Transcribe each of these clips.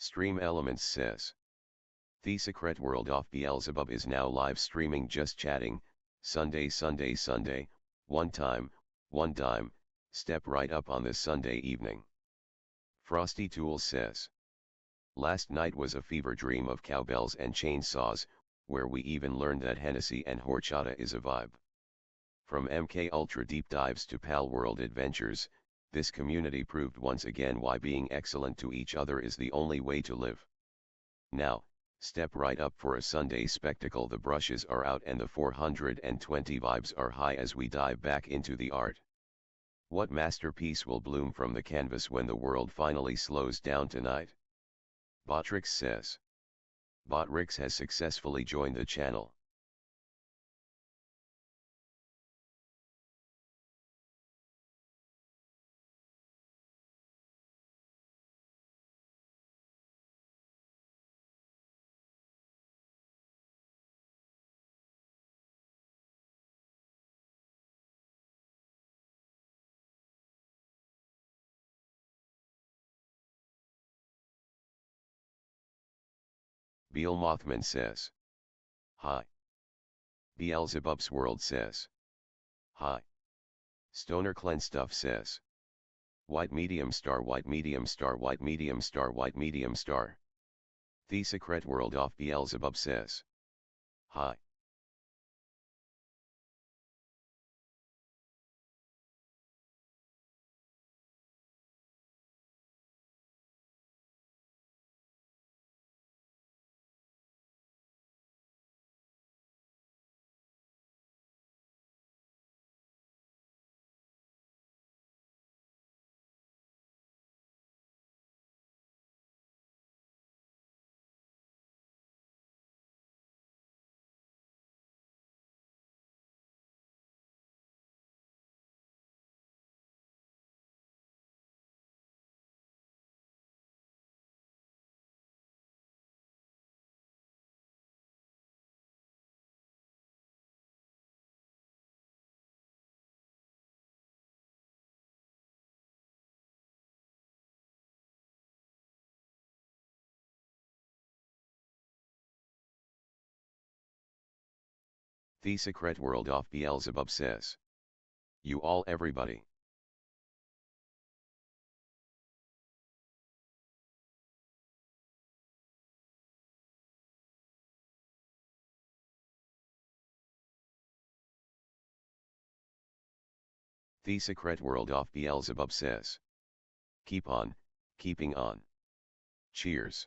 Stream Elements says. The Secret World of Beelzebub is now live streaming Just Chatting, Sunday, one time, step right up on this Sunday evening. Frosty Tools says. Last night was a fever dream of cowbells and chainsaws, where we even learned that Hennessy and horchata is a vibe. From MK Ultra deep dives to Pal World adventures, this community proved once again why being excellent to each other is the only way to live. Now, step right up for a Sunday spectacle. The brushes are out and the 420 vibes are high as we dive back into the art. What masterpiece will bloom from the canvas when the world finally slows down tonight? Botrix says. Botrix has successfully joined the channel. Beal Mothman says. Hi. Beelzebub's World says. Hi. Stoner Clenstuff says. White medium star, white medium star, white medium star, white medium star. The Secret World of Beelzebub says. Hi. The Secret World of Beelzebub says. You all, everybody. The Secret World of Beelzebub says. Keep on, keeping on. Cheers.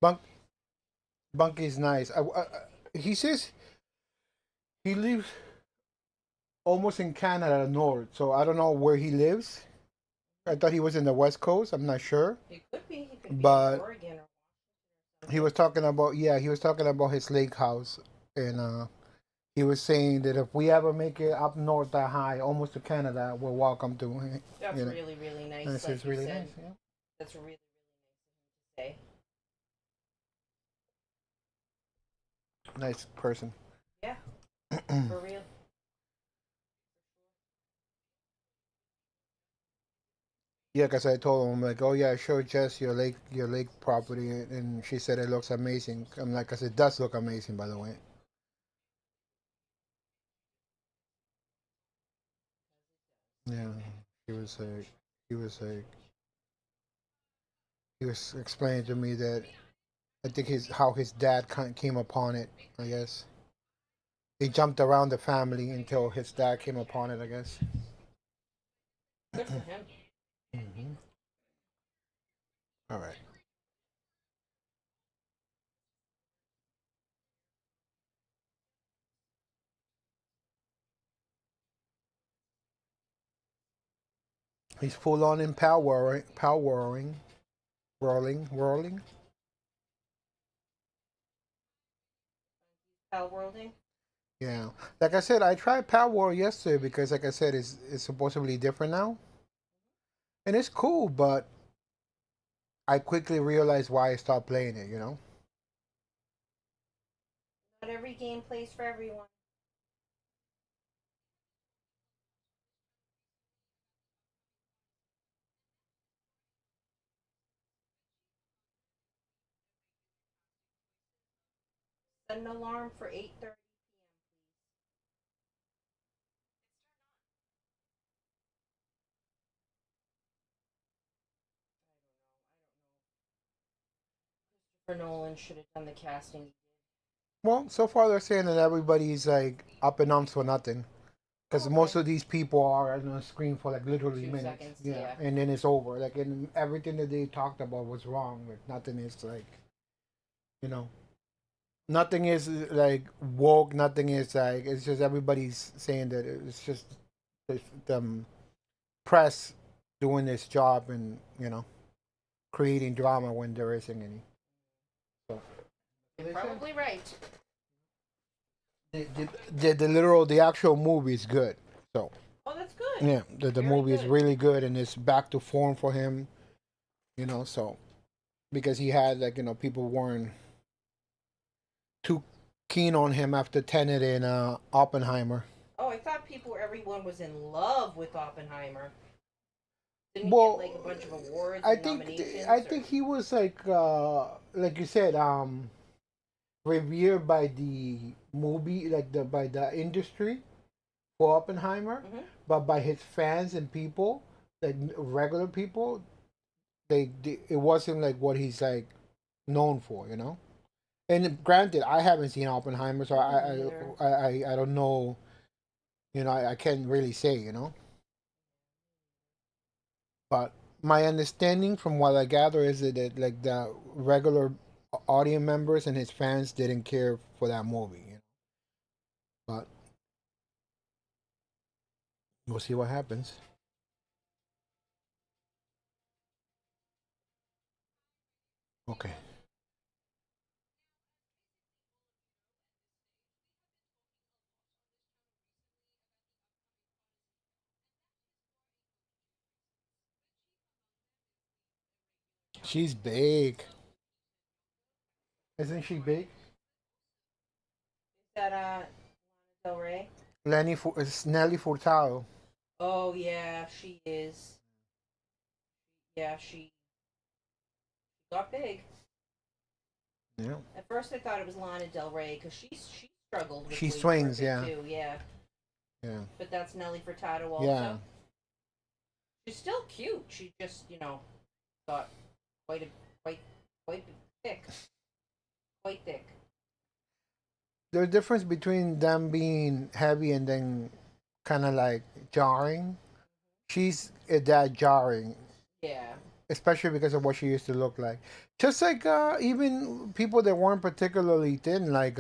Bunk Bunky's nice. He says he lives almost in Canada North, so I don't know where he lives. I thought he was in the West Coast. I'm not sure. He could be. He could be in But Oregon or he something. was talking about, yeah, he was talking about his lake house, and he was saying that if we ever make it up north that high, almost to Canada, we're welcome to. That's You know, really, really and nice, it's like just you really said. nice. Yeah. That's really, really nice Nice person. to say. Yeah, for real. Yeah, because I told him, I'm like, oh yeah, show Jess your lake property, and she said it looks amazing. I'm like, cause it does look amazing, by the way. Yeah, he was like, he was like, he was explaining to me that I think his how his dad came upon it. I guess he jumped around the family until his dad came upon it. I guess. Good for him. Hmm. All right. He's full on in powering, whirling. Pal worlding. Yeah, like I said, I tried Power yesterday because, like I said, it's supposedly different now, and it's cool. But I quickly realized why I stopped playing it. You know. Not every game plays for everyone. Set an alarm for 8:30 p.m. Christopher Nolan should have done the casting. Well, so far they're saying that everybody's like up in arms for nothing Oh, because okay. most of these people are on the screen for like literally minutes. 2 seconds. Yeah, Yeah. and then it's over. Like, and everything that they talked about was wrong. Like nothing is like, you know, nothing is like woke. Nothing is like, it's just everybody's saying that it's just the press doing this job and creating drama when there isn't any. So You're probably right. the actual movie is good. So Oh, that's good. yeah, the Very movie is good. really good and it's back to form for him. So because he had like people weren't too keen on him after Tenet and Oppenheimer. Oh, I thought everyone was in love with Oppenheimer. Didn't he get Well, like a bunch of awards I and think I nominations or? think he was like you said revered by the movie, like the by the industry for Oppenheimer, Mm-hmm. but by his fans and people, like regular people, they it wasn't like what he's like known for. And granted, I haven't seen Oppenheimer, so No, me neither. I don't know. I can't really say. But my understanding from what I gather is that like the regular audience members and his fans didn't care for that movie. But we'll see what happens. Okay. She's big. Isn't she big? Is that Del Rey? It's Nelly Furtado. Oh yeah, she is. Yeah, she got big. Yeah. At first, I thought it was Lana Del Rey because she struggled with She weight for a swings, bit yeah. too. Yeah, Yeah. but that's Nelly Furtado Yeah. also. She's still cute. She just got quite a quite quite thick, quite thick. There's a difference between them being heavy and then kind of like jarring. She's that jarring. Yeah. especially because of what she used to look like. Just like even people that weren't particularly thin, like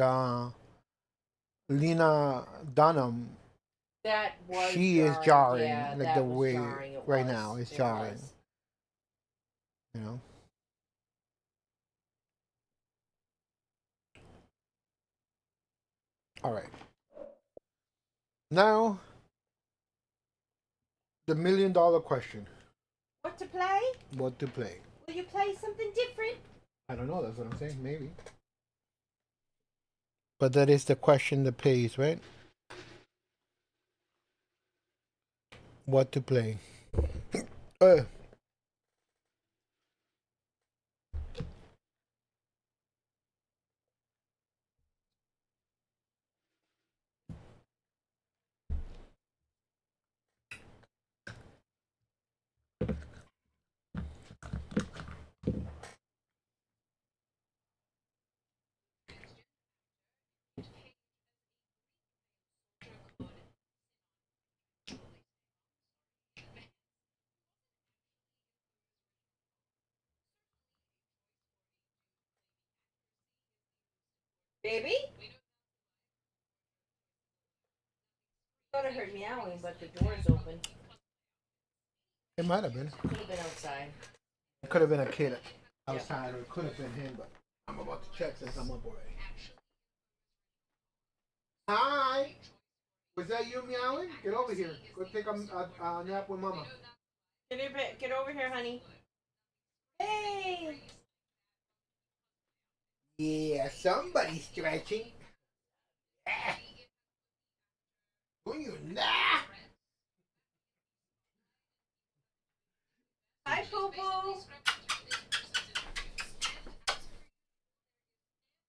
Lena Dunham, That was she is jarring. jarring. Yeah, Like the that was way jarring. It right was. now is It jarring. was. You know. All right. Now the $1,000,000 question: What to play? what to play? Will you play something different? I don't know. That's what I'm saying. Maybe. But that is the question that pays, right? What to play? Uh, Baby? Thought I heard meowing, but the door's open. it might have been. Could have been outside. It could have been a kid outside, or it could have been him. But I'm about to check since I'm up already. Hi. Was that you meowing? Get over here. Go take a nap with Mama. Get over here, honey. Hey! Yeah, somebody's stretching. Who you nah? Hi, Poo Poo.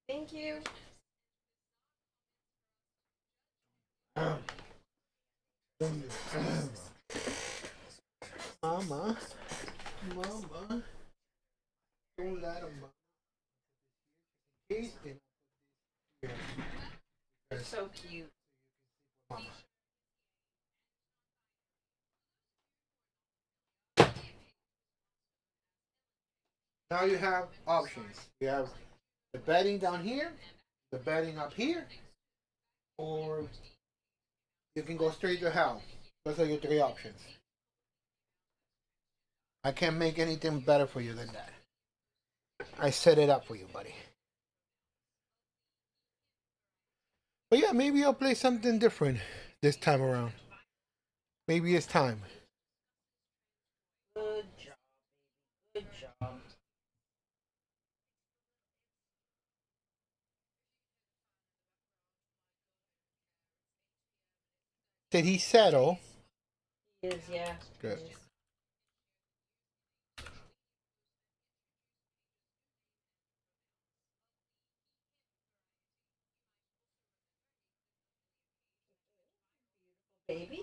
Thank you. Mama, Mama, don't let him. He's in. You're so cute. Now you have options. You have the bedding down here, the bedding up here, or you can go straight to hell. Those are your three options. I can't make anything better for you than that. I set it up for you, buddy. But yeah, maybe I'll play something different this time around. Maybe it's time. Good job. Good job. Did he settle? He is, yeah. Good. He is. Baby?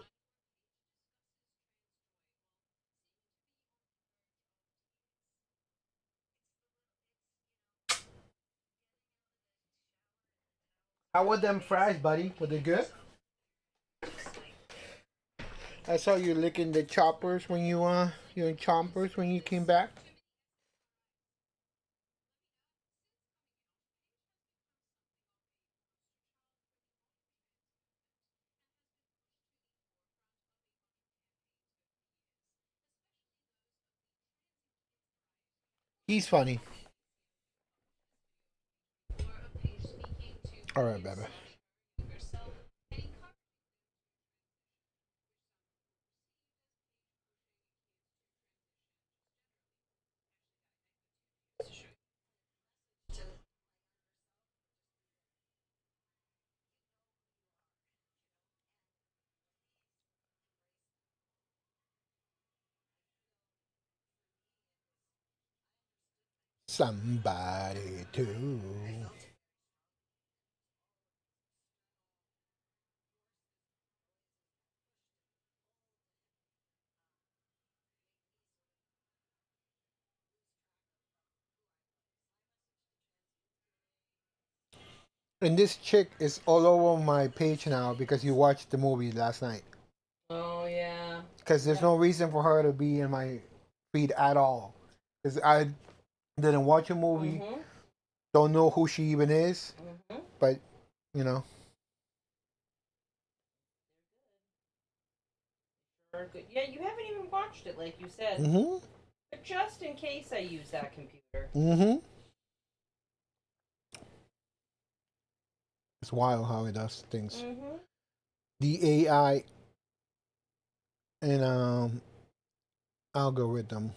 How were them fries, buddy? Were they good? I saw you licking the choppers when you in chompers when you came back. He's funny. All right, baby. Somebody too. And this chick is all over my page now because you watched the movie last night. Oh, yeah. Because there's Yeah. no reason for her to be in my feed at all. because I didn't watch a movie, Mhm. don't know who she even is, Mhm. but you know. Sure, good. Yeah, you haven't even watched it, like you said. Mm-hmm. But just in case I use that computer. Mm-hmm. It's wild how it does things. Mhm. The AI and algorithm.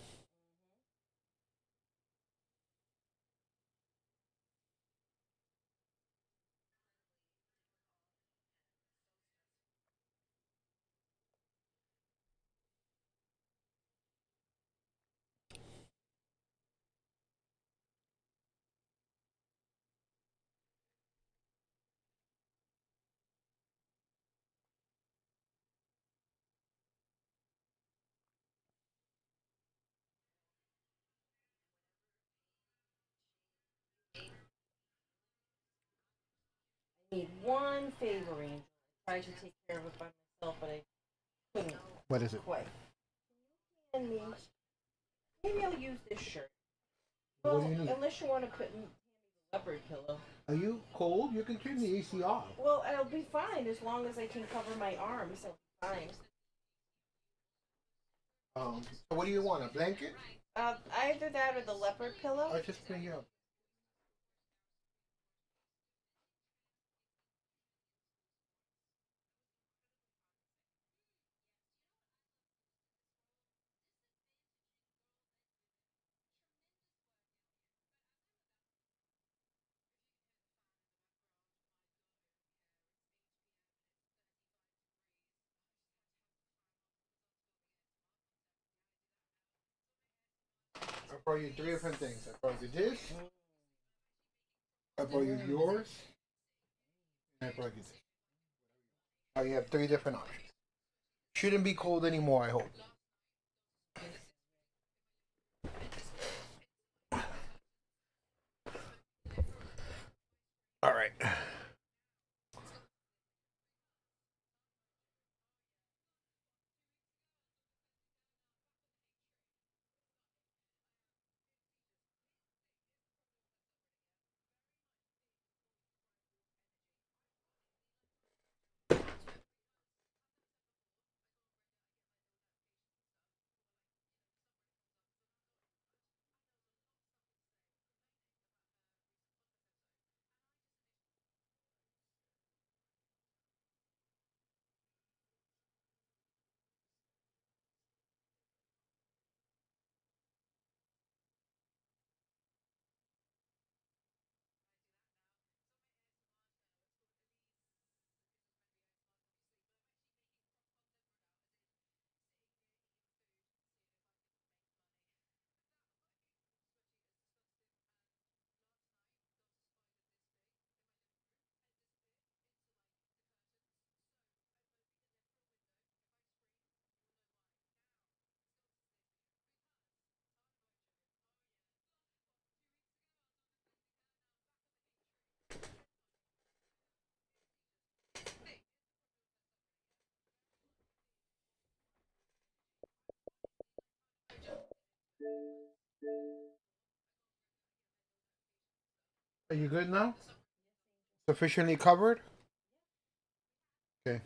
I need one favor, Angel. I tried to take care of it by myself, but I couldn't What is it? quite. And me, maybe I'll use this shirt. What do Well, you need? unless you want to put me a leopard pillow. Are you cold? You can turn the AC off. Well, I'll be fine as long as I can cover my arms. I'll be fine. So what do you want? A blanket? Either that or the leopard pillow. I'll just bring you up. I brought you three different things. I brought you this. I brought you yours. And I brought you this. Now you have three different options. Shouldn't be cold anymore, I hope. All right. Are you good now? Sufficiently covered? Okay.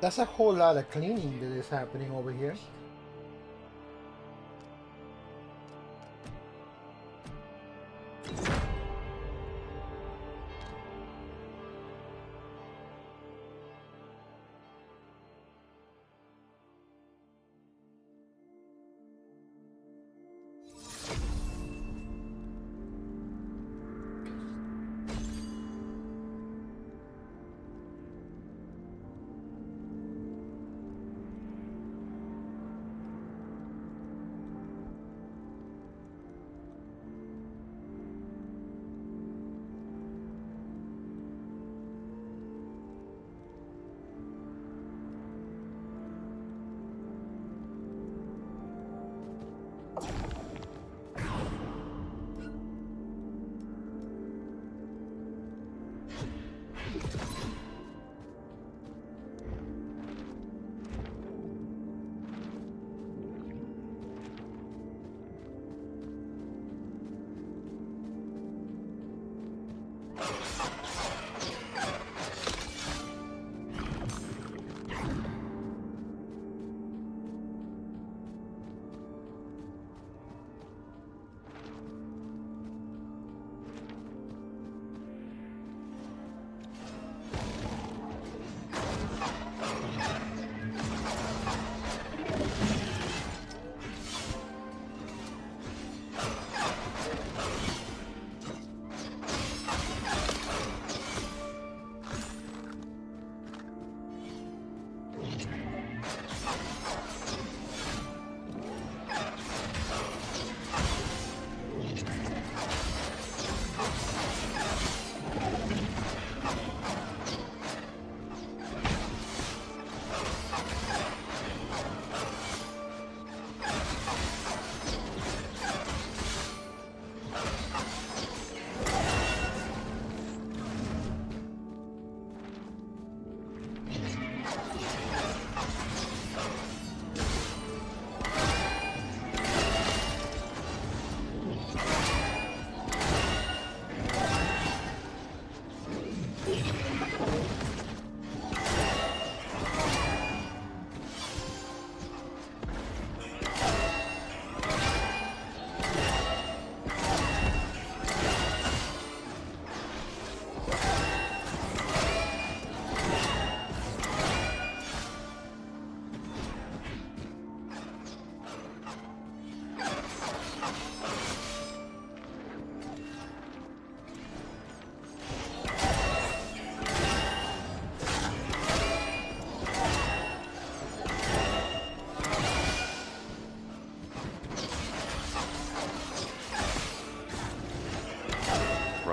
That's a whole lot of cleaning that is happening over here.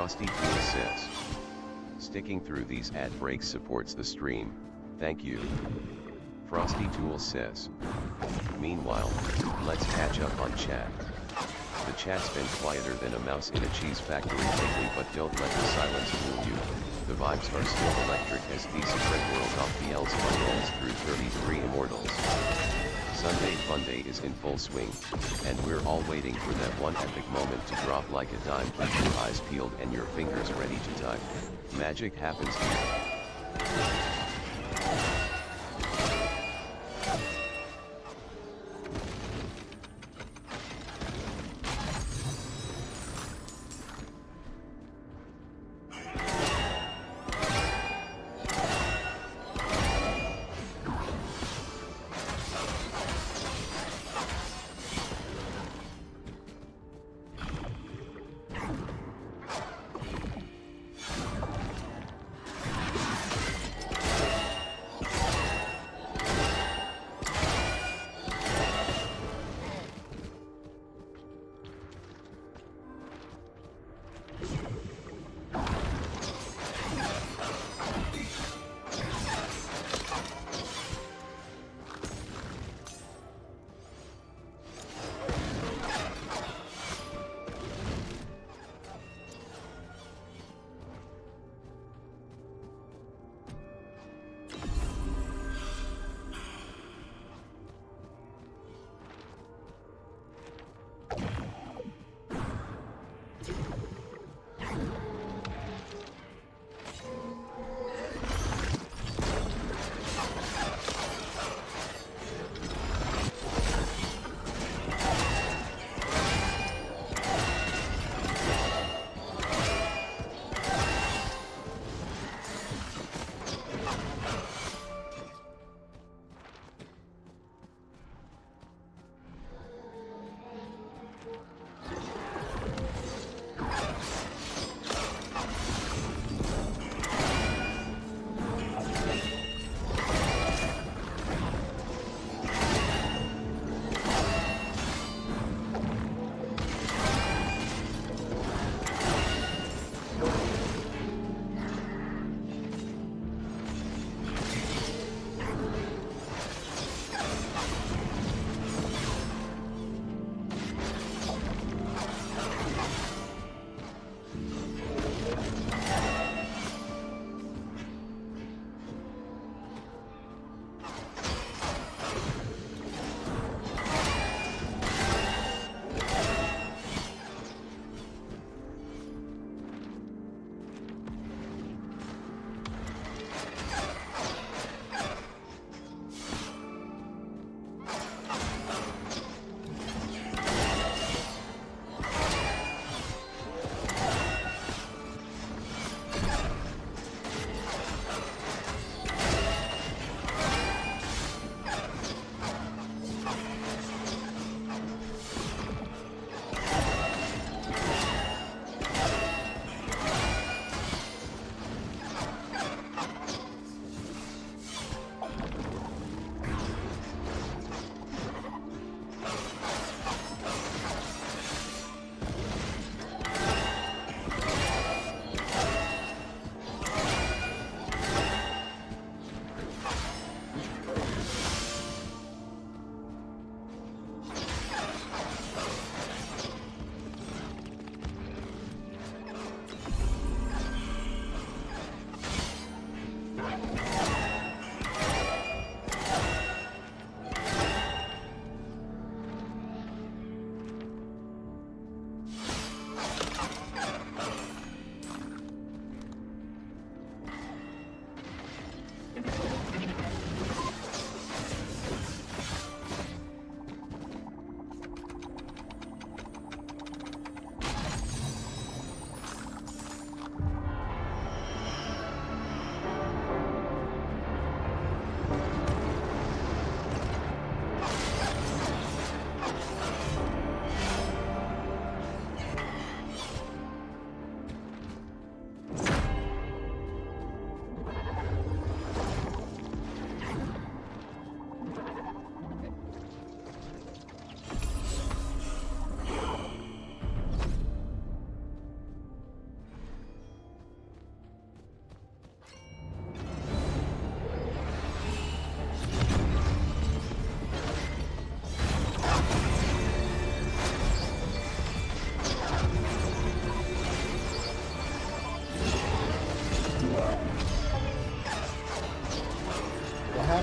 Frosty Pool says. Sticking through these ad breaks supports the stream, thank you. Frosty Tool says. Meanwhile, let's catch up on chat. The chat's been quieter than a mouse in a cheese factory lately, but don't let the silence fool you. The vibes are still electric as the secret world of BL's fun rolls through 33 immortals. Sunday Funday is in full swing, and we're all waiting for that one epic moment to drop like a dime. Keep your eyes peeled and your fingers ready to type. Magic happens here.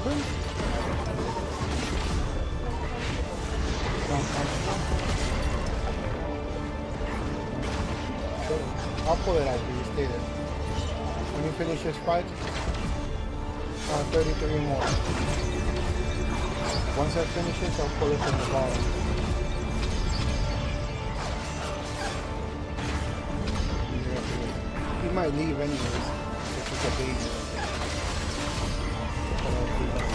happened? I'll pull it out for you. Stay there. When you finish your spike, 33 more. Once that finishes, I'll pull it from the bottom. He might leave anyways. If it's a baby. But I'll do that.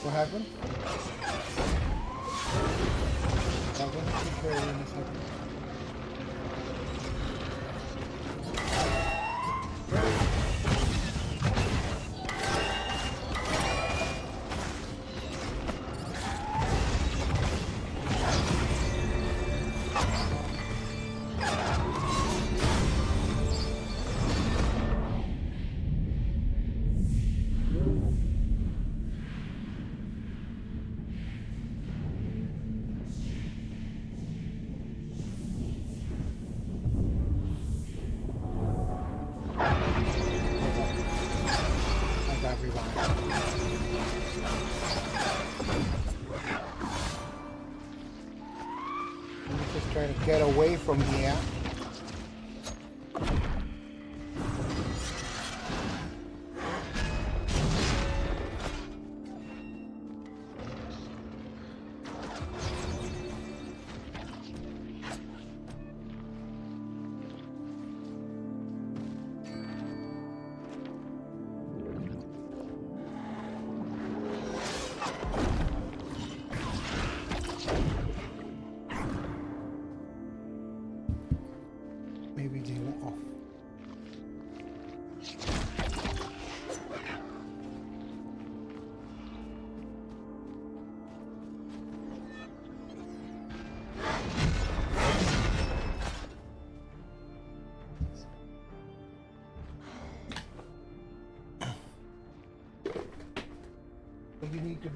What happened? I'm gonna take care of you in a second. Just trying to get away from here.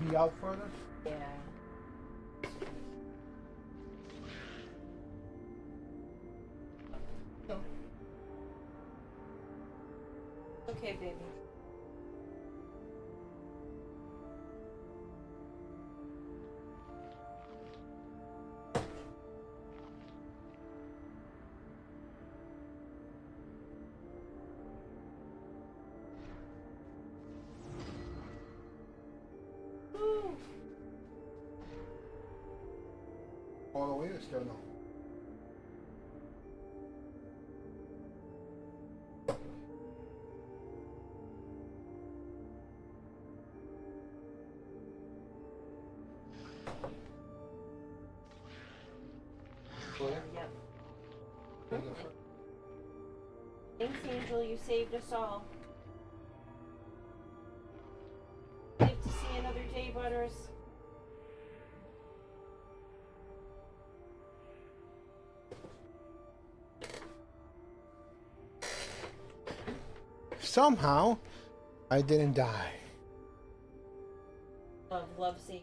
be out further? Yeah. No. Okay, baby. Woo. All the way or still no? Go ahead. Yep. Go first. Thanks, Angel. You saved us all. Live to see another day, Butters. Somehow, I didn't die. Love seeing.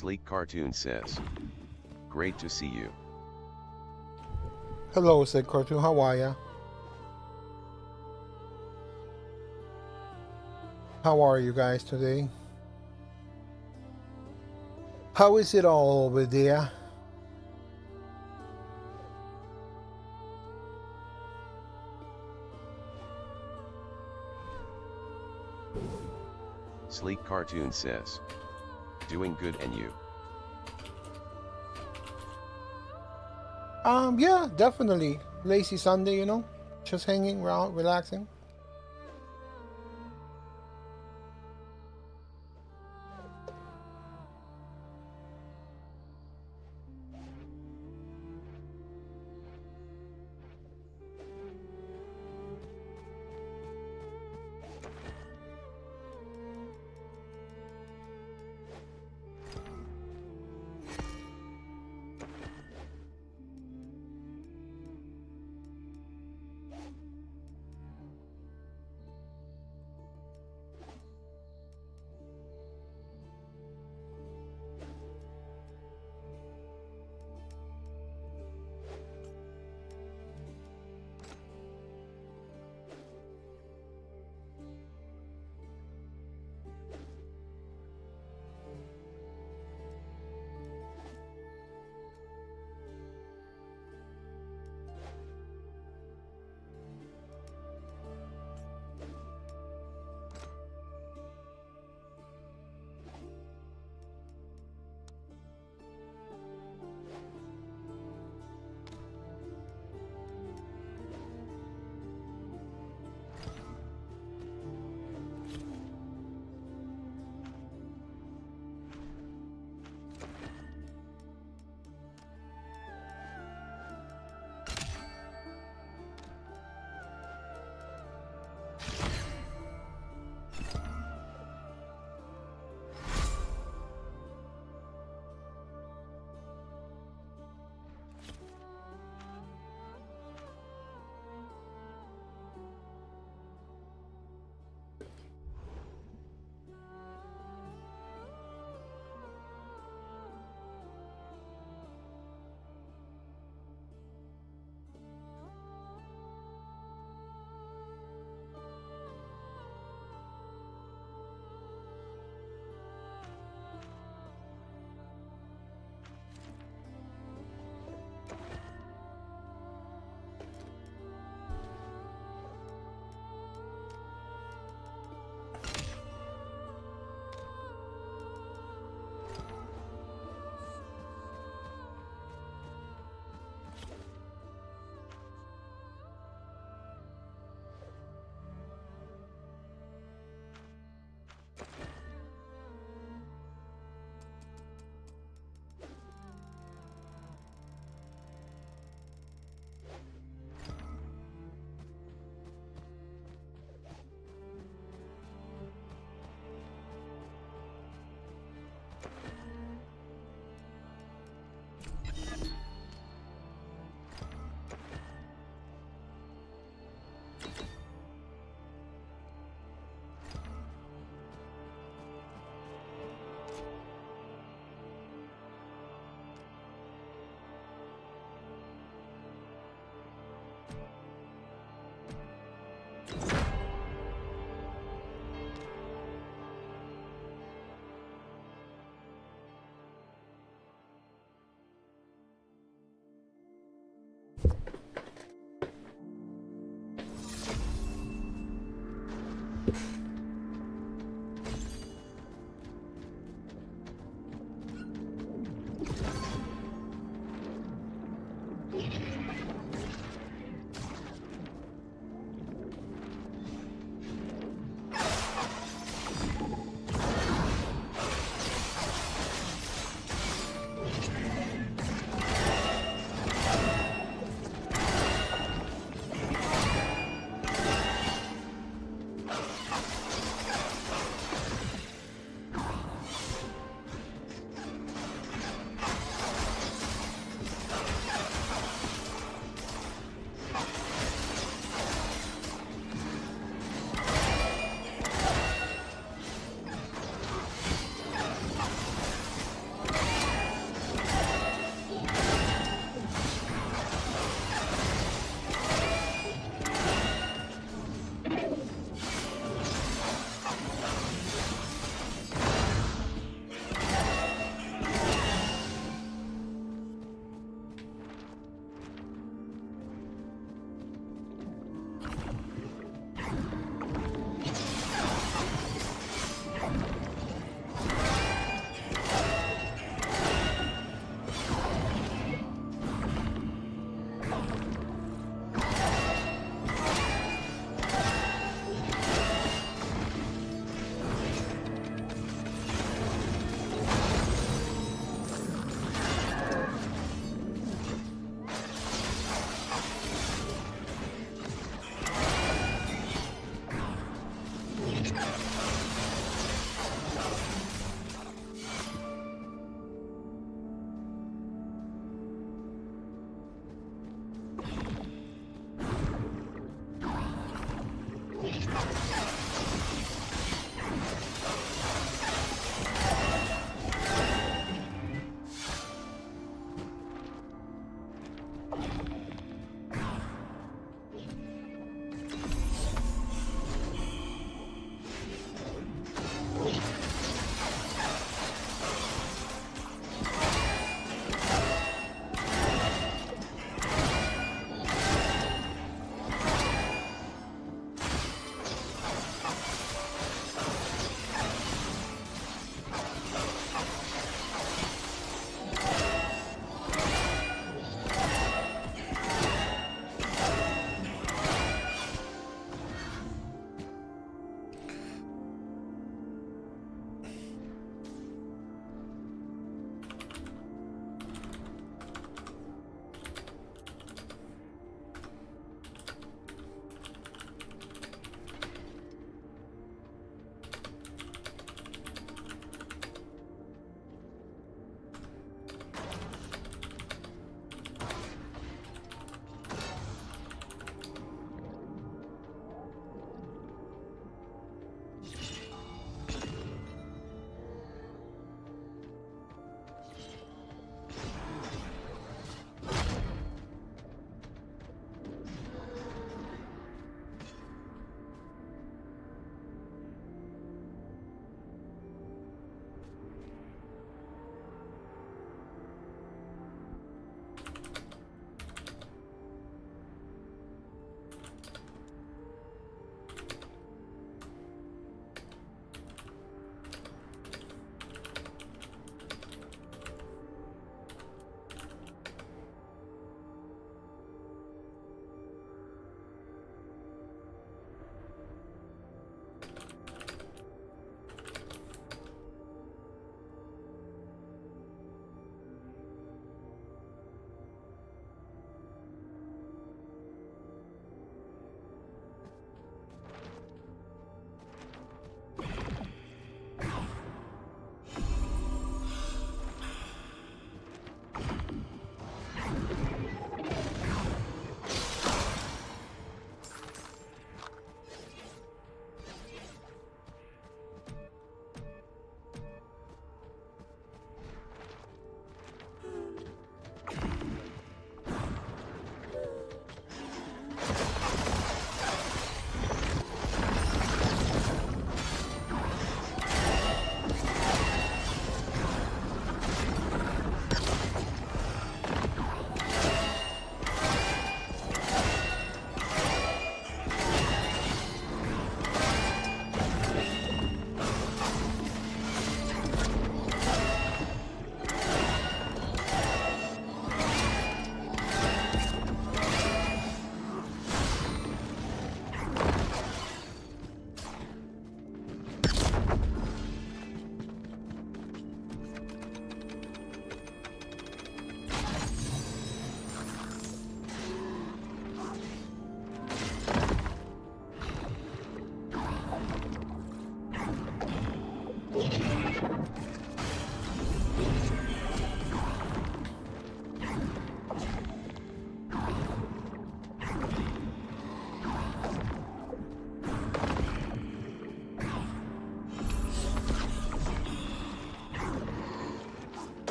Sleek Cartoon says, great to see you. Hello, said Cartoon. How are ya? How are you guys today? How is it all over there? Sleek Cartoon says, doing good, and you? Yeah, definitely. Lazy Sunday, you know, just hanging around, relaxing.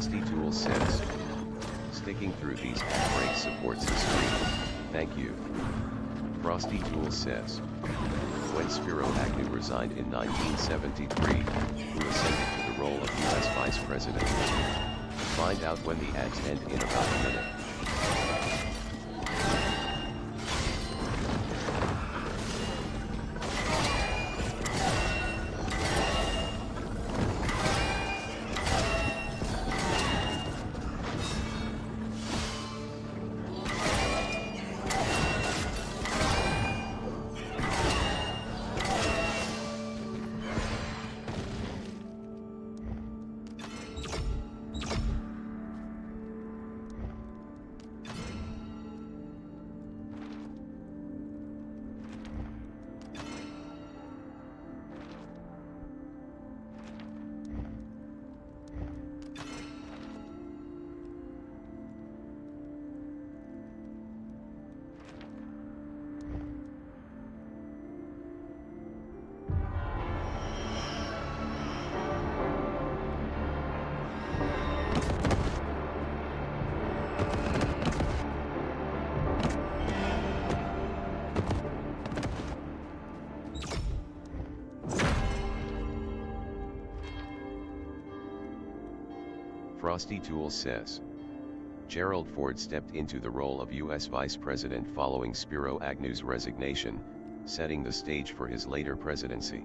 Frosty Tool says, sticking through these ad breaks supports the stream. Thank you. Frosty Tool says, when Spiro Agnew resigned in 1973, who ascended to the role of U.S. Vice President? Find out when the ads end in about a minute. Frosty Tool says, Gerald Ford stepped into the role of U.S. Vice President following Spiro Agnew's resignation, setting the stage for his later presidency.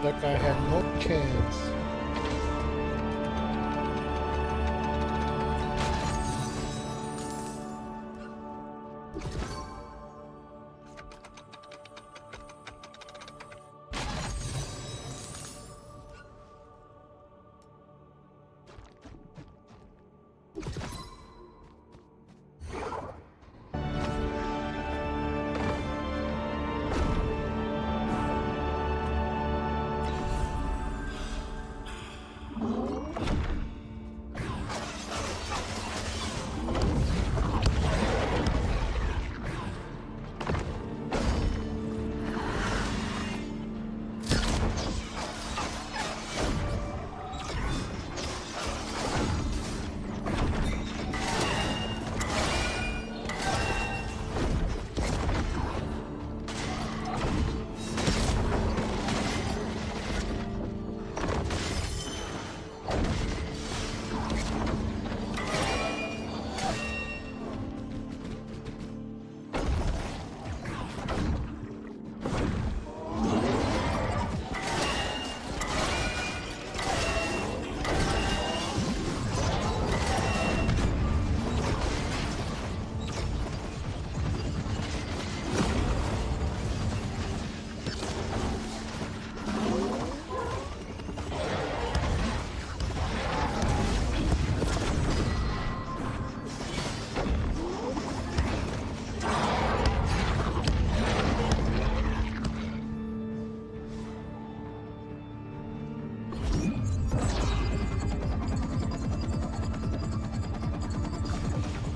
That guy had no chance.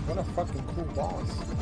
What a fucking cool boss.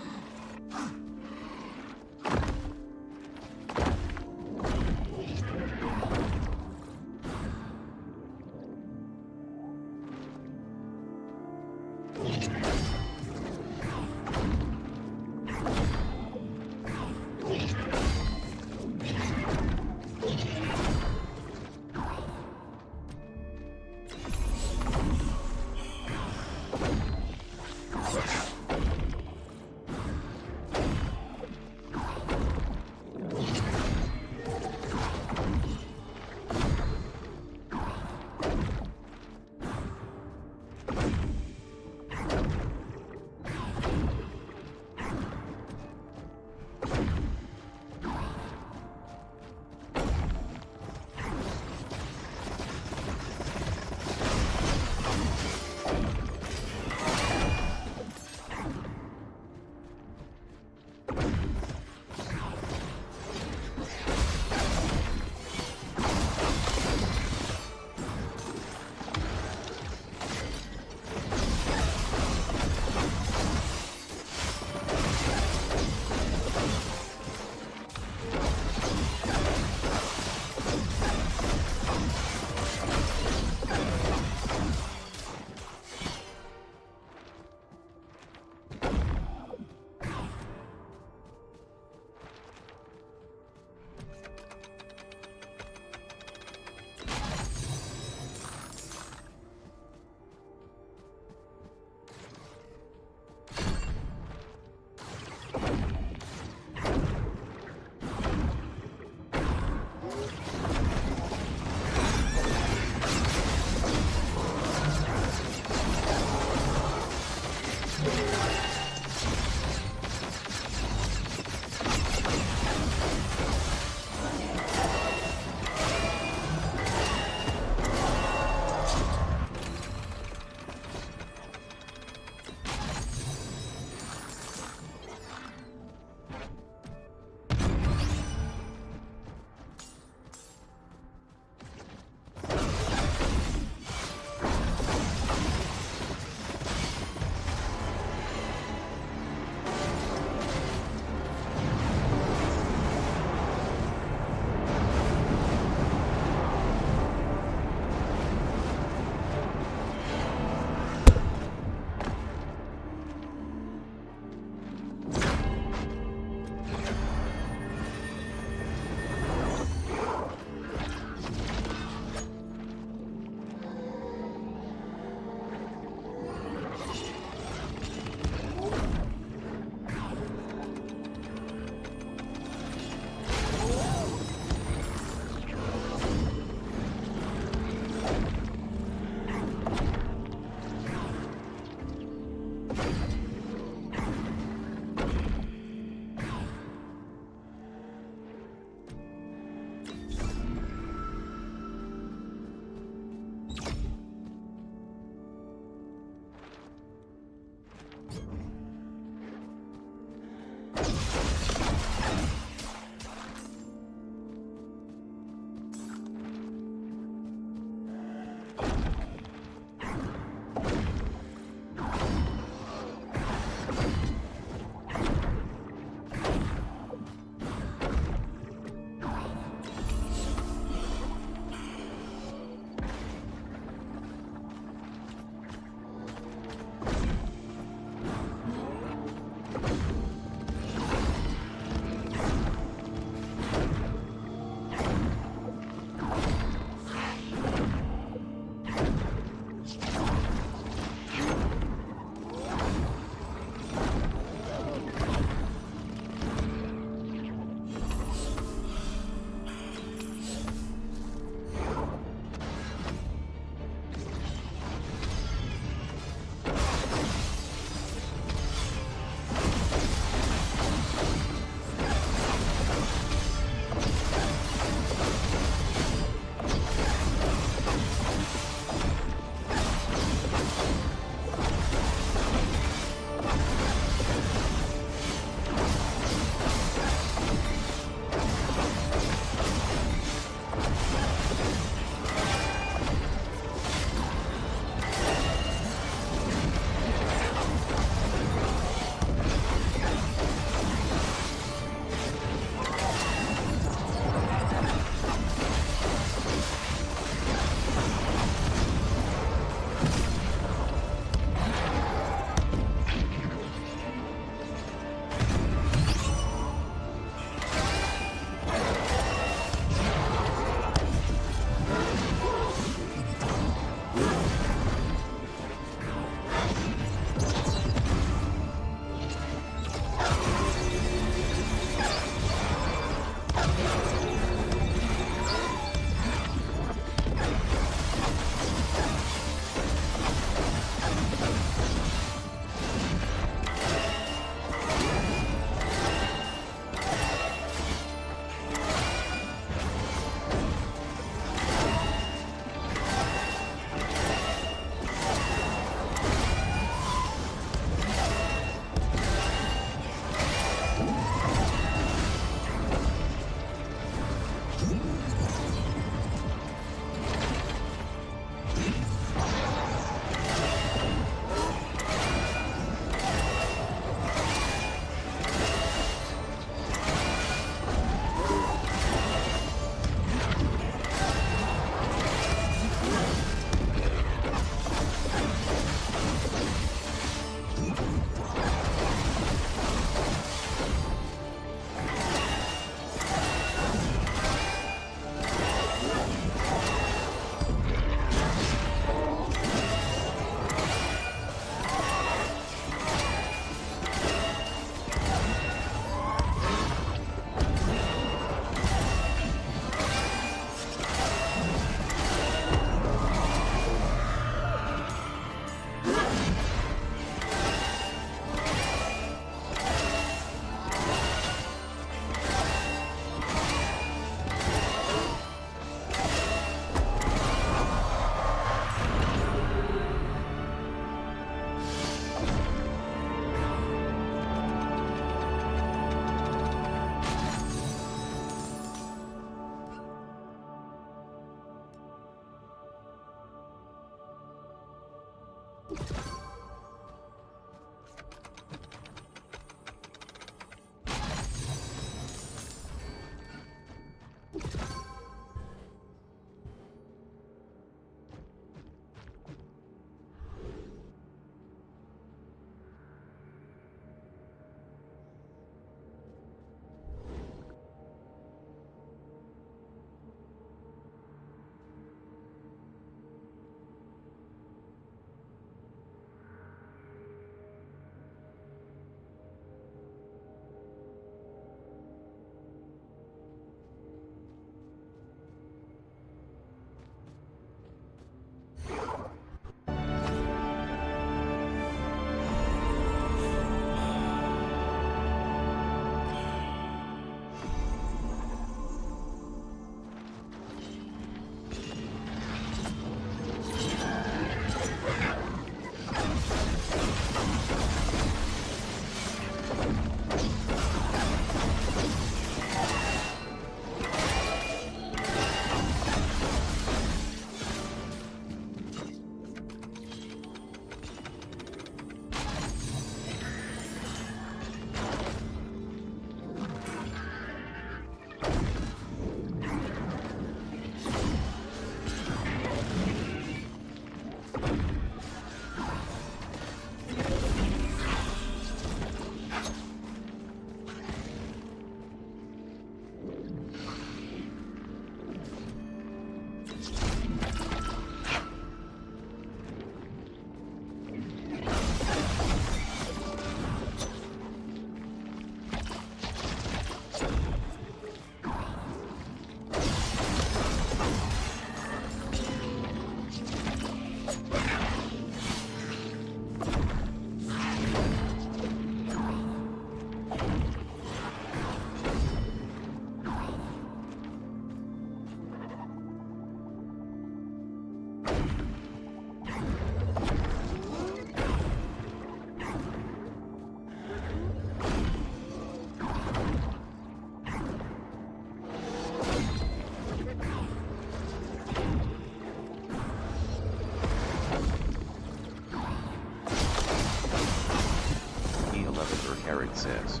Parrot says.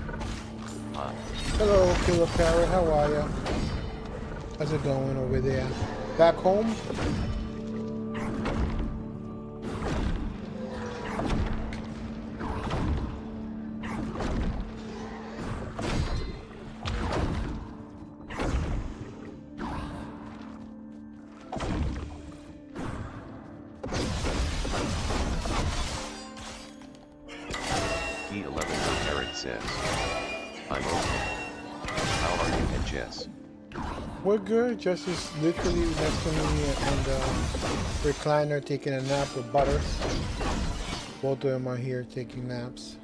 Hi. Hello, Killer Parrot. How are ya? How's it going over there? Back home? Key 11 Parrot says. I'm okay. How are you and Jess? We're good. Jess is literally next to me on the recliner taking a nap with Butter. Both of them are here taking naps.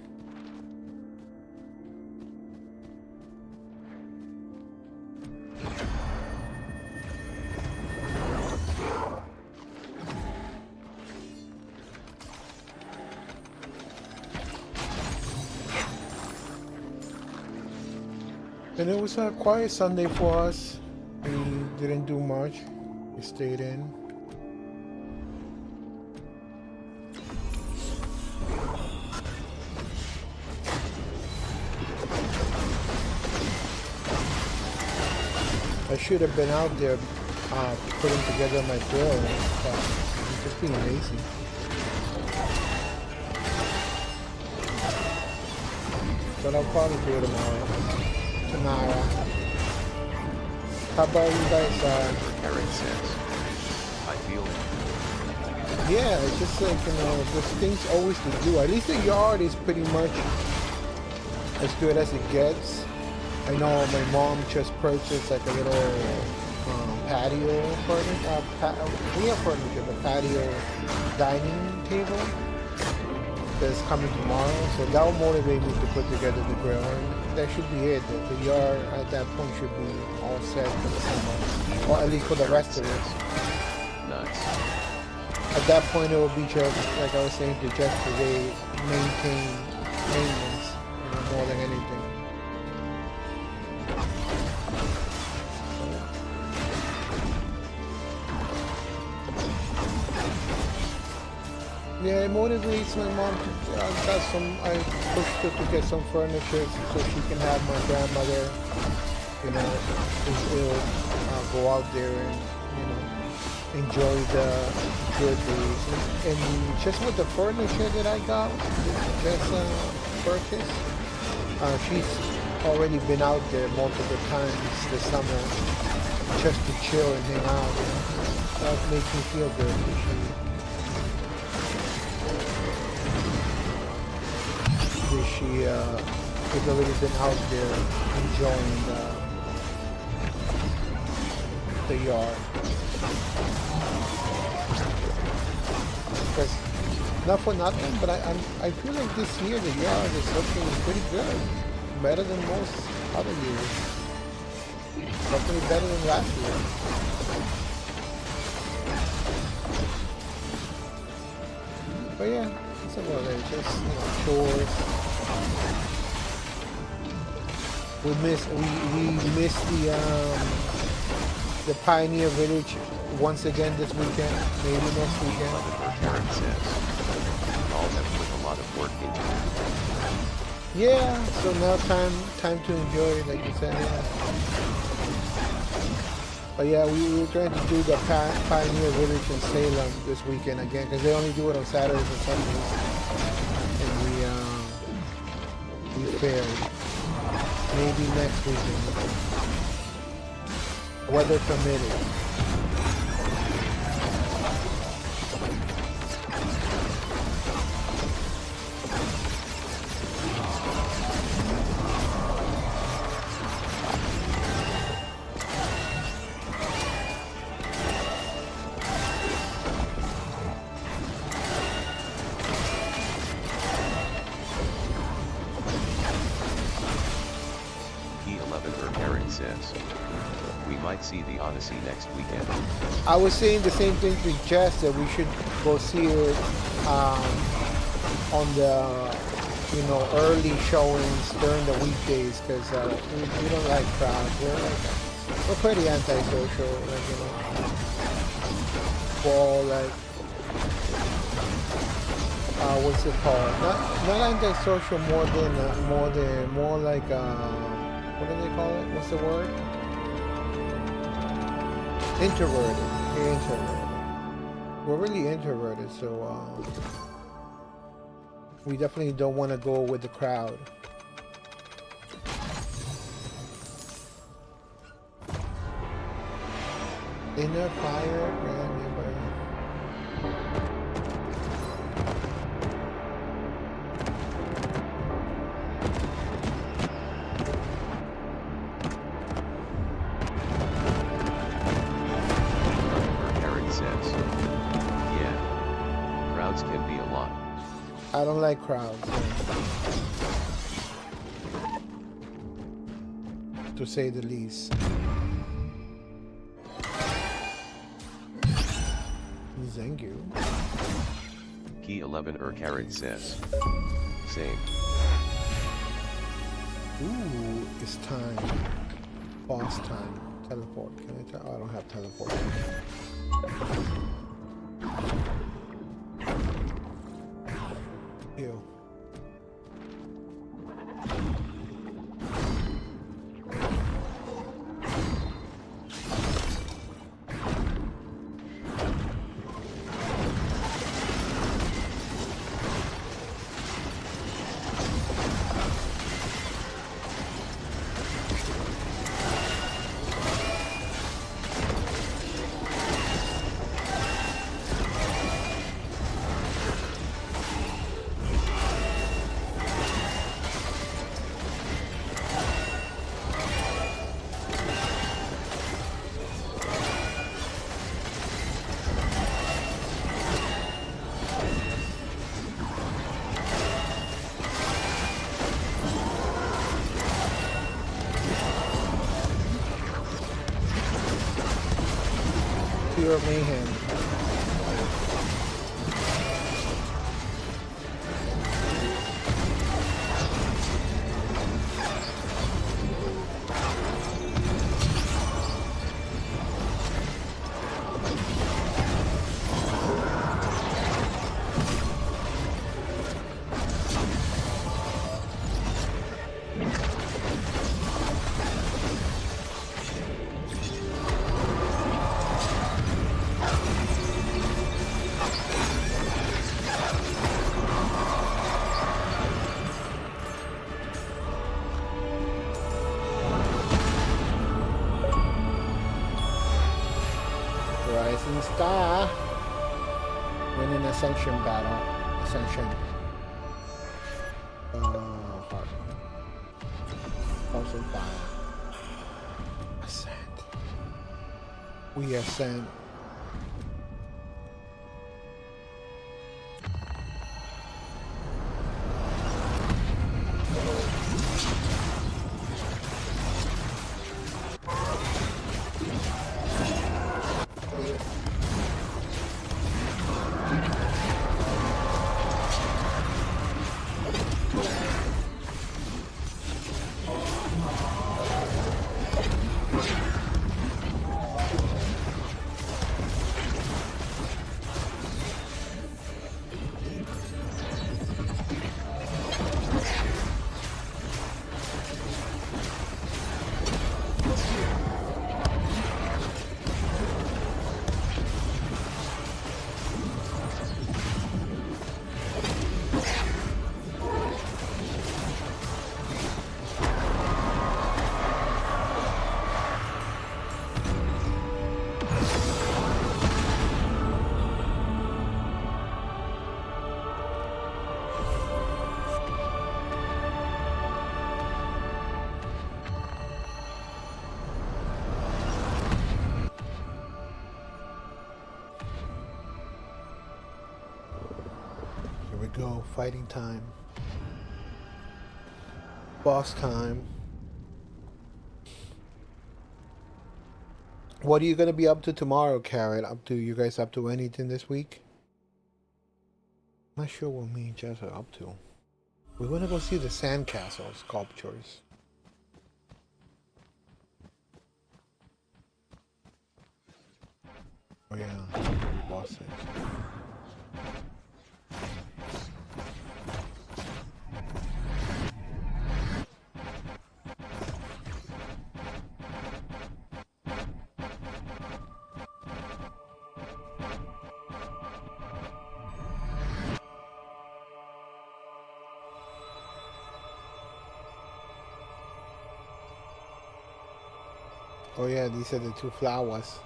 And it was a quiet Sunday for us. We didn't do much. We stayed in. I should have been out there putting together my grill, but I'm just being lazy. But I'll probably do it tomorrow. How about you guys? Parrot says. I feel it. Yeah, it's just like, there's things always to do. At least the yard is pretty much as good as it gets. I know my mom just purchased like a little patio furniture. We have furniture, the patio dining table that's coming tomorrow. So that will motivate me to put together the grill. And that should be it. The yard at that point should be all set for the summer, or at least for the rest of it. Nice. At that point, it will be just like I was saying to Jeff today, maintenance, more than anything. Yeah, it motivates my mom to I pushed her to get some furniture so she can have my grandmother, who's ill, go out there and, enjoy the good days. And just with the furniture that I got, just purchased, she's already been out there multiple times this summer just to chill and hang out. That makes me feel good. She has already been out there enjoying the yard. Because not for nothing, but I feel like this year the yard is looking pretty good, better than most other years. Definitely better than last year. But yeah, it's about it. Just chores. We miss the Pioneer Village once again this weekend, maybe next weekend. Parrot says. All have put a lot of work into it. Yeah, so now time to enjoy it, like you said. Yeah. But yeah, we were trying to do the Pioneer Village in Salem this weekend again, because they only do it on Saturdays and Sundays, and we failed. Maybe next weekend, weather permitting. Says. We might see the Odyssey next weekend. I was saying the same thing to Jess, that we should go see it on the early showings during the weekdays, because we don't like crowds. We're pretty antisocial, we're all like what's it called? Not antisocial, more like what do they call it? What's the word? Introverted. You're introverted. We're really introverted, so we definitely don't want to go with the crowd. Inner fire, grand neighbor. Eric says, yeah, crowds can be a lot. I don't like crowds. To say the least. Thank you. Key 11 Carrot says, same. Ooh, it's time. Boss time. Teleport. Can I tell? Oh, I don't have teleport. Ew. Pure mayhem. Rising Star. Winning Ascension battle. Ascension. Heart. House of Fire. Ascend. We ascend. Go, fighting time. Boss time. What are you gonna be up to tomorrow, Carrot? You guys up to anything this week? I'm not sure what me and Jess are up to. We wanna go see the sandcastle sculptures. Oh yeah, bosses. Oh yeah, these are the two flowers.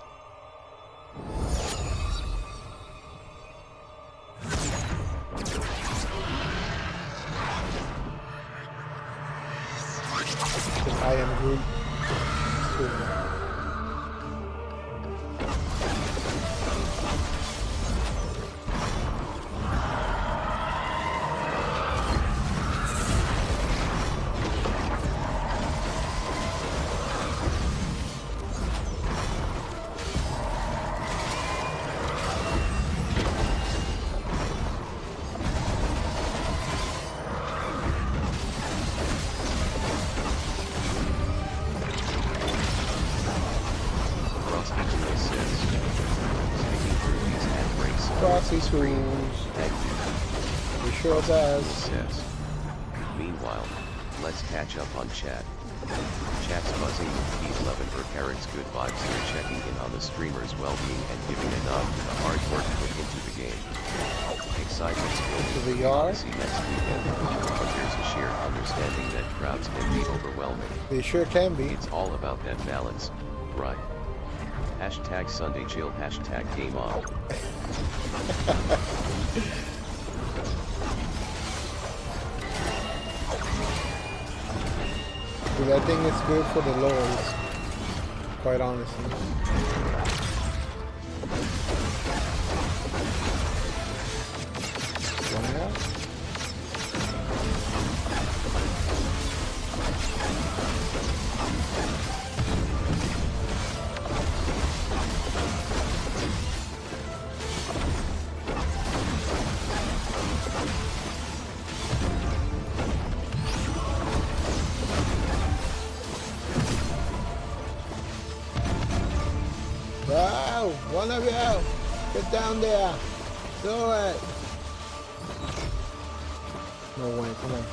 I am Groot. Frosty Tools. Thank you. It sure does. Says. Meanwhile, let's catch up on chat. Chat's buzzing with P11 for Carrot's good vibes here, checking in on the streamer's well-being and giving a nod to the hard work put into the game. Excitement's building To the for yard? Odyssey next weekend, but there's a sheer understanding that crowds can be overwhelming. They sure can be. It's all about that balance, right? Hashtag Sunday chill, hashtag game on. Dude, I think it's good for the lords, quite honestly. One more? Wow, one of you, get down there, do it. No way, come on.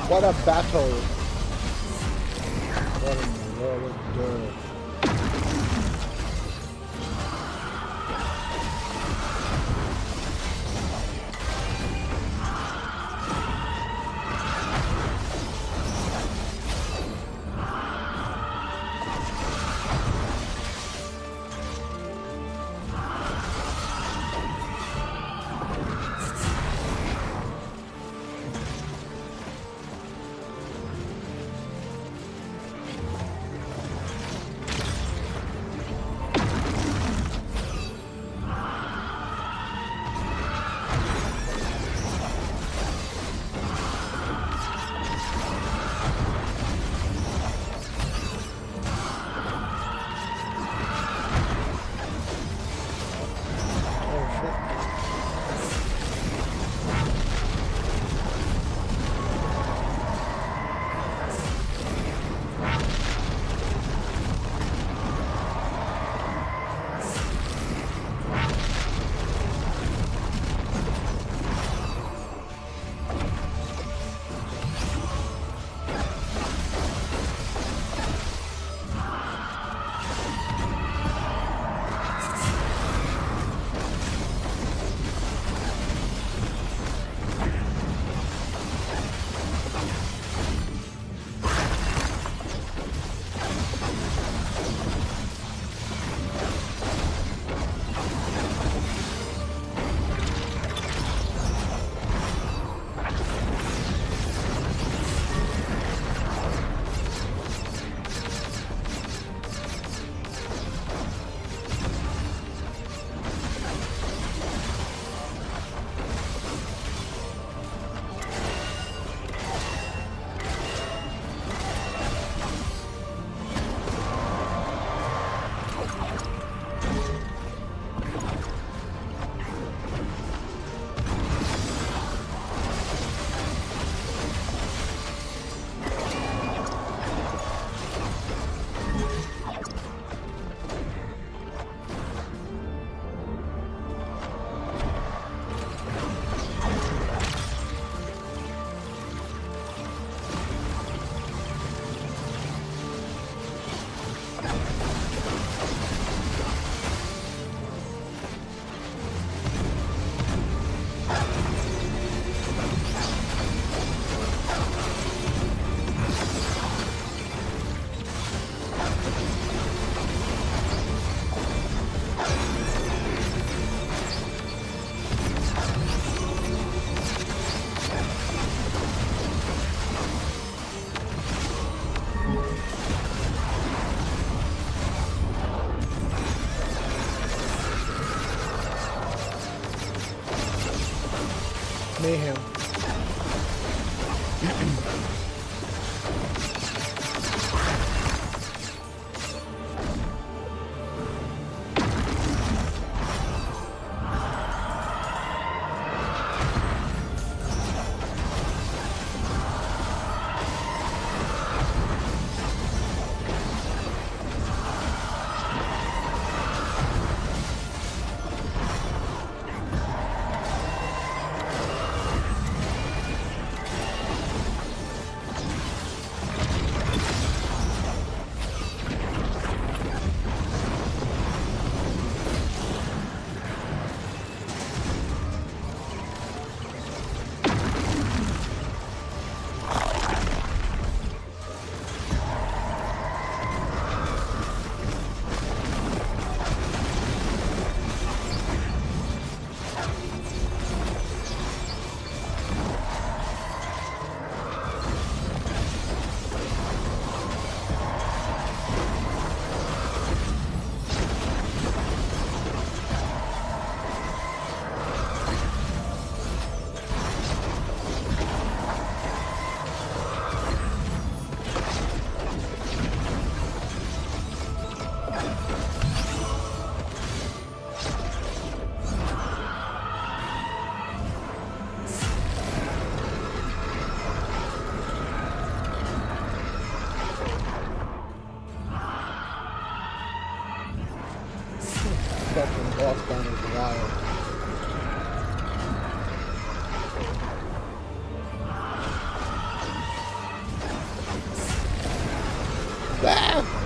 What a battle! What in the world of dirt? Mayhem. Fucking boss battle is wild. Ah!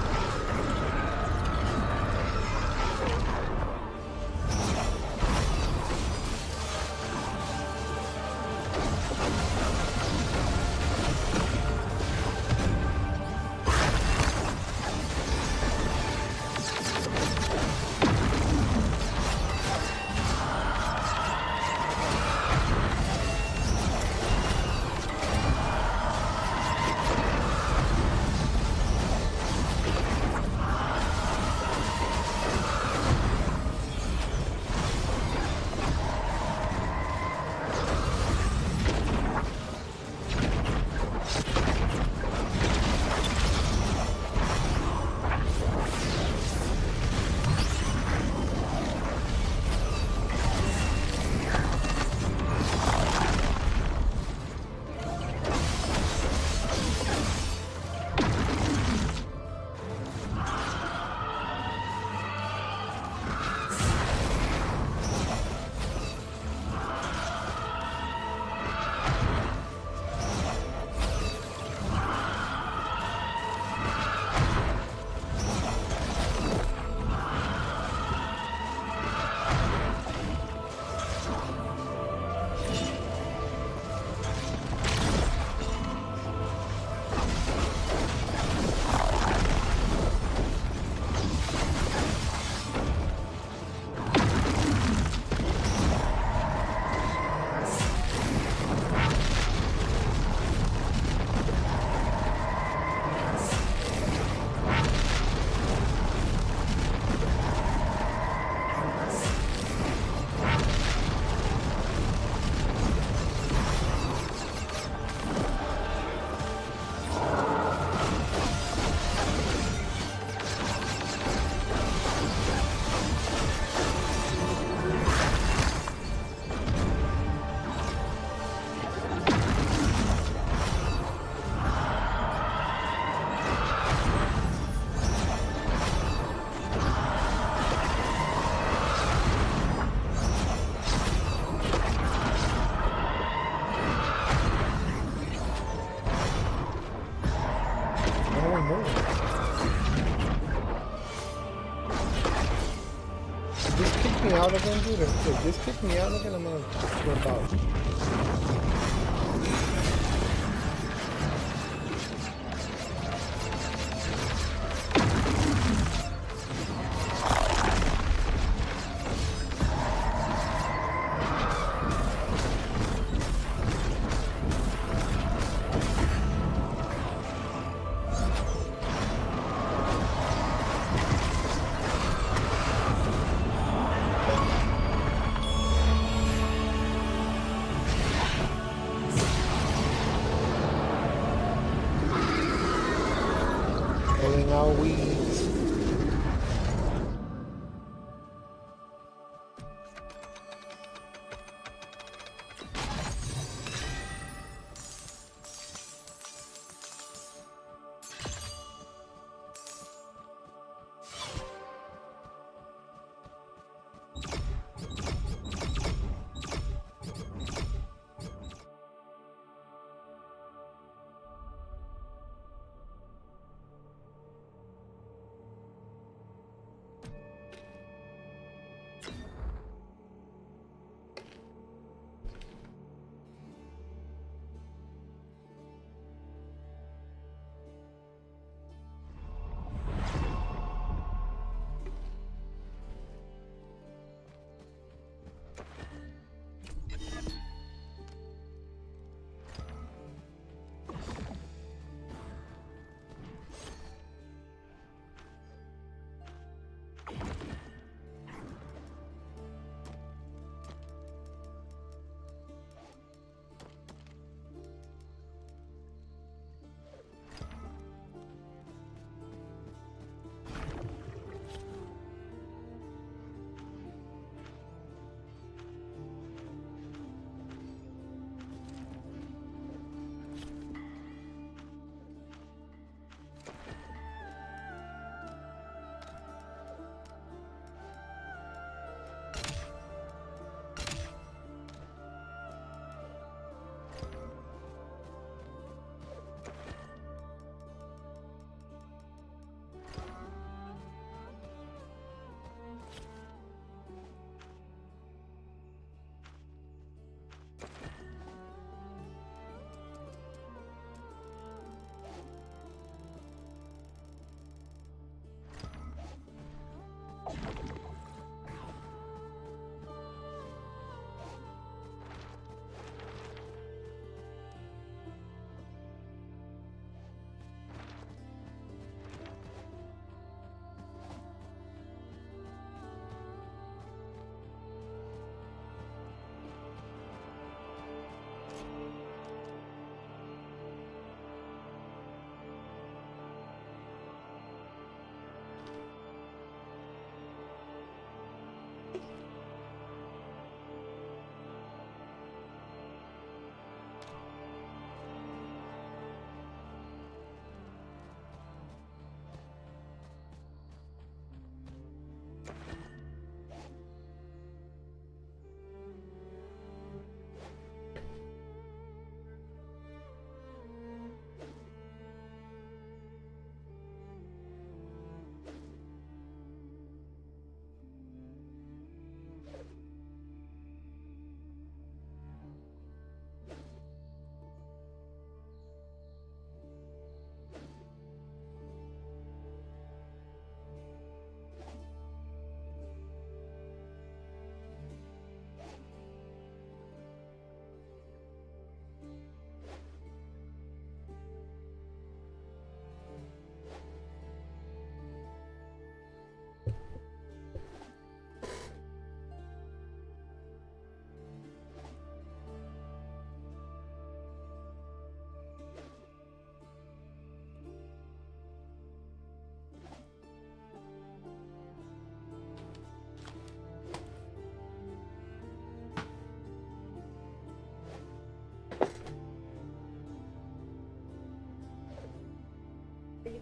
Just kick me out again, dude. Just kick me out again, I'm gonna flip out.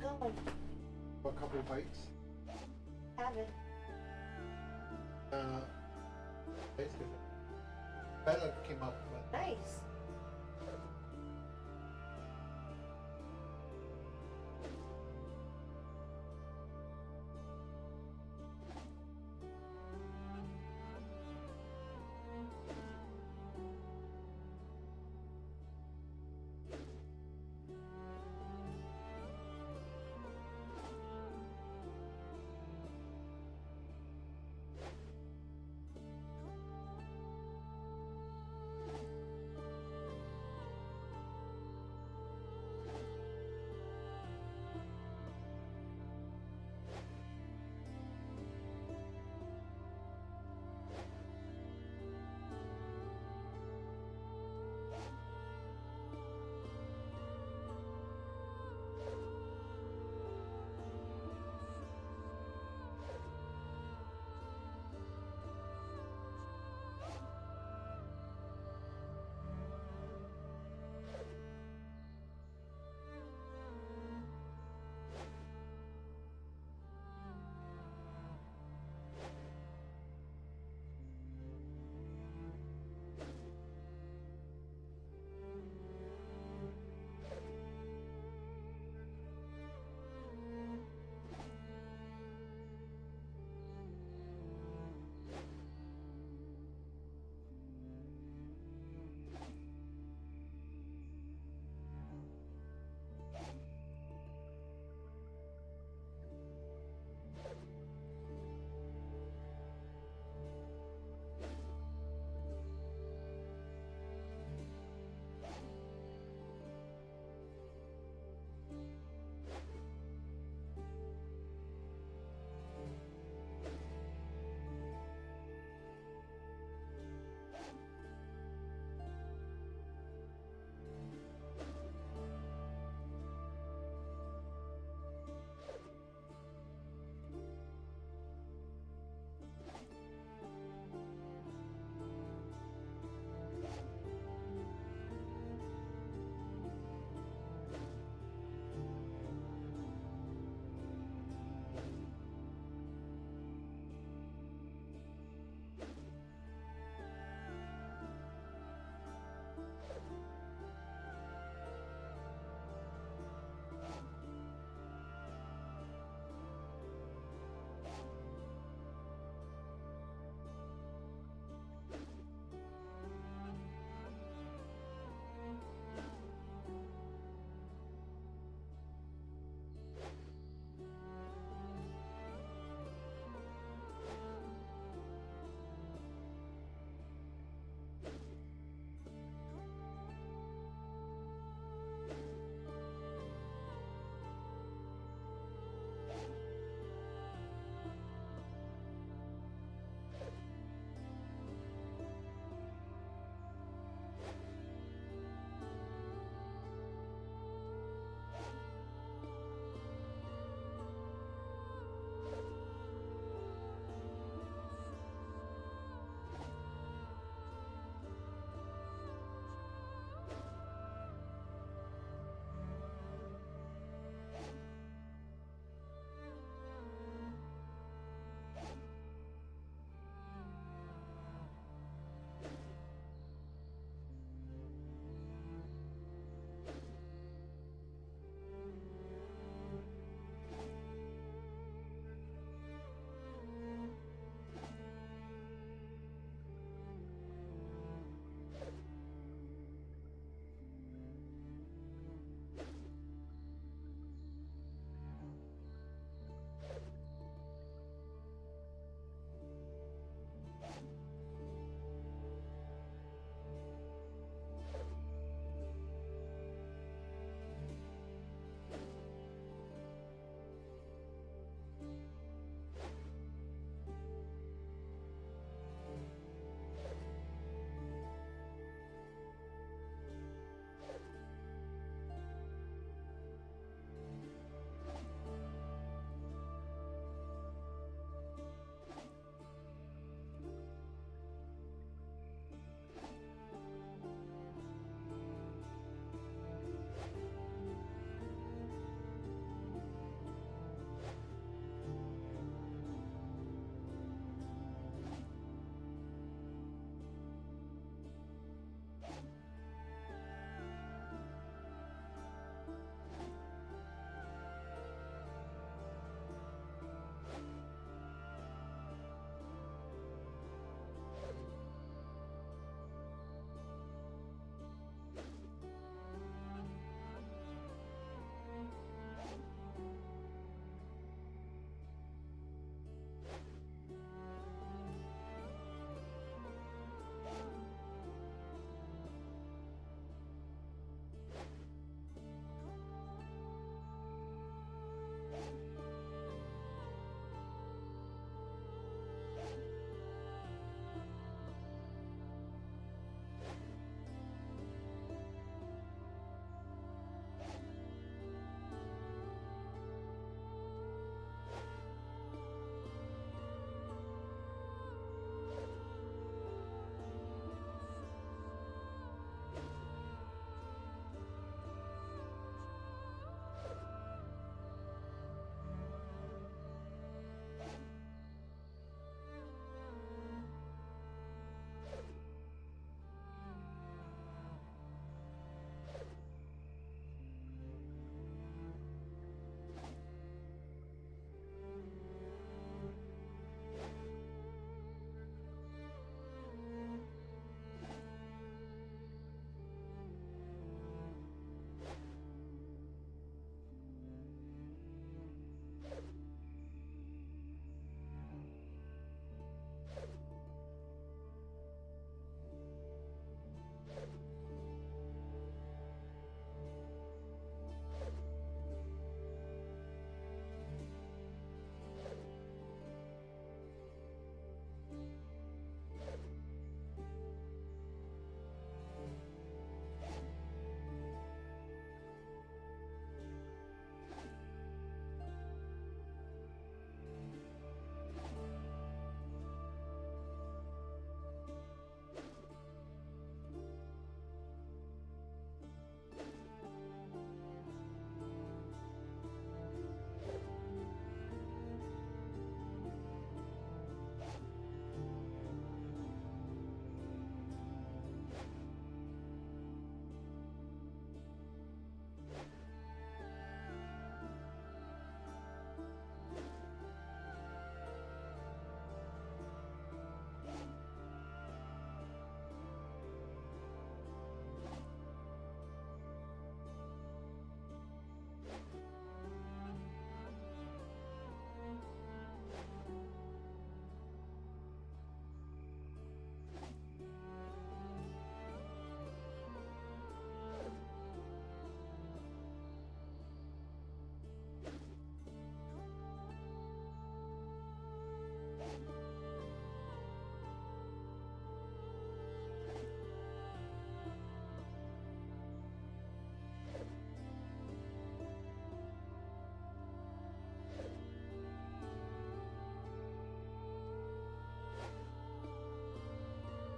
going? A couple of bites. Have it. Basically. Bella came up. But Nice.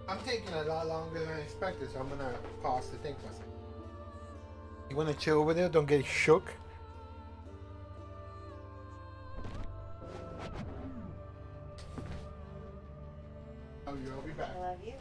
I'm taking a lot longer than I expected, so I'm gonna pause to think for a second. You wanna chill over there? Don't get shook. Love you. I'll be back. I love you.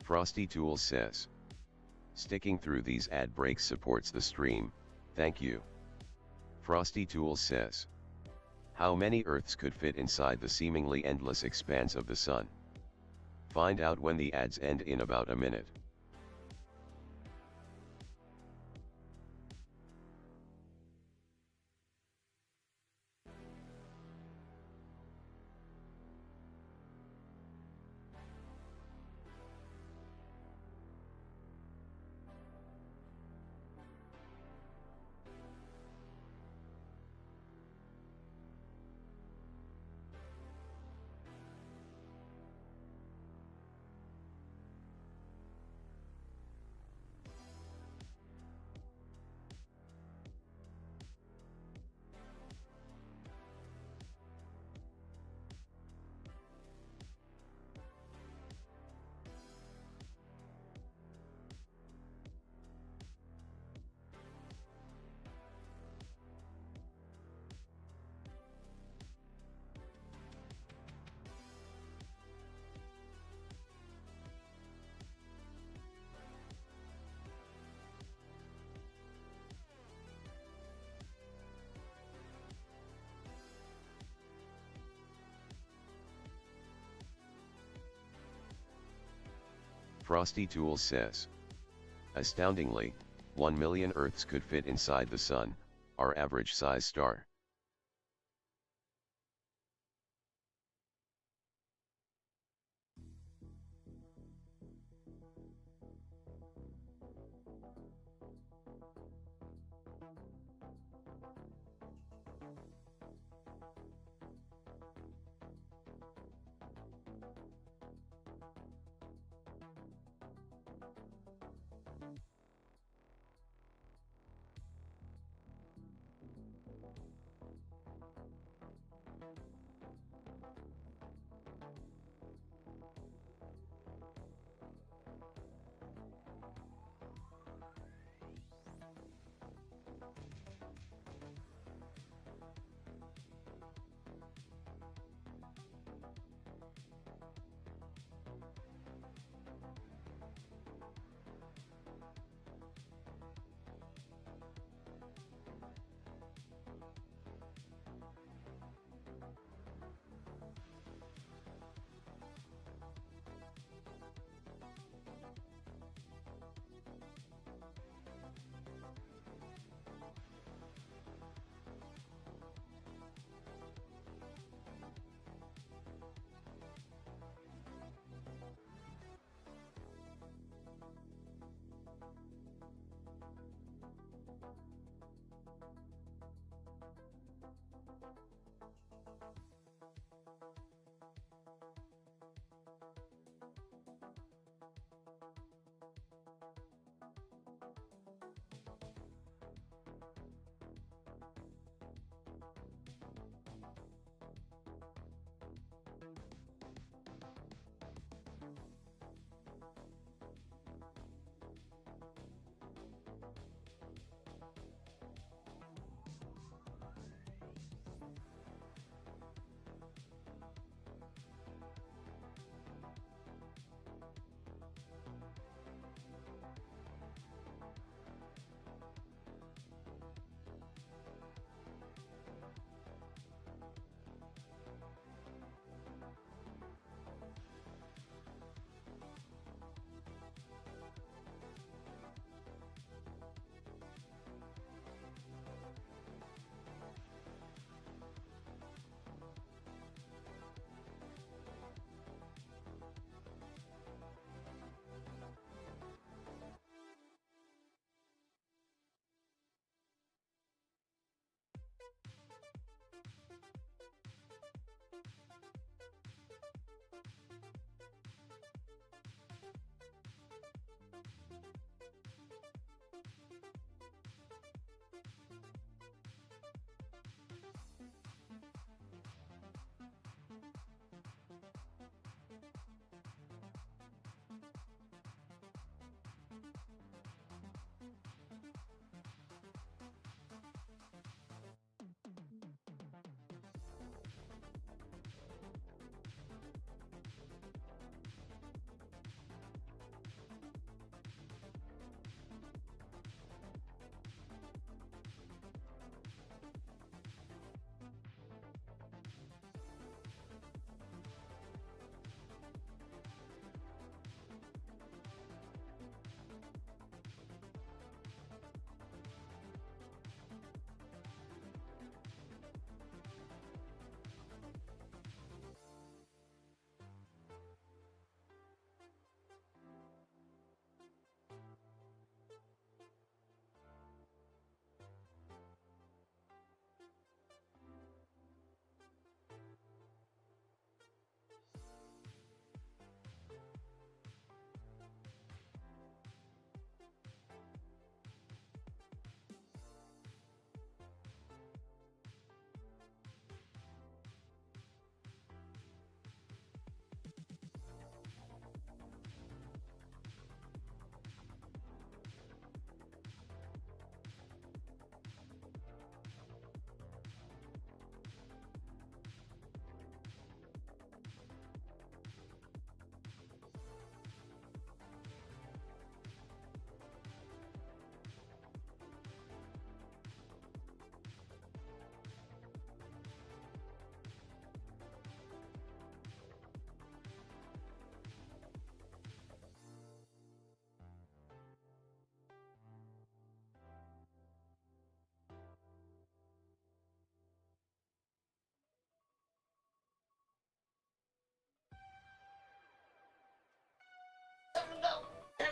Frosty Tools says. Sticking through these ad breaks supports the stream, thank you. Frosty Tools says. How many Earths could fit inside the seemingly endless expanse of the sun? Find out when the ads end in about a minute. Frosty Tools says. Astoundingly, 1 million Earths could fit inside the Sun, our average size star.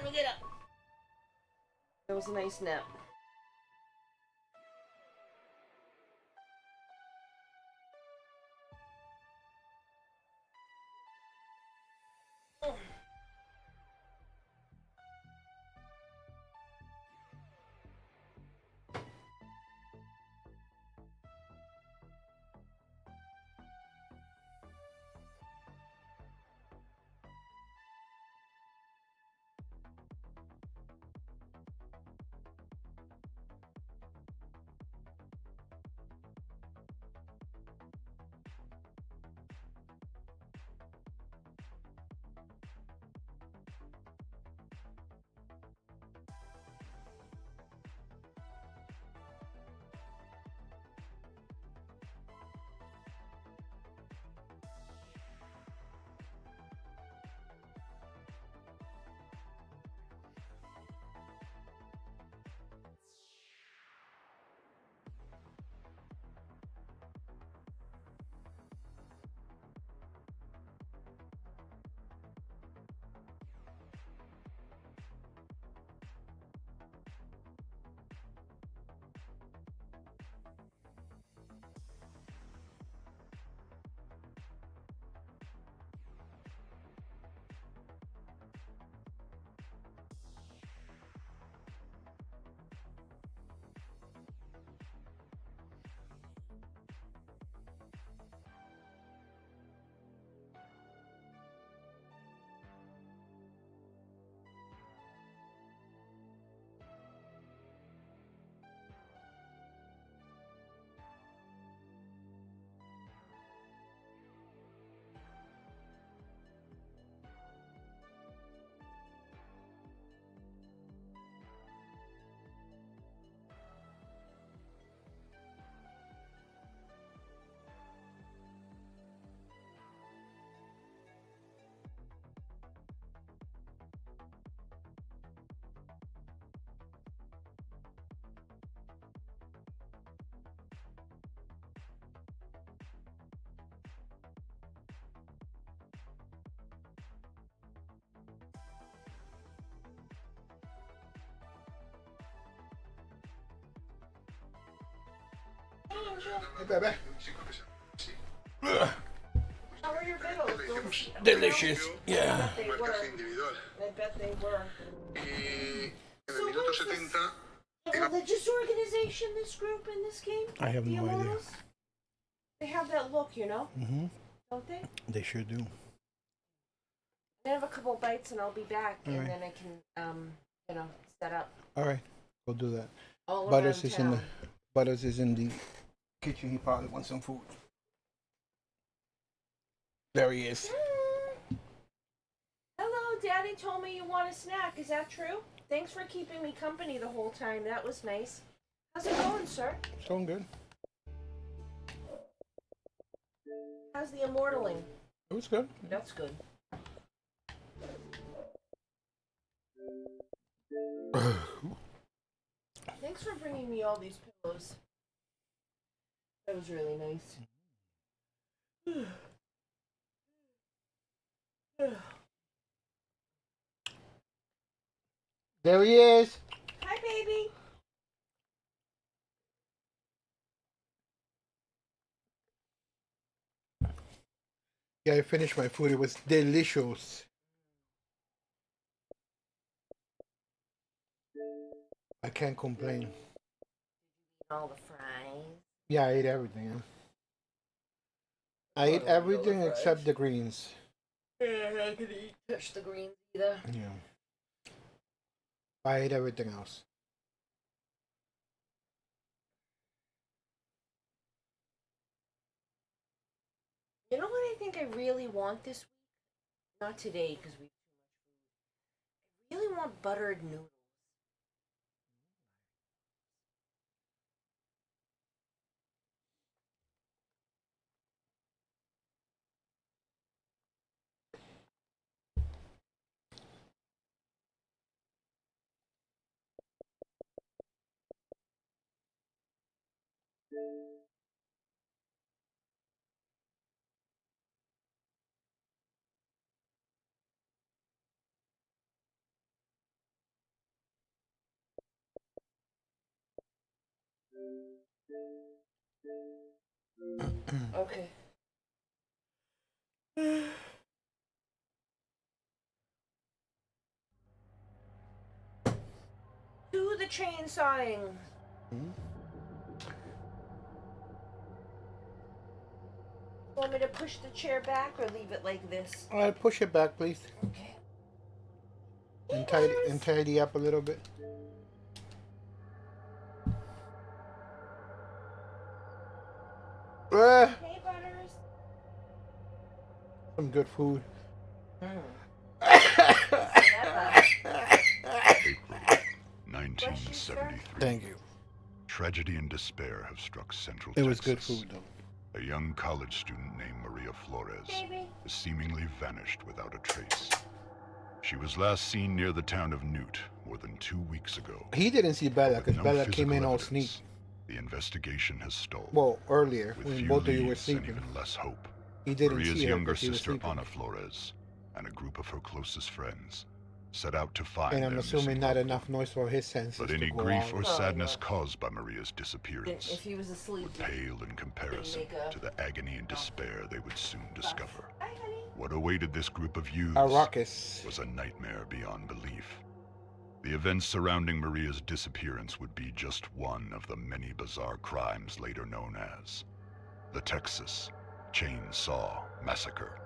Emma, get up. It was a nice nap. Hey, baby. How were your vittles? Delicious. Yeah. They were. I bet they were. So what is this? A religious organization, this group in this game? I have no idea. Immortals? They have that look, you know? Mm-hmm. Don't they? They sure do. I have a couple bites and I'll be back, All and right. then I can, set up All right, we'll do that. all Butters around is town. Butters is in the kitchen. He probably wants some food. There he is. Hello, Daddy told me you want a snack. Is that true? Thanks for keeping me company the whole time. That was nice. How's it going, sir? It's going good. How's the immortaling? It was good. That's good. Thanks for bringing me all these pillows. That was really nice. There he is. Hi, baby. Yeah, I finished my food. It was delicious. I can't complain. All the fries. Yeah, I ate everything. Yeah. I ate everything except the greens. Yeah, I could touch the greens either. Yeah. I ate everything else. You know what I think I really want this week? Not today, because we I really want buttered noodles. Okay. Do the chainsawing. Want me to push the chair back or leave it like this? All right, push it back, please, Okay. and tidy up a little bit. Hey, Butters. Some good food. April 1973. Thank you. Tragedy and despair have struck Central It was Texas. good food, though. A young college student named Maria Flores Baby. has seemingly vanished without a trace. She was last seen near the town of Newt more than 2 weeks ago. He didn't see Bella With because no Bella came physical in all evidence, sneak. The investigation has stalled. Well, earlier With when few both of you were leads and sleeping. even less hope, He didn't Maria's see her younger because she was sister sleeping. Ana Flores and a group of her closest friends set out to find And I'm their assuming missing not loved enough noise for his senses But to any go grief out. or Oh, sadness yeah. caused by Maria's disappearance If he was asleep, would pale in comparison make a- to the agony and despair they would soon discover. Hi, honey. What awaited this group of youths A ruckus. was a nightmare beyond belief. The events surrounding Maria's disappearance would be just one of the many bizarre crimes later known as the Texas Chainsaw Massacre.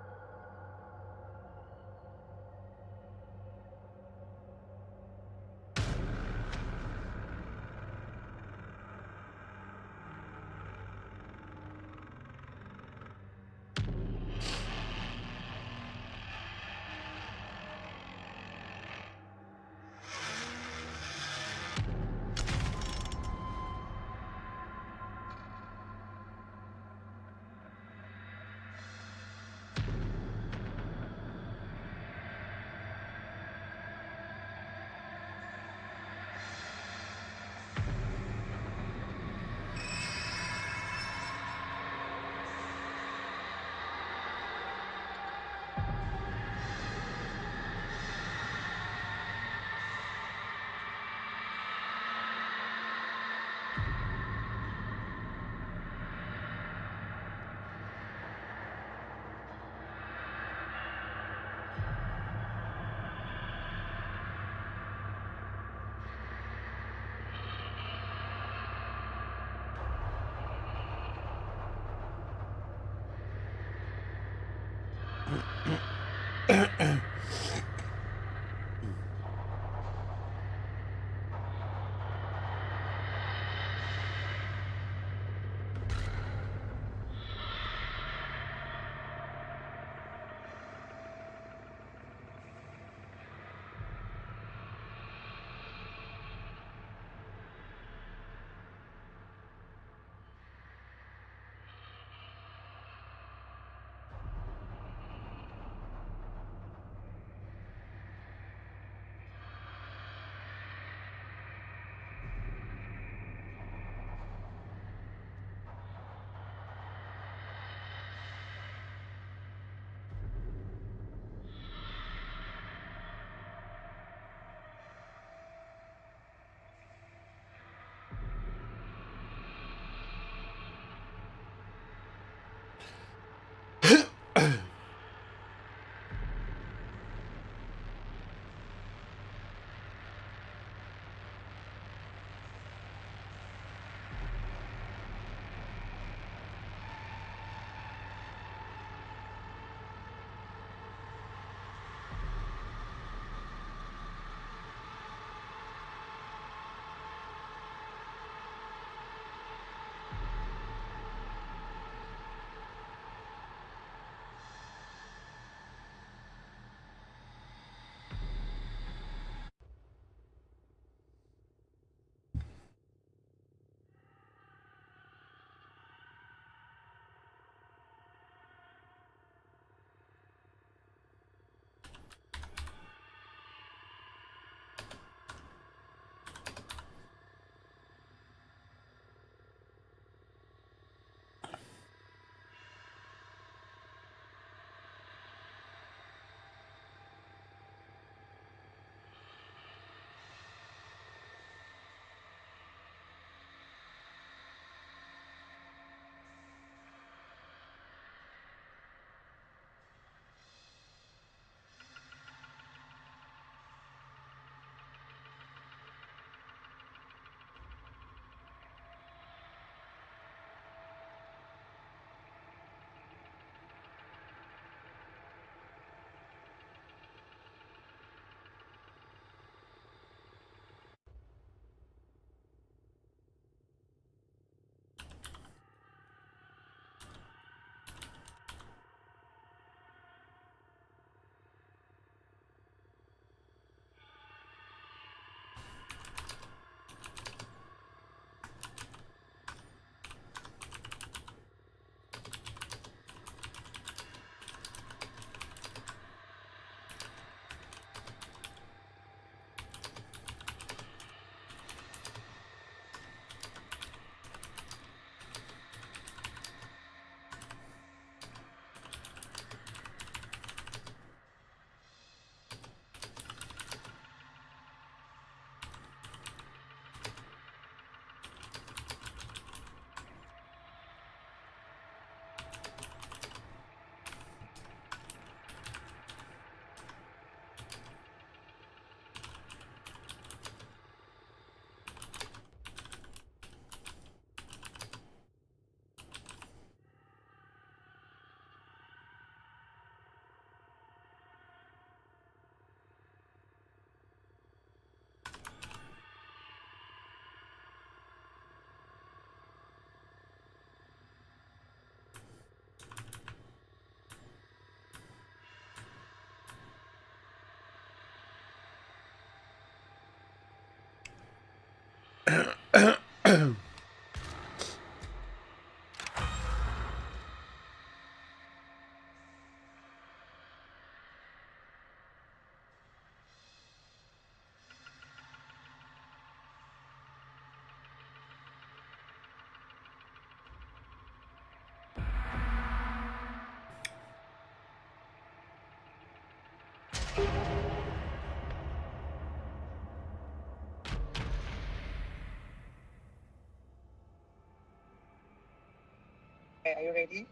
Are you ready?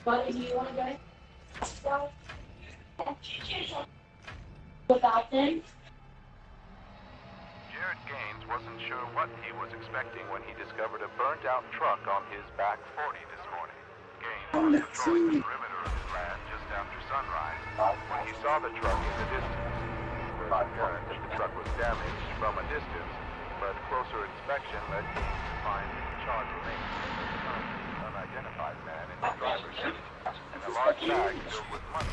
But do you want to go without them? Jared Gaines wasn't sure what he was expecting when he discovered a burnt-out truck on his back 40 this morning. Gaines was patrolling the perimeter of his land just after sunrise when he saw the truck in the distance. It was apparent that the truck was damaged from a distance, but closer inspection led Gaines to find the charred remains of a currently unidentified man in the driver's seat and a large bag filled with money.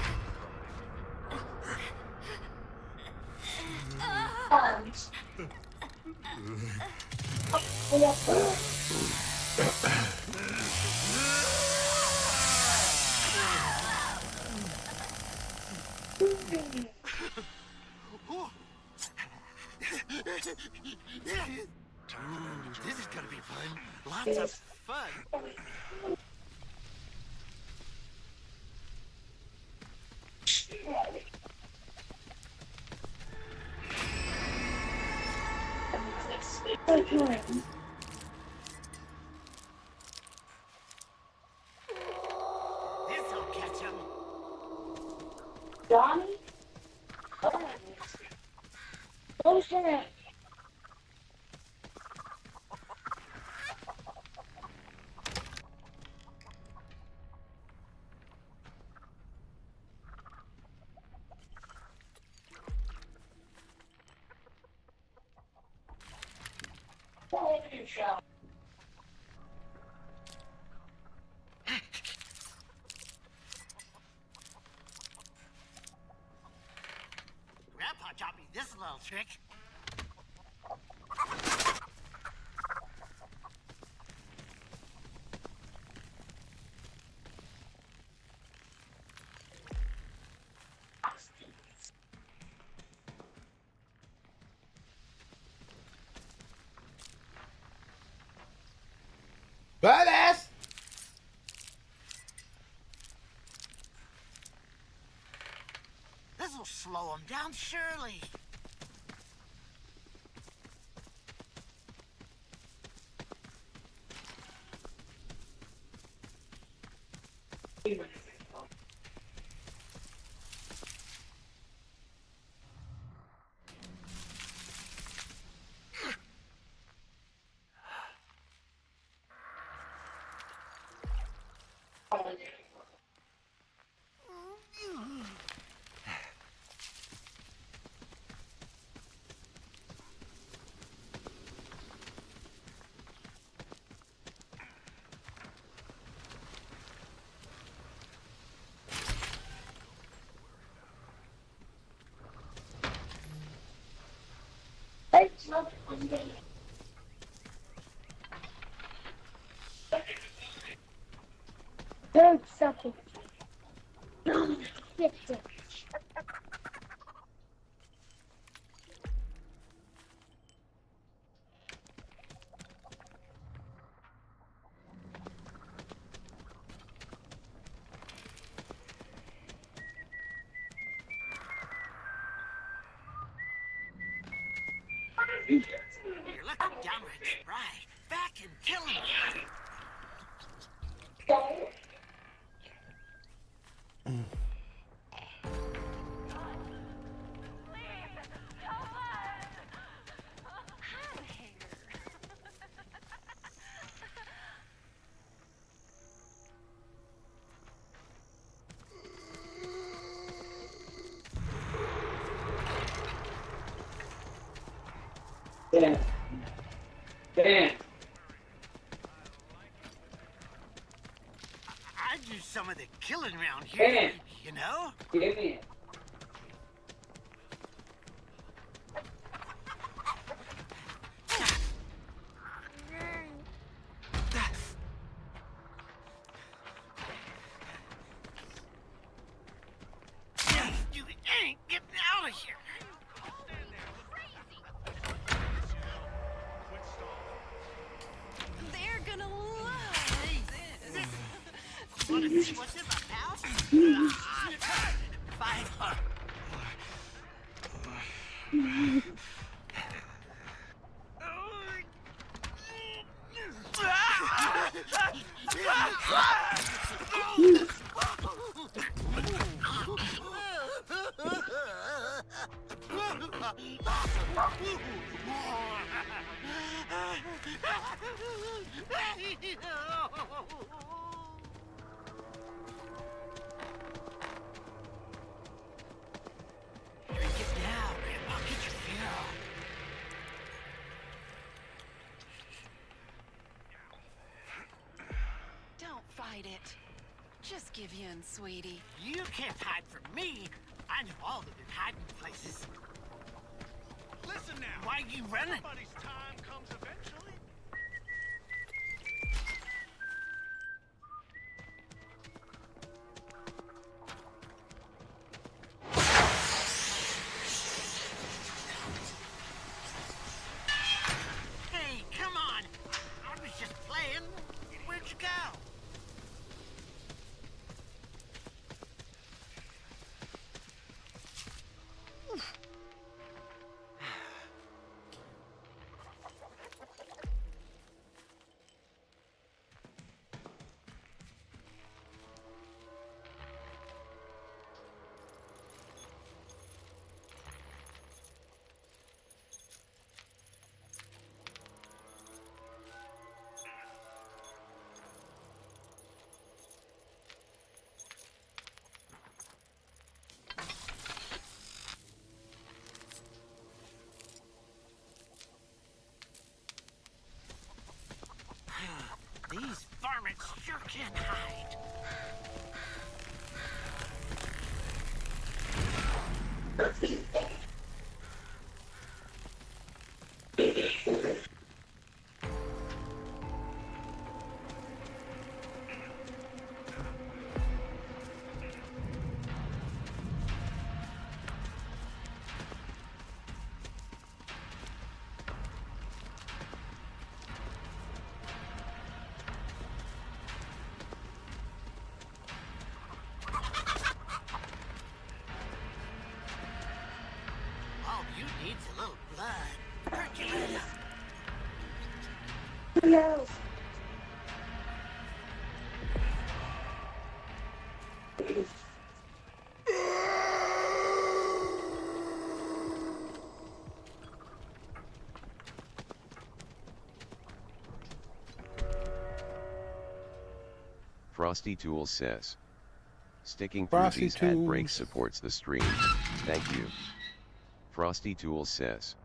This is gonna be fun. Lots of fun. This'll catch him. Johnny? Oh, shit. Grandpa taught me this little trick. This'll slow him down, surely. It's not Monday. Third second. No, fifth. You're looking downright spry. Back and kill him. Dan. Dan. I do some of the killing around here, Dan. you know? Give me it. You ain't getting out of here. They're gonna love this. Wanna see what's in my pouch? Fine. Drink it now. I'll get your fill. Don't fight it. Just give in, sweetie. You can't hide from me. I know all the good hiding places. Listen now. Why are you running? Everybody's time comes eventually. Hey, come on. I was just playing. Where'd you go? These varmints sure can hide. Who needs a little blood? Hercules! No. Frosty Tools says. Sticking through Frosty these ad breaks Tools. supports the stream. Thank you. Frosty Tools says.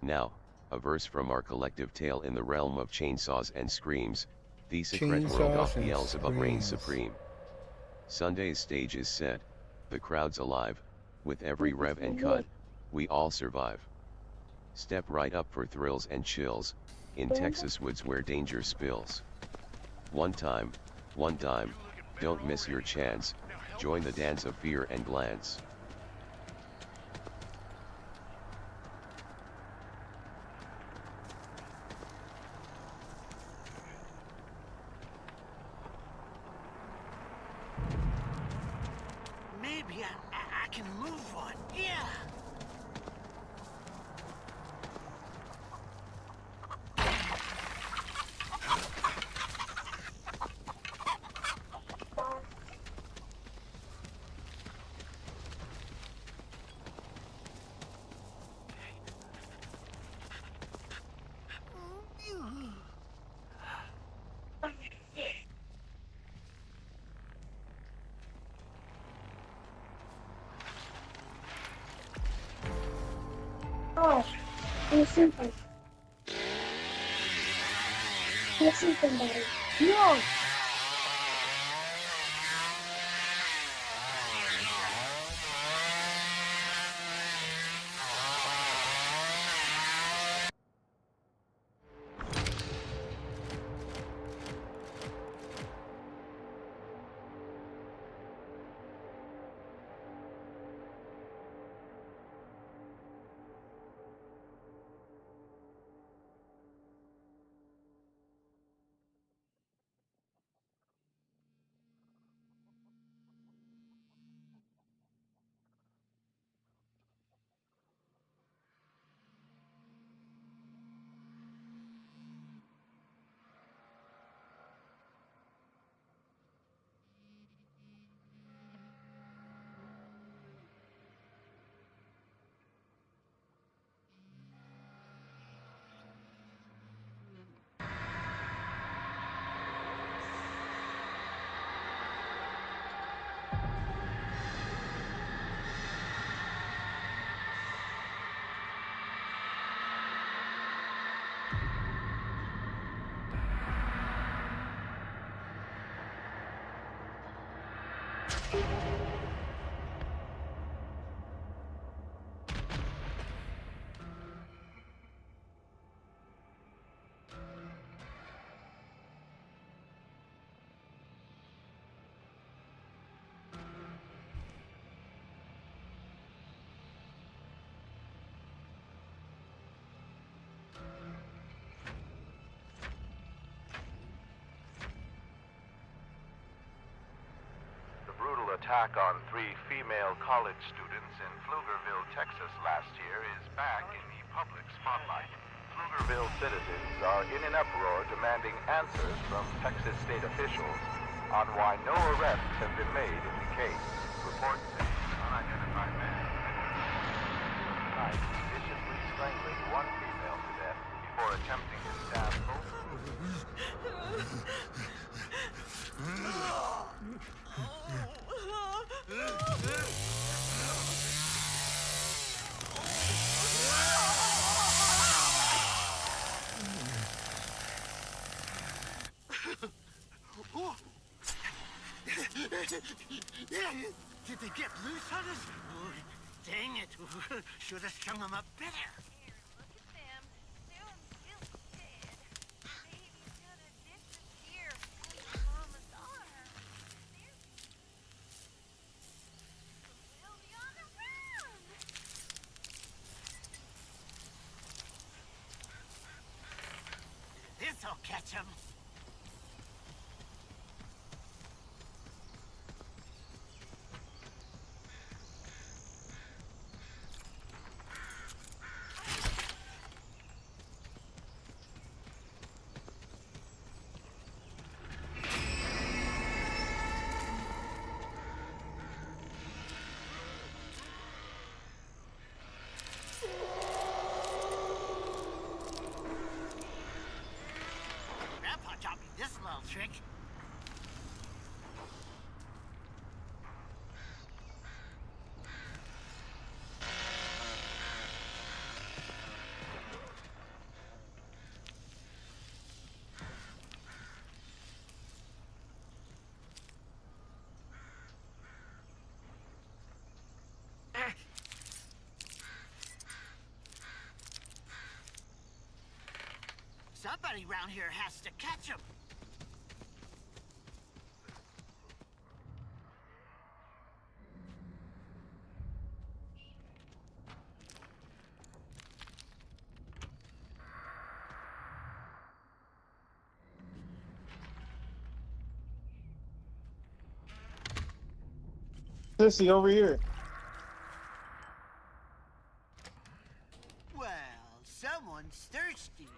Now, a verse from our collective tale in the realm of chainsaws and screams, the secret world Chainsaws off and Beelzebub reigns screams. supreme. Sunday's stage is set, the crowd's alive, with every rev and cut, we all survive. Step right up for thrills and chills, in Texas woods where danger spills. One time, one dime, don't miss your chance, join the dance of fear and glance. Maybe I can move one. Yeah! Oh, there's something. There's something better. No! The brutal attack on 3 female college students in Pflugerville, Texas last year is back in the public spotlight. Pflugerville citizens are in an uproar demanding answers from Texas state officials on why no arrests have been made in the case. Reports say an unidentified man tonight viciously strangling one female to death before attempting to stab both. Did they get loose on us? Oh, dang it. Should have strung them up better. Here, look at them. They're dead. Baby's gonna disappear. Mama's honor. We'll be on the run. This'll catch them. trick. Somebody around here has to catch him. Sissy, over here. Well, someone's thirsty.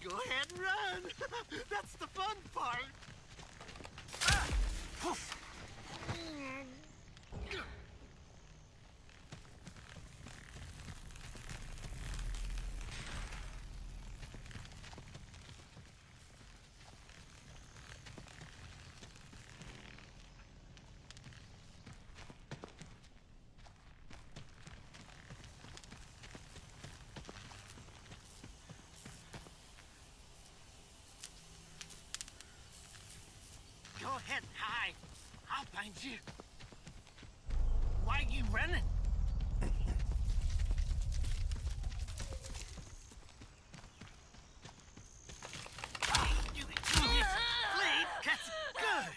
Go ahead and run. That's the fun part. Poof. Go ahead and hide. I'll find you. Why are you running? You can do this. Blade, that's good.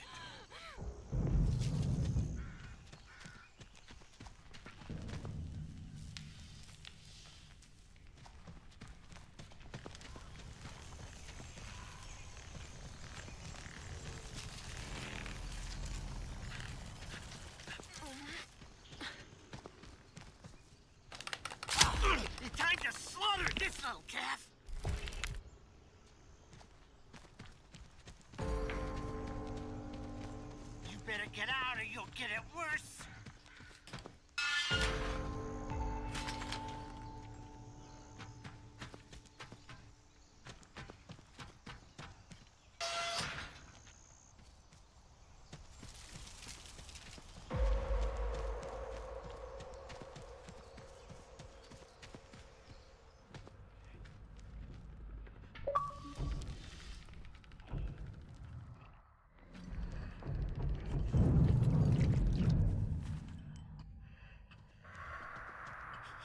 It's time to slaughter this little calf. You better get out or you'll get it worse.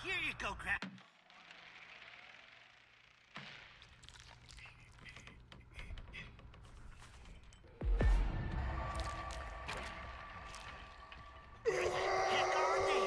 Here you go, Crap. Heck are they?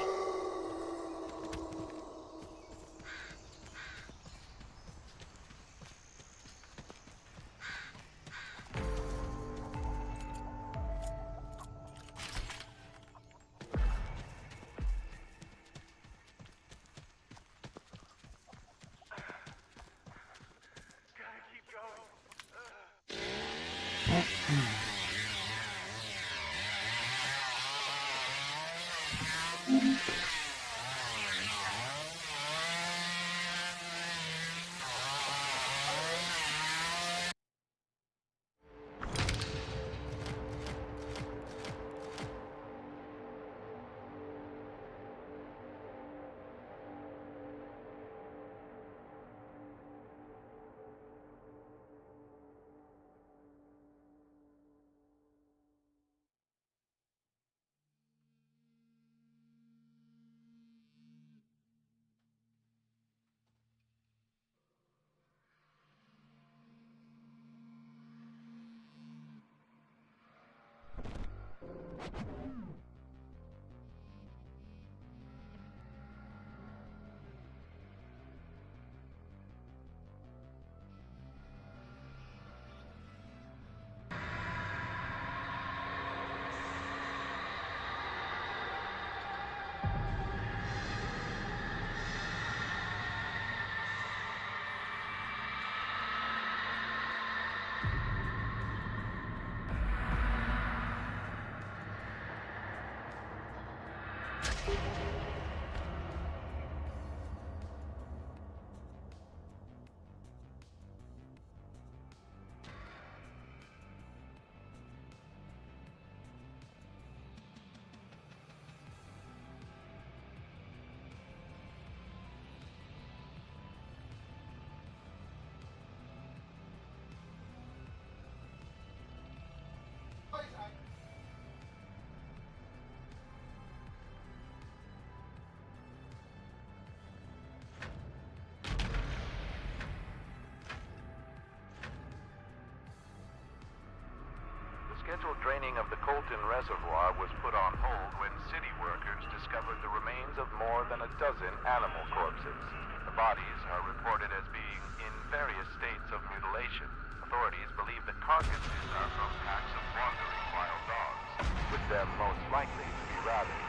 The scheduled draining of the Colton Reservoir was put on hold when city workers discovered the remains of more than a dozen animal corpses. The bodies are reported as being in various states of mutilation. Authorities believe the carcasses are from packs of wandering wild dogs, with them most likely to be rabid.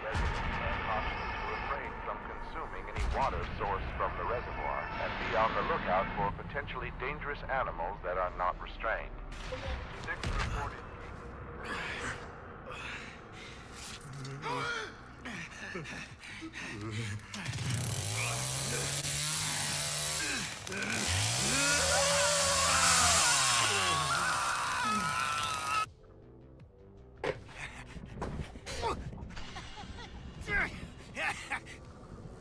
Residents are cautioned to refrain from consuming any water sourced from the reservoir and be on the lookout for potentially dangerous animals that are not restrained. 6 reported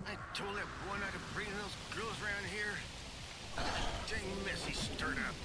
I told that boy not to bring those girls around here. Dang mess he stirred up.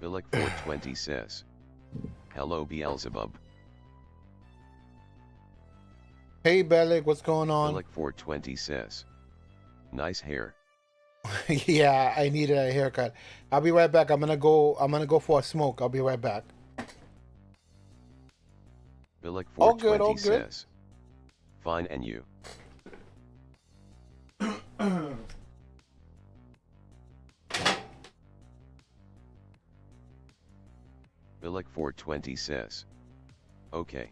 Billick 420 says. Hello Beelzebub. Hey Bellic, what's going on? Billick 420 says. Nice hair. Yeah, I needed a haircut. I'll be right back. I'm gonna go for a smoke. I'll be right back. Billick All good, 420 all good. says. Fine and you. Billick 420 says. Okay.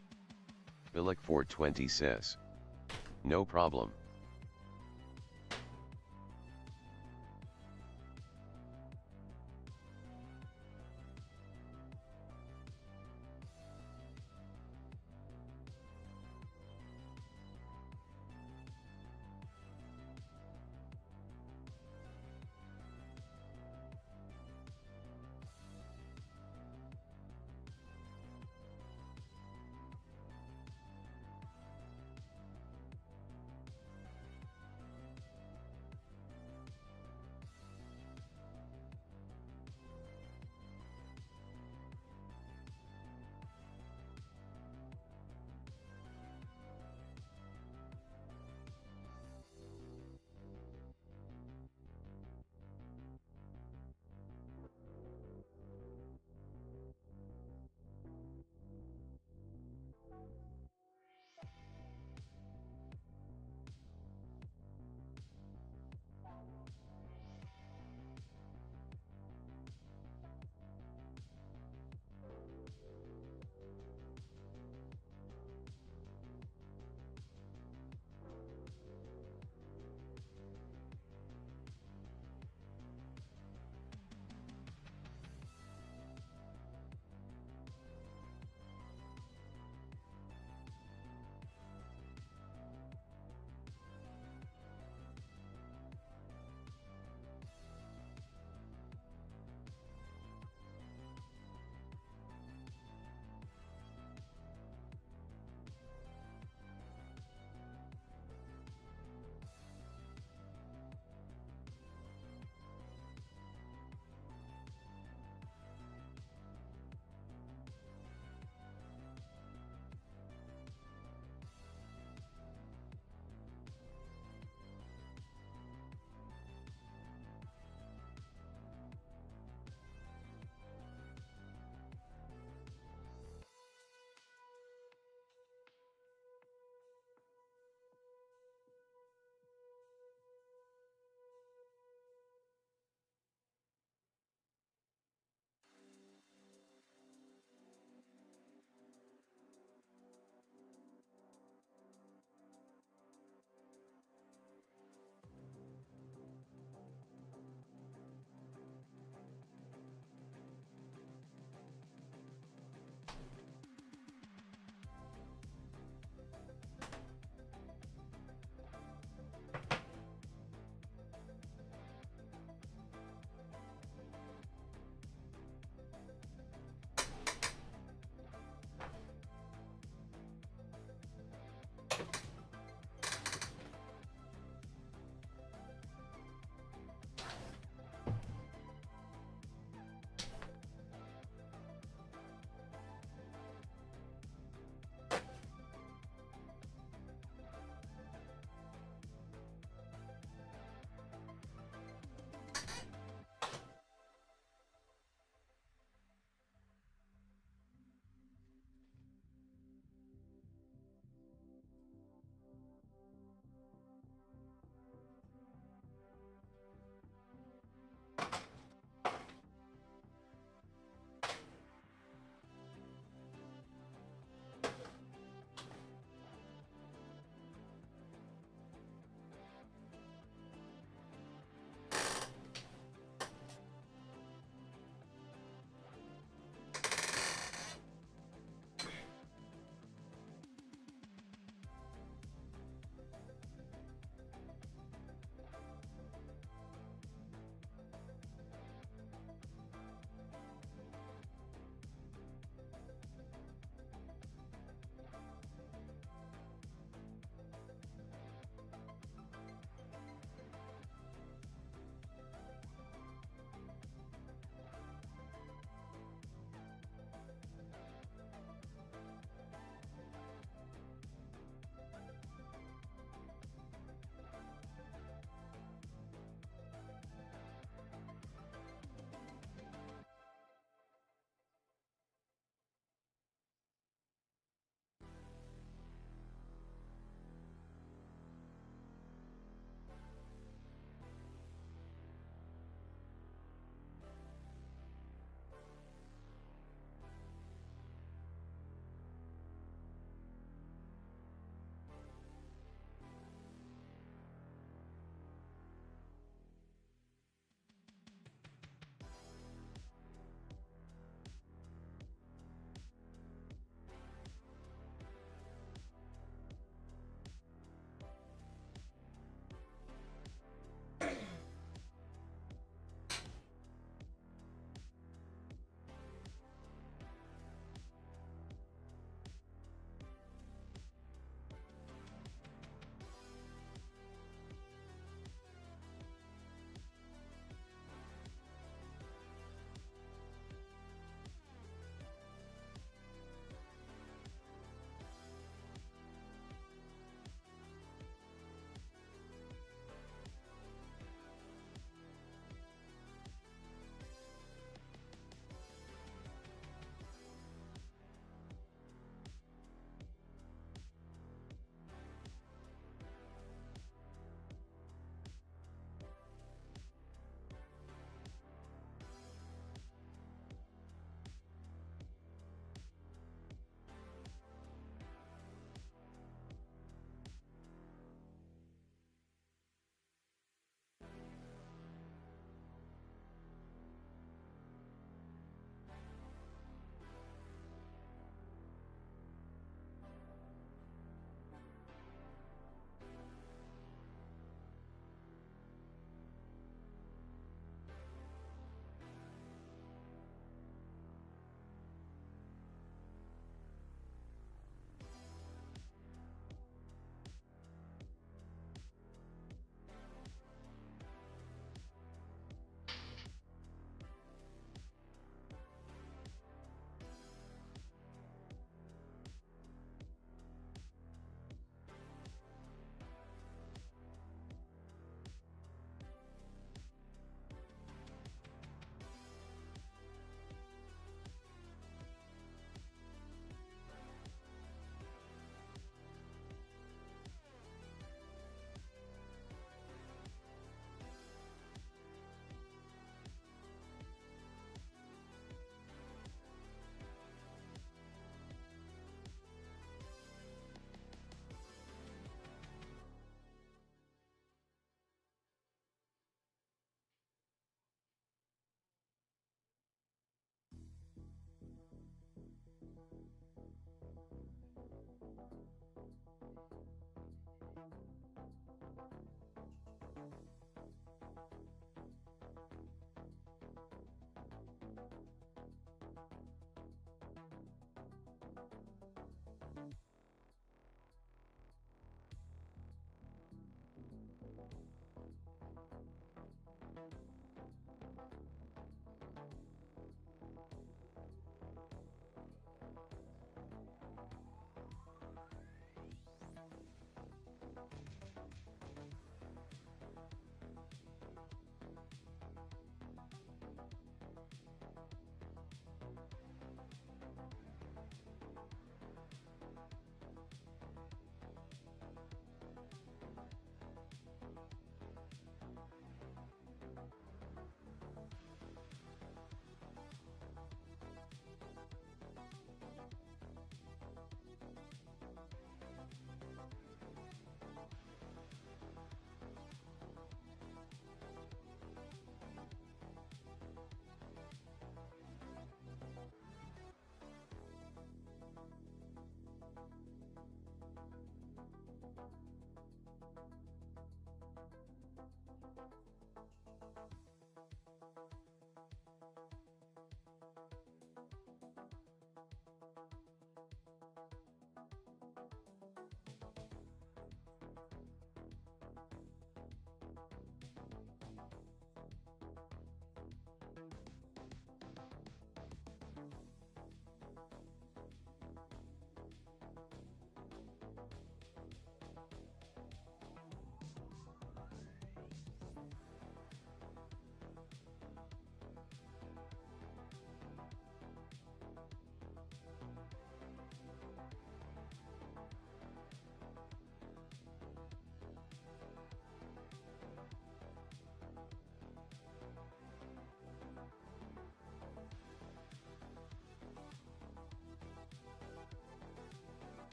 Billick 420 says. No problem.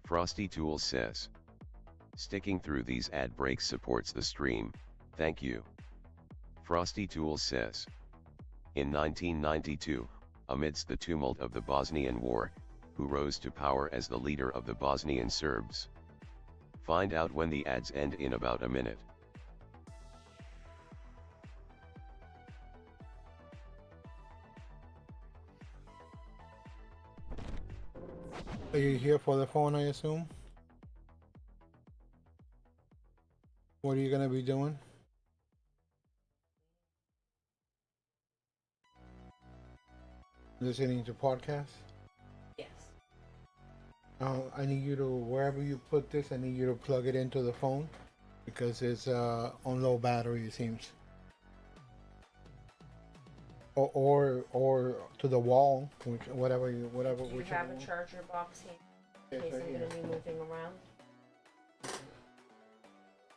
Frosty Tools says, sticking through these ad breaks supports the stream, thank you. Frosty Tools says, in 1992, amidst the tumult of the Bosnian War, who rose to power as the leader of the Bosnian Serbs? Find out when the ads end in about a minute. Are you here for the phone, I assume? What are you gonna be doing? Listening to podcasts? Yes. I need you to, wherever you put this, I need you to plug it into the phone because it's on low battery, it seems. Or to the wall, whatever. Do you have a charger box here? In case I'm going to be moving around?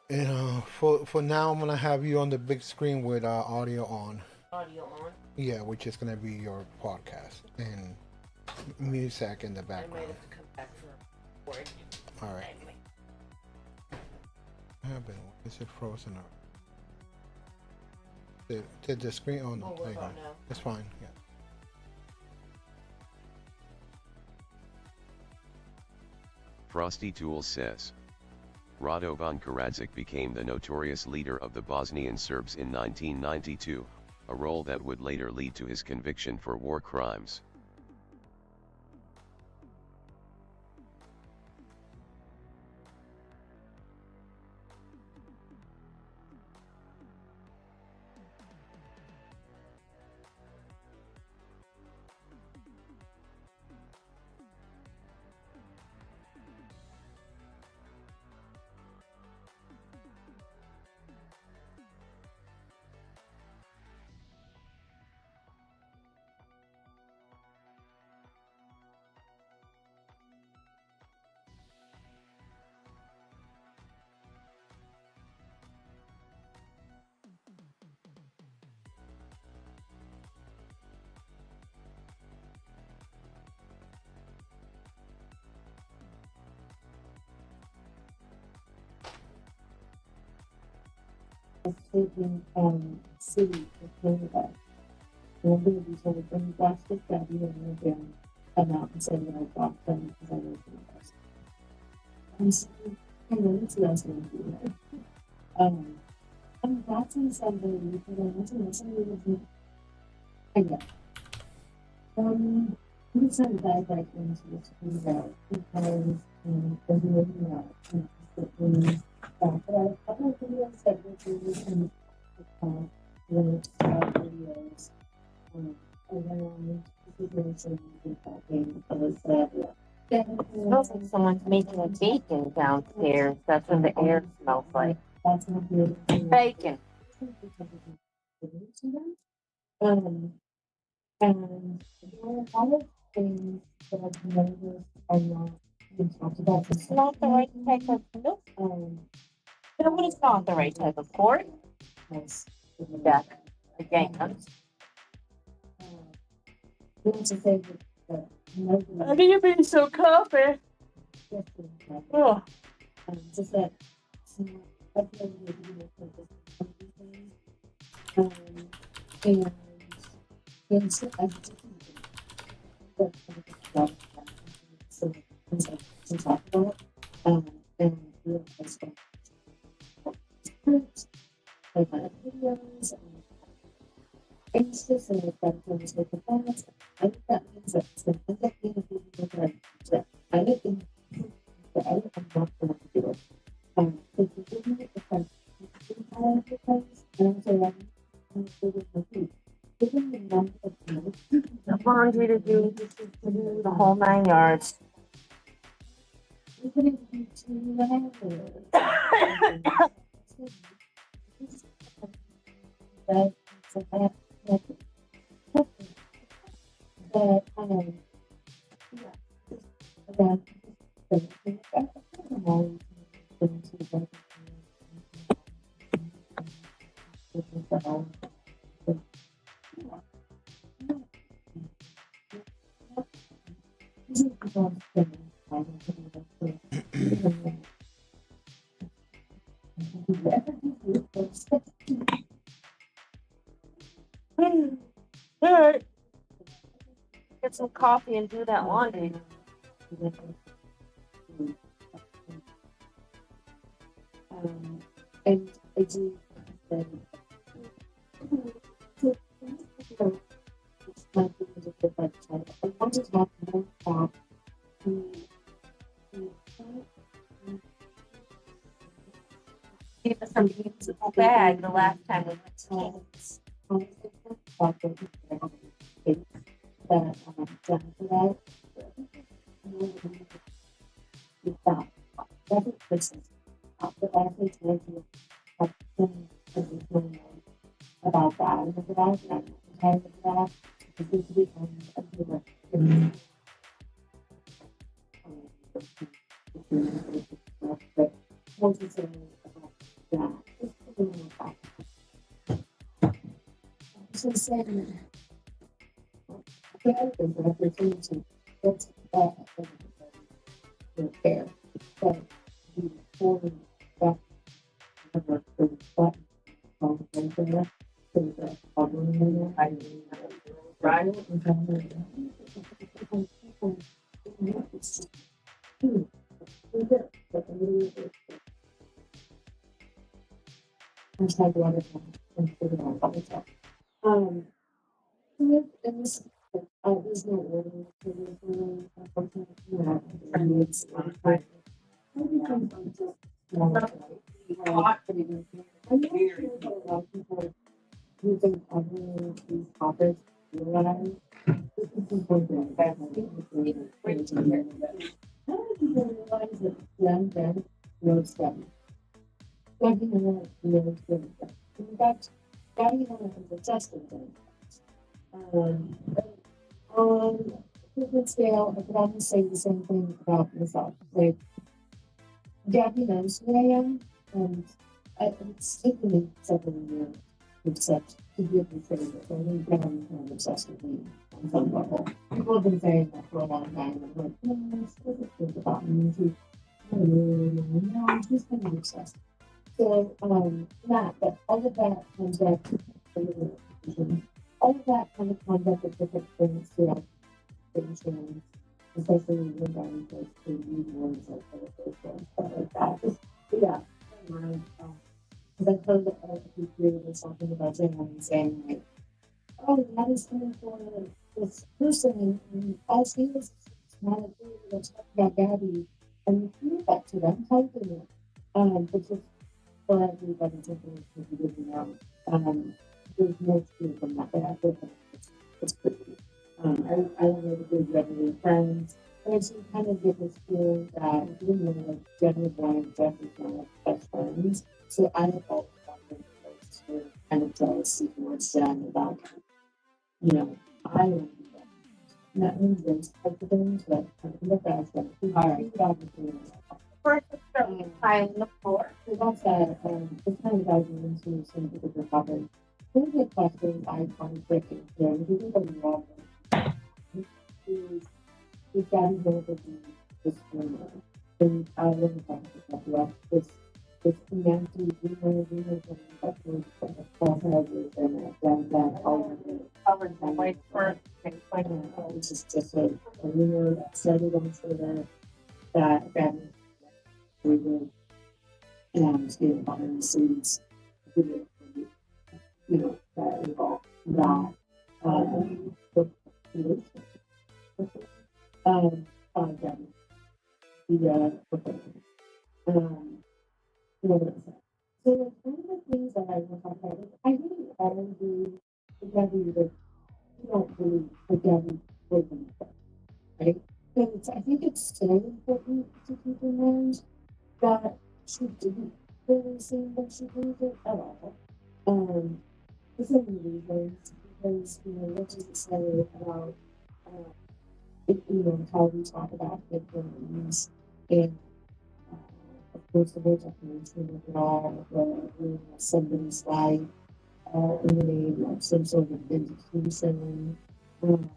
And for now, I'm gonna have you on the big screen with audio on. Audio on? Yeah, which is gonna be your podcast and music in the I might background. have to come back for a word. All right. Anyway. What happened? Is it frozen or? Did the screen? Oh no, Oh, there we're you go. about now. It's fine. Yeah. Frosty Tools says, Radovan Karadzic became the notorious leader of the Bosnian Serbs in 1992, a role that would later lead to his conviction for war crimes. Taking city of Canada. And I'm going to be told to bring plastic daddy and then come out and say that I bought them because I live in the West. And so, it's less than a year. And that's in somebody because I want to know somebody with yeah. It's not a bad like into this school because there's no out. But I have videos that we do and videos around situation and talking It smells like someone's making a bacon downstairs. That's what the air smells like. That's not good. Bacon. And there are a lot of things that I've noticed are not being talked about. It's not the right type of milk. No, but it's not the right type of pork. Yes. That again. It's a thing that How do you be so confident? Oh. Just that I feel like and things I but so to talk about and realize that like my videos and it's just like that comes with the balance. I think that means that it's the being a video that I think that I don't laundry to do, dishes to do, the whole 9 yards. All right. Get some coffee and do that laundry. And I do. I want to talk more about gave us some beautiful bag the last time we went to Kansas. About that, so saying opportunity that's repair, but before that and this there's no order and it's who think other these topics realize this is important. I think it's really to hear that. How do people realize that then knows them? Government knows them. In fact, government is adjusted them. On a different scale, I could almost say the same thing about myself. Like, Gabby knows who I am, and it's taken me several years to accept to give me credit. I think Gabby kind of obsessed with me on some level. People have been saying that for a long time. I'm like, no, it's good about me. No, she's kind of obsessed. So, but all of that comes back to all of that kind of comes up with different things throughout the insurance, especially when going to the words like stuff like that. Just, yeah, because I've heard a few creators talking about it and saying like, oh, that is coming for this person, and all she is not a dude that's talking about Gabby, and you do that to them, typing it, but just for everybody to know, there's no truth from that. But I think it's pretty. I don't know if we're regular friends. But I just kind of get this feeling that even though like Jen was one and Jeff is one of best friends, so I have always wanted to kind of jealousy towards Jen about, I don't do that. That means those types of things, but I look at it as all right, you obviously first, I on the floor. So that's it's kind of diving into some particular topics. One of the questions I find tricky here is everybody wrong is Gabby going to be this rumor? And I want to talk about this humanity rumors and questions and false hedges and that all of it covered my way first. It's just a rumor that started on Twitter that Gabby and behind the scenes video, that involved that again, so one of the things that I want to talk about is I really agree with Gabby that you don't really forget living with her, right? But I think it's so important to keep in mind that she didn't really seem like she believed it at all. For so many reasons, because, what does it say about, uh, how we talk about victims and, of course, the whole definition of it all, somebody's life, in the name of some sort of vindication, um,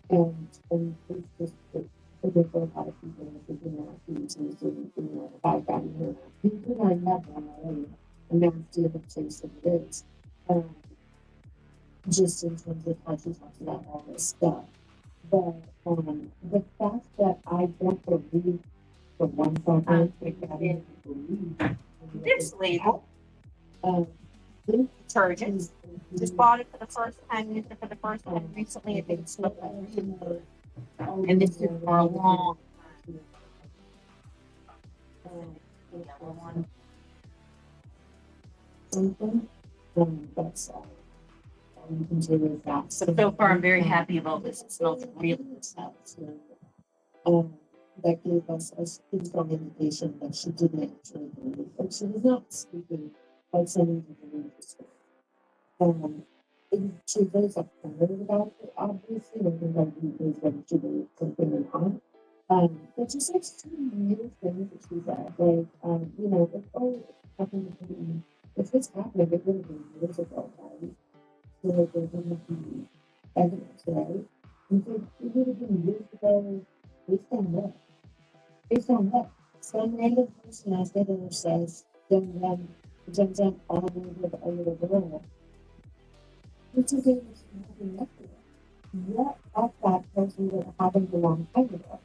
and it's just I think for a lot of people thinking that he's using, by having her. He could already have one already, and that's the other place that it is. Um, just in terms of how she talks about all this stuff. But the fact that I don't believe the one second like that I didn't believe This lady um detergent. Just bought it for the first time, used it for the first time recently. I think it's smelled like really good. And this is for a long one something. That's all. You can do with that. So far, I'm very happy about this. It smells really good. That gave us a strong indication that she didn't actually believe, but she was not speaking outside of the belief. And she was upfront about it, obviously, and everybody knows whether she believes something or not. But just like some weird things that she said, like, like, oh, it's happened. If this happened, it would have been years ago, right? So like, there wouldn't be evidence, right? And so it would have been years ago, based on what? Based on what? Some random person out there says, don't jump all over the world. Which is nothing left of it. What of that tells me that it happened a long time ago?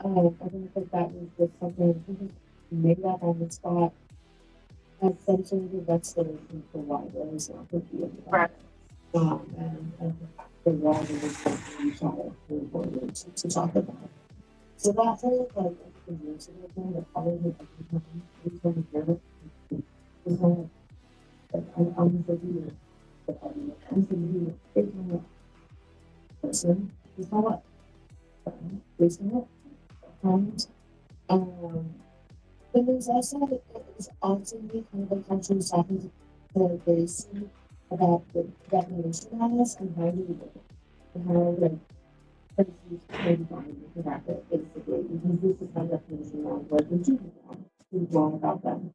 I think that was just something he just made up on the spot. Essentially, the explanation for why there is not going to be any Right. And the why there was something to talk about. So that whole like explanation thing that probably every time we turn to hear it, is not like I'm the leader. I'm the leader. It's not person. It's not what. It's not. And but there's also it's ultimately kind of like how she was talking to the Gracie about the definition on this and how do you do it. And how like Gracie's maybe going to correct it basically because this is my definition on what the Jews want. She's wrong about them.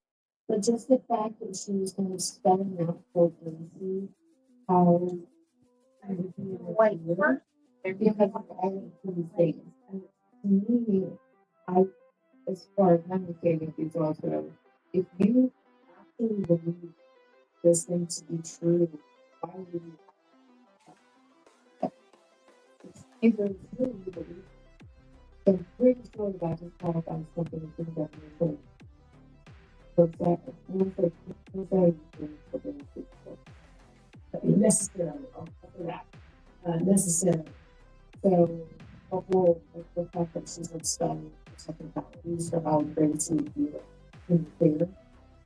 But just the fact that she was kind of spelling out for Gracie how Wait, first, because of all of these things. And to me, I as far as I'm understanding is also if you actually believe this thing to be true, why would you if it's true you believe I'm pretty sure that just qualifies something in the definition. For example, I'm sorry for being necessarily for that. Necessarily. So the whole the fact that she's like studying technicalities for how great to be in clear.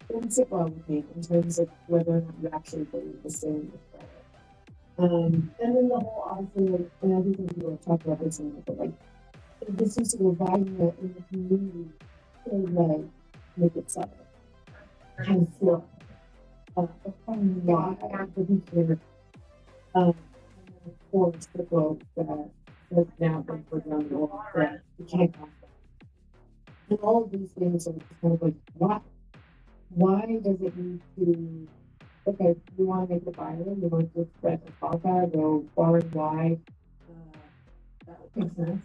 Doesn't sit well with me in terms of whether or not you actually believe the same. And then the whole obviously, and I think people have talked about this, but like this is to go by in the community to like make it settle. And so, why I didn't hear, of course, the quote that has now been put on the wall that you can't come. And all of these things are just kind of like, why does it need to, okay, you want to make it viral, you want to spread the podcast, go far and wide, that would make sense.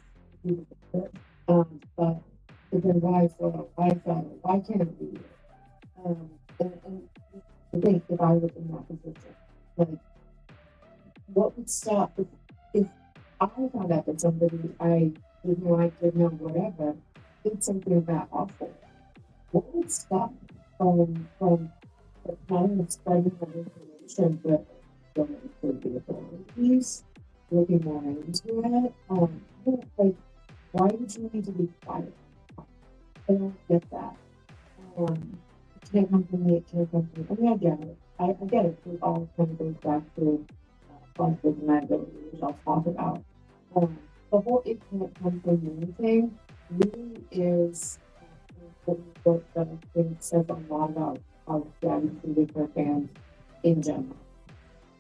But then why so? Why can't it be? And I think if I was in that position, like, what would stop if I found out that somebody I didn't like, didn't know, whatever, did something that awful? What would stop from not only spreading that information, but going to the authorities, looking more into it? Like, why would you need to be quiet? I don't get that. It can't come from me, it can't come from me. I mean, I get it. I get it. It all kind of goes back to conflict and liability, which I'll talk about. the whole internet company thing really is what I think says a lot about how them treated their fans in general.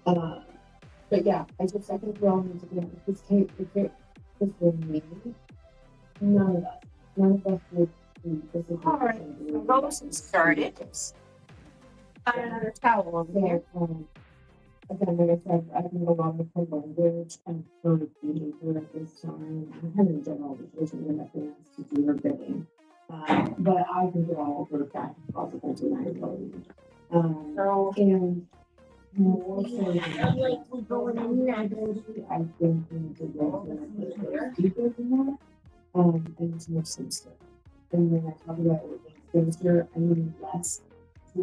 But yeah, I think we all need to be honest. If it was with me, none of us would be this is All right, so those who started. Find another towel over there. Again, like I said, I can go on with her language and her behavior at this time, and in general, which is really nothing else to do her bidding. But I think it all goes back to possible deniability. And more so than I think we need to go deeper than that, and to make sense to it. And when I talk about things here, I mean less to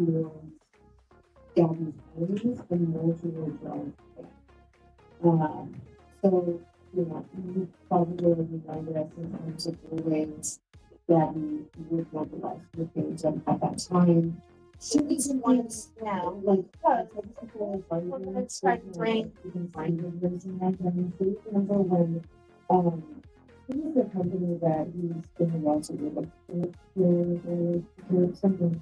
Gabby's enemies and more to your own. So, you know, you probably remember us in terms of the ways that we would mobilize the things at that time. She was in ones now, like, let's try to bring. You can find your version of them. So you remember when, who was the company that he's been also with, like, something.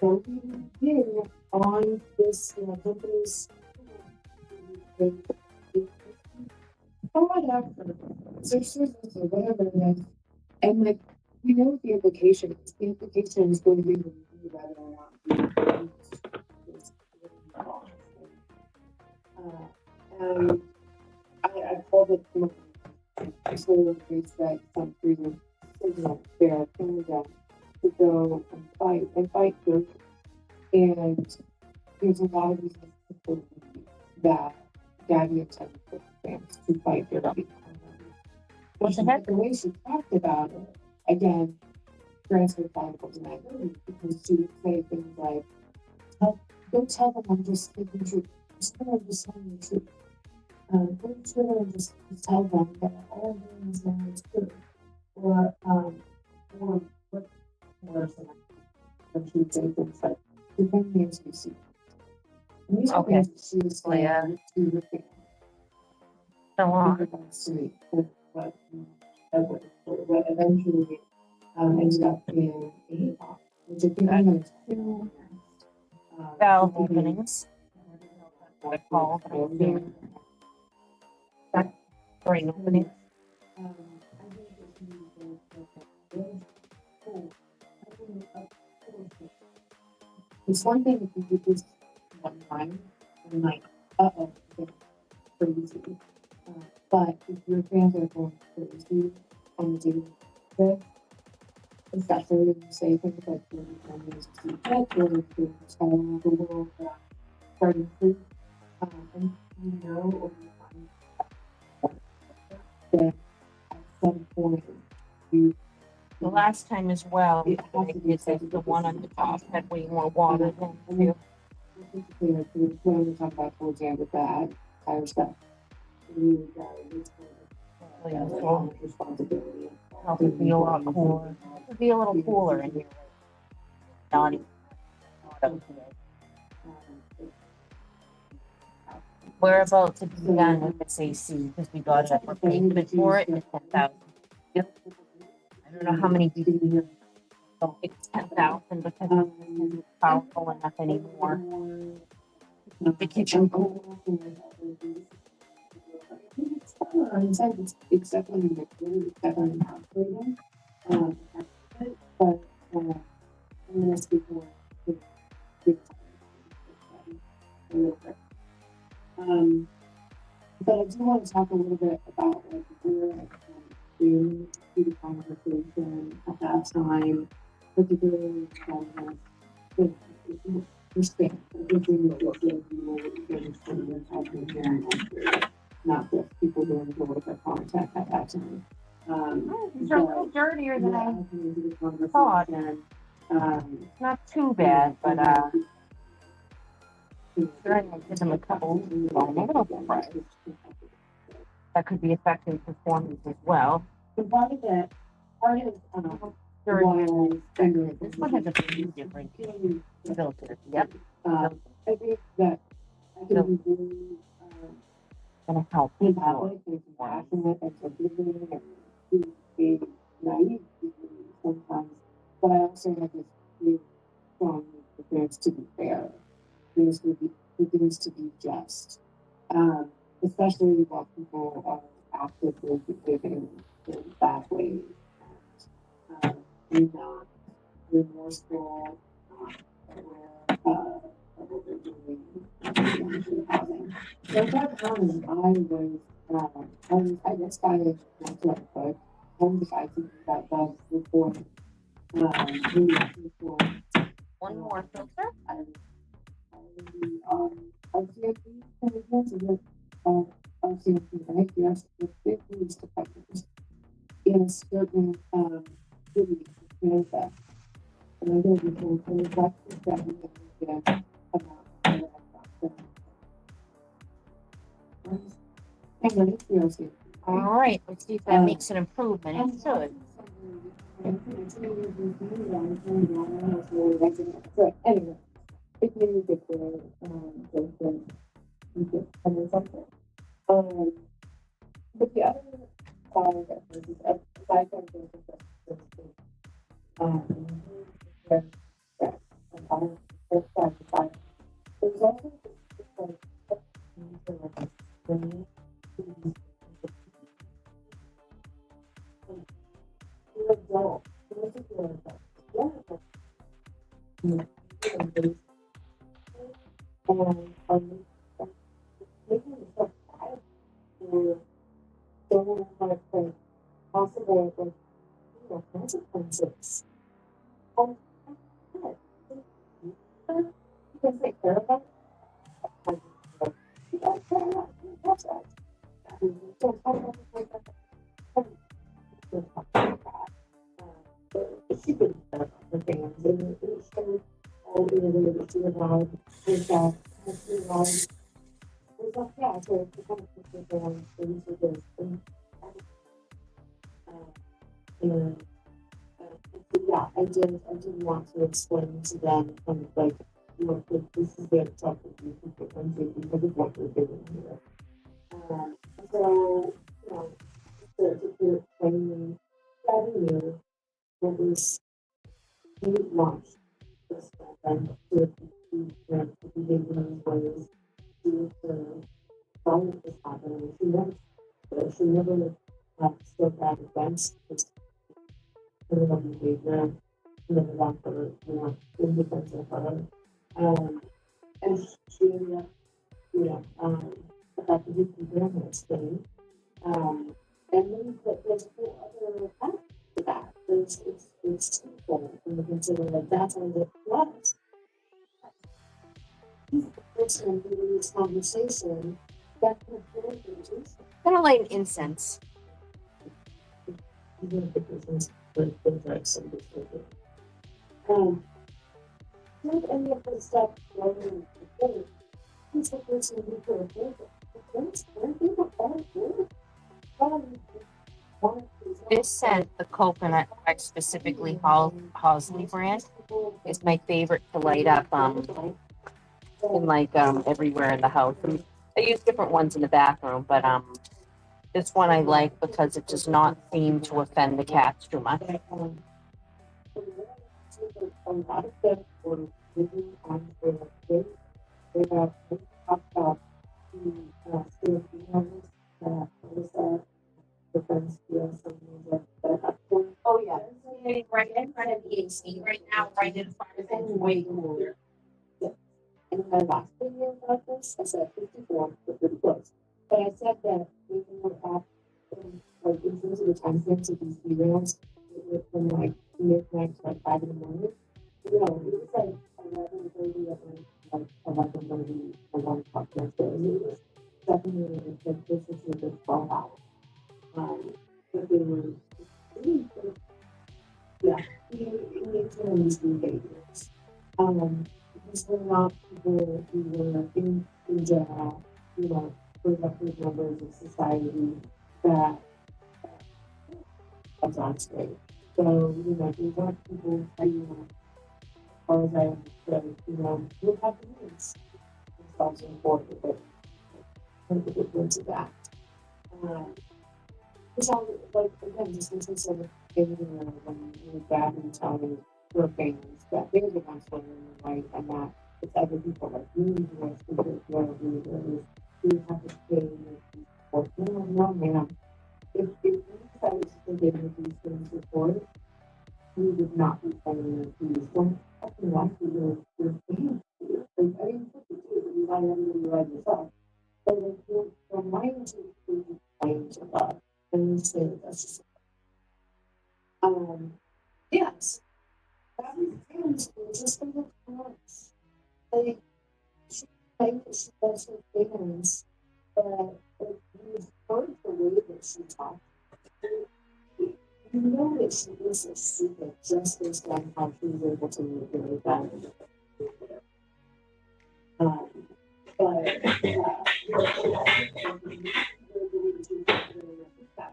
Voting here on this company's whatever, services or whatever it is. And like, we know the implications. The implication is going to be whether or not and I called it sort of things that some freedom their kingdom to go and fight good. And there's a lot of reasons to believe that Daddy intended for fans to fight their right. But the way she talked about it, again, transferred political deniability, because she would say things like, don't tell them I'm just speaking truth. Just tell them I'm just telling the truth. Don't tell them just tell them that all I'm doing is now is true. Or what worse than when she would say things like, defend me as you see. And these are things that she was saying to the family. So on. What eventually ended up being a pop, which I think I'm going to do. Valve openings. What call spring openings. It's one thing if you do this one time and like, crazy. But if your fans are going crazy and do this, especially when you say things like you're becoming a secret or if you're telling the world that starting to, and you know, or you find that at some point you. The last time as well, it is the one on the top had way more water than two. When we talk about, for example, bad tire stuff, really responsibility. Help it be a lot cooler. It would be a little cooler in here. Not even. We're about to be done with this AC because we got a replacement for it. It's 10,000. I don't know how many people here. It's 10,000 because it isn't powerful enough anymore. The kitchen cool. It's definitely operating. But I'm gonna speak more real quick. But I do want to talk a little bit about like where to the conversation at that time, particularly with respect, everything that was not just people who enjoyed their contact at that time. These are a little dirtier than I thought. Not too bad, but sure, I give them a couple that could be affecting performance as well. The part of this one has a pretty different filter. Yep. I think that can be really, gonna help people. empathic and compassionate and forgiving and be naive sometimes. But I also have this really strong need for things to be fair, for things to be just. Especially while people are actively behaving in bad ways and not remorseful, aware of what they're doing housing. So at that time, I was identifying myself, but one of the guys who got that before, before, One more filter. RCMP commitments with RCMP, right? Yes, with 50 police departments in certain cities in Canada. And I know we can only practice that we can get about and then it's the RCMP. All right, let's see if that makes an improvement. It should. So anyway, it made me think something. But the other side of this is aside from the there's also this like you're adult. You're adult. And making yourself bad for so much like possible consequences. And you can take care of that. You don't care about you touch that. You don't talk about it like that. She could have the things and it showed all the other she allowed herself there's like yeah, so it's kind of put down things with this and so yeah, I did want to explain to them kind of like look this is their stuff that you can put on because of what you're doing here. So you know to explain that year what was launched this and to behave in these ways to follow this happening. She never stood back against this criminal behavior, never got her, in defense of her. And she, effectively condemned this thing. And then there's a whole other path to that. It's twofold when you consider that that's all it was. He's the person who in this conversation that could have been introduced. Gonna light incense. Even if it was like something not any of the stuff going before. He's the person who could have been This scent, the coconut, specifically Halsey brand, is my favorite to light up in like everywhere in the house. I use different ones in the bathroom, but this one I like because it does not seem to offend the cats too much. Oh yeah, right in front of the AC right now, right in front of it, way cooler. And my last video about this, I said 54, but pretty close. But I said that we were up like in terms of the time frames of these derails, it was from like midnight to like 5 in the morning. No, it was like 11:30 at night, like 11:30 or 1 o'clock next day. It was definitely like this is a good 12 hours. But they were yeah, we need to learn these behaviors. Because we're not people who were in jail, productive members of society that that's on straight. So, we want people who, as far as I understood, would have needs. themselves in court with it. And it into that. It's all like again, just in terms of when your dad and telling your families that they're the ones who are in the right and that it's other people like you who are stupid, who have to pay for. No, ma'am. If you decided to give me these things before, you would not be paying your fees. Don't fucking lie to your fans. Like, I didn't put you to you lie everybody, you lie yourself. But like, you're lying to be lying to God. And you say that that's just, yes. That was just for the parents. Like, she claimed that she loves her fans, but like, you've heard the way that she talks. You know that she is a stupid just based on how she was able to manipulate that.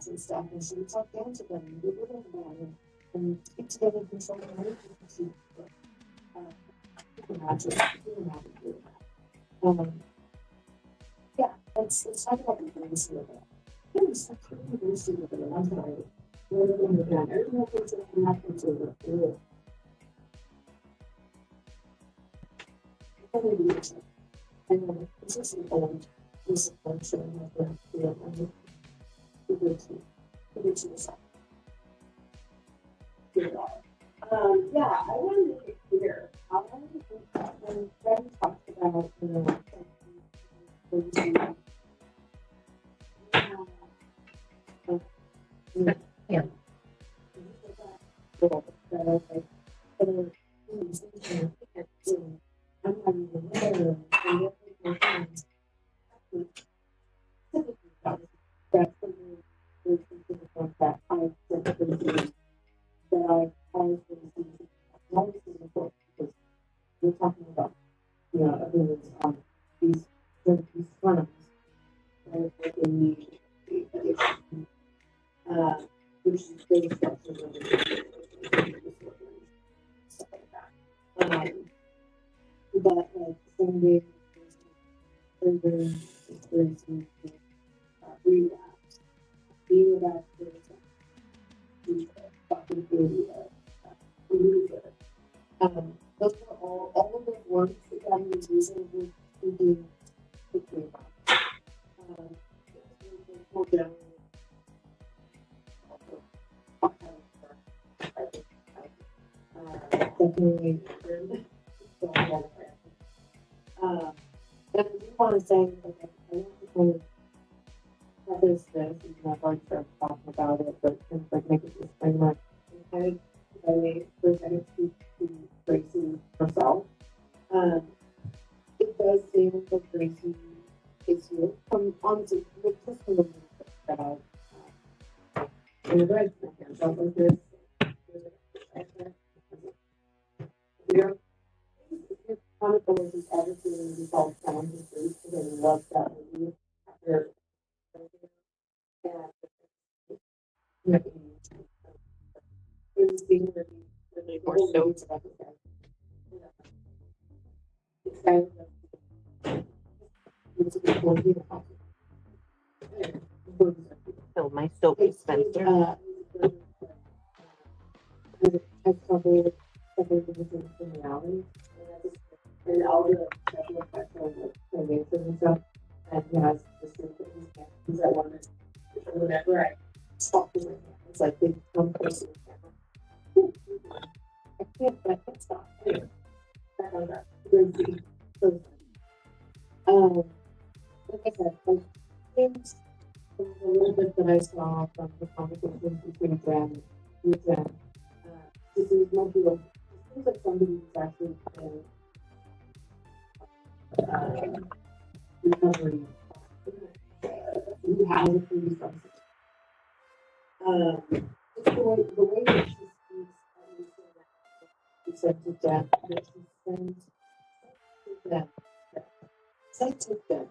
And stuff, and she would talk down to them and give them down and speak to them and control their emotions. Yeah, let's talk about the things here. There's something really stupid. I'm sorry. Everyone thinks that I'm not going to do it. And it's just an old discipline of the field and the yourself. Yeah, I wanted to make clear. When Fred talked about, yeah. I'm not even there. That's that I that I always is important because we're talking about, everyone's these firms, right? Like they need addiction, which is big structures of stuff like that. But like some way further experiencing relapse, being that person, fucking those are all of the words that God was using to do quickly about. More generally, definitely. And I do want to say that I want to preface this, even though I've already started talking about it, but kind of like make a disclaimer. And I presented to Gracie herself. It does seem that Gracie is here from honestly, just from the that I've read stuff like this. Your comic book is everything we call sound and truth, because I love that movie. After it was being really more so. It's kind of So my soap dispenser. I've covered in reality, and all the special effects on the faces and stuff. And he has this thing that he's at one minute. Whenever I talk to him, it's like they come close to the camera. I can't, but it's not. Anyway, that on that. So, like I said, I think from a little bit that I saw from the conversations between Jen and Jen, this is more people. It seems like somebody who's actually recovery who has a pretty substance. Just the way that she speaks, she said to Jen that she sends to them. Sent to them.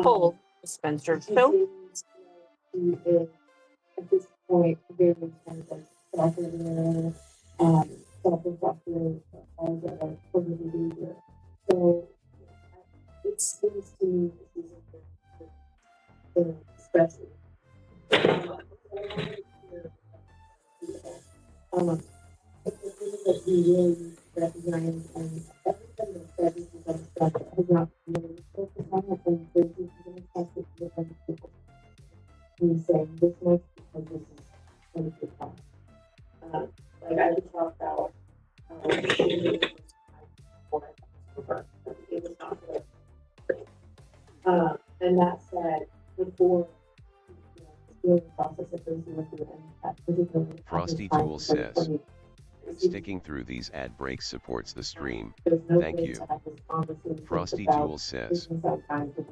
Full dispenser She soap. seems like she is at this point very kind of like self-aware, self-reflective, all that are positive behavior. So it it seems to me especially that we really recognize and everybody that says this is stuff has not really focused on it and there's even a test it with other people. We say this much because this is going to come. Like I just talked about it was not good. And that said, before the process of those who went through and that particular Frosty Tool says, sticking through these ad breaks supports the stream. Thank you. Frosty Tool says,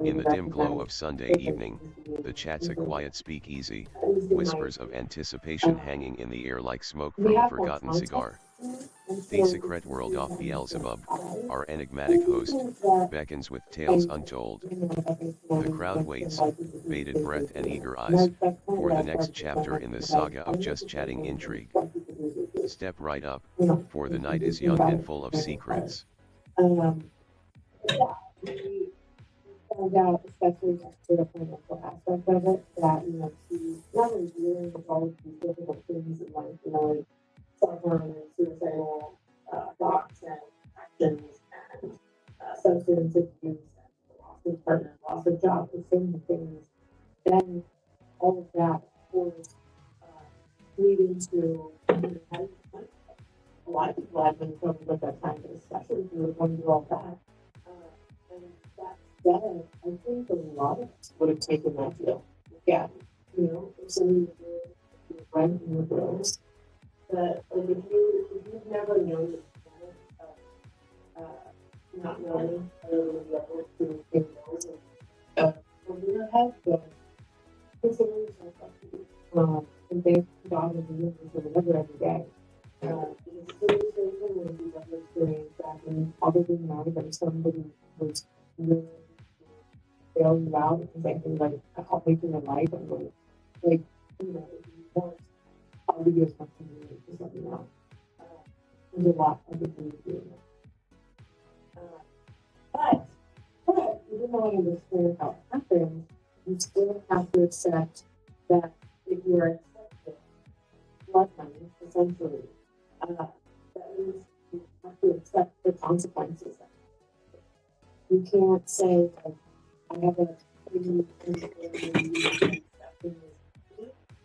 in the dim glow of Sunday evening, the chat's a quiet speakeasy, whispers of anticipation hanging in the air like smoke from a forgotten cigar. The secret world of Beelzebub, our enigmatic host, beckons with tales untold. The crowd waits, bated breath and eager eyes, for the next chapter in the saga of just chatting intrigue. Step right up, for the night is young and full of secrets. Found out, especially to the financial aspect of it, that she's not only dealing with all of these difficult things in life, like self-harm and suicidal thoughts and actions and substance abuse and loss of partner, loss of job, and so many things. Then all of that, of course, leading to a lot of people have been troubled at that time, but especially if you were going through all that. And that said, I think a lot of us would have taken that deal. Yeah, if somebody was rent and your bills. But like if you've never known the of not knowing how you're going to be able to pay bills and over your head, but consider yourself lucky. And thank God and the universe or whatever every day. It's really certain when you've ever experienced that and probably not even somebody was really bail you out and saying like a couple weeks in your life and like if you want I'll give you as much as you need, just let me know. There's a lot I could do doing that. But even though I understand how it happens, you still have to accept that if you are accepted blood money, essentially, that means you have to accept the consequences. You can't say like I have a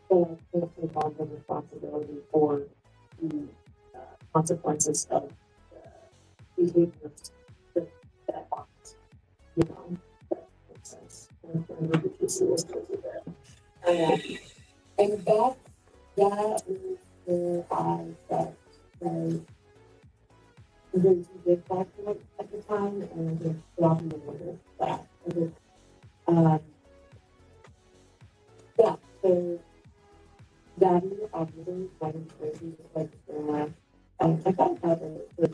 but I can't take on the responsibility for the consequences of the behaviors that aren't, that makes sense. And that is where I felt very too big for it at the time, and I think dropping the order that. So Daddy, obviously, my inspiration is like, I thought about the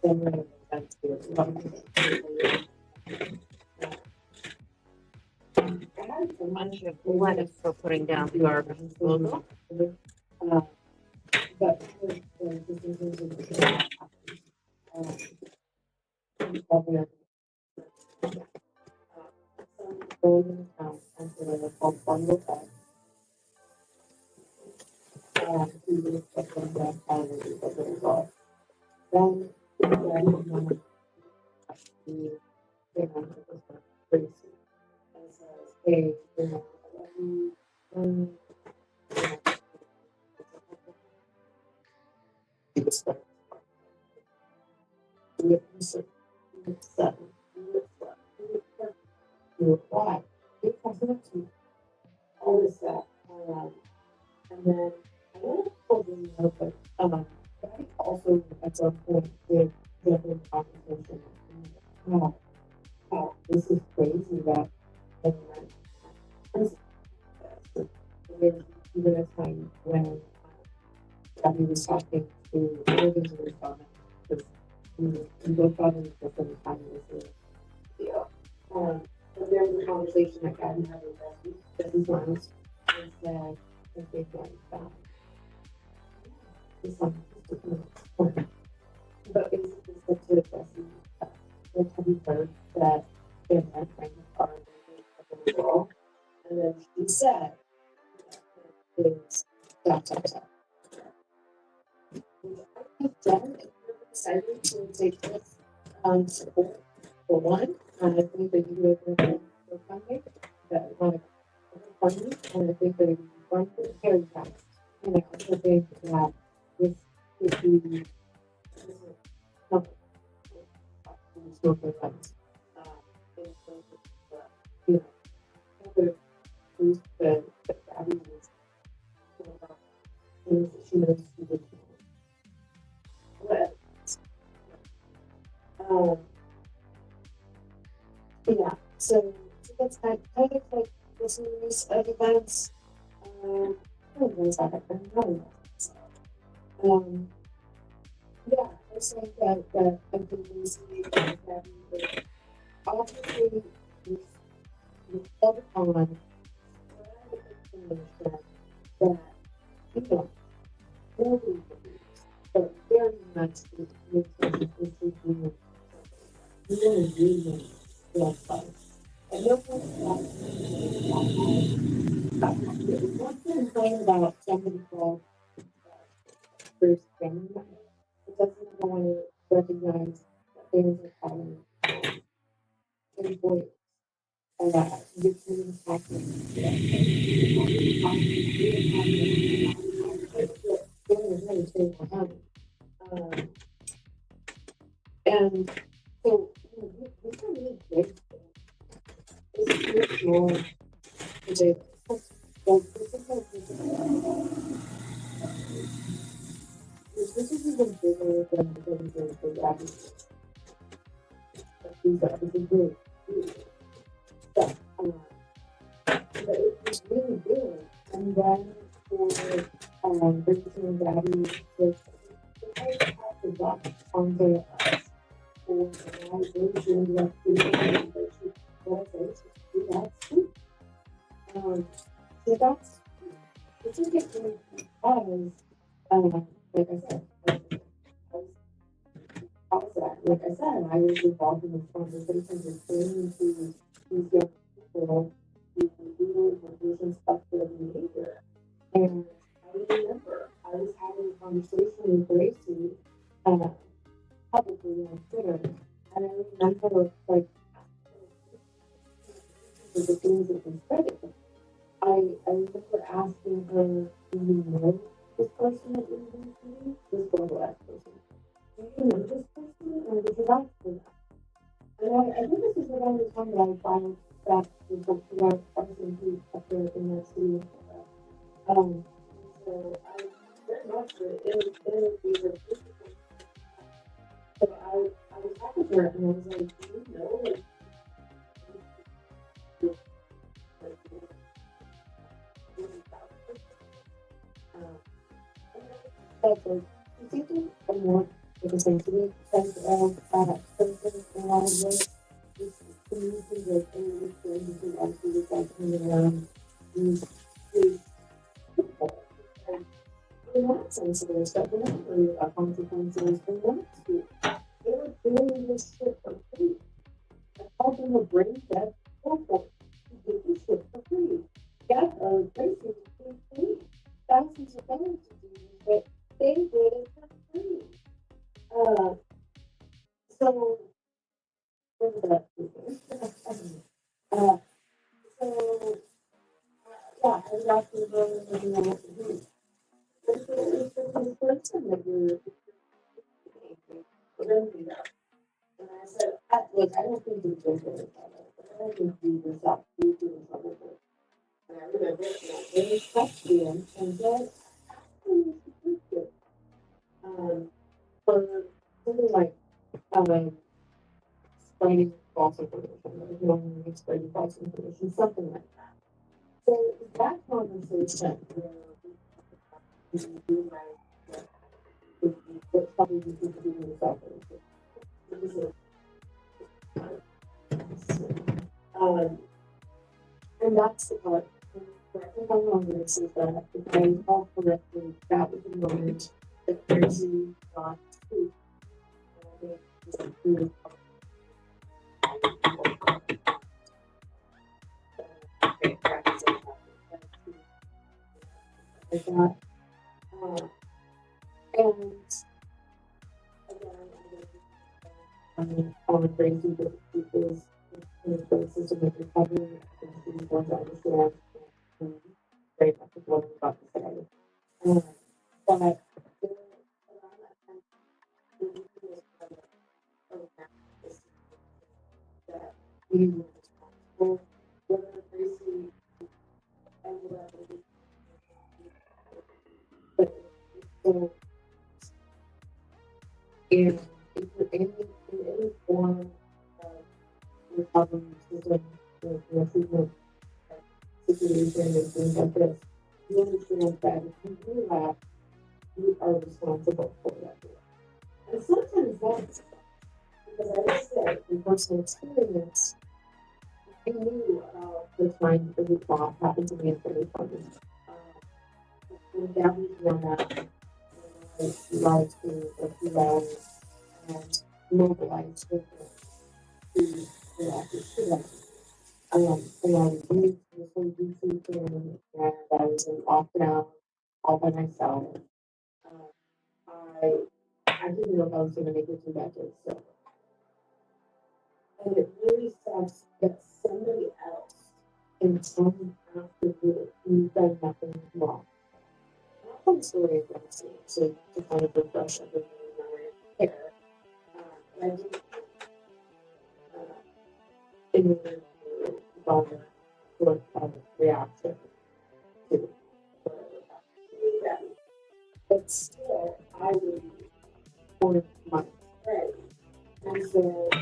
similar events here. One for putting down the garbage disposal. But the decisions of the golden account and the called bundle bag. He would expect them to have finally as a result. Then the crazy and says, hey, I love you. He was like, why? All this stuff. And then I don't totally know, but Daddy also at some point did get in conversation. Wow, this is crazy that even a time when Daddy was talking to Morgan's comment, because we both thought it was different times. But there was a conversation that Daddy had with Jesse's moms and said, if they get back. But basically said to Jesse, have you heard that there and then kind of are and then she said is that. I've done it. I'm excited to take this support for one. And I think that you have been funding that one funding, and I think that you run very fast. And I also think that this would be helpful smoking guns. In terms of you know, other boost the value is things that she knows she did. But yeah, so that's kind of like the series of events. Things that have been going on. Yeah, I say that I think we see that obviously with other on information that you know really but very much with really really like and no one complain about somebody called first family member. It doesn't want to recognize that there's a common employer and that this is happening. And so we can really break this is more today. So this is even bigger than the average. These are really stuff. But it's really big. And then for bringing value to the box onto us for organization that so that's specifically because like I said, like I said, I was involved in this conversation and training to these young people who really vision structural behavior. And I remember I was having a conversation with Gracie publicly on Twitter, and I remember like the things that we spread. I remember asking her, do you know this person that you're going to see? This girl person. Do you know this person? Or did you ask for that? And I think this is around the time that I filed back with the person who kept her in that city. So I very much we were so I was talking to her and I was like, do you know like but you think I'm more essentially because something a lot of ways this community that is going to actually like around these people. And we're not sensitive stuff, we're not worried about consequences, we're not to. They're doing this shit for free. I called them a brain dead corporate. You get this shit for free. Get a bracelet for free. Thousands of dollars to do this, but they did it for free. So what is that? So yeah, I was asking about looking at what to do. But it's the person that we're going to do that. And I said, look, I don't think you're going to do but I don't think you yourself you do in trouble with it. And I remember I really touched him and said, for something like explaining false information, explaining false information, something like that. So that conversation where we do like what probably you could do yourself. And that's the part. I think I'm on this is that if I recall correctly, that was the moment that Tracy got to. like that. And again, on crazy because the system of recovery and going to understand very much of what I'm about to say. But around that time, that we were responsible, whether Gracie ended up but so if you're in any form of recovery system, treatment situation and things like this, you understand that if you do that, you are responsible for that. And sometimes that's because I just said in personal experience, I knew about the time that we thought happened to me in 2020. When that was run out, I lied to a few hours and mobilized with the actors to them. And I was new to this whole YouTube thing, and I was in lockdown all by myself. I didn't know if I was going to make it through that day. So, and it really sucks that somebody else can tell me after you've done nothing wrong. And I'll tell the story of Nancy to kind of refresh everything in my hair. And I did in order to garner sort of reaction to whatever happened to them. But still, I was for my prey. And so I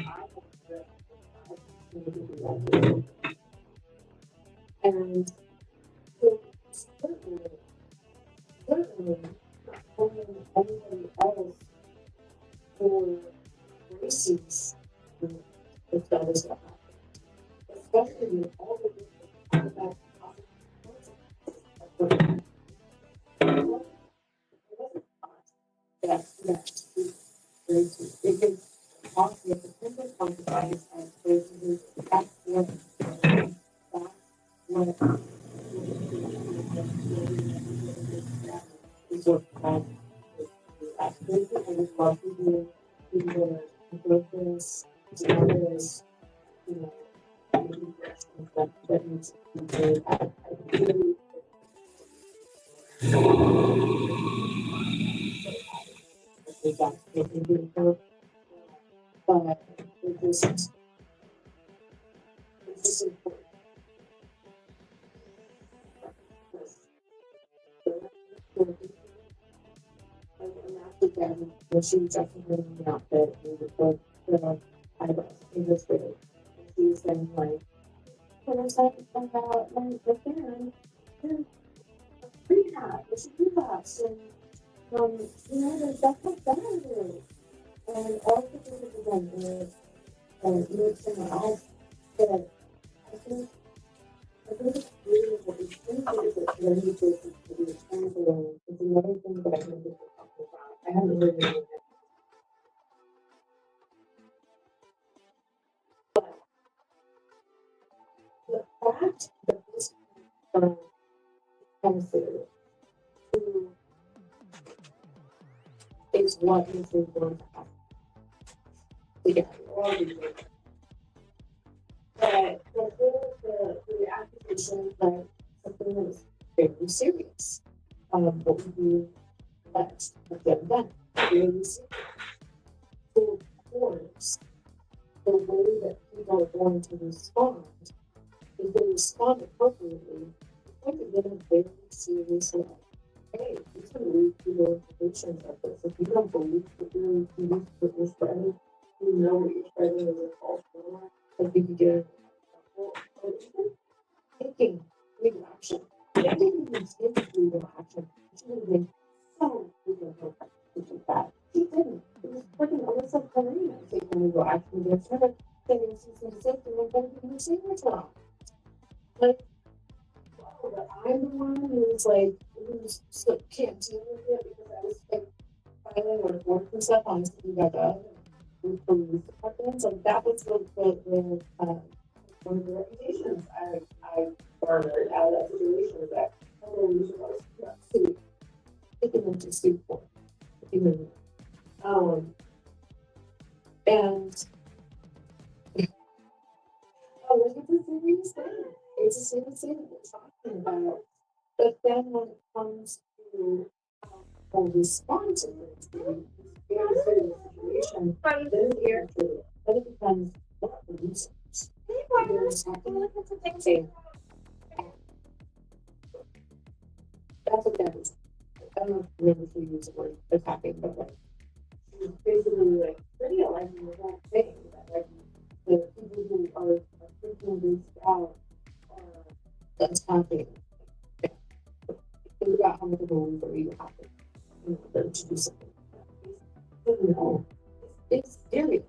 wanted to do that. And so certainly not blaming anybody else for Gracie's if that is what happened. Especially with all the people about consequences. It wasn't that Gracie. It was obviously a potential consequence of Gracie's that's what is what absolutely I would love to do either this, others, you know, that needs to be made. I really think that's making me hurt. But it's just important. And after that, when she was definitely in the outfit, we would put the eyebrows in this way. And she was saying, like, when I said about the fan, then free that, we should do that. So, you know, there's definitely better. And all the things that we've done is, move someone else. But I think it's really what we think is that learning choices to be responsible is another thing that I think is talking about. I haven't really known it. But the fact that this considered is what is going to happen. Together, all these things. But the accusation that something that was very serious. What we do next with them done. Really serious. So of course, the way that people are going to respond, if they respond appropriately, it's going to get a very serious way. Hey, you can read through the implications of this. If you don't believe that you're spreading, you know what you're spreading is a false rumor. Like you could get or even taking legal action. They didn't even take legal action. She would have been so legal to do that. She didn't. It was freaking Alyssa Karina taking legal action against her, saying she's going to safety and everything her secrets wrong. Like, oh, but I'm the one who's like, who's so can't deal with it because I was like filing or work and stuff on CBGov and police departments. Like, that was one of the reputations I garnered out of that situation is that See, taking them to sleep for, and like it's a serious thing. It's a serious thing that we're talking about. But then when it comes to how we respond to it, it's a very serious situation. Then it becomes what the research. There's something. That's what that is. I don't know if we use the word attacking, but like she's basically like pretty alive in the whole thing. That like the people who are freaking reached out are attacking. Think about how much of a loser you have to do something. No, it's serious.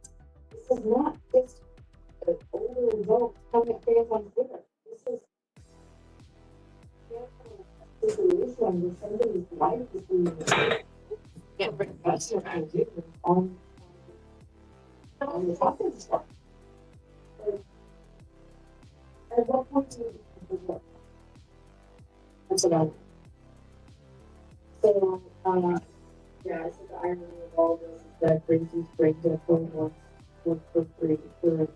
This is not just an older adult coming at fans on Twitter. This is a situation where somebody's life is being get rid of us on the topic stuff. At what point do you work? That's what I so yeah, I think the irony of all this is that Gracie's break to a point wants work for free for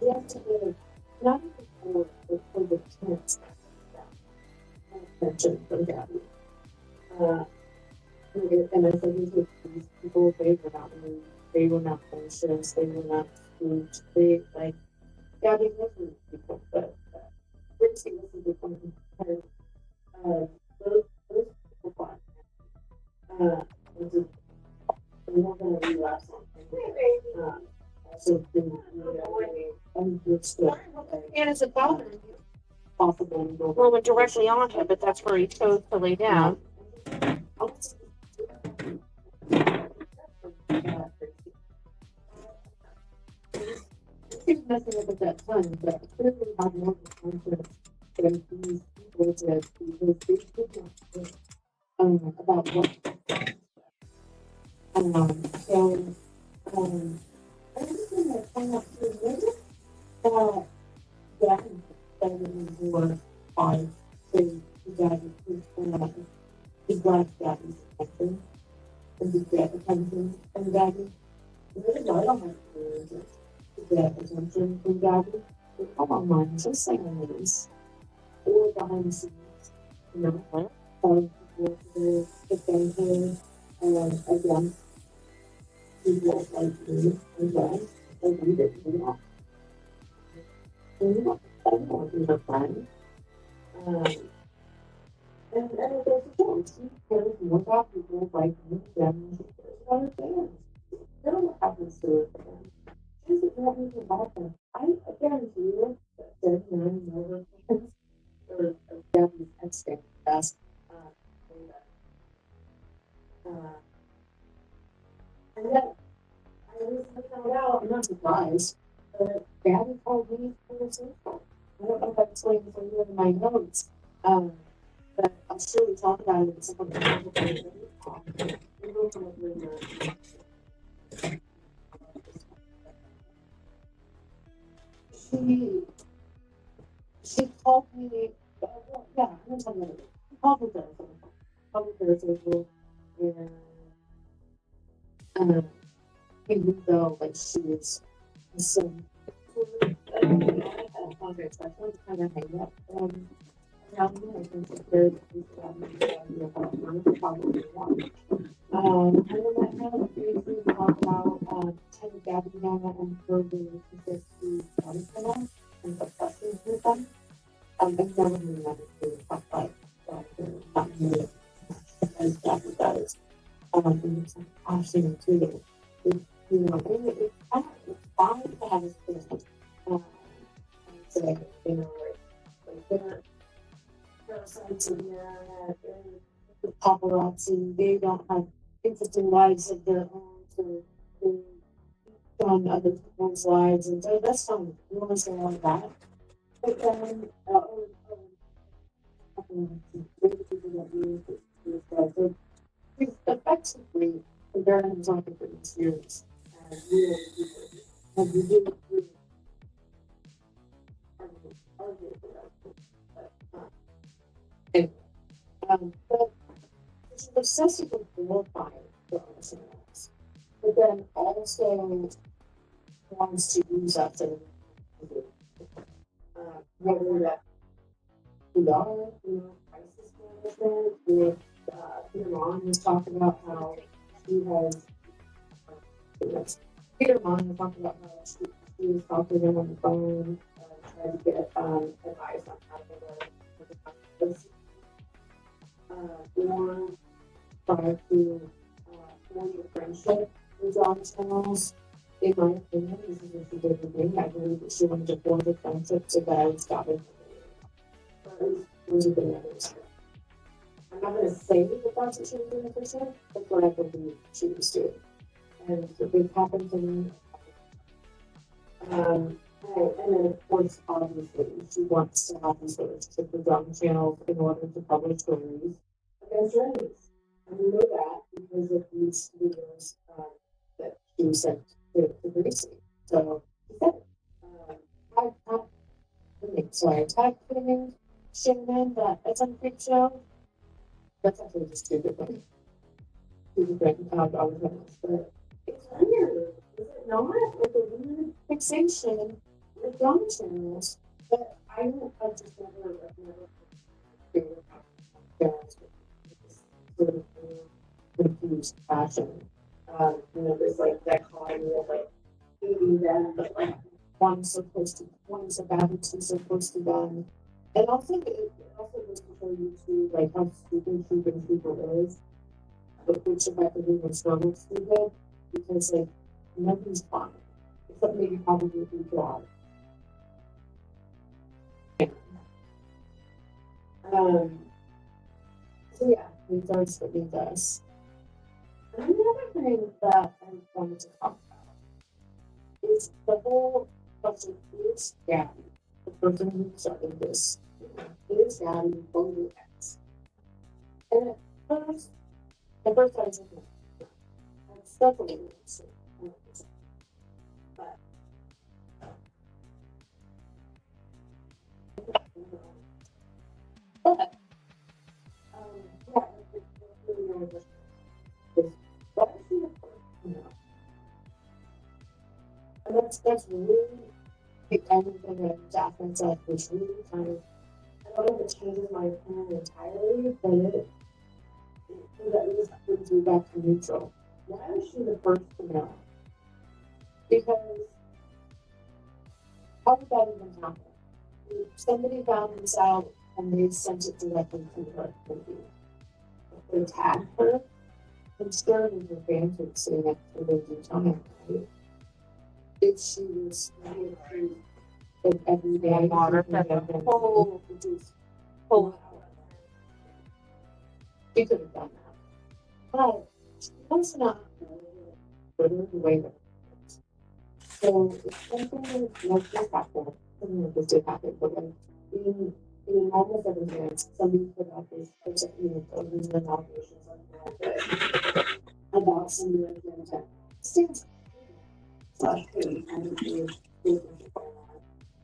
you have to live not even for the chance that mentioned from Gabby. And I said these people, they were not moved, they were not anxious, they were not spooked, they like Gabby was with people, but Gracie was the one because those people fought. We weren't going to relapse on him. So understood. And is it bothering you? Possible. Well, went directly on him, but that's where he chose to lay down. He's messing up at that time, but clearly have more confidence than these people did because they did not think about what so I just want to point out to you that that were five to Daddy his black Daddy's attention and to get attention from Daddy. Really, I don't have to get attention from Daddy. But come on, man, just say my names or behind the scenes, you know, telling people to defend him against people like me and then and we didn't do that. And you know, I don't want to be my friend. And it goes to show, she cares more about people like me than she cares about her fans. You know what happens to her fans. She doesn't want me to about them. I guarantee you that 39 million fans or Gabby's ex-fan best. And yet, I was found out, I'm not surprised, but Gabby called me for a circle. I don't know if I explained this earlier in my notes, but I'm sure we talked about it in some of the she called me, yeah, I'm gonna tell you, she called me Thursday. Called me Thursday, and even though like she was so I apologize, I wanted to kind of hang up. Around me, I think that there's probably one. And then I kind of briefly talk about kind of Gabby Donna and her relationship to Jonathan and the questions with them. And then we never really talk about not me as Gabby does. And it's actually too. You know, it's fine to have a space. So, you know, like they're parasites in the internet, the paparazzi, they don't have interesting lives of their own to on other people's lives, and so that's fine. You want to say all that. But then, people that use this, so it's effectively comparing himself to Britney Spears. And you really argue for that. But, anyway, But she's obsessed with glorifying the channels, but then also wants to use us and whether that we are, crisis management with Peter Ron was talking about how she has Peter Ron was talking about how she was talking to him on the phone, trying to get advice on how to this or try to form a friendship with John Channels. In my opinion, this is what she did with me. I believe that she wanted to form a friendship so that I would stop it. I'm not going to say that that's what she was doing for sure. That's what I believe she was doing. And it happened to me. And then, of course, obviously, she wants to have these relationships with John Channels in order to publish stories against her enemies. And we know that because of these videos that she sent to Gracie. So, she said I tagged him, Shannon, that it's on Creep Show. That's actually just stupid, but stupid algorithms. But it's weird, is it not? Like a weird fixation with John Channels. But I just never figured out sort of confused passion. There's like that calling of like hating them, but like one's a bad, two's supposed to them. And also, it also goes to show you too, like how stupid people is, but which effectively was not stupid, because like nothing's fun, except maybe probably people are. So yeah, it does what it does. And another thing that I wanted to talk about is the whole question: is Gabby the person who started this? Is Gabby voted X? And at first I was like, that's definitely true. But yeah, it's really really good. But I see the first, and that's really the kind of thing that Jack said, which really kind of, I don't know if it changes my opinion entirely, but it at least brings me back to neutral. Why was she the first to know? Because how did that even happen? Somebody found this out and they sent it directly to her. They tagged her and stared at her fanfic sitting next to the time, right? If she was like every day, water, she could have done that. But she was not the way that. So if something like this happened, something like this did happen, but like in almost every chance, somebody put out this and allegations about somebody like that. Stands slash pay and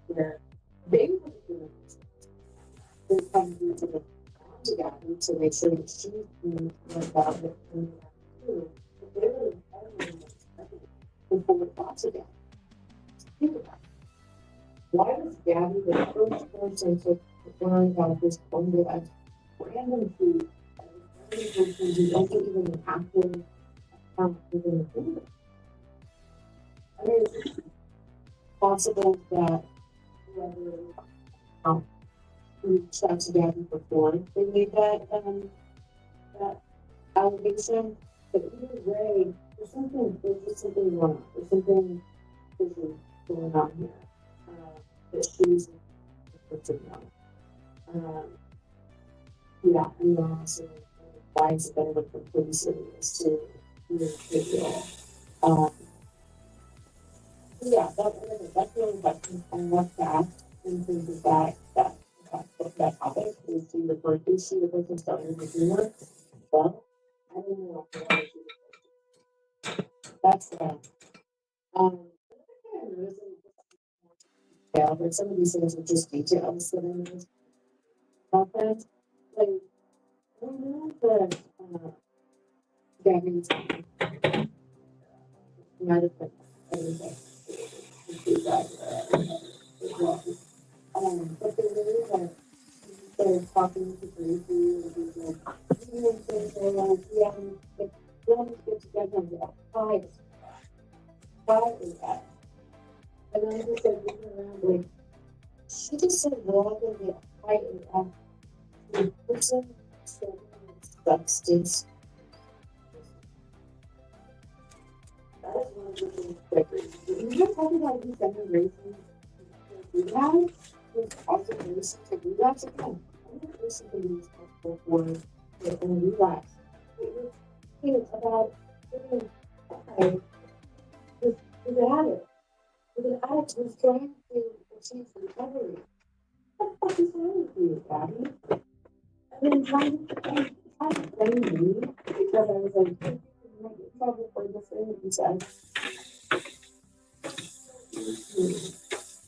where they would do they probably to the together to make sure that she knew about it and too. But they would have before it got together. Why was Gabby the first person to learn about this that random food who doesn't even have to within the food? I mean, it's possible that whoever reached out to Gabby before they made that allegation, but either way, there's just something wrong. There's something going on here. That she's yeah, and also why is it better with the police areas to video? Yeah, that's really question. I love that in terms of that topic. Is she the person starting the humor? Well, I don't know. That's that. Yeah, but some of these things are just details that I know about that. Like, know that Gavin's not a good everything. But the way that they're talking to Gracie, and he's like, you know, they're like, we haven't get together yet. Why is that? And I just like looking around like, she just said, well, I'm gonna get fighting off the person studying substance. That is one of the things that you just talking about these generations do that. There's also racing to relapse again. I'm not racing to be responsible for a relapse. It's about getting okay with an addict. With an addict who's trying to achieve recovery. What the fuck is wrong with you, Daddy? And then trying to blame me because I was like, you might get in trouble for this thing that you said.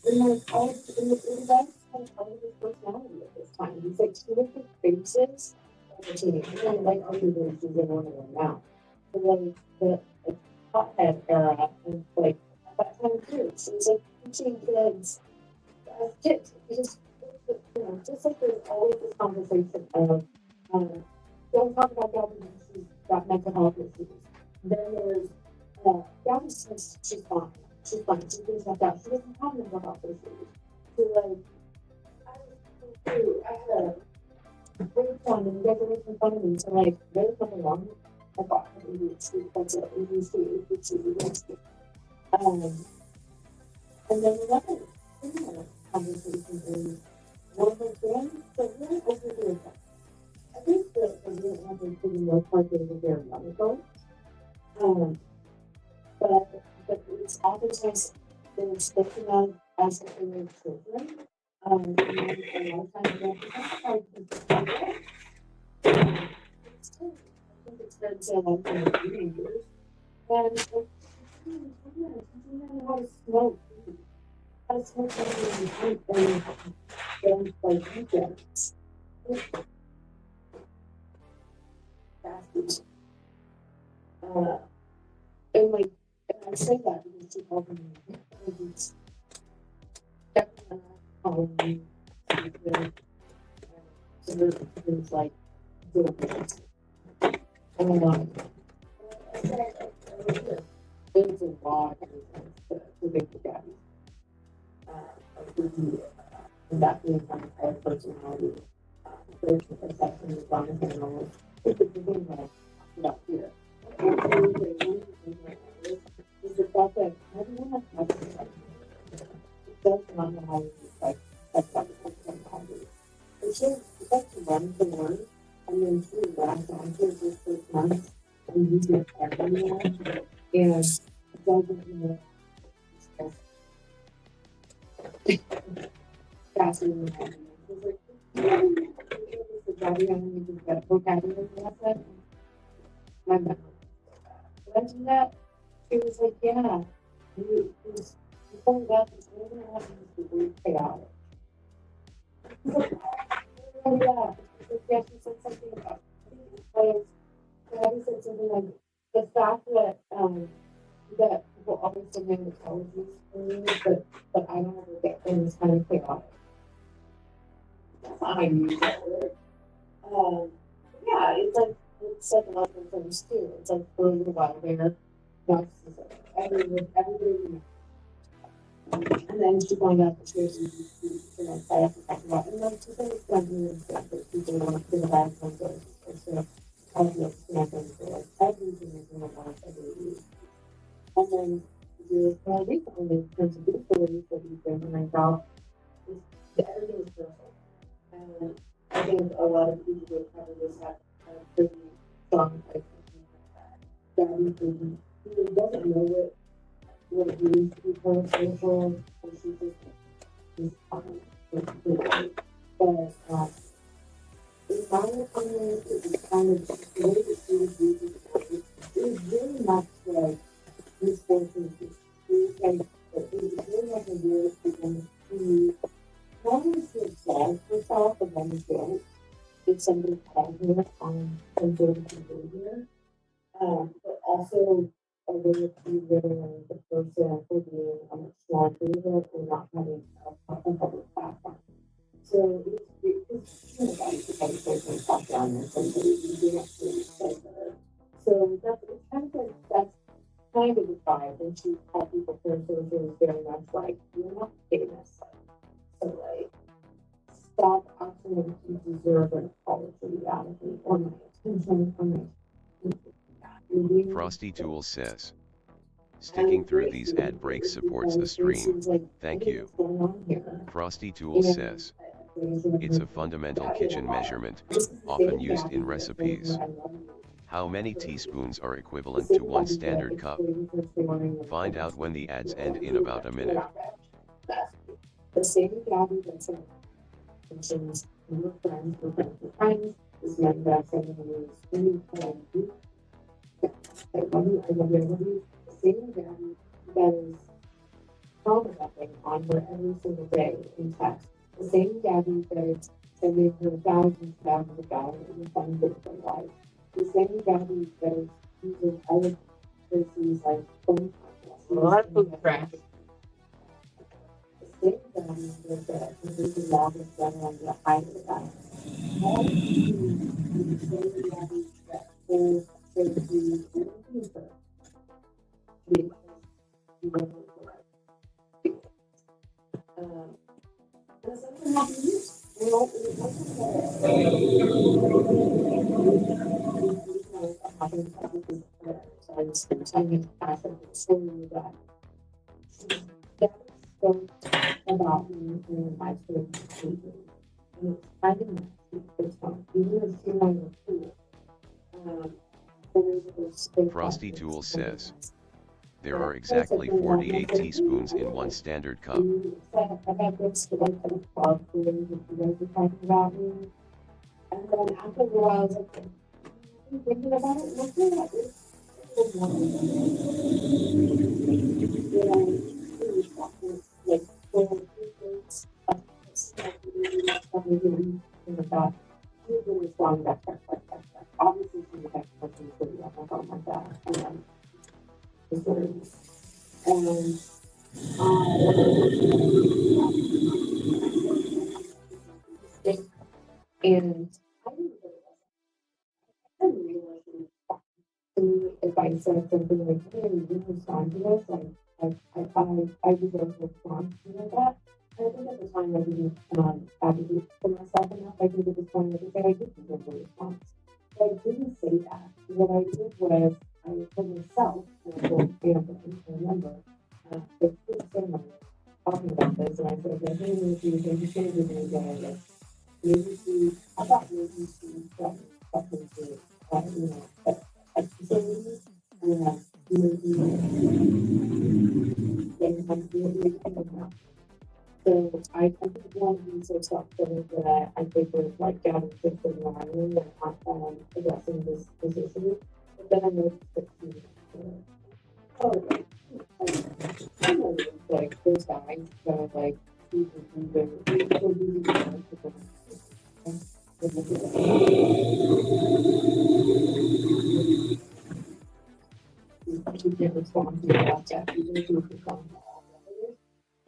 And like, that's kind of part of his personality at this time. He's like two different faces of a teenager. And like other faces in one of them now. So like the hothead era and like at that time too. So it's like teaching kids as kids. Just like there's always this conversation of don't talk about Gabby because she's got mental health issues. Then there's Gabby says she's fine. She's fine. She thinks like that. She doesn't have mental health issues. So like I had a great fun and you guys are making fun of me. So like there's nothing wrong. I thought ADHD, that's it. ADHD. And then another similar conversation is one of my friends said, really overdoing that. I think that the real answer to the most part is very wonderful. But it's oftentimes they're spoken of as if they were children. And then a lot of times it's still, I think it's fair to say a lot of times teenagers. And like, teaching them how to smoke. How to smoke and like weekends. Bastards. And like, and I say that because she called me, it's definitely calling me, so there's like, and there's a lot of things to make the Gabby. And that being kind of personality, there's a perception of Jonathan and all. It's the thing that I talked about here. Is the fact that everyone has nothing like it does not know how to like it's just like to run to work and then to last on for just 6 months and you get everywhere and it doesn't faster than that. It's like vocabulary lesson. My mom. Imagine that. She was like, yeah, you pointed out this really happens to be chaotic. Oh, yeah. Yeah, she said something about, I said something like, the fact that, that people always demand intelligence from me, but I don't ever get them is kind of chaotic. That's not how you use that word. Yeah, it's like, it's like a lot of things too. It's like for a little while there, narcissism. Everybody. And then she pointed out that she was I have to talk about, and like to some extent, that people want to feel bad sometimes, so I feel nothing for like everything is in the life of the and then the recently in terms of disabilities that he's been and out, everything is personal. And I think a lot of people would probably just have a pretty strong like that he doesn't know what it means to be parasocial, and she just is fine. But in my opinion, it was kind of the way that she was using it was very much like misfortune. It was like it was very much a weird thing to not only to absolve herself of any guilt if somebody called her on behavior, but also a way of belittling the person for being a much smaller believer and not having a public platform. So it's top down and somebody you actually say her. So that's it's kind of like that's kind of the vibe, and she called people persons is very much like you're not famous. So like stop acting like you deserve an apology out of me or my attention or my Frosty Tools says, sticking through these ad breaks supports the stream. Thank you. Frosty Tools says, it's a fundamental kitchen measurement, often used in recipes. How many teaspoons are equivalent to 1 standard cup? Find out when the ads end in about a minute. The same Gabby that mentions your friends or friends of friends is meant that saying you really can do. I love you. The same Gabby that is commenting on her every single day in text. The same Gabby that is sending her thousands of dollars in fun for her life. The same Gabby that is using all of Tracy's like phone contacts. A lot of food trash. The same Gabby that completely logging together on the height of that. All of the same Gabby that holds Tracy and her. Because you know about me and my behavior. And it's kind of nasty this one. Even if you're not a fool. Frosty Tools says, there are exactly 48 teaspoons in 1 standard cup. And then after a while, I was like, thinking about it, looking at it, like, obviously, she was like, oh my god, and then and I didn't realize if I said something like, hey, you respond to this, I deserve to respond to that. And I think at the time I didn't advocate for myself enough. I think at this point I said I did deserve a response. But I didn't say that. What I did was I told myself, and I told family, I remember, I couldn't say my talking about this, and I said, like, hey, maybe she should have been going like, maybe she, I thought maybe she got something to, you know, facilities, maybe so I think one of these are something that I think was like down in fifth and Wyoming and addressing this issue. But then I noticed that like those guys that are like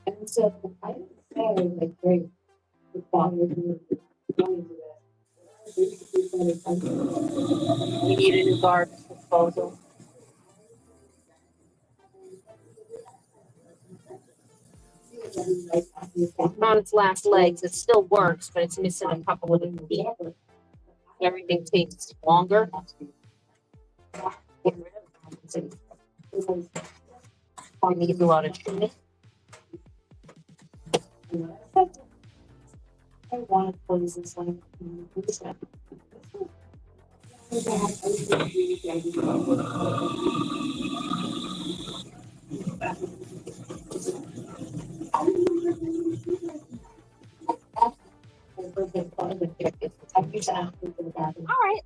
and so I didn't say like great the father going to this. We need a new garbage disposal. It's on its last legs. It still works, but it's missing a couple of the feet. Everything takes longer. Get rid of it. I need a lot of treatment. I want to close this one. All right.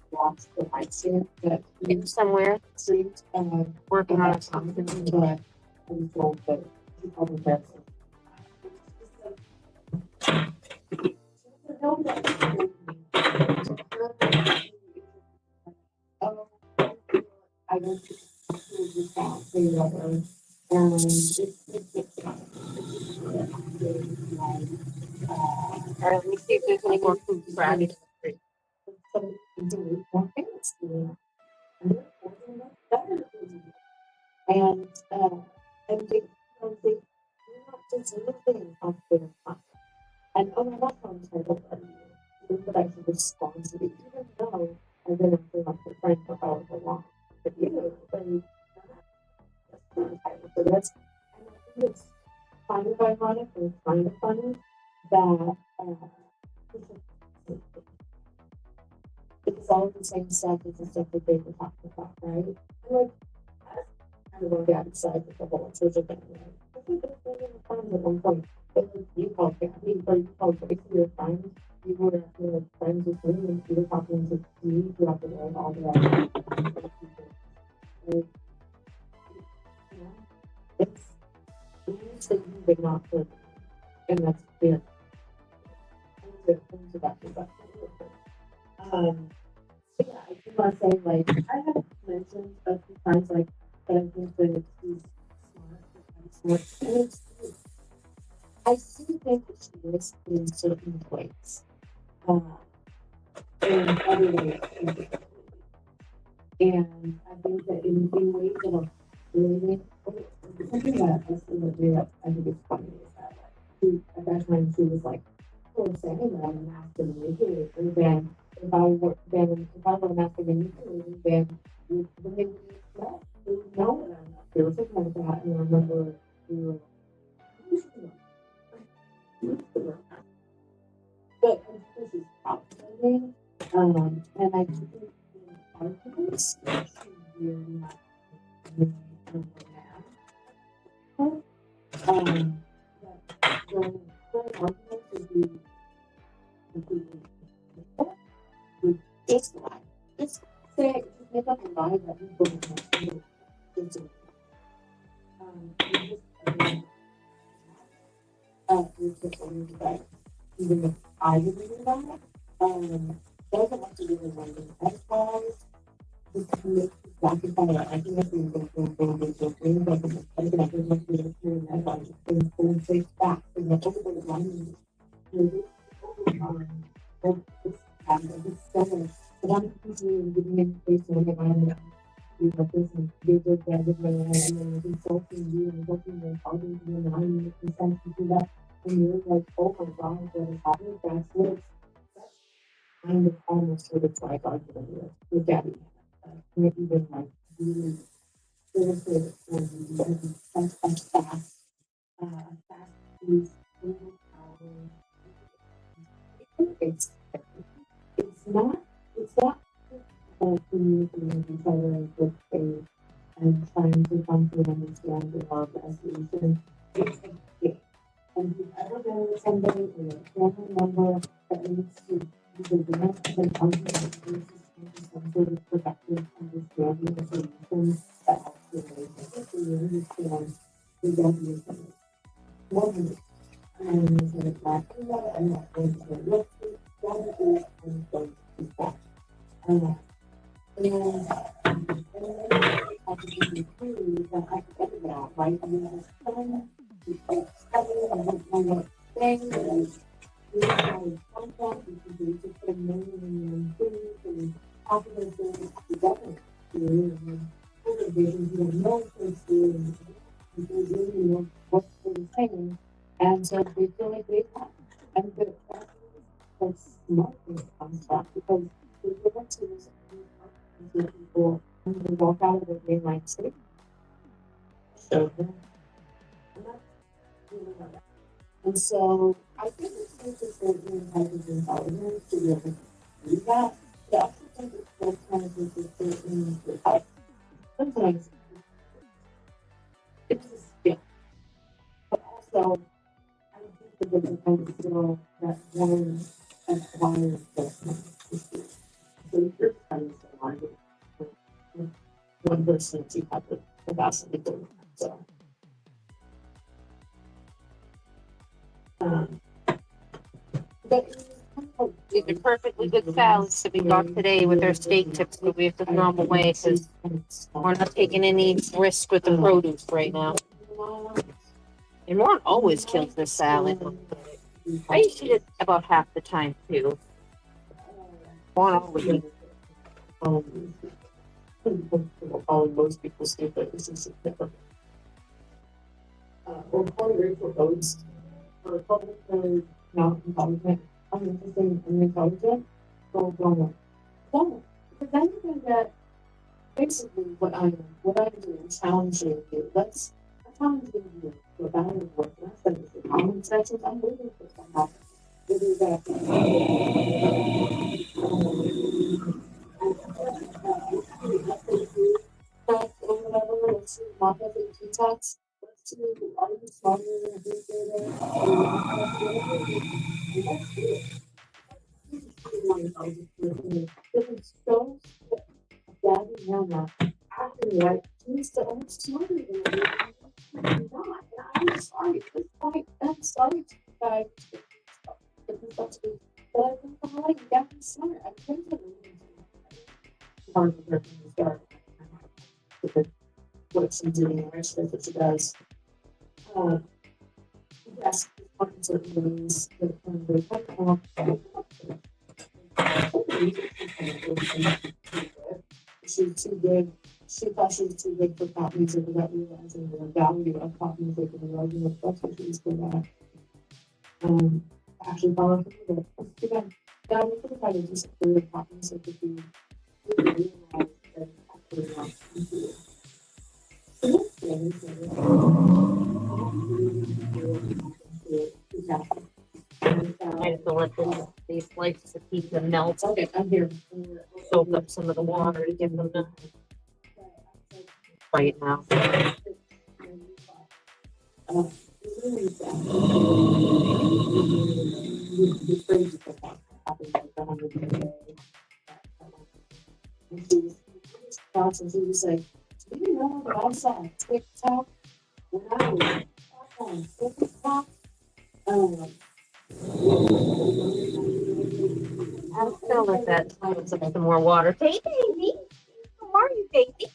Somewhere. Working on something. I went to this house, they were, and it's like, All right, let me see if there's any more food Friday. so it's really more famous to me. And they're holding up better than me. And they, they, you're not just living off their time. And oh my God, I'm terrible at you. But I can respond to it, even though I've been acting like a friend for however long. But you, when so that's, and I think it's kind of ironic and kind of funny that it's all the same stuff as the stuff that they were talking about, right? And like, I don't know, Gabby said with the whole church thing, right? I think that's one of the friends at one point. But like, you called Gabby, or you called Gracie your friend. You were like friends with me, and you were talking to me throughout the day, all the way. Like, you know, it's things that you would not put, and that's clear. Things about you, but but yeah, I do want to say, like, I have mentioned a few times, like, that I think that he's smart, and it's true. I still think that she is in certain ways, in other ways, and I think that in ways that are really, something that I still agree that I think is funny is that, like, she, at that time, she was like, "Oh, saying that I'm asking you, then if I were an African American, then they would know. They would know that I'm not there," or something like that. And I remember we were but of course it's outstanding. And I think in arguments, she really not really now. But the arguments would be completely with just lie. Just say, just make up a lie that you don't know. Just it's just believe that even if I believe that, doesn't have to be the one as far as just make classify it. I think that's the thing that I think that there's much better than that. I just think don't say facts and that's everybody lying. It's so but I'm giving information about it. You know, person, they just gathered my and insulting you and insulting your father, you and I, and consent to do that. And you're like, oh my God, what is happening? That's what it's kind of almost what it's like arguing with Gabby. Can't even like really illustrate it for you because it's such a fast paced, overpowering. It's not communicating with each other in good faith and trying to come to an understanding of a solution. It's a game. And if you've ever been with somebody or a family member that needs to either dance and argument some sort of productive understanding of solutions that helps the relationship, so you understand the definition. One minute. And it's like, I'm not going to look what it is I'm going to do that. And then I can be free that I can get it out, right? I mean, it's fun, it's like studying, I don't know what thing, and it's like content, you can do just a million things, and half of those things together, and other visions you don't know what's doing, you really know what they're saying, and so they feel like they have, and that's smart when it comes back, because we get to this people and they walk out of it being like, see, so and that's really what that. And so I think it takes a certain type of intelligence to be able to do that. But I also think it still kind of takes a certain help. Sometimes it's a skill, but also I think that there's a kind of skill that one acquires that. So if you're trying to survive it, one person you have the capacity to do. So, but it's kind of like These are perfectly good salads that we got today with our steak tips, but we have to throw them away because we're not taking any risk with the produce right now. And Ron always kills this salad. I used to eat it about half the time too. Ron always eats Probably most people say that this is never. Or probably grateful oats. Or probably not intelligent. I'm interested in intelligent. So don't. Because then you're gonna get basically what I'm doing, challenging you. That's challenging you to a bound of work. That's the common sense. I'm waiting for someone to do that. Or whatever, let's see, mop up the detox. Let's see, are you smarter than a big data? Let's do it. It's so Daddy Nana acting like he's the only smarter than me. I'm not. And I'm sorry. This fight, I'm sorry to you guys. But I think I'm like Daddy smart. I think that part of the start. What she's doing, I expect that she does. Yes, in certain ways that they come she's too big. She thought she was too big for pop music without realizing the value of pop music and realizing that that's what she was good at. Actually, follow through with it. Too bad. God, we could have had a decent career of pop music if we really realized that it's actually not easy. I have to let these slices of pizza melt. Okay, I'm here. Soak up some of the water to get them to right now. And she was like, do you know that I saw a TikTok when I was on TikTok? I'll still let that some more water. Hey, baby. How are you, baby?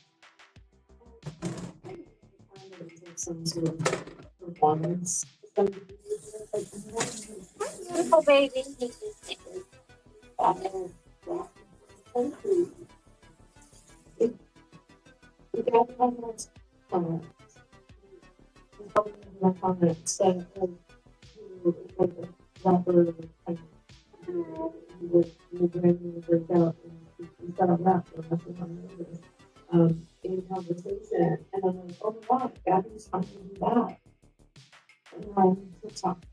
Some sort of performance. Beautiful baby. In conversation, and I'm like, oh my god, Gabby's talking about that. And I'm talking.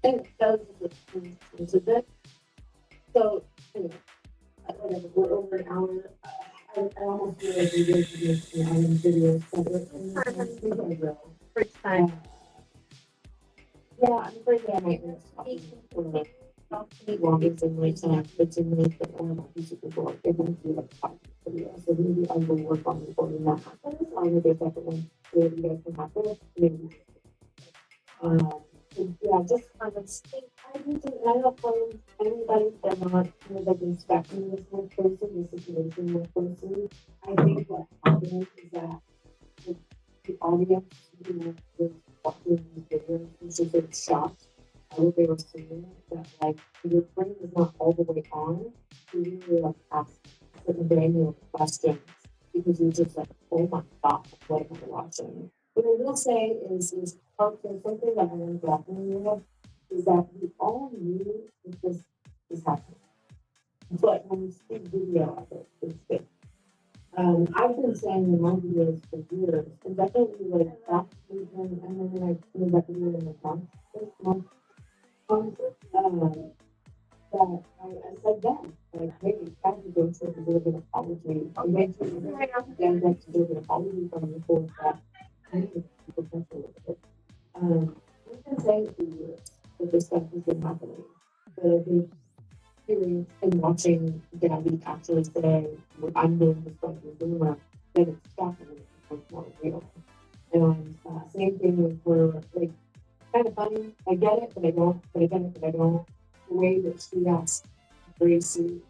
And it does a bit. So, anyway, whatever, we're over an hour. I almost feel like we did this in our videos, but First time. yeah, I'm afraid that I might miss talking. Longest in my time, but in my music before, they're going to do like 5 videos. So maybe I will work on recording that. I'll make a second one where you guys can have it. Maybe. Yeah, just kind of think. I don't blame anybody for not kind of like inspecting this more closely, the situation more closely. I think what happened is that the audience who was watching these videos was just like shocked how they were seeing that like your brain is not all the way on. You really like ask certain granular questions because you're just like, oh my god, what am I watching? What I will say is something that I am grappling with is that we all knew that this is happening. But when you see video of it, it's big. I've been saying in my videos for years, and definitely like last season, and then when I made that video in the month, this month, that I said then, like, hey, I have to go to a deliberate apology. I'm going to do an apology from the whole that I need to be professional with it. We've been saying for years that this stuff has been happening, but I think hearing and watching Gabby actually say, what I'm doing this stuff is rumor, then it's shocking and it becomes more real. And same thing with her, like, kind of funny. I get it, but I don't. But I get it, but I don't. The way that she asked Gracie,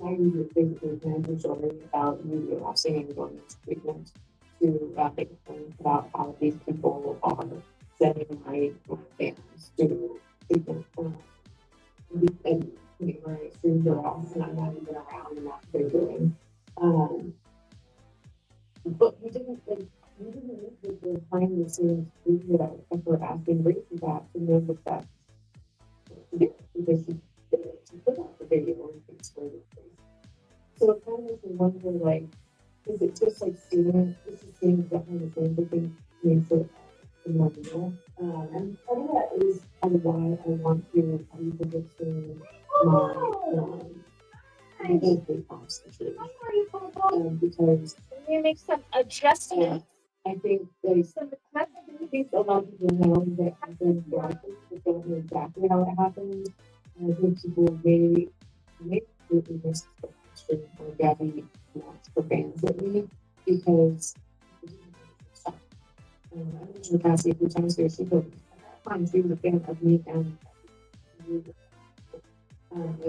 I read basically an story about media lapsing and going into treatment to make a point about how these people are sending my fans to treatment. And we were extreme girls, and I'm not even around, and that's what they're doing. But we didn't need the behind the scenes video of her asking Gracie that to know that because she put out the video and things for the face. So it kind of makes me wonder, like, is it just like seeing behind the scenes? I think makes it more real. And part of that is kind of why I want to revisit to my legal constitution. Because You make some adjustments. I think there's I think a lot of people know that happens, but don't know exactly how it happens. And I think people may completely miss the question or Gabby wants for fans at me because I mentioned Cassie a few times here. She told me she was a fan of me and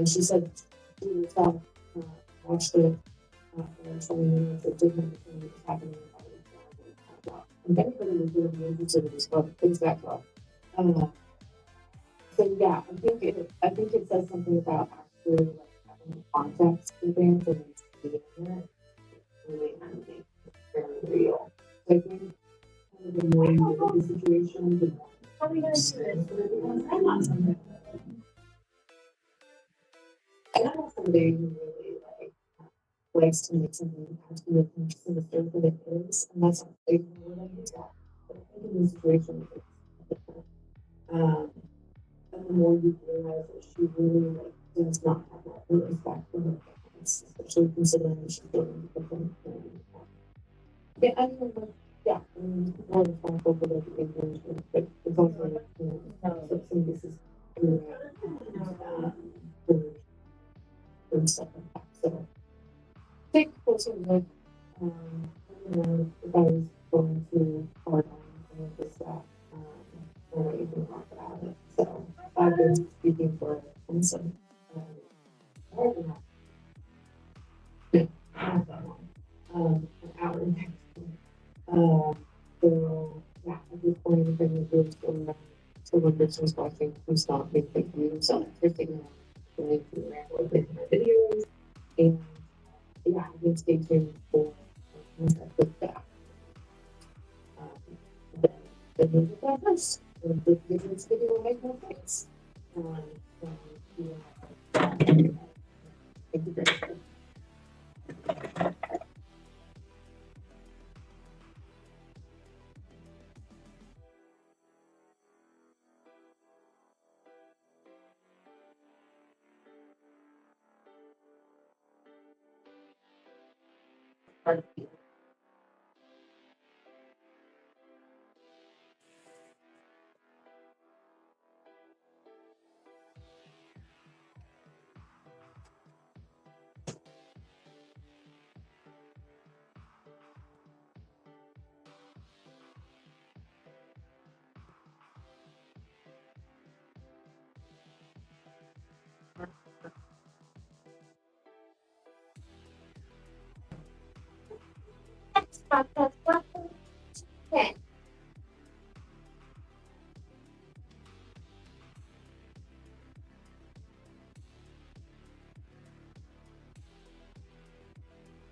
she said she herself watched it and 20 minutes it didn't understand what was happening. If anybody was going to be interested in this book, please back up. So yeah, I think it says something about actually like having context for things and being there. It's really handy. It's very real. So I think kind of the more you look at the situation, the more How are we gonna do this? I'm not somebody. I'm not somebody who really likes to make something absolutely sinister than it is, and that's not even what I use that. But I think in this situation, it's different. And the more you realize that she really does not have that respect for her parents, especially considering she's doing different things. Yeah, I mean, yeah, I mean, more responsible for their behaviors, but it's also like, so some of this is for stuff like that. So take a closer look. If I was going to hard on any of this stuff, or what you can talk about it. So I've been speaking for some more than that. Yeah, not that long. An hour and a half. So yeah, at this point, if any of those someone person's watching who's not being thank you so much for taking the link to record with my videos. And yeah, again, stay tuned for content with that. The movie about us. The video will make more sense. Thank you very much.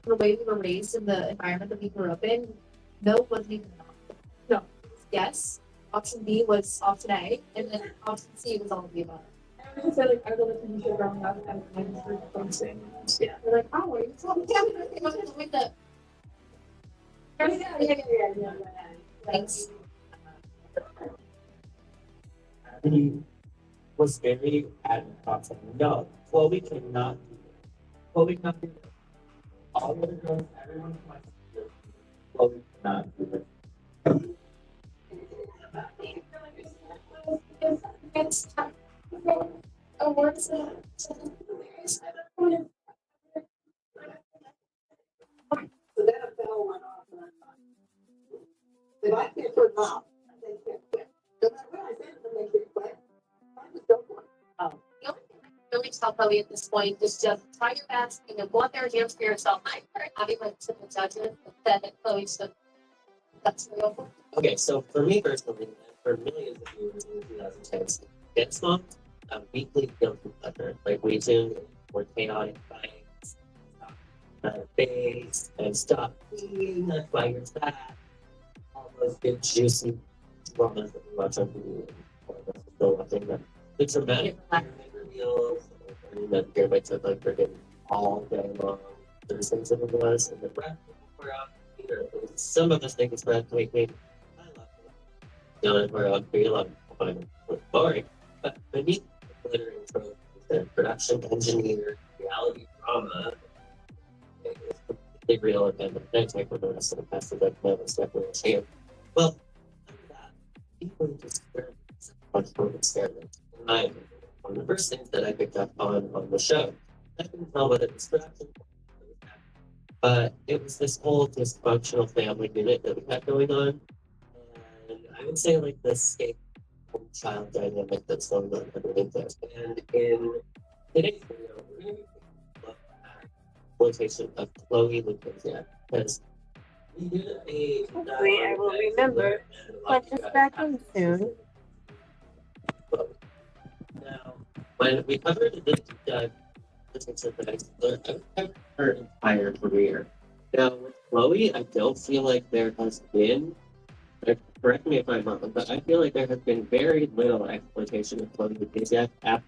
The way we were raised in the environment that we grew up in, no wasn't even an option. No, it was yes. Option B was option A, and then option C was all of the above. I was like, I was listening to growing up, and I was like, something. Yeah, they're like, oh, are you talking about with the? Yeah. Thanks. He was very adamant about saying, no, Chloe cannot do this. Chloe cannot do this. All the other girls, everyone from my school, Chloe cannot do this. So then a bell went off, and I thought, if I can't turn it off, they can't quit. No matter what I said, really tell Chloe at this point is just try your best, go out there and dance for yourself. I heard having like simple judges that Chloe's just that's real. Okay, so for me personally, and for millions of viewers in the 2010s, Dance Mom, a weekly guilty pleasure. Like we tuned for chaotic fights, face, and stop eating, that's why you're sad. All those good juicy dramas that we watch on TV. And still watching them. The dramatic reveals, and then here my took like freaking all day long. There's things that it was, and the rest of the choreography, some of us think it's breathtaking. I love it. The choreography, a lot of find it boring. But beneath the glitter and tropes, the production engineer, reality drama, is completely real and authentic with the rest of the cast of that club is definitely a champ. Well, after that, people just much more experiment. In my opinion, one of the first things that I picked up on the show, I couldn't tell what it was production, but it was this whole dysfunctional family unit that we had going on. And I would say like the scapegoat child dynamic that's going on underneath this. And in today's video, we're going to be exploitation of Chloe Lurker because we did a Hopefully I will remember. But just back in soon. Now, when we covered the her entire career. Now, with Chloe, I don't feel like there has been, correct me if I'm wrong, but I feel like there has been very little exploitation of Chloe Lurker after.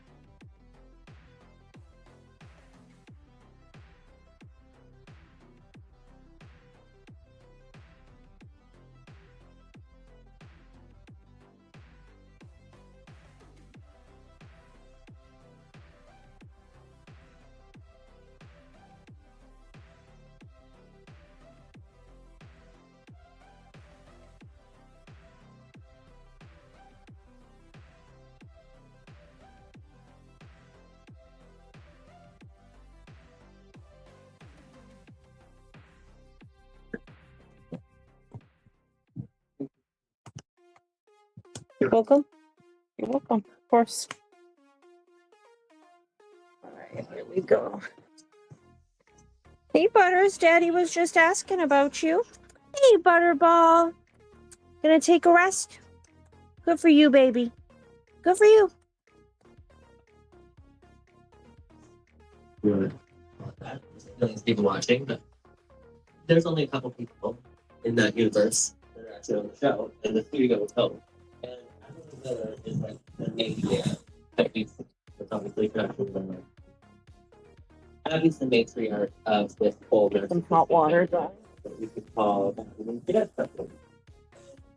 You're welcome. You're welcome, of course. All right, here we go. Hey, Butters, Daddy was just asking about you. Hey, Butterball. Gonna take a rest? Good for you, baby. Good for you. Millions of people watching, but there's only a couple people in that universe that are actually on the show, and the studio was home. And I don't know that is like the main technique that's obviously production design. Abby's the matriarch of this whole Some hot water. that we could call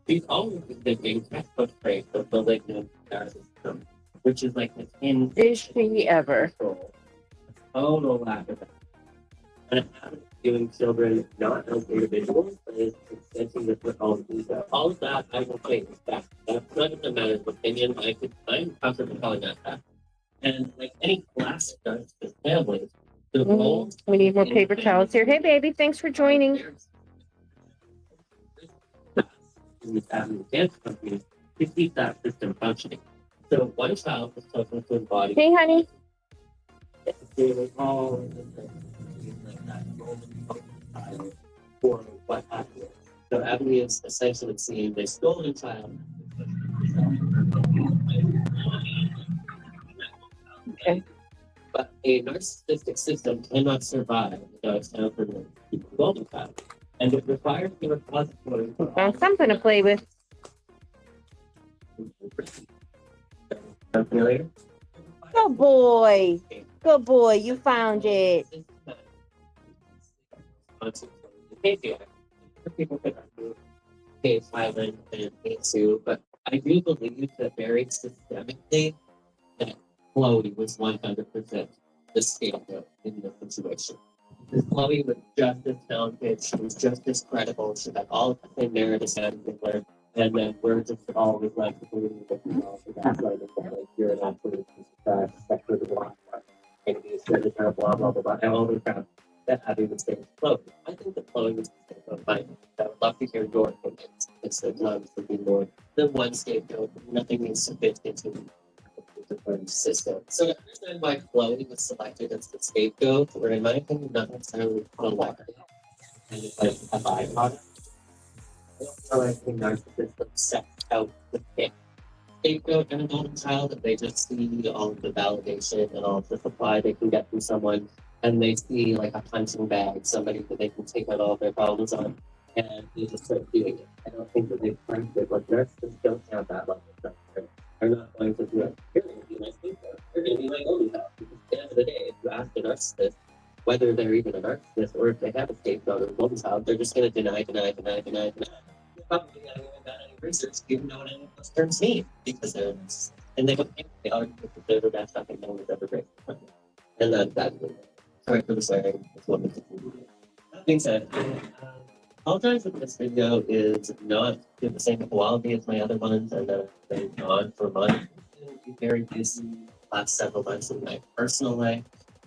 she's always been thinking textbook traits of malignant nervous system, which is like the in Is she ever? total lack of that. And it happens viewing children not as individuals, but as extensions of their own ego. All of that I will say is that that's not even a matter of opinion. I'm comfortable calling that fact. And like any classic narcissist family, the role We need more paper towels here. Hey, baby, thanks for joining. in the family dance company to keep that system functioning. So one child was chosen to embody Hey, honey. all of the things like that golden child for what happened. So Abby is essentially seeing this golden child. Okay. But a narcissistic system cannot survive without its founder, the golden child. And it requires the repository for Found something to play with. Familiar? Good boy. Good boy. You found it. People could argue Cave Island and Mitsu, but I do believe that very systemically that Chloe was 100% the scapegoat in the situation. Because Chloe was just as talented, she was just as credible, she had all of the same narratives as Hitler, and then we're just always like to believe that we all forgot like you're an absolute piece of trash, sector the block, and he's blah blah blah blah blah, and all the crap that Abby was saying to Chloe. I think that Chloe was the scapegoat. I would love to hear your opinions. It's that love would be more than one scapegoat. Nothing needs to fit into the different system. So I understand why Chloe was selected as the scapegoat, or in my opinion, not necessarily selected, and it's like a byproduct. I don't feel like the narcissist set out to pick scapegoat and a golden child, that they just see all of the validation and all of the supply they can get from someone, and they see like a punching bag, somebody that they can take out all their problems on, and they just start doing it. I don't think that they've learned it. Like narcissists don't have that level of structure. They're not going to do it. You're going to be my scapegoat. You're going to be my golden child. Because at the end of the day, if you ask a narcissist whether they're even a narcissist or if they have a scapegoat or a golden child, they're just going to deny. You're probably not even done any research, even know what any of those terms mean, because they're narcissists. And they don't think they argue that they're the best fucking known that's ever great. And that's sorry for the swearing. It's one of the that being said, apologize if this video is not the same quality as my other ones, and that I've been gone for months. I've been very busy last several months in my personal life.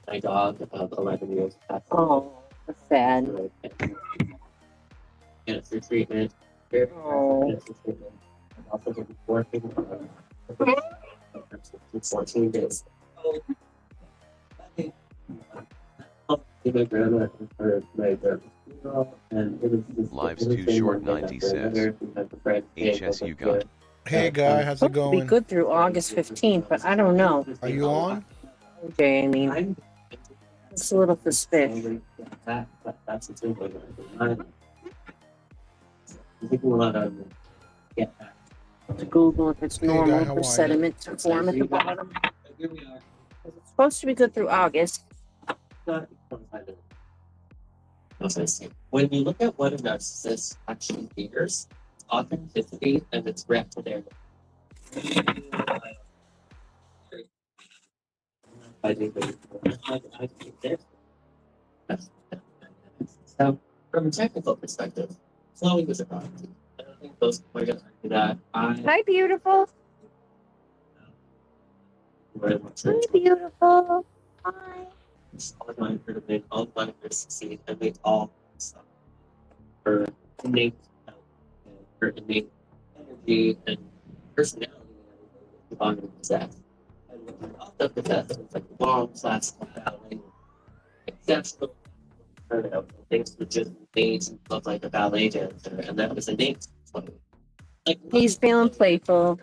My dog of 11 years passed away. Oh, that's sad. Cancer treatment. Very cancer treatment. I've also been working on 14 days. My grandma for my funeral, and it was just Lives too short, 90 says. HSU gun. Hey guy, how's it Be going? good through August 15th, but I don't know. Are you on? Okay, I mean, it's a little suspicious. That's the thing. People a lot of To Google if it's Hey, guy, normal how are for you? sediment to form at the bottom. Here we are. It's supposed to be good through August. When you look at what a narcissist actually fears, it's authenticity and it's breadth of their. So, from a technical perspective, Chloe was a prodigy. I don't think those are going to argue that. Hi, beautiful. Very much Hi, beautiful. Hi. all wanted her to win, all wanted her to succeed, and they all saw her innate talent and her innate energy and personality and everything that possessed. And what she also possessed was like long classical ballet, exceptional turnout, and things that just made him look like a ballet dancer, and that was innate. Like He's feeling playful.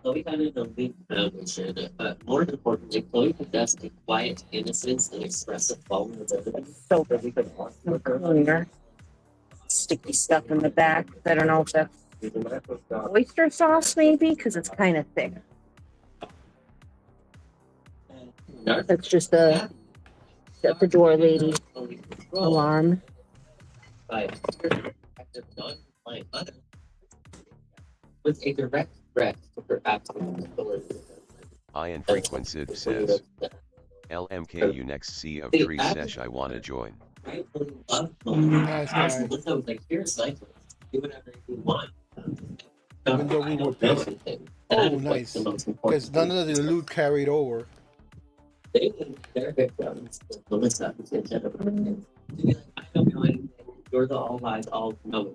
Chloe had an elite foundation, but more importantly, Chloe possessed a quiet innocence and expressive vulnerability. So that we could walk some with her. cleaner. Sticky stuff in the back. I don't know if that's oyster sauce, maybe, because it's kind of thick. That's just a shut the door, lady. Alarm. By a active non-compliant mother with a direct threat to her absolute authority. Ian Frequencid says, LMKU next C of Tree Sesh I wanna join. I really love Nice guy. so I was like, here's cycles. Do whatever you want. Even though we were pissed. Oh, nice. Because none of the loot carried over. They think their victims, Melissa, who's in general, to be like, I don't know anything. You're the all wise, all knowing.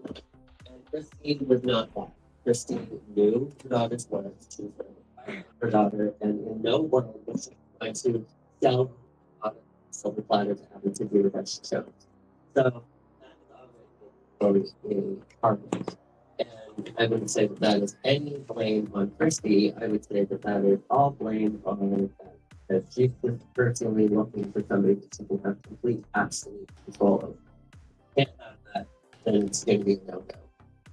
And Christine was not that. Christine knew her daughter's worth. She was her daughter, and in no way was she going to sell her daughter silver platter to have to do with what she chose. So that is always a part of it. And I wouldn't say that that is any blame on Christy. I would say that that is all blame on that she's just personally looking for somebody that she can have complete, absolute control of. Can't have that, then it's going to be a no-go.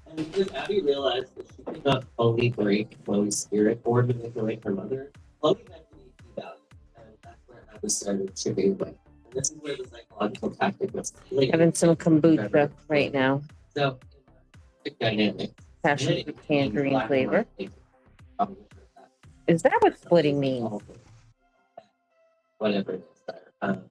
And because Abby realized that she could not fully break Chloe's spirit or manipulate her mother, Chloe had to be valued. And that's where Abby started chipping away. And this is where the psychological tactic was played. Having some kombucha right now. So, it's dynamic. Passion fruit tangerine flavor. Is that what splitting means? Whatever it is there.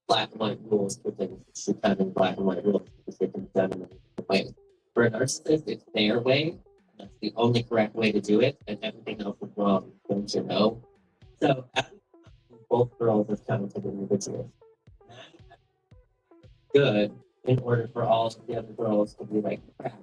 Black and white rules for things that should have been black and white rules because they can be done in a different way. For a narcissist, it's their way. That's the only correct way to do it, and everything else is wrong. Don't you know? So, both girls as talented individuals. Good in order for all of the other girls to be like crap.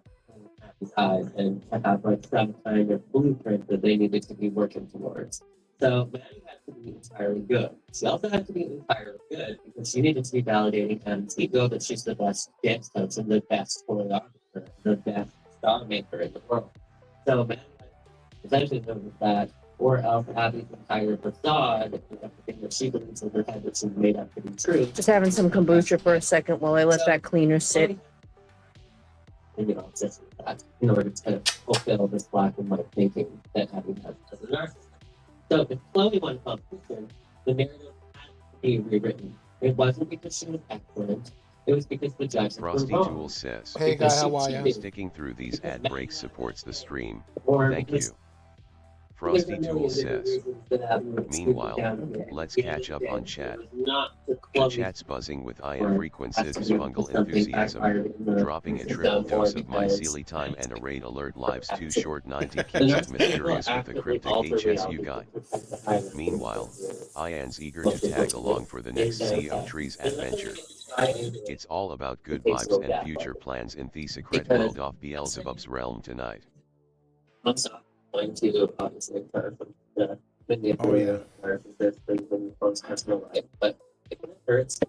and to have like some kind of blueprint that they needed to be working towards. So Maddie had to be entirely good. She also had to be entirely good because she needed to be validating Emma's ego that she's the best dance coach and the best choreographer, the best star maker in the world. So Maddie had to essentially know that, or else Abby's entire facade and everything that she believes in her head that she's made up to be true. Just having some kombucha for a second while I let that cleaner sit. And, just that in order to fulfill this black and white thinking that Abby has as a narcissist. So if Chloe won competition, the narrative had to be rewritten. It wasn't because she was excellent. It was because the judges were Frosty wrong. Jewel says, Hey guy, how are you? sticking through these ad breaks supports the stream. Or Thank because you. Frosty Jewel says, meanwhile, let's catch up on chat. The chat's buzzing with IM frequencies fungal enthusiasm, dropping a triple dose of myceli time and a raid alert lives too short 90 keeps it mysterious with a cryptic HSU guy. Meanwhile, Ian's eager to tag along for the next Sea of Trees adventure. It's all about good vibes and future plans in the secret world of Beelzebub's realm tonight. Going to obviously from the manipulative narcissist things in your own personal life, but if it hurts,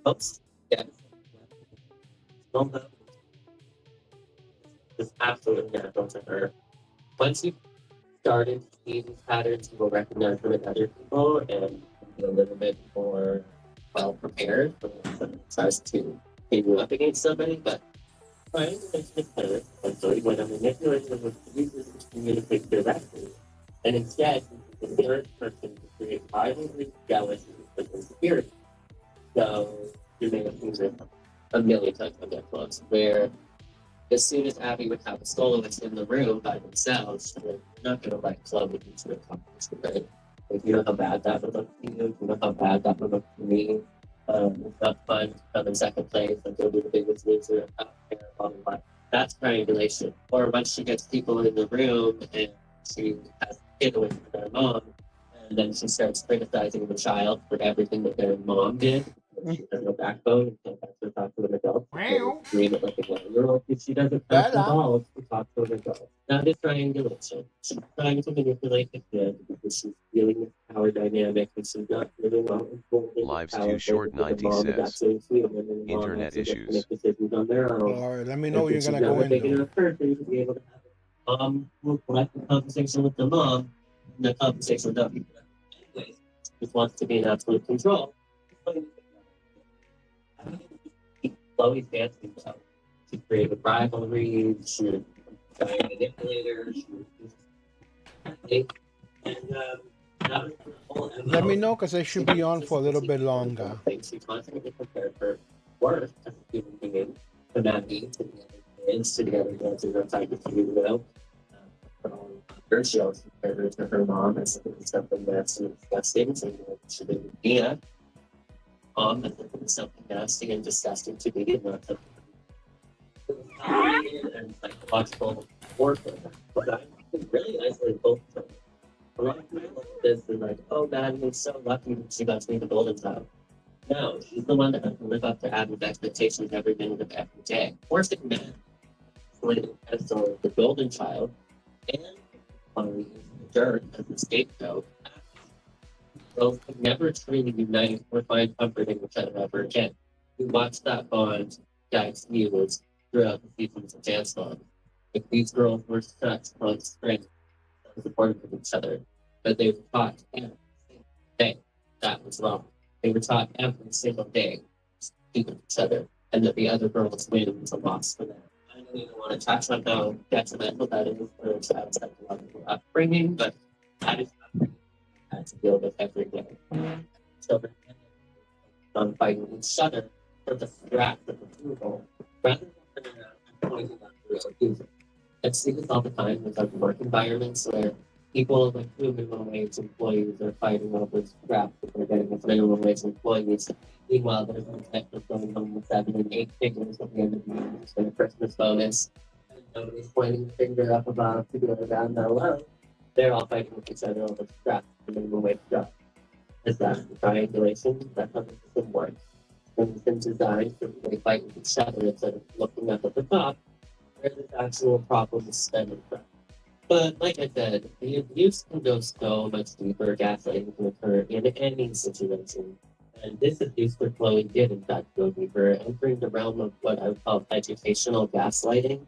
oops, yeah, it's absolutely natural to her. Once you started seeing these patterns, you will recognize them in other people and be a little bit more well prepared when someone tries to pin you up against somebody, but right, it's just better. And so when a manipulator uses to communicate directly, and instead the third person to create rivalry, jealousy, and insecurity. So you may have seen this a million times on Netflix, where as soon as Abby would have a soloist in the room by themselves, they're not going to let Chloe do to the competition, right? Like, you know how bad that would look to you, you know how bad that would look to me. It's not fun to come in second place and go be the biggest loser out there, blah, blah, blah. That's triangulation. Or once she gets people in the room and she has a kid away from their mom, and then she starts criticizing the child for everything that their mom did. She has no backbone and can't actually talk to an adult. Dream it like a 1-year-old. If she doesn't have the balls to talk to an adult. That is triangulation. She's trying to manipulate the kid because she's dealing with power dynamic and she's not really well informed. Lives too short 90 says, internet issues. Alright, let me know you're gonna go in though. Will collect the compensation with the mom and the compensation with other people. Anyways, just wants to be in absolute control. Chloe's dancing himself to create a rivalry, to manipulator, Let me know because I should be on for a little bit longer. She constantly prepared for worth as a human being, to not be to the other kids, to the other dancers outside the studio. Her show compared her to her mom as something that's disgusting, so she didn't be a mom as something nasty and disgusting to be, and not something and psychological warfare. But I really isolate both of them. A lot of people look at this and like, oh man, you're so lucky that she got to be the golden child. No, she's the one that has to live up to Abby's expectations every minute of every day. Forcing men as the golden child and the dirt as the scapegoat. Both could never truly unite or find comfort in each other ever again. We watched that bond guys fused throughout the seasons of Dance Moms. If these girls were such close strength and supportive of each other, but they were taught every single day that was wrong. They were taught every single day to keep with each other, and that the other girl's win was a loss for them. I don't even want to touch on how detrimental that is for a child's psychological upbringing, but that is something I had to deal with every day. Children on fighting each other for the scraps of approval, rather than turning around and pointing out the real abuser. I see this all the time with work environments where people like minimum wage employees are fighting over scraps that they're getting with minimum wage employees. Meanwhile, there's one technical going home with 7 and 8 figures at the end of the year and a Christmas bonus. And nobody's pointing the finger up above to go down below. They're all fighting with each other over scraps for minimum wage job. Is that triangulation? Is that how the system works? has been designed to really fight with each other instead of looking up at the top, where the actual problem is stemming from. But like I said, the abuse can go so much deeper. Gaslighting can occur in any situation. And this abuse for Chloe did in fact go deeper, entering the realm of what I would call educational gaslighting. And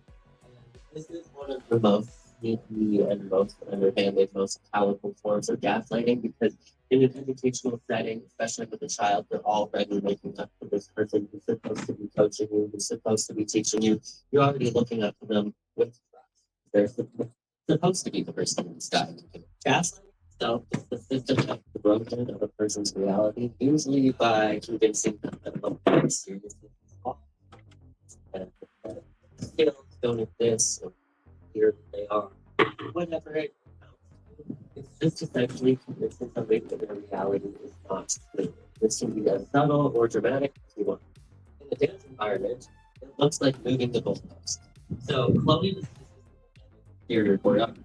this is one of the most sneaky and most underhanded, most powerful forms of gaslighting because in an educational setting, especially with a child, they're already looking up to this person who's supposed to be coaching you, who's supposed to be teaching you. You're already looking up to them with trust. They're supposed to be the person who's guiding you. Gaslighting itself is the system of the broken of a person's reality, usually by convincing them that something is seriously wrong. And skills don't exist, or here they are. Whatever it it's just essentially convincing somebody that their reality is not true. This can be as subtle or dramatic as you want. In a dance environment, it looks like moving the goalpost. So Chloe was superior choreographer.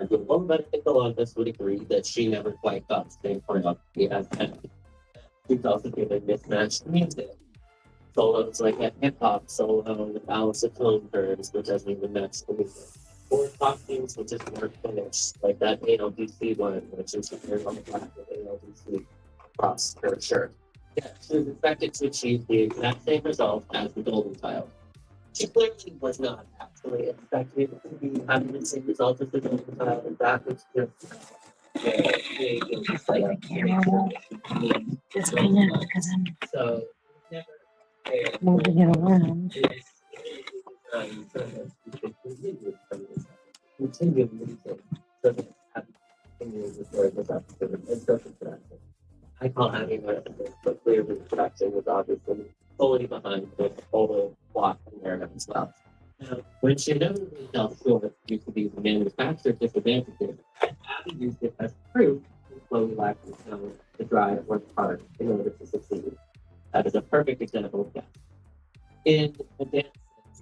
The one that I think a lot of us would agree that she never quite got the same choreography as Penny. She's also given mismatched music. Solos like a hip hop solo with Alice of Tone curves, which doesn't even match the music. Or costumes which is more finished, like that ALDC one, which is here on the black with ALDC across her shirt. Yeah, she was expected to achieve the exact same result as the golden child. She clearly was not actually expected to be having the same result as the golden child, and that was just Disconnect because I'm so never moving it around. Continue music so that continue the story was up to and social production. I call having a clear production was obviously fully behind the total plot and narrative as well. Now, when she inevitably fell short due to these manufactured disadvantages, Abby used it as proof that Chloe lacked the talent, the drive, or the heart in order to succeed. That is a perfect example of that. In the dance,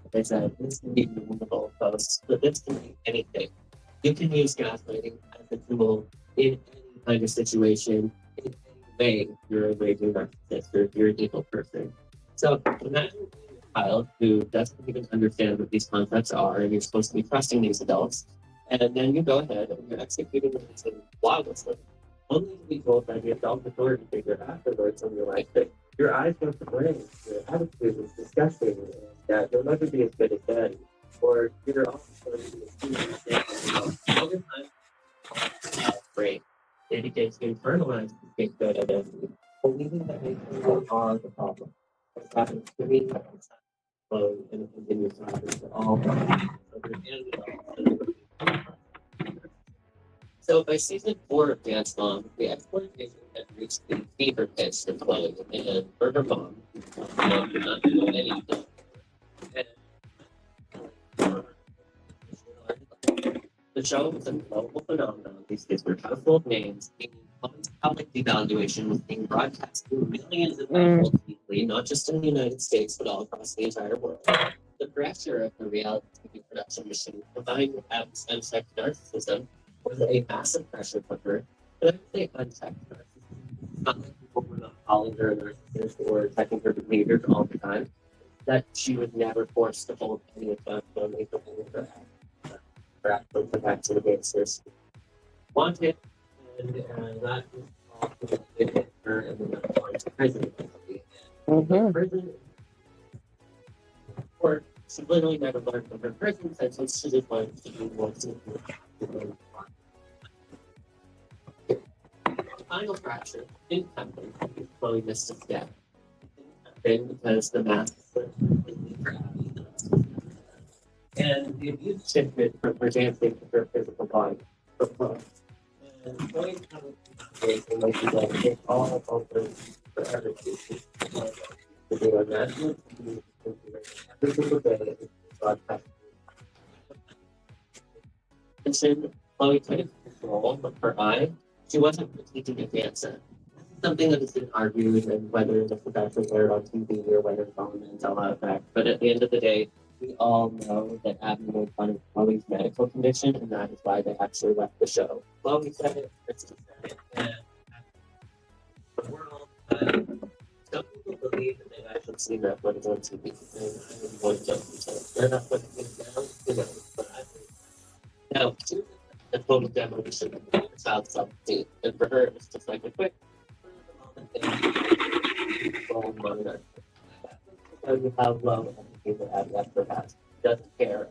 like I said, this can be moving the goalposts, but this can be anything. You can use gaslighting as a tool in any kind of situation, in any way you're a raging narcissist or if you're an evil person. So imagine being a child who doesn't even understand what these concepts are, and you're supposed to be trusting these adults, and then you go ahead and you're executing the reason flawlessly. Only to be told by the adult authority figure afterwards in your life that your eyes don't blame, your attitude is disgusting, and that you'll never be as good as them, or you're also going to be a student. Over time, brain, it begins to internalize the scapegoat identity, believing that they are the problem. What's happened to me happens flow and it continues to happen to all problems. So by season 4 of Dance Mom, the exploitation had reached the fever pitch for Chloe, and for her mom, did not know anything. And the show was a global phenomenon. These kids were household names, being public devaluation was being broadcast through millions of households weekly, not just in the United States, but all across the entire world. The pressure of the reality TV production machine, combined with Adam's unchecked narcissism, was a massive pressure cooker. But I would say unchecked narcissism. Not like people were not calling her a narcissist or checking her behavior all the time. That she was never forced to hold any accountability for any of her actions. Her actual protection against her wanted, and that was also hit her and then went to prison. Prison, or she literally never learned from her prison sentence. She just wanted to do more to the final fracture didn't happen because Chloe missed a step. It didn't happen because the mask was completely for Abby. And the abuse shifted from her dancing to her physical body. And Chloe kind of like she's like, it's all over for everything. To do a national TV every single day, broadcast. Mentioned Chloe couldn't control her eye. She wasn't critiquing a dancer. Something that has been argued, and whether the production aired on TV or whether it's on Mandela effect. But at the end of the day, we all know that Abby made fun of Chloe's medical condition, and that is why they actually left the show. Chloe said it, Kristen said it, and the world haven't seen that when it's on TV. And I'm going to jump into it. They're not putting it down, but I now, a total demolition of the child's self-esteem. And for her, it's just like a quick, role monitor. Show you how low people have left her past. Doesn't care.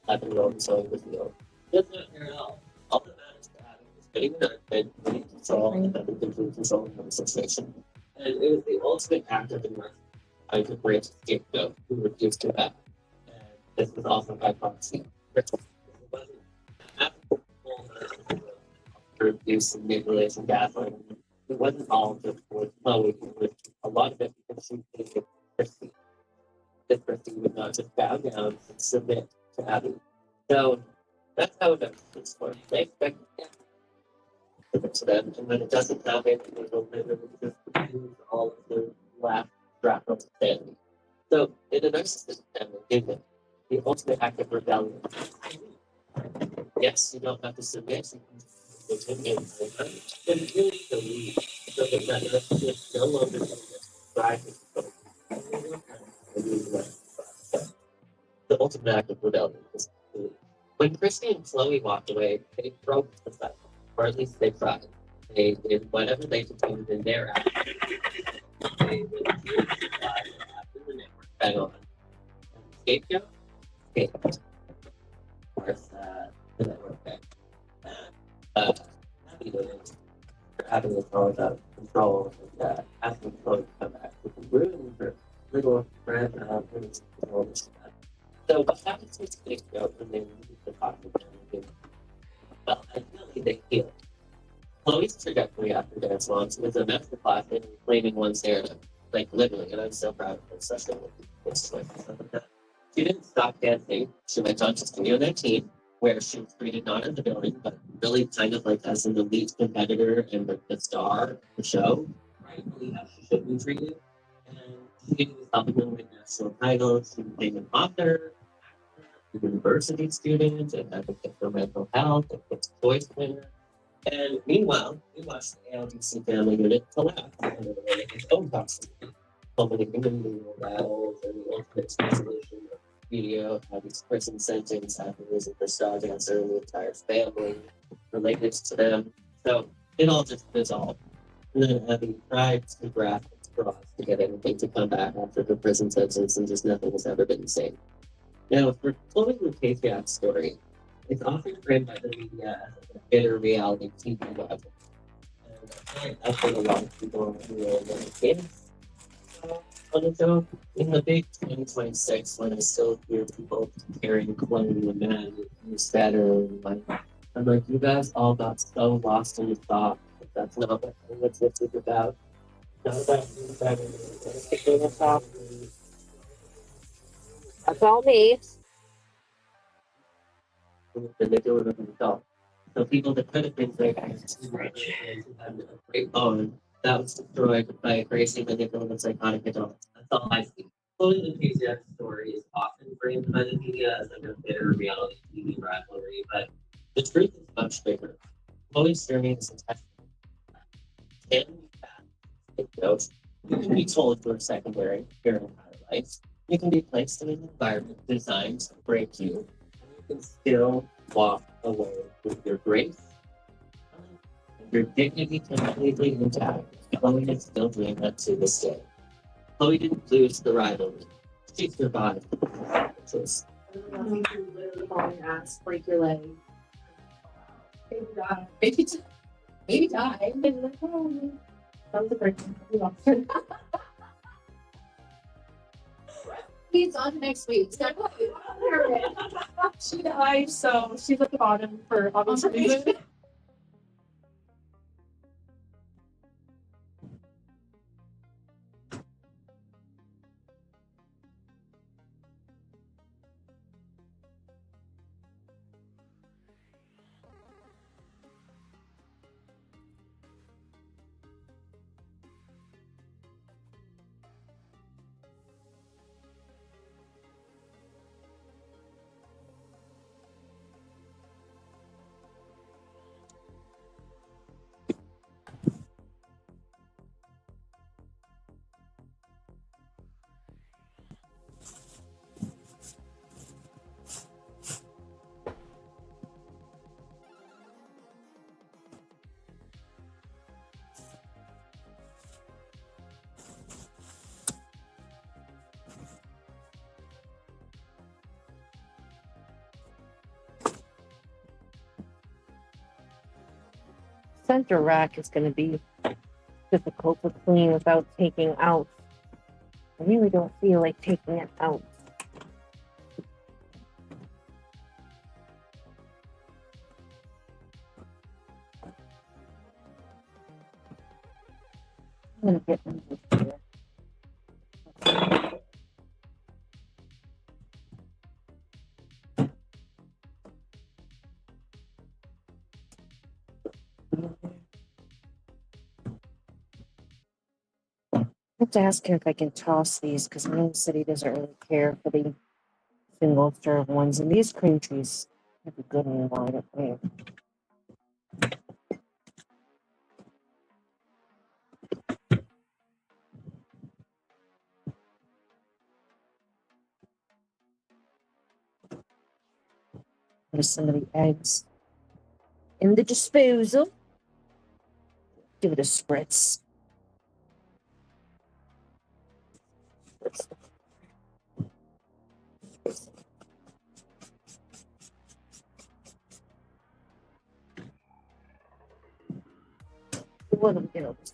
11-year-old is showing the field. Does not care at all. All that matters to Adam is getting an and getting control and having complete control of the situation. And it was the ultimate act of mercy. I could bring a scapegoat who refused to act. And this was also by proxy. It wasn't for abuse and manipulation, gaslighting. It wasn't all just for Chloe. It was a lot of it because she hated Christy. That Christy would not just bow down and submit to Abby. So that's how it is for them. They expect it to them, and when it doesn't happen, they will literally just lose all of their last drop of sanity. So in a narcissistic family, given the ultimate act of rebellion, yes, you don't have to submit. You can and really believe so that narcissist no longer drive the ultimate act of rebellion is when Christy and Chloe walked away, they broke the cycle, or at least they tried. They did whatever they could do in their act. They would after the network fed on. Scapegoat? Scapegoat. Of course, the network fed. Happy days for having this all out of control and asking Chloe to come back, which is ruining her little friend control this stuff. So what happens with scapegoat when they leave the talking again? Well, ideally they heal. Chloe's trajectory after dance launch was a masterclass in reclaiming one's narrative, like literally, and I'm so proud of her, especially with this. She didn't stop dancing. She went on to studio 19, where she was treated not as a villain, but really kind of like as an elite competitor and like the star of the show, rightfully how she should be treated. And she was helping them win national titles. She became an author, a university student, and advocate for mental health, a Kids' Choice winner. And meanwhile, we watched the ALDC family unit collapse under its own toxicity, culminating in legal battles and the ultimate resolution of video, Abby's prison sentence after losing her star dancer and the entire family related to them. So it all just dissolved. And then Abby tried to grasp its straws to get anything to come back after her prison sentence, and just nothing has ever been the same. Now, for Chloe Lukasiak's story, it's often framed by the media as a bitter reality TV rival. And I feel like that's what a lot of people who are the kids on the show. In the big 2026, when I still hear people comparing Chloe and Matt, who's better, and like, I'm like, you guys all got so lost in the thought that that's not what this is about. Not about who's better. That's all me. Manipulative of an adult. So people that could have been great actors rich and had a great bone, that was destroyed by a crazy manipulative psychotic adult. That's all I see. Chloe Lukasiak's story is often framed by the media as like a bitter reality TV rivalry, but the truth is much bigger. Chloe's journey is a testament. Can be bad. You can be told you're secondary your entire life. You can be placed in an environment designed to break you. You can still walk away with your grace and your dignity completely intact. Chloe is still doing that to this day. Chloe didn't lose the rivalry. She survived. Just literally fall on your ass, break your leg. Maybe die. Maybe die. That was a great one. He's on next week. So she died, so she's at the bottom for obvious reasons. center rack is going to be difficult to clean without taking out. I really don't feel like taking it out. I'm going to get them here. I have to ask him if I can toss these because I know he said he doesn't really care for the single serve ones. And these cream cheese have a good one on it. Yeah. There's some of the eggs in the disposal. Give it a spritz. What am I gonna do?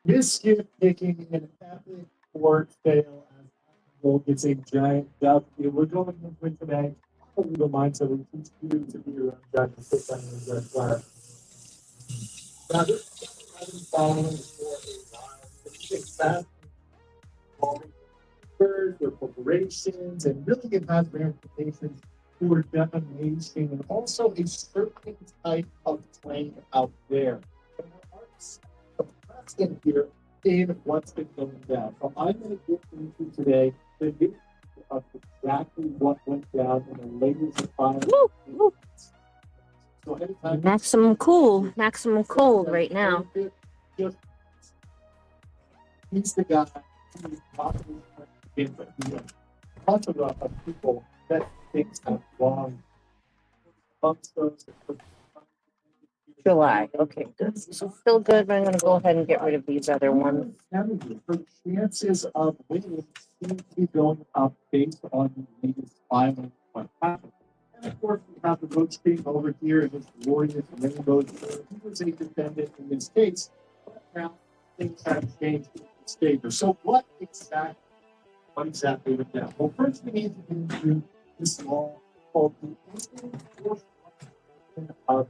Biscuit picking an epic board fail as Apple gets a giant duck. We're going into it today. Probably the mindset we teach you to be around giant pick on the red flag. Now, this has been following for a while. It's fast their corporations, and really it has ramifications for defamation and also a certain type of claim out there. And we're in here in what's been going down. So I'm going to get into today the news of exactly what went down in the latest final. So Maximum cold right now. He's the guy who's possibly bunch of people that things have wrong. July. Okay, good. So still good, but I'm going to go ahead and get rid of these other ones. Her chances of winning seem to be going up based on the latest filing what happened. And of course, we have the vote screen over here and this glorious rainbow. He was a defendant in this case, but now things have changed in this favor. So what exactly went down? Well, first we need to get into this law called the Enforcement of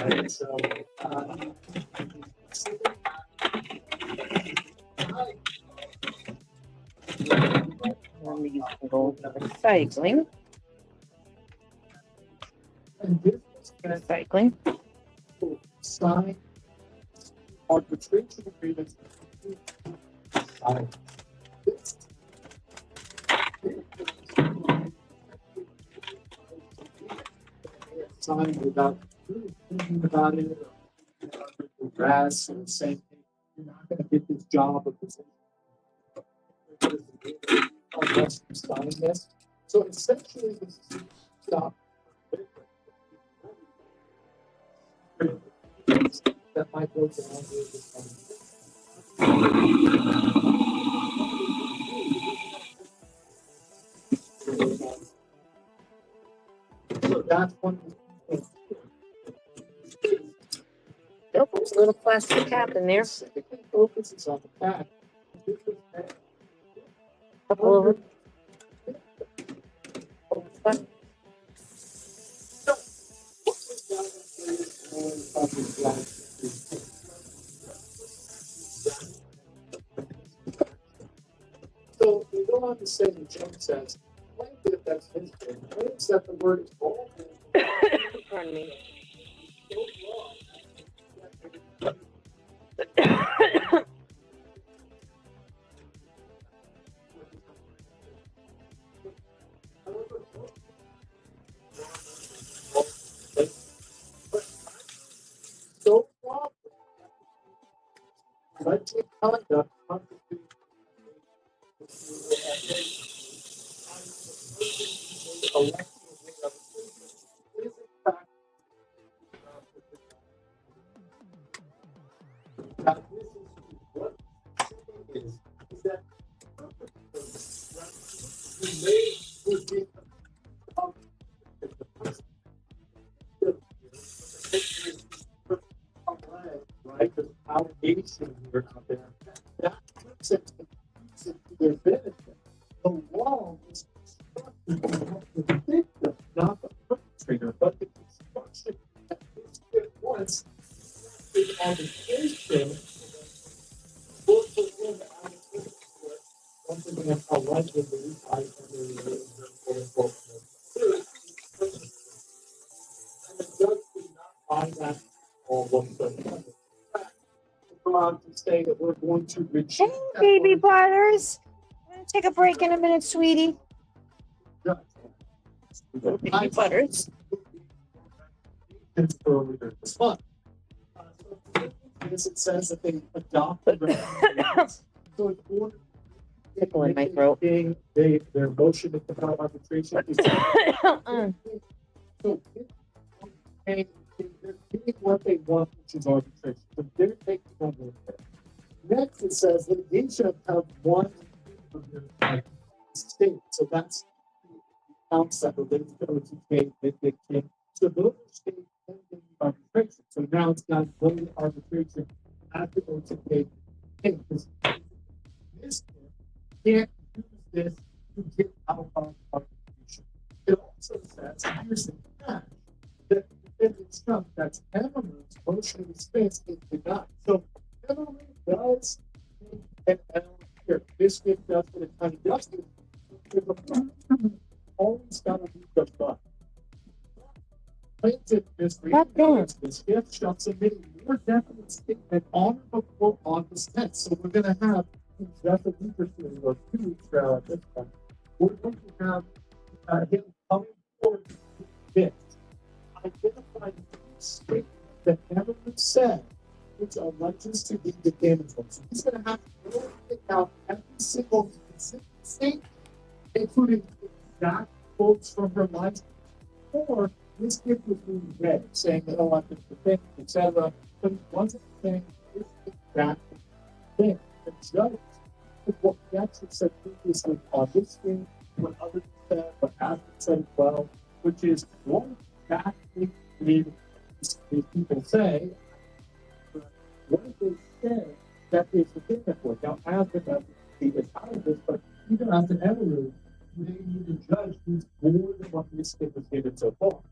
Right, so, And these can go to recycling. Recycling. Sign arbitration agreements. Signed without thinking about it, or grass and saying, you're not going to get this job or position. Unless you sign this. So essentially, this is stop. That might go down so that's one. Nope, there's a little plastic cap in there. Focuses on the fact. Couple of them. So we go on to say the jump says, plaintiff, that's his thing, claims that the word is wrong. Pardon me. So far, let's take conduct. Right, because allegation here out there that puts it to their benefit. The law is constructed to help the victim, not the perpetrator, but the construction that this kid wants is allegation. Both of them allegation for it, something that allegedly I and the judge did not find that all whatsoever. Come on to say that we're going to reject that Baby order. butters. I'm gonna take a break in a minute, sweetie. Baby butters. It's earlier this month. It says that they adopted recommendations. So in order Tickle in my throat. their motion to compel arbitration is so they're getting what they want, which is arbitration. So they're taking on their Next, it says litigation of one of their state. So that's the counts that relate to OTK, King. So those are state pending arbitration. So now it's not going arbitration after OTK. Because this can't use this to get out of arbitration. It also says, here's the catch, that defendant's Trump, that's Emmer's motion to dismiss is denied. So Emmer does and here, this gift does for the county justice. Always got to be the but. Plaintiff this gift shall submit a more definite statement on or before August 10th. So we're going to have just a week or two or 2 weeks at this point. We're going to have him coming forward with this. Identifying the statement that Emmer said, which alleges to be the damage one. So he's going to have to go and pick out every single statement, including exact quotes from her life, or this gift was being read, saying that, oh, I've been defended, etc. But it wasn't saying this exact thing. The judge, what he actually said previously on this thing, what others said, what Aspen said as well, which is what exactly did these people say? What did they say that is the thing that was? Now, Aspen doesn't see it out of this, but even after Emerald, they need to judge who's more than what this kid was given so far.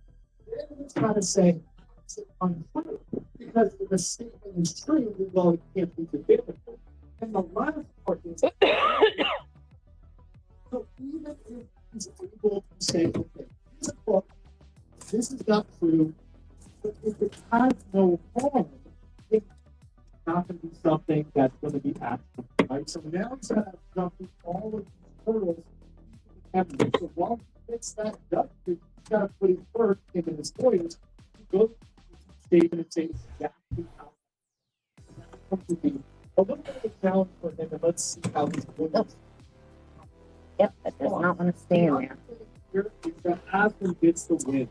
Then he's trying to say it's untrue because if the statement is true, then well, it can't be definitive. And the last part is so even if he's able to say, okay, here's a book, this is not true, but if it has no harm, it's not going to be something that's going to be actionable, right? So now he's going to have jumping all of these hurdles. So while he gets that done, he's got to put his work into his lawyers to go to the statement and say exactly how it's going to be. A little bit of a challenge for him, and let's see how he's doing. Yep, that does not want to stay in there. Here is that Aspen gets the win.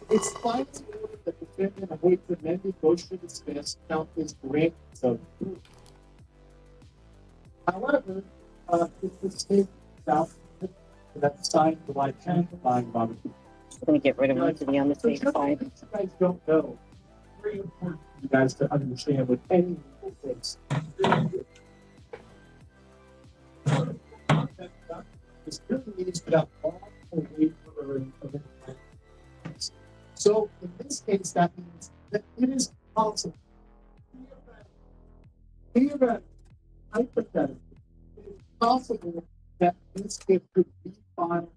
It's finally ordered that the defendant awaits the amended motion to dismiss count is granted. So, however, if the state out that's signed July 10th by Robert. I'm going to get rid of him to be on the safe side. You guys don't know. Very important for you guys to understand with any legal case. This really means without all or waiver of any. So in this case, that means that it is possible. Hypothetically, it is possible that this gift could be filed.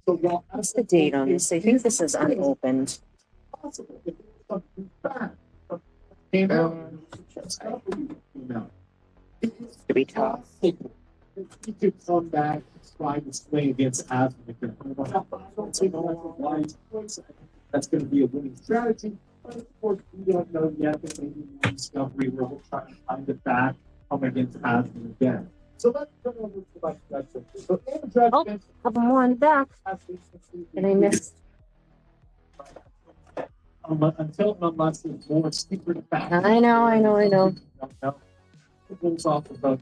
So while What's the date on this? I think this is unopened. Possible if something bad came out, To be tough. He could come back and try to swing against Aston. That's going to be a winning strategy. But of course, we don't know yet that maybe Discovery will try to find it back, come against Aston again. So let's go over to my question. So, Oh, couple more on the back. And I missed. Until unless there's more secret facts. I know. Don't know. It goes off about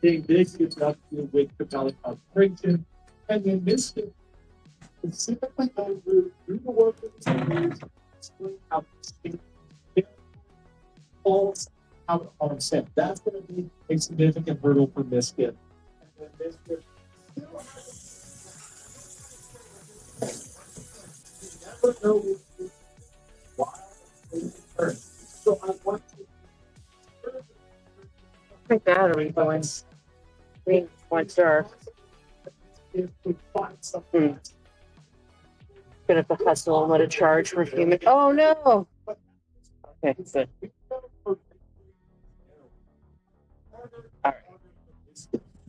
being big gets up to with develop arbitration. And then this is specifically going through the work of the teams, explain how falls out on set. That's going to be a significant hurdle for Miskit. And then Miskit never know why they return. So I want to My battery going. Green went dark. if we find something. Gonna have to hustle and let it charge for a few minutes. Oh no! Okay, good. Alright.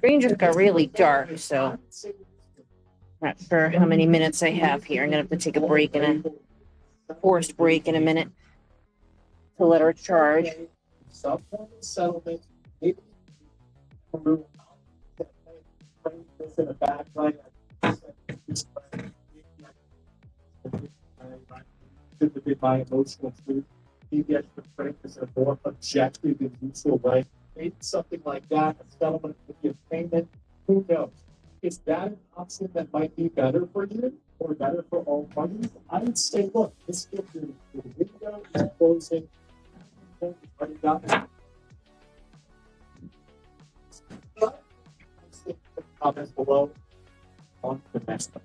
Green just got really dark, so not sure how many minutes I have here. I'm gonna have to take a break in a forced break in a minute to let her charge. Some form of settlement, maybe in a bad light. Within my emotional truth, he gets the frame as a more objective and neutral way. Maybe something like that, a settlement with your payment. Who knows? Is that an option that might be better for you or better for all parties? I would say, look, this is the window is closing. Comments below on the next one.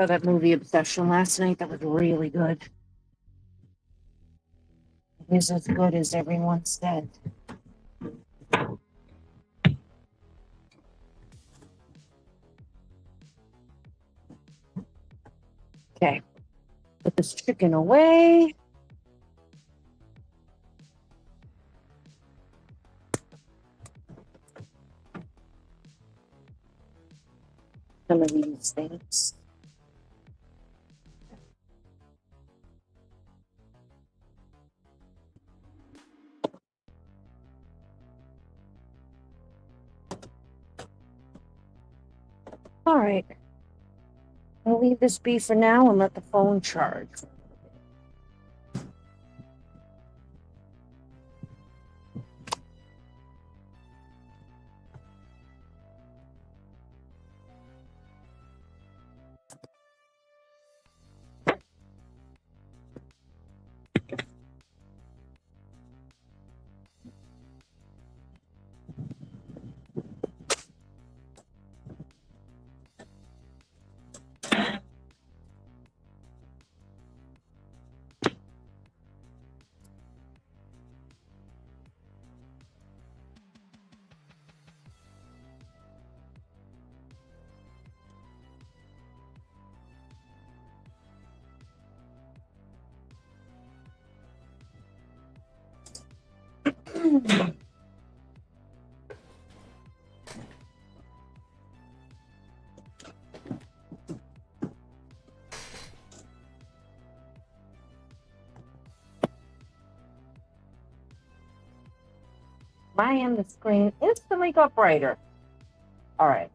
Saw that movie Obsession last night. That was really good. It is as good as everyone said. Okay. Put this chicken away. Some of these things. All right. I'll leave this be for now and let the phone charge. My end, the screen instantly got brighter. All right.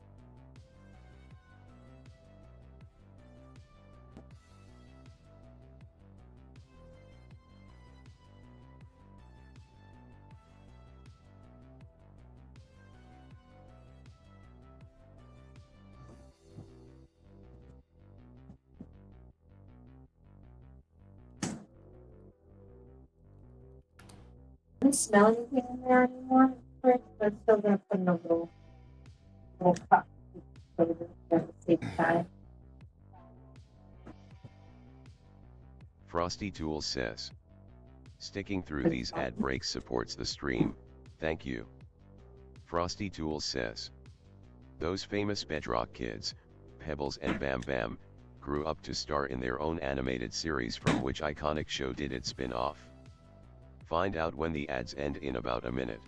I don't smell anything in there anymore. But I'm still gonna put in a little cup so that at the same time. Frosty Tools says, sticking through these ad breaks supports the stream, thank you. Frosty Tools says, those famous Bedrock kids, Pebbles and Bam Bam, grew up to star in their own animated series from which iconic show did its spin-off. Find out when the ads end in about a minute.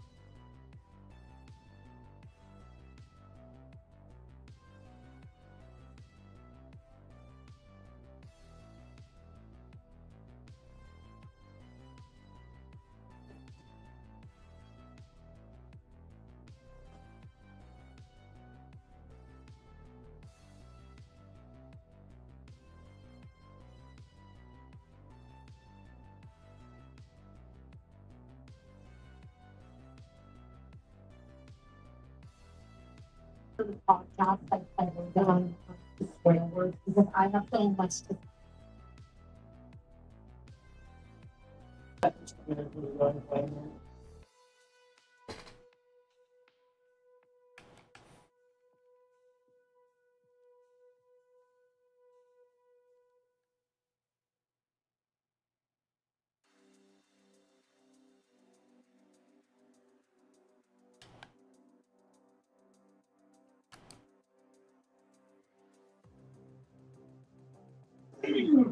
For the podcast, I wrote down the swear words because I have so much to.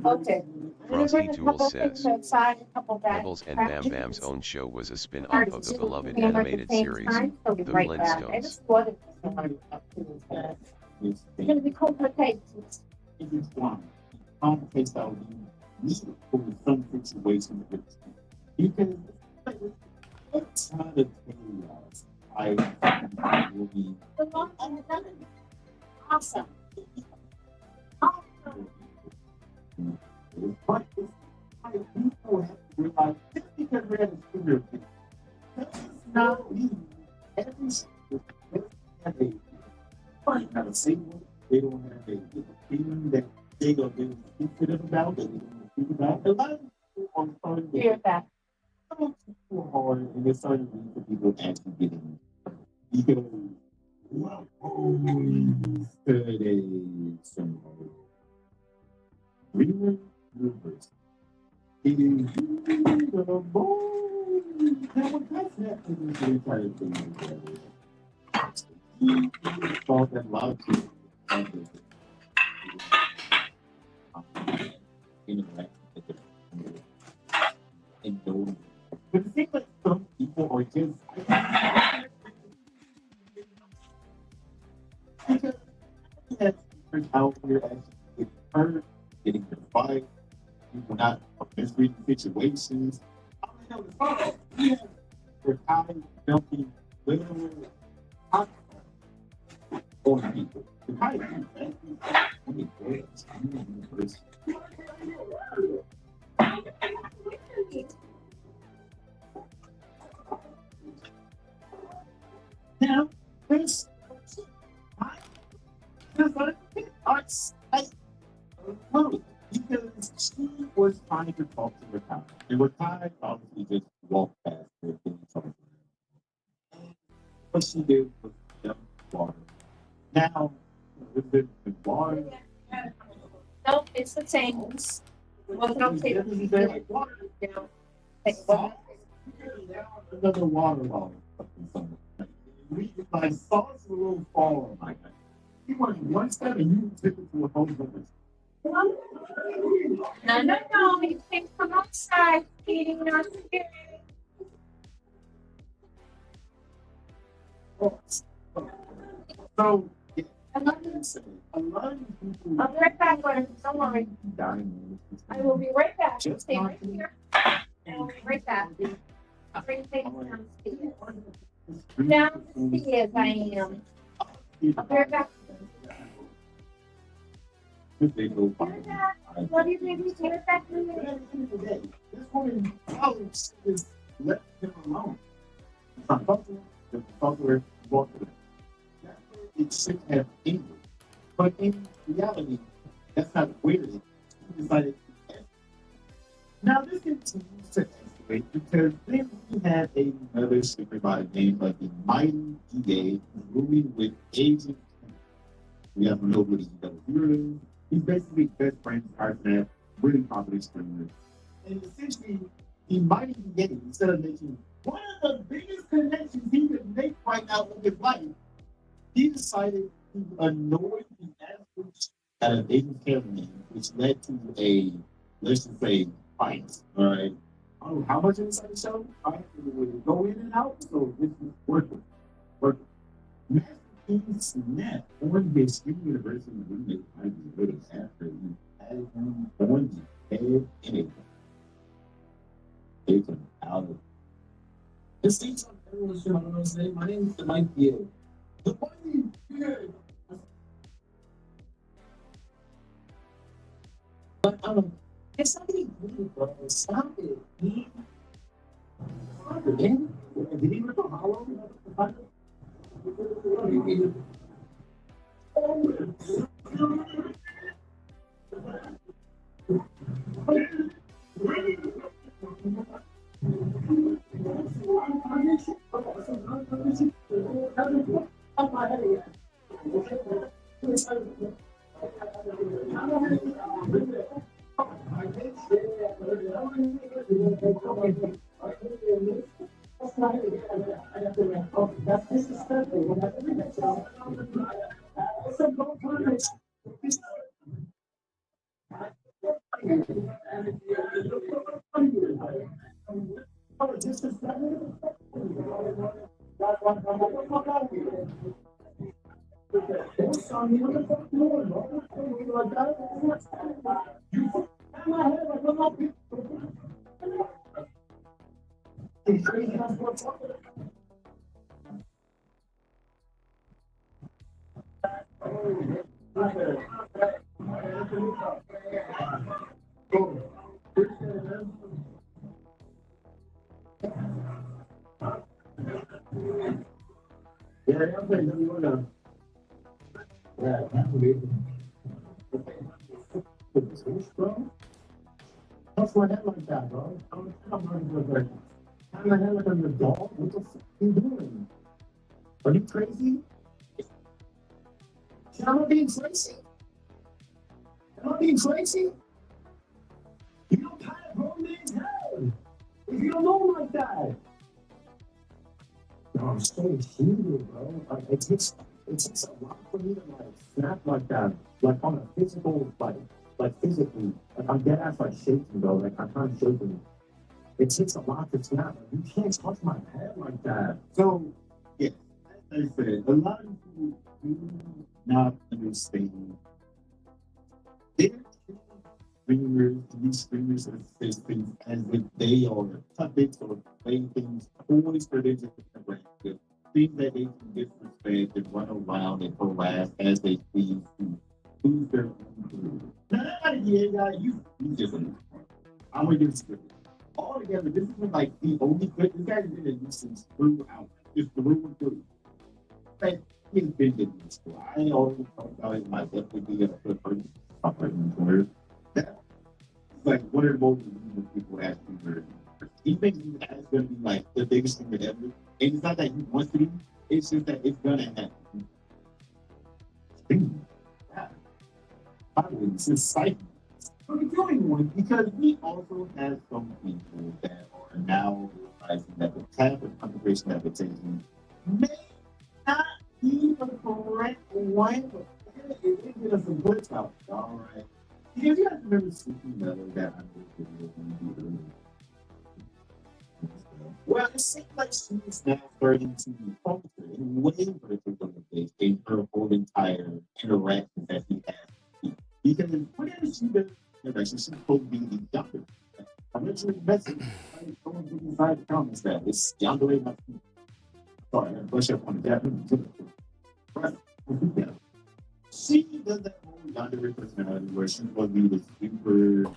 Okay. Frosty Tools says, Outside, a couple bags. Pebbles and Bam Bam's own show was a spin-off of the beloved animated series, The Flintstones. It's gonna be complicated. It's one. Complicates how you need to put some situation with you can it's not a chaos. I will be Awesome. but it's like people have to realize just because we're in the studio, that's not me. Every have a have a single, they don't have a feeling that they don't be sensitive about, that they don't think about. A lot of people are starting to Hear that. too hard, and they're starting to leave people actually getting because well, today somehow we were reversed. It is the boy. Now what does that to the entire thing? He thought that a lot of people interact with it and know. But the thing like some people are just because that's out here actually getting hurt, getting confined, people not misreading situations. I don't know the photo. Yeah. They're kind jumping literally on people. The kind of now, this because she was trying to talk to her time. And her time obviously just walked past her thing. What she did was jump water. Now, with the water. Nope, it's the same. Well, don't take it. Another water bottle. My sauce a little fall on my head. You went one step and you took it to a whole different. No. You came from outside, eating not here. So, a lot of people. I'll be right back, Gordon. Don't worry. I will be right back. Stay right here. I'll be right back. Bring things down the stairs. Down the stairs, I am. I'll be right back. What do you think? Be right back. This woman is let him alone. It should have English. But in reality, that's not where it is. He decided to. Now this continues to Wait, because then we have another super by the name of the Mighty EA moving with Agent. We have nobody knows. He's basically best friends, partner, really popular streamer. And essentially, he might be getting, instead of making one of the biggest connections he could make right now in his life, he decided to annoy the absolute shit out of Aiden Cameron, which led to a, let's just say, fight. All right. I don't know how much inside the show. I will go in and out, so this is worth it. Worth it. Master King snapped on his Stream University roommate, I was really after he had him on the head anyway. Take him out of the seats on everyone's show. I don't know his name. My name is the Mike Gill. The money good. But it's not really good, bro. Stop it. Stop it, man. Did he rip a hollow? That's my head like that, bro. I'm like, I'm my head like I'm a dog. What the fuck are you doing? Are you crazy? I'm not being crazy. I'm not being crazy. You don't kind of grown man's head. If you don't know him like that. No, I'm so heated, bro. Like, it takes a lot for me to like snap like that, like on a physical, like physically. Like I'm dead ass like shaking, bro. Like I'm kind of shaking. It takes a lot to snap. Like, you can't touch my head like that. So, yeah, as I said, a lot of people do not understand. They're streamers, these streamers are things as if they are puppets or playthings, toys for them to interact with. Things that they can disrespect and run around and harass as they please to lose their own food. Now, you just I'm gonna give it to altogether, this is like the only good. This guy's been in this since throughout. It's through. Like, he's been in this. I always talk about it. My definitely be a good person. That's like one of the most people ask me for. He thinks he's gonna be like the biggest thing ever. And it's not that he wants to be, it's just that it's gonna happen. It's just psychic. But we're doing one because we also have some people that are now realizing that the type of conversation that we're taking may not be the correct one, but it gives us some good stuff. All right. If you guys remember Sleeping Metal that I did earlier. Well, it seems like she's now starting to falter in way vertical in her whole entire interaction that he has. Because whenever she does interaction, she's supposed to be the younger. I'm literally messing. I'm going to inside the comments that it's younger enough. Sorry, I'm brush up on that. She does that whole yonder personality where she's going to be the super,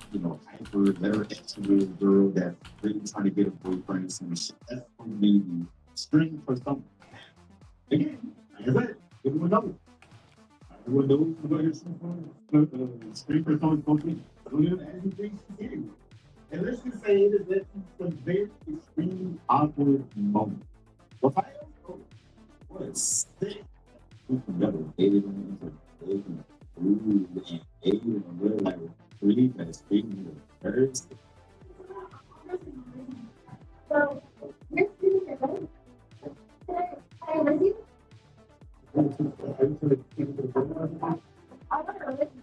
hyper, letter extrovert girl that's really trying to get a boyfriend and some shit. That's going to be the string for something. Again, like I said, everyone knows. Everyone knows what his string for something's supposed to be. So you have to think anyway. And let's just say it is a very extremely awkward moment. Ohio was sick. We never dated him for dating food and ate and we're like three that's speaking the first. So, you're sitting there, right? Can I with you? I want to listen.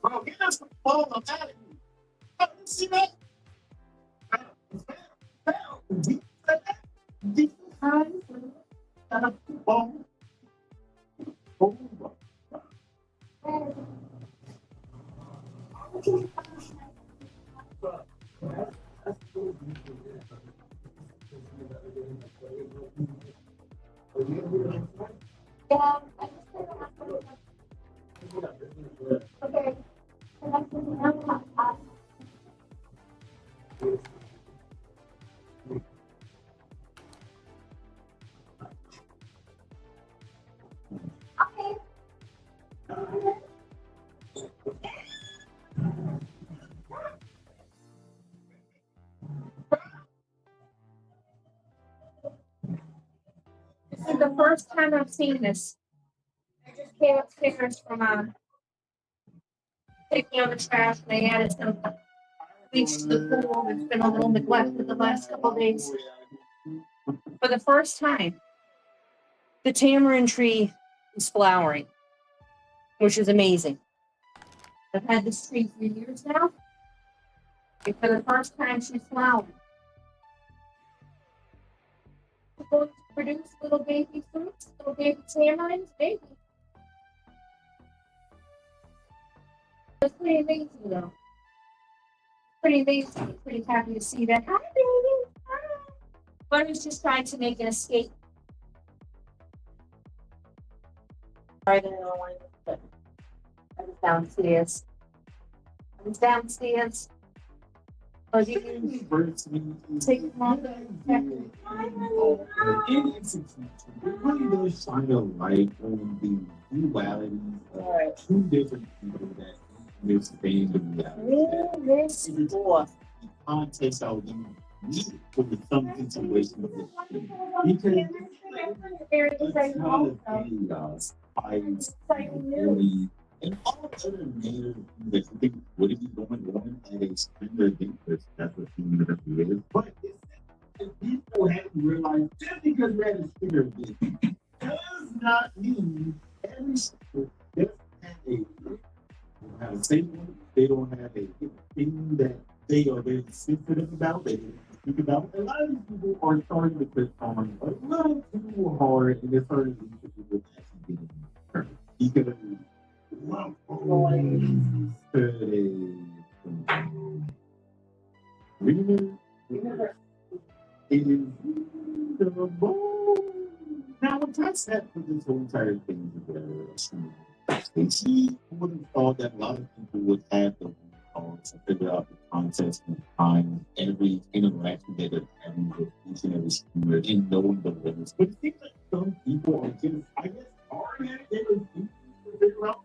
Bro, get us the phone. I'm out of here. Oh, you see that? Yeah, okay. This is the first time I've seen this. I just came upstairs from taking out the trash and they added some bleach to the pool. It's been a little neglected the last couple of days. For the first time, the tamarind tree is flowering, which is amazing. I've had this tree for years now. And for the first time, she's flowering. It's going to produce little baby fruits, little baby tamarinds, baby. That's pretty amazing, though. Pretty amazing. Pretty happy to see that. Hi, baby. Hi. Bunny's just trying to make an escape. Sorry, I didn't know why, but I was downstairs. Oh, you can take it longer. It really does shine a light on the duality of two different people that understand the reality. The context of them need for some situation of this. Because it's not a chaos, fights, bullies, and all other negative things that you think would be going on at a standard interest. That's what humanity is. But if people haven't realized just because we're at a standard business does not mean every single doesn't have a statement. They don't have a thing that they are very sensitive about. They don't speak about. A lot of these people are starting to put on a little too hard, and they're starting to people actually getting hurt because. Now, what's that for this whole entire thing together? And she would have thought that a lot of people would have the calls to figure out the context and time every interaction that they're having with each and every student and knowing the limits. But it seems like some people are just, I guess, already able to figure out.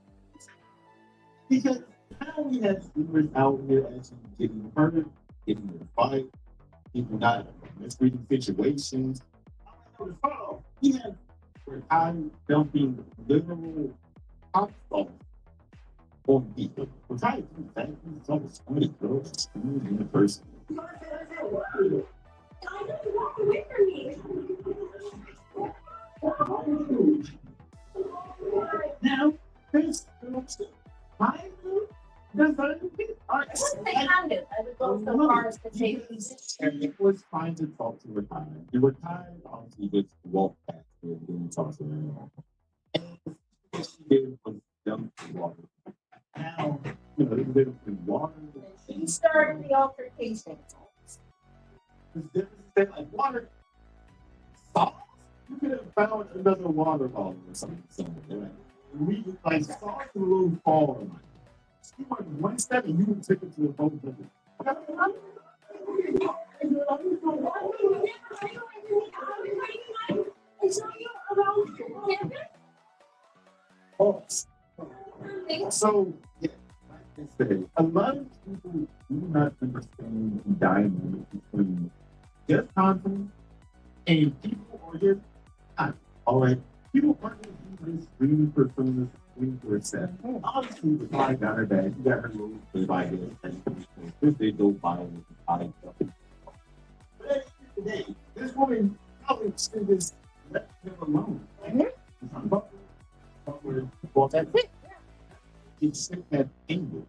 Because now we have students out here actually getting hurt, getting in a fight, people not misreading situations. We have retired dumping literal hot sauce on people. Retired dumping so many girls in the person. Now, this it was fine to talk to retired. You retired, obviously, just walk past her and didn't talk to her anymore. And what she did was dump the water. Now, you know, they did the water. She started the altercation. They like water. Sauce? You could have found another water bottle or something. Like, we like sauce a little fall. She went one step and you took it to a phone booth. Oh, so, yeah, like I said, a lot of people do not understand the dynamic between just content and people are just not. All right, people aren't going to do this streaming personas 24/7. Obviously, the guy got her back. He got her little play by this and they go viral with the product stuff. But at the end of the day, this woman probably should just let him alone. Well, that's it. It's that angle.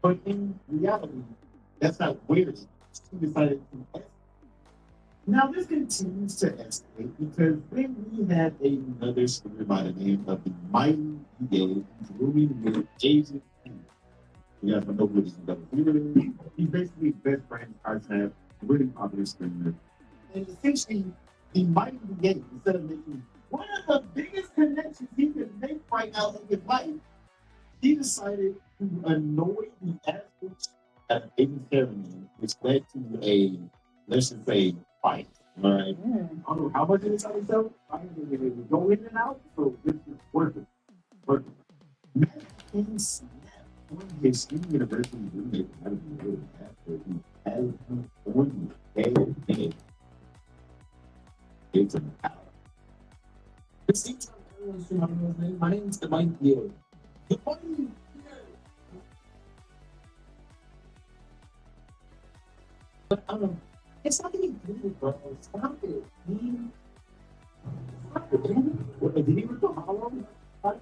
But in reality, that's not where it is. She decided to escalate. Now, this continues to escalate because then we had another story by the name of the Mighty VA who's rooming with Asian people. You guys don't know who this is. He's basically best friend, Tarzan, really popular streamer. And essentially, the Mighty VA, instead of making one of the biggest connections he could make right now in his life, he decided to annoy the athletes at a baby ceremony, which led to a, let's just say, fight. All right. I don't know how much it is on himself. I don't think it go in and out, so this is working. Working. He snapped on his student university roommate out of the room after he had him on the head. It's an hour. The same time, my name's the Mike Deal. The money. But it's not any good, bro. Stop it. Stop it. Did he even know how long? Hi,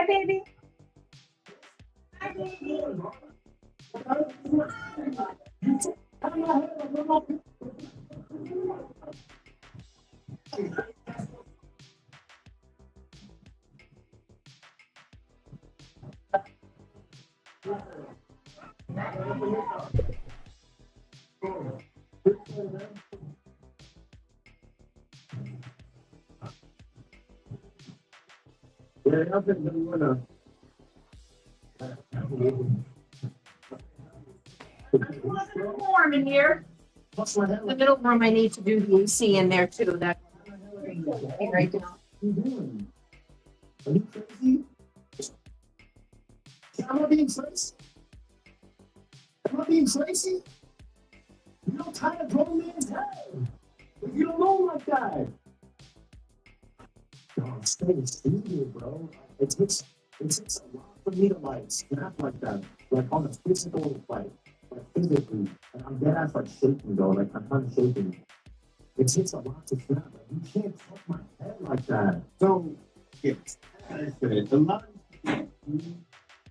baby. Warm in here. The middle room, I need to do the AC in there too. That right now. Are you crazy? Am I being crazy? Am I being crazy? You don't tie a grown man's head. You don't know like that. Oh, stay studio, bro. It takes a lot for me to like snap like that, like on a physical like physically. And I'm dead ass like shaking though, like I'm kind of shaking. It takes a lot to snap. Like, you can't touch my head like that. So yes, as I said, a lot of people do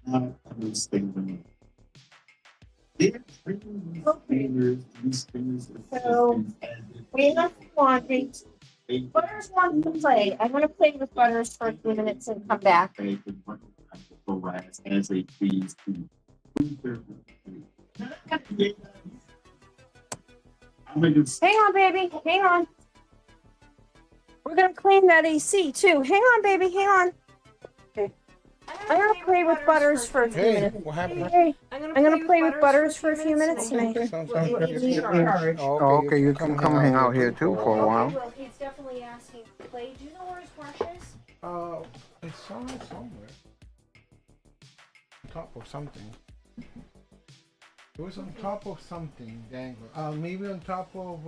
not understand. They're treating these fingers So we have laundry. Butters wants to play. I'm gonna play with Butters for a few minutes and come back. As they please to Hang on, baby. Hang on. We're gonna clean that AC too. Hang on, baby. Hang on. Okay. I'm gonna play with Butters for a few minutes. What happened? Hey, I'm gonna play with Butters for a few minutes tonight. Sounds You good. need charge. Oh, okay, you can come hang out here too for a while. Well, he's definitely asking to play. Do you know where his brush is? It's somewhere. On top of something. It was on top of something, dangle. Maybe on top of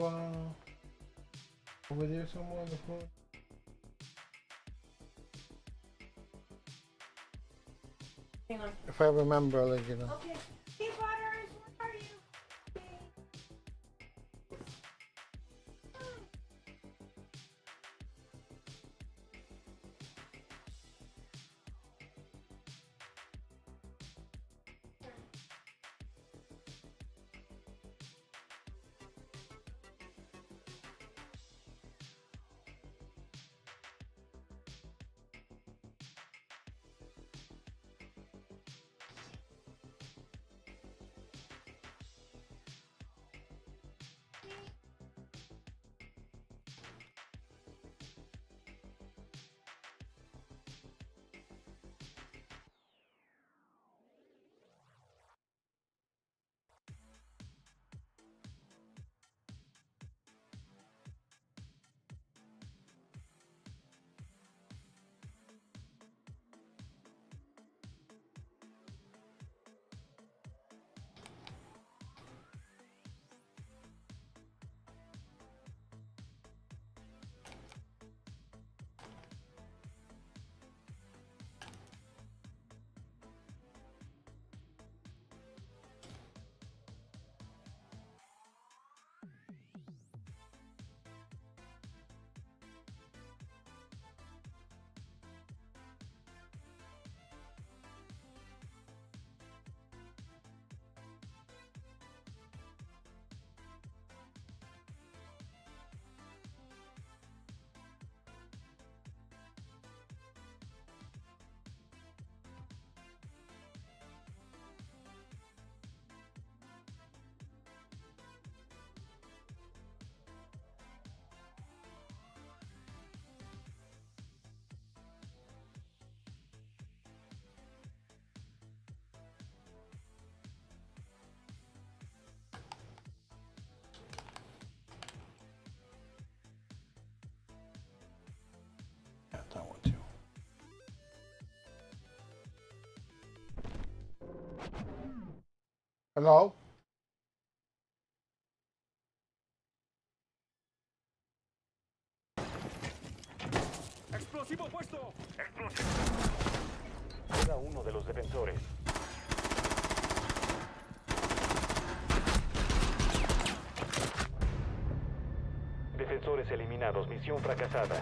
over there somewhere on the floor. Hang on. If I remember, I'll let you know. Okay. Hey, Butters, where are you? Yeah, that one too. Hello? ¡Explosivo puesto! ¡Explosivo! Queda uno de los defensores. Defensores eliminados. Misión fracasada.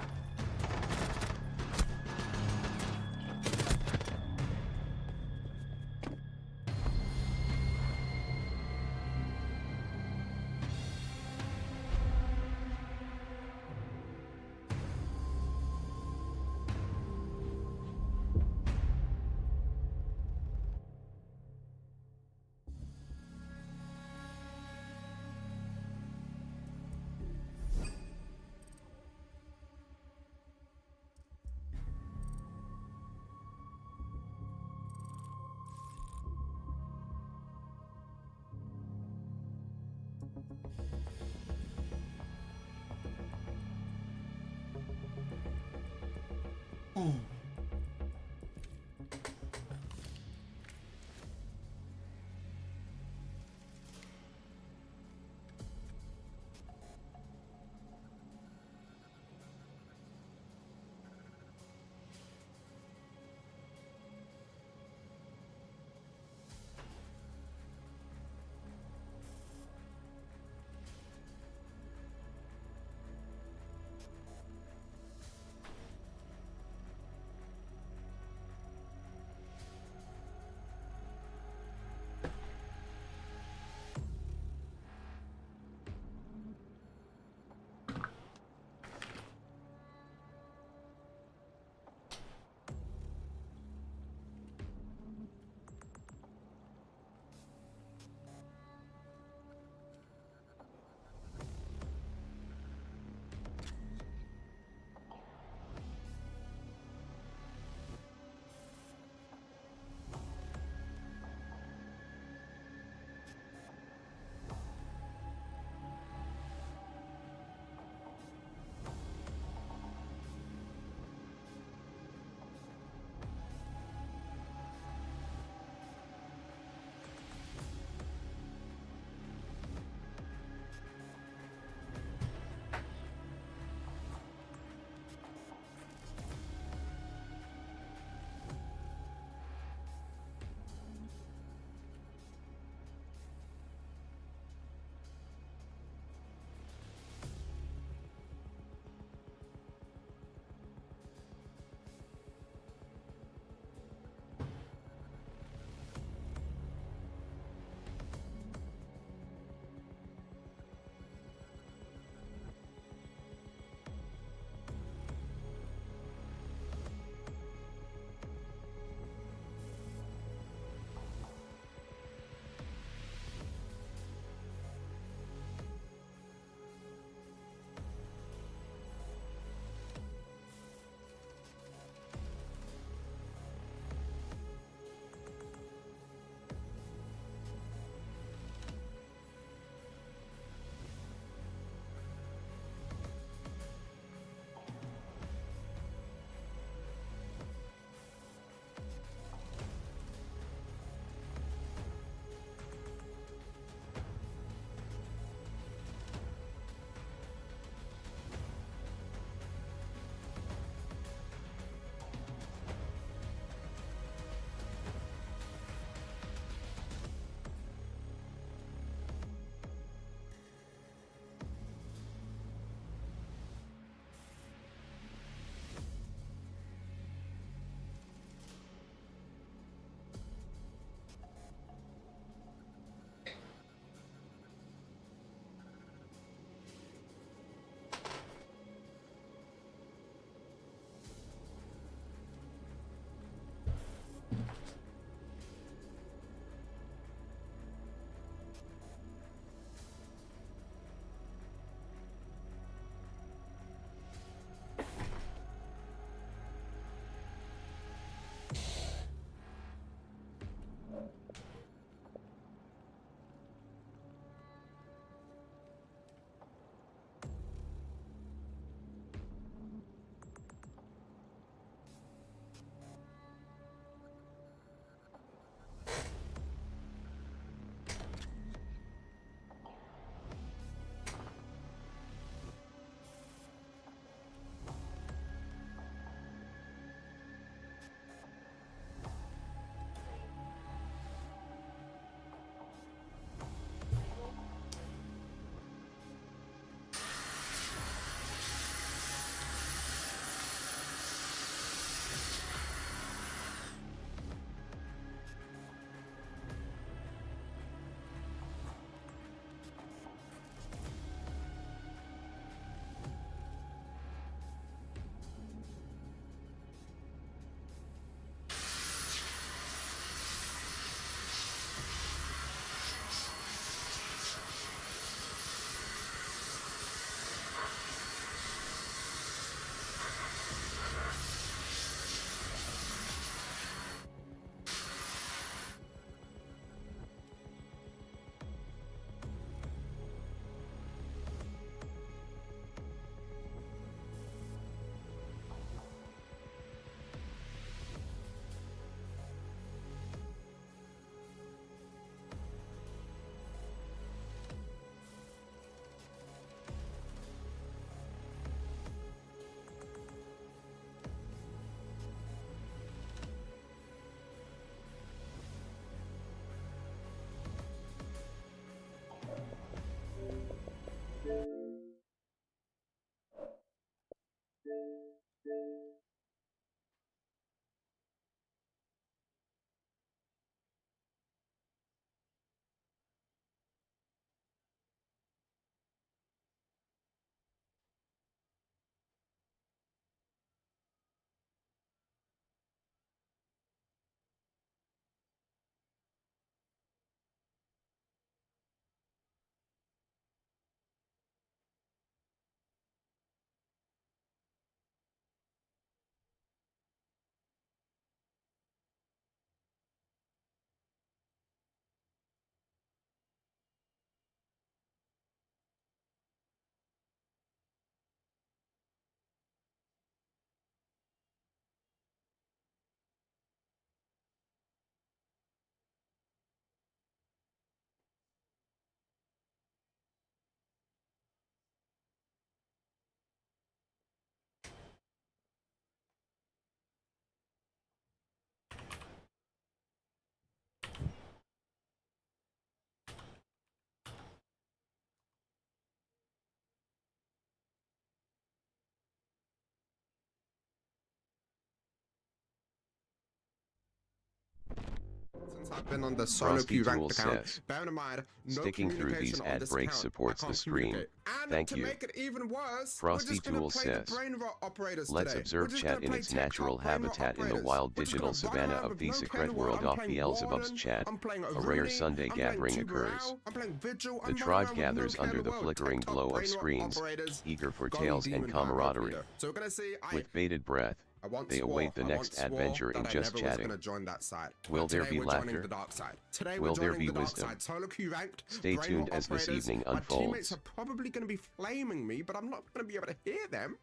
I've been on the solo Frosty queue ranked Jewel account. says, Bear in mind, no sticking through these communication on ad this breaks account. supports I the can't stream. communicate. And Thank to you. make it even worse, Frosty we're just gonna Jewel play the says, brain rot operators let's today. observe We're just chat gonna in play its TikTok natural brain rot habitat in the operators. wild We're just digital gonna run savannah around of with the no secret plan to world I'm off playing Beelzebub's Warden, chat. I'm playing A rare Rooney, Sunday I'm playing gathering Tuber occurs. Owl, I'm playing Vigil, The I'm tribe running around with no gathers care in under the world. flickering TikTok glow of brain rot screens, operators, eager for Golden tales and Demon Power camaraderie. Operator. So we're gonna see, With bated breath, I once they swore, await the I next once swore adventure in that I just never was chatting. gonna join that side. Will But there today be we're joining laughter? the dark side. Today Will we're there joining be the dark wisdom? side. Solo queue ranked. Stay brain tuned rot as this operators. evening My teammates unfolds. are probably gonna be flaming me, but I'm not gonna be able to hear them,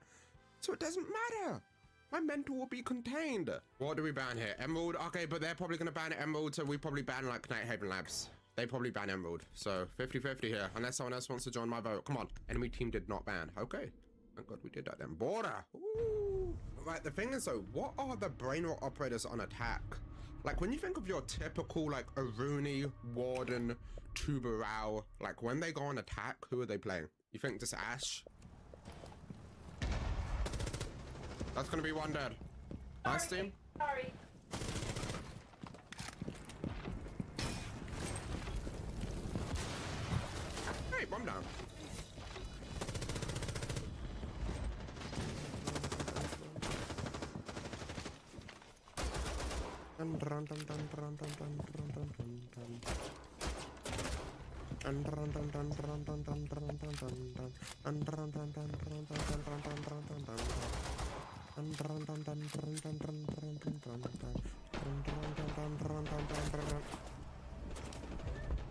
so it doesn't matter. My mental will be contained. What do we ban here? Emerald? Okay, but they're probably gonna ban Emerald, so we probably ban like Night Haven Labs. They probably ban Emerald. So 50-50 here, unless someone else wants to join my vote. Come on. Enemy team did not ban. Okay. Thank God we did that then. Border. Ooh. Right, the thing is though, what are the brain rot operators on attack? Like when you think of your typical like Rooney, Warden, Tubarao, like when they go on attack, who are they playing? You think just Ash? That's gonna be one dead. Nice team. Sorry. Hey, bomb down.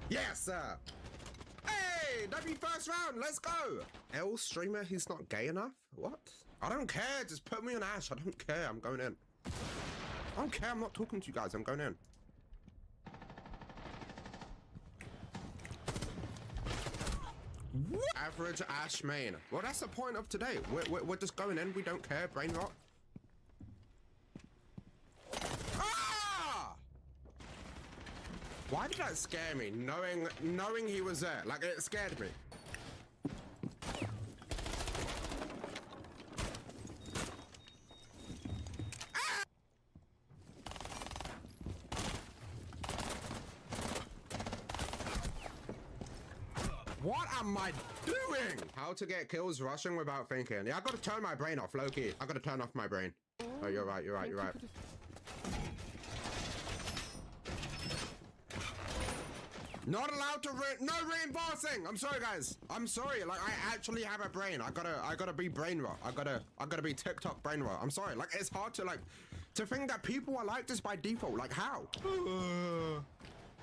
Yes, sir. Hey, W first round. Let's go. L streamer, he's not gay enough. What? I don't care. Just put me on Ash. I don't care. I'm going in. I don't care. I'm not talking to you guys. I'm going in. What? Average Ash main. Well, that's the point of today. We're just going in. We don't care. Brain rot. Ah! Why did that scare me? Knowing he was there. Like, it scared me. What am I doing? How to get kills rushing without thinking. Yeah, I gotta turn my brain off, low-key. I gotta turn off my brain. Oh, you're right, you're right, you're right. Not allowed to no reinforcing! I'm sorry, guys. I'm sorry. Like, I actually have a brain. I gotta be brain rot. I gotta be TikTok brain rot. I'm sorry. Like, it's hard to, like, to think that people are like this by default. Like, how?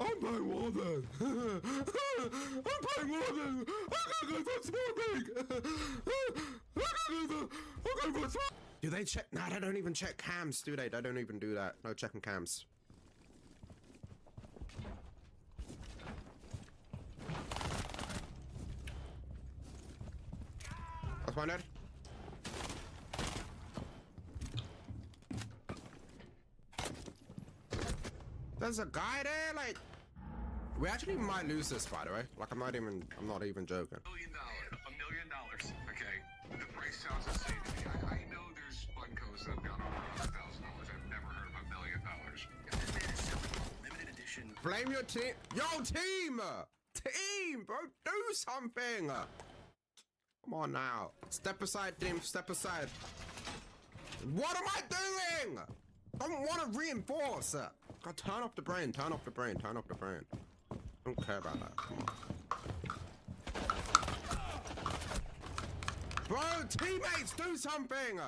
I'm playing Warden. I'm playing Warden. I'm gonna go for Small Big. Do they check? Nah, they don't even check cams, do they? They don't even do that. No checking cams. That's my net. There's a guy there, like, we actually might lose this, by the way. Like, I'm not even joking. $1 million. Okay. The price sounds insane to me. I know there's Funkos that have gone over $100,000. I've never heard of $1 million. This man is selling limited edition. Blame your team. Yo, team! Team, bro, do something! Come on now. Step aside, team, step aside. What am I doing? I don't want to reinforce. God, turn off the brain, turn off the brain, turn off the brain. I don't care about that. Come on. Bro, teammates, do something!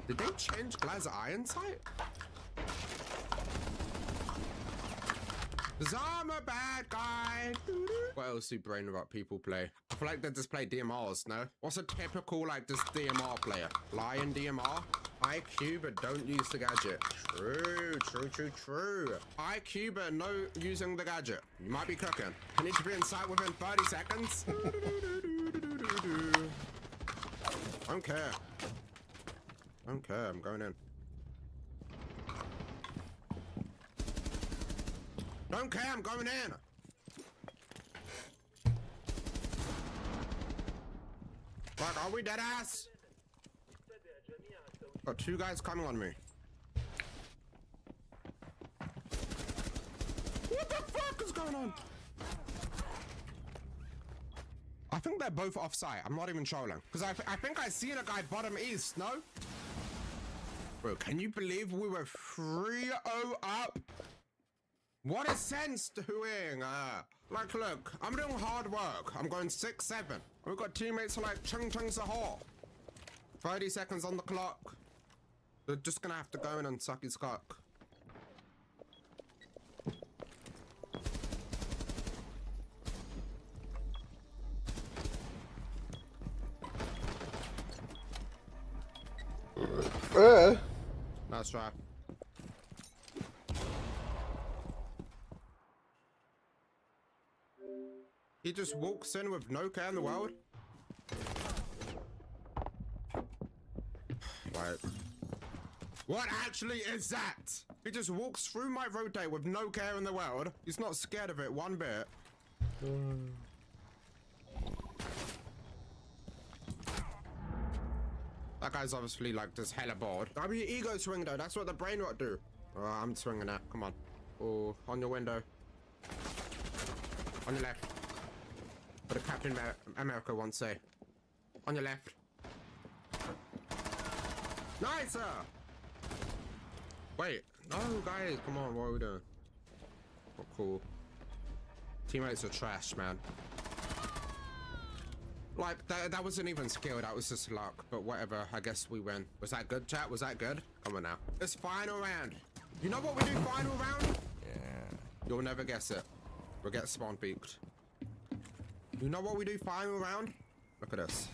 Did they change Glass Iron Sight? Cause I'm a bad guy. What else do brain rot people play? I feel like they just play DMRs, no? What's a typical, like, this DMR player? Lion DMR? IQ, but don't use the gadget. True, true, true, true. IQ, but no using the gadget. You might be cooking. I need to be in sight within 30 seconds. I don't care. I don't care, I'm going in. Don't care, I'm going in. Fuck, are we dead ass? Got two guys coming on me. What the fuck is going on? I think they're both off-site. I'm not even trolling. Because I think I seen a guy bottom east, no? Bro, can you believe we were 3-0 up? What a sense doing. Like, look, I'm doing hard work. I'm going 6-7. We've got teammates like Chung Chung Sahor. 30 seconds on the clock. They're just gonna have to go in and suck his cock. Nice try. He just walks in with no care in the world. Right. What actually is that? He just walks through my rotate with no care in the world. He's not scared of it one bit. That guy's obviously like just hella bored. I mean, ego swing though. That's what the brain rot do. Oh, I'm swinging that. Come on. Oh, on your window. On your left. What the Captain America once say. On your left. Nice! Wait. No, guys. Come on. What are we doing? Oh, cool. Teammates are trash, man. Like, that wasn't even skill. That was just luck. But whatever. I guess we win. Was that good, chat? Was that good? Come on now. It's final round. You know what we do final round? Yeah. You'll never guess it. We'll get spawn peaked. You know what we do final round? Look at this.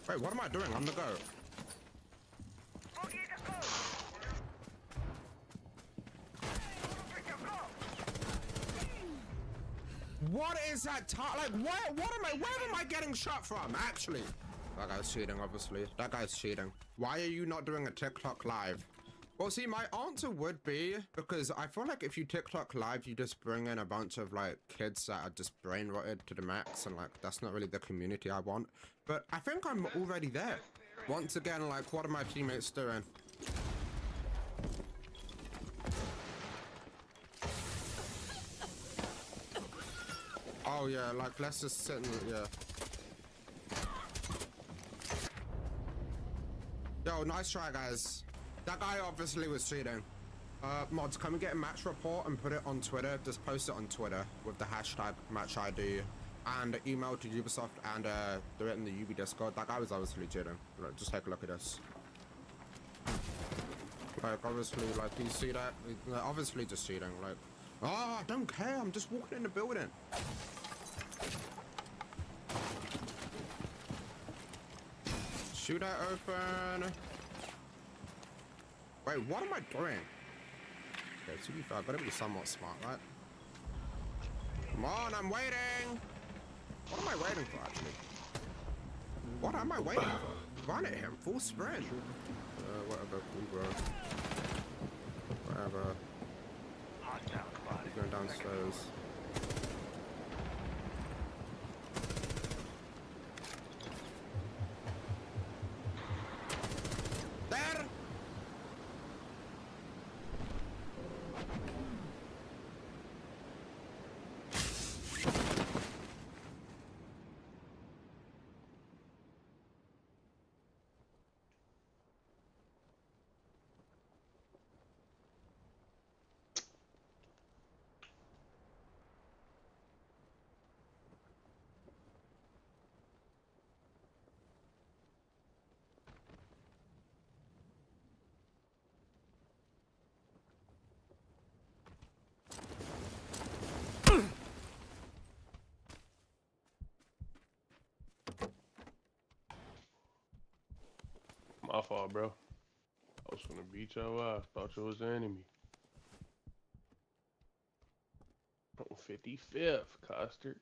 Wait, what am I doing? I'm the goat. What is that? Like, where am I getting shot from? Actually, that guy's cheating. Obviously, that guy's cheating. Why are you not doing a TikTok live? Well, see, my answer would be because I feel like if you TikTok live, you just bring in a bunch of like kids that are just brain rotted to the max, and like that's not really the community I want. But I think I'm already there. Once again, like, what are my teammates doing? Oh yeah, like let's just sit in, yeah. Yo, nice try, guys. That guy obviously was cheating. Mods, can we get a match report and put it on Twitter? Just post it on Twitter with the hashtag match ID and email to Ubisoft and do it in the UB Discord. That guy was obviously cheating. Like, just take a look at this. Like, obviously, like, you see that? Obviously just cheating. Like, oh, I don't care. I'm just walking in the building. Shoot that open. Wait, what am I doing? Okay, to be fair, I gotta be somewhat smart, right? Come on, I'm waiting. What am I waiting for, actually? What am I waiting for? Run at him, full sprint. Whatever, cool, bro. Whatever. He's going downstairs. There! My fault, bro. I was gonna beat your ass. Thought you was the enemy. 55th, Costard.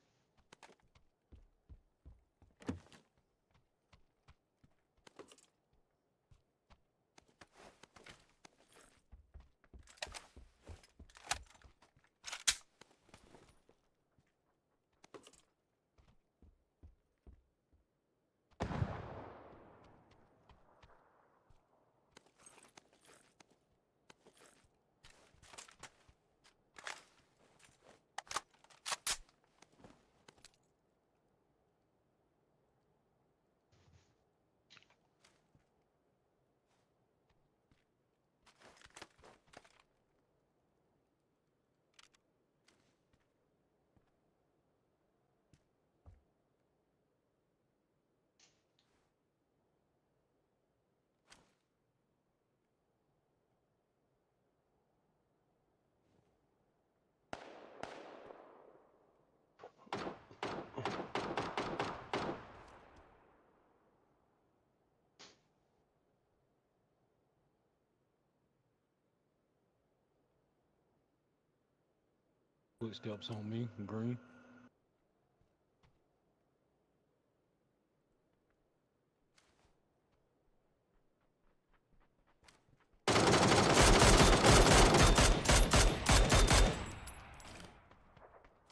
Footsteps on me, green.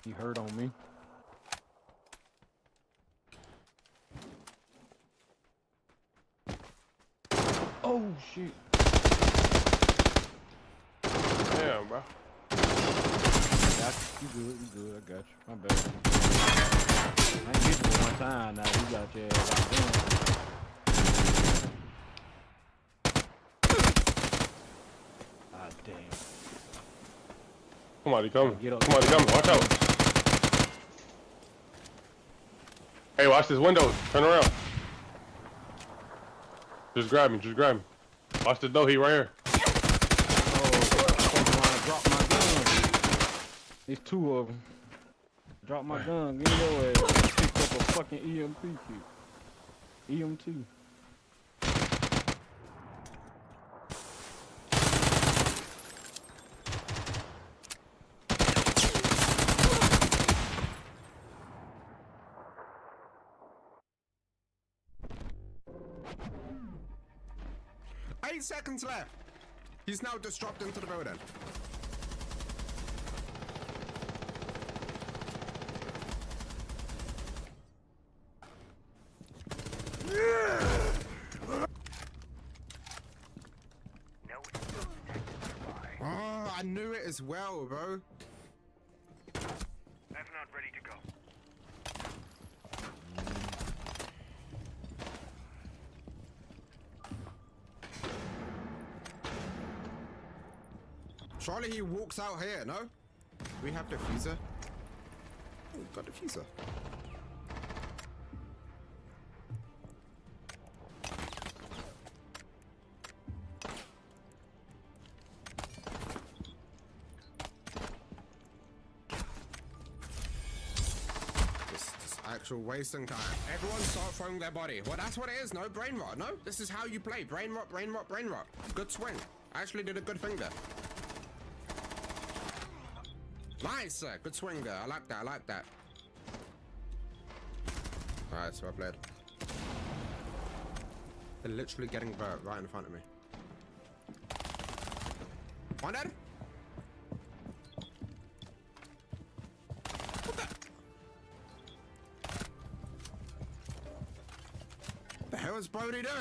He hurt on me. Oh shit. Damn, bro. You good, I got you. My bad. I ain't hit you one time now, you got your ass out there. Ah, damn. Somebody coming. Somebody coming. Watch out. Hey, watch this window. Turn around. Just grab me. Just grab me. Watch the door. He right here. Drop my gun. There's two of them. Drop my gun. Give me your ass. Pick up a fucking EMP kit. EM2. Eight seconds left. He's now just dropped into the building. Oh, I knew it as well, bro. I'm not ready to go. Surely he walks out here, no? We have diffuser. Oh, we've got diffuser. Just actual wasting time. Everyone start throwing their body. Well, that's what it is, no? Brain rot, no? This is how you play. Brain rot, brain rot, brain rot. Good swing. I actually did a good thing there. Nice, good swing there. I like that, I like that. Alright, so I played. They're literally getting burnt right in front of me. One dead? What the hell is Brody doing?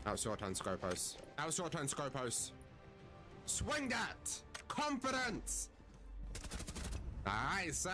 That was your turn, Scopos. That was your turn, Scopos. Swing that! Confidence! Nice,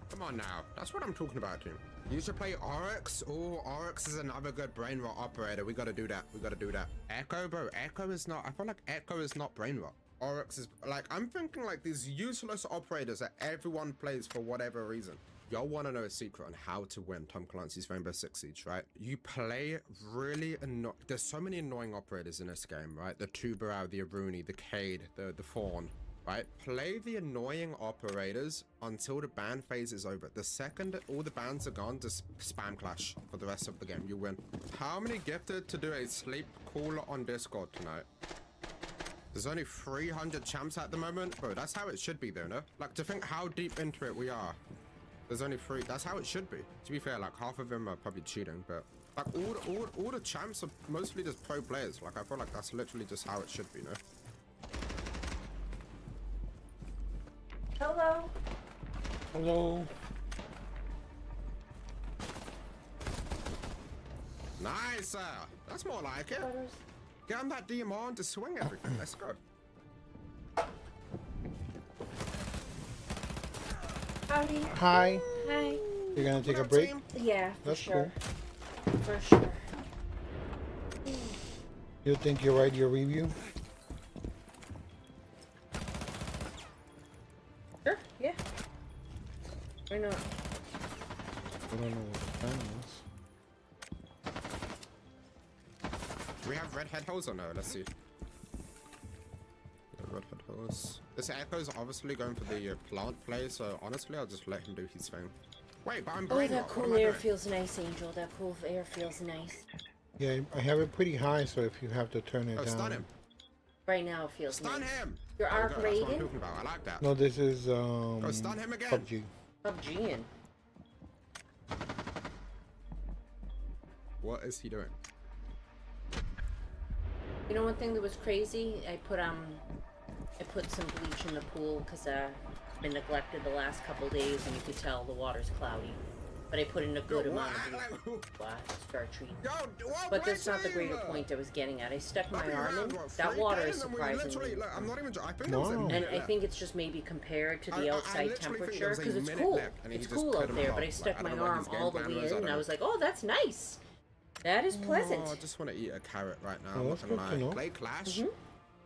come on now. That's what I'm talking about, team. You should play Oryx. Oh, Oryx is another good brain rot operator. We gotta do that. We gotta do that. Echo, bro. Echo is not... I feel like Echo is not brain rot. Oryx is... Like, I'm thinking like these useless operators that everyone plays for whatever reason. Y'all want to know a secret on how to win Tom Clancy's Rainbow Six Siege, right? You play really annoying... There's so many annoying operators in this game, right? The Tubarão, the Aruni, the Cade, the Fawn, right? Play the annoying operators until the ban phase is over. The second all the bans are gone, just spam clash for the rest of the game. You win. How many gifted to do a sleep call on Discord tonight? There's only 300 champs at the moment. Bro, that's how it should be though, no? Like, to think how deep into it we are. There's only 3. That's how it should be. To be fair, like half of them are probably cheating, but like all the champs are mostly just pro players. Like, I feel like that's literally just how it should be, no? Hello. Hello. Nice, that's more like it. Get on that DMR to swing everything. Let's go. Howdy. Hi. Hi. You're gonna take a break? Yeah, for That's sure. cool. For sure. You think you write your review? Sure, yeah. Why not? I don't know what the plan is. Do we have red head holes or no? Let's see. Red head holes. This Echo's obviously going for the plant play, so honestly, I'll just let him do his thing. Wait, but I'm Oh, brain that rot. What cool am I air doing? feels nice, Angel. That cool air feels nice. Yeah, I have it pretty high, so if you have to turn it Oh, down. stun him. Right now it feels Stun nice. him. Your There you arc go, that's what I'm rating? talking about. I like that. No, this is Go stun him again. PUBG. PUBG. What is he doing? You know one thing that was crazy? I put some bleach in the pool because it's been neglected the last couple days, and you could tell the water's cloudy. But I put in a good amount of bleach. Start treating. But that's not the greater point I was getting at. I stuck my arm in. That water is surprisingly. I'm not even. I think there was a Wow. minute And I left. think it's just maybe compared to the I outside literally think there temperature was a because it's minute cool. left, and he It's just cool cut out him there, off. but I Like, stuck I my don't know what arm his game all the plan way was, I in, and don't I was like, "Oh, that's nice. That is pleasant." Oh, I just want to eat a carrot right now. Oh, I'm that's not gonna good to lie. know. Play Clash? Mhm.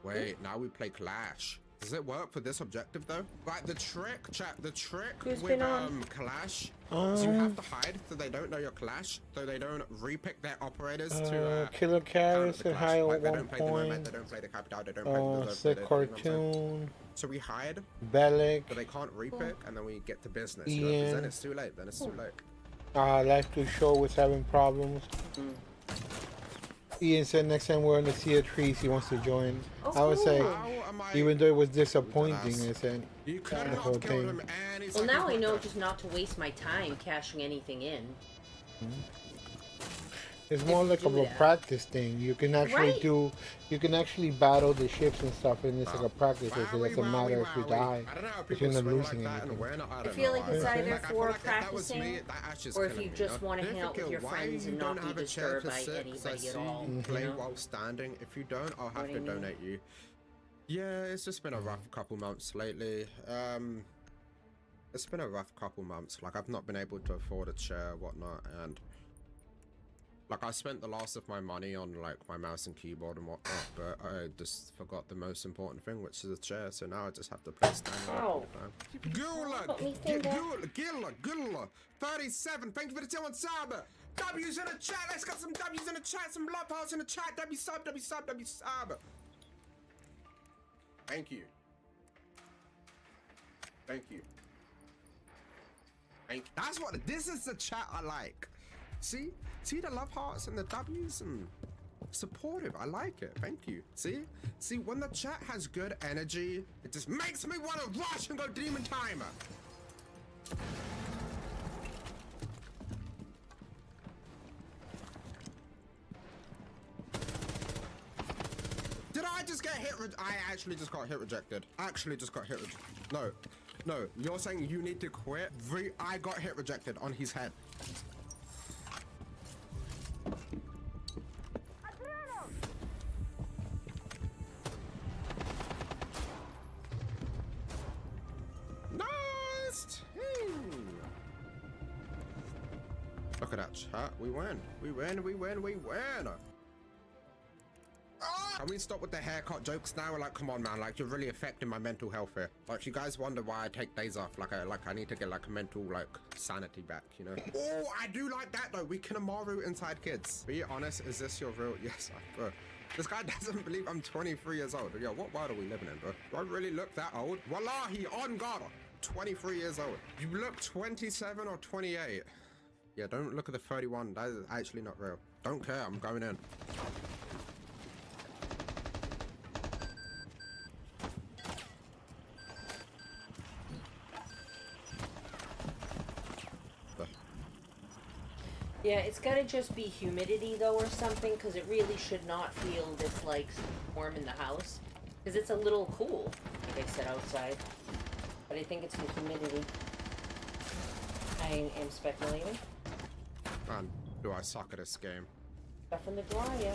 Wait, now we play Clash. Does it work for this objective though? Like the trick, chat. The trick Who's with been on? Clash is you have to hide so they don't know your Clash, so they don't repick their operators to Killer Carrots the said Clash. hi Like at they one don't play the Nomad, point. they don't play the Capital, they don't play the Sick you know what I'm saying? Cartoon. So we hide, Bellic. but they can't repick, and then we get to business. You know, 'cause then Ian. it's too late. Then it's too late. Life to Show was having problems. Ian said next time we're on the Sea of Trees, he wants to join. Oh, I would say, cool. How am I? even though it was disappointing, I said You could the have whole killed thing. him, and he's Well, like, now he's I not know dead. just not to waste my time cashing anything in. It's more like do of a that. practice thing. You can actually Right. you can actually battle the ships and stuff, and it's like a practice. It Wowie, doesn't matter if you wowie, die, wowie. I don't know how if you're people not swing losing like that and anything. we're not, I I don't feel know. like it's I feel either like- I feel for like if that was practicing, me, that ash is or if killing you me, just know? want to hang out with Difficult. your Why friends you and don't not be have a chair disturbed for by six? I anybody see at all. you You play know? while standing. If you don't, I'll have what I to mean? donate you. Yeah, it's just been a rough couple months lately. It's been a rough couple months. Like I've not been able to afford a chair, whatnot, and like I spent the last of my money on like my mouse and keyboard and whatnot, but I just forgot the most important thing, which is a chair. So now I just have to play standing up all the time. Gula, 37. Thank you for the 2 on sub. W's in the chat. Let's get some W's in the chat. Some love hearts in the chat. W sub, W sub, W sub. Thank you. Thank you. That's what. This is the chat I like. See the love hearts and the W's and supportive. I like it. Thank you. See when the chat has good energy, it just makes me want to rush and go demon timer. Did I just get hit? I actually just got hit rejected. No. You're saying you need to quit? I got hit rejected on his head. Nice team. Look at that chat. We win. Can we stop with the haircut jokes now? Like, come on, man. Like, you're really affecting my mental health here. Like, you guys wonder why I take days off. Like, I need to get like a mental like sanity back. You know? Oh, I do like that though. We can Amaru inside kids. Be honest. Is this your real? Yes, bro. This guy doesn't believe I'm 23 years old. Yo, what world are we living in, bro? Do I really look that old? Wallahi, on God, 23 years old. You look 27 or 28. Yeah, don't look at the 31. That is actually not real. Don't care. I'm going in. Yeah, it's gotta just be humidity though or something, because it really should not feel this like warm in the house. Because it's a little cool, like I said, outside. But I think it's the humidity. I am speculating. Man, do I suck at this game. Stuff in the dryer.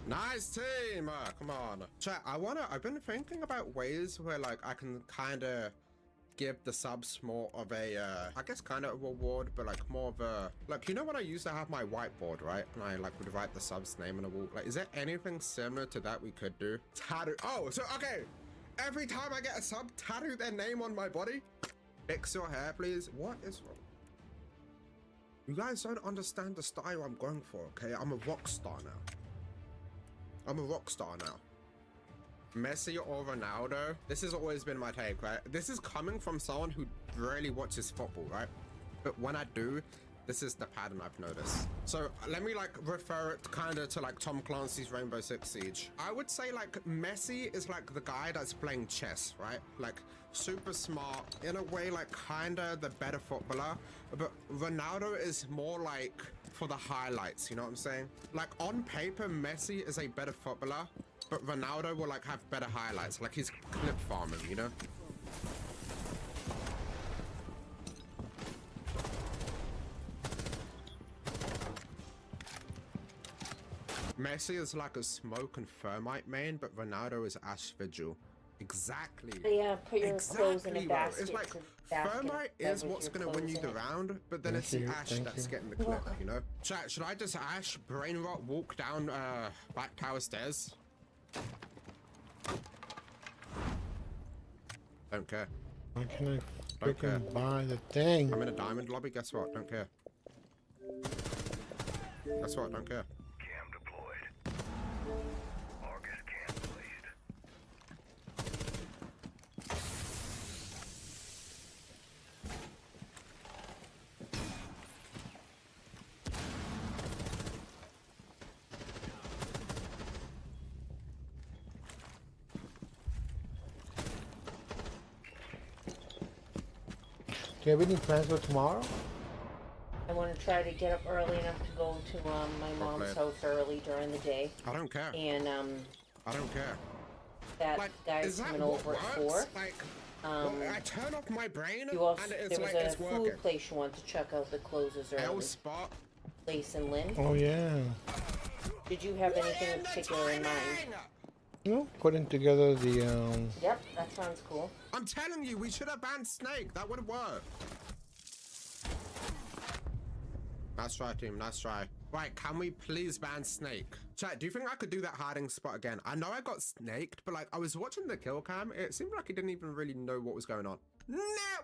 Nice team! Come on. Chat, I've been thinking about ways where like I can kinda give the subs more of a, I guess kind of a reward, but like more of a, like, you know when I used to have my whiteboard, right? And I like would write the sub's name on a wall. Like, is there anything similar to that we could do? Tattoo. Oh, so, okay. Every time I get a sub, tattoo their name on my body. Fix your hair, please. What is wrong? You guys don't understand the style I'm going for, okay? I'm a rock star now. Messi or Ronaldo? This has always been my take, right? This is coming from someone who rarely watches football, right? But when I do, This is the pattern I've noticed. So let me like refer it kind of to like Tom Clancy's Rainbow Six Siege. I would say like Messi is like the guy that's playing chess, right? Like super smart, in a way like kind of the better footballer. But Ronaldo is more like for the highlights, you know what I'm saying? Like on paper, Messi is a better footballer, but Ronaldo will like have better highlights. Like he's clip farming, you know? Messi is like a smoke and thermite main, but Ronaldo is Ash Vigil. Exactly. Yeah, put your clothes in a bro. basket. It's like to basket thermite that is with what's your gonna win clothes you in the it. round, but then it's the Ash that's getting the clip, you know? Chat, should I just Ash brain rot walk down back tower stairs? Don't care. Why can I Don't care. freaking buy the thing? I'm in a diamond lobby, guess what? Don't care. Guess what? Don't care. Cam deployed. Argus cam placed. Do you have any plans for tomorrow? I want to try to get up early enough to go to my mom's house early during the day. I don't care. And I don't care. that Like, guy's is that coming what over at works? 4. Like, well, I turn off my brain You also, and it's there was like a it's food working. place you want to check out that closes early. L spot. Place in Lynn. Oh yeah. Did you have anything in particular in mind? No, putting together the Yep, that sounds cool. I'm telling you, we should have banned Snake. That would have worked. Nice try, team. Nice try. Right, can we please ban Snake? Chat, do you think I could do that hiding spot again? I know I got snaked, but like I was watching the kill cam. It seemed like he didn't even really know what was going on.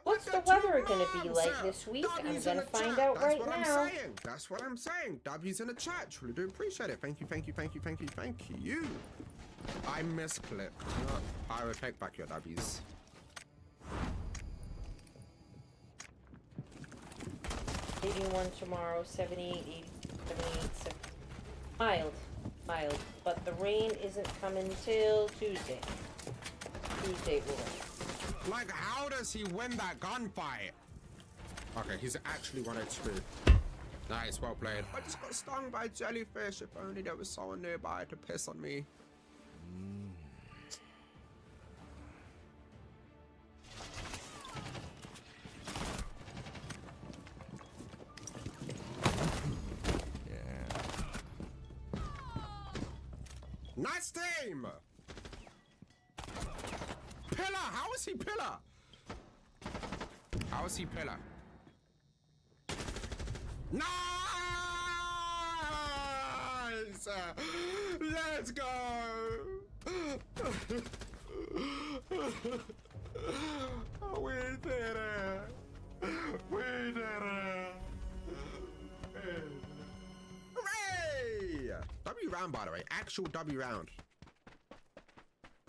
What's the weather going to be like this week? I'm going to find out right now. That's what I'm saying. That's what I'm saying. W's in the chat. Truly do appreciate it. Thank you, thank you, thank you, thank you, thank you. I misclicked. Pyro, take back your W's. $81 tomorrow, 78, 80, 78, 70. Mild, but the rain isn't coming till Tuesday. Tuesday will rain. Like, how does he win that gunfight? Okay, he's actually 1 HP. Nice, well played. I just got stung by a jellyfish. If only there was someone nearby to piss on me. Nice team! Pillar! How is he pillar? How is he pillar? Nice! Let's go! We did it! We did it! Hooray! W round, by the way. Actual W round.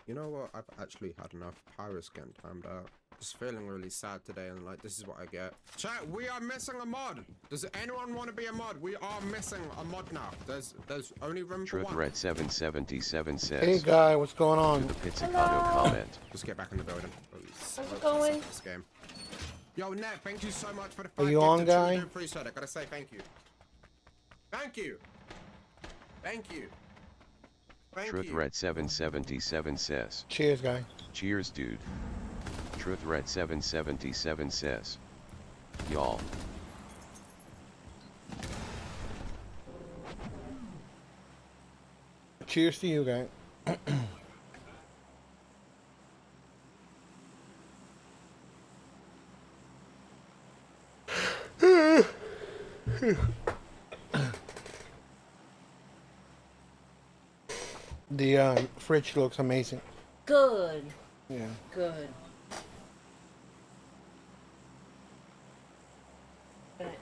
You know what? I've actually had enough. Pyrus getting timed out. Just feeling really sad today, and like, this is what I get. Chat, we are missing a mod. Does anyone want to be a mod? We are missing a mod now. There's only room for one. Truth 777 says. Hey guy, what's going on? To the Pizzicato comment. Let's get back in the building. How's it going? This game. Yo, Net, thank you so much for the 5 Are you on, gifted. Truly guy? do appreciate it. Gotta say thank you. Thank you. Thank you. Thank Truth you. 777 says. Cheers, guy. Cheers, dude. Truth 777 says. Y'all. Cheers to you, guy. The fridge looks amazing. Good. Yeah. Good. Hey,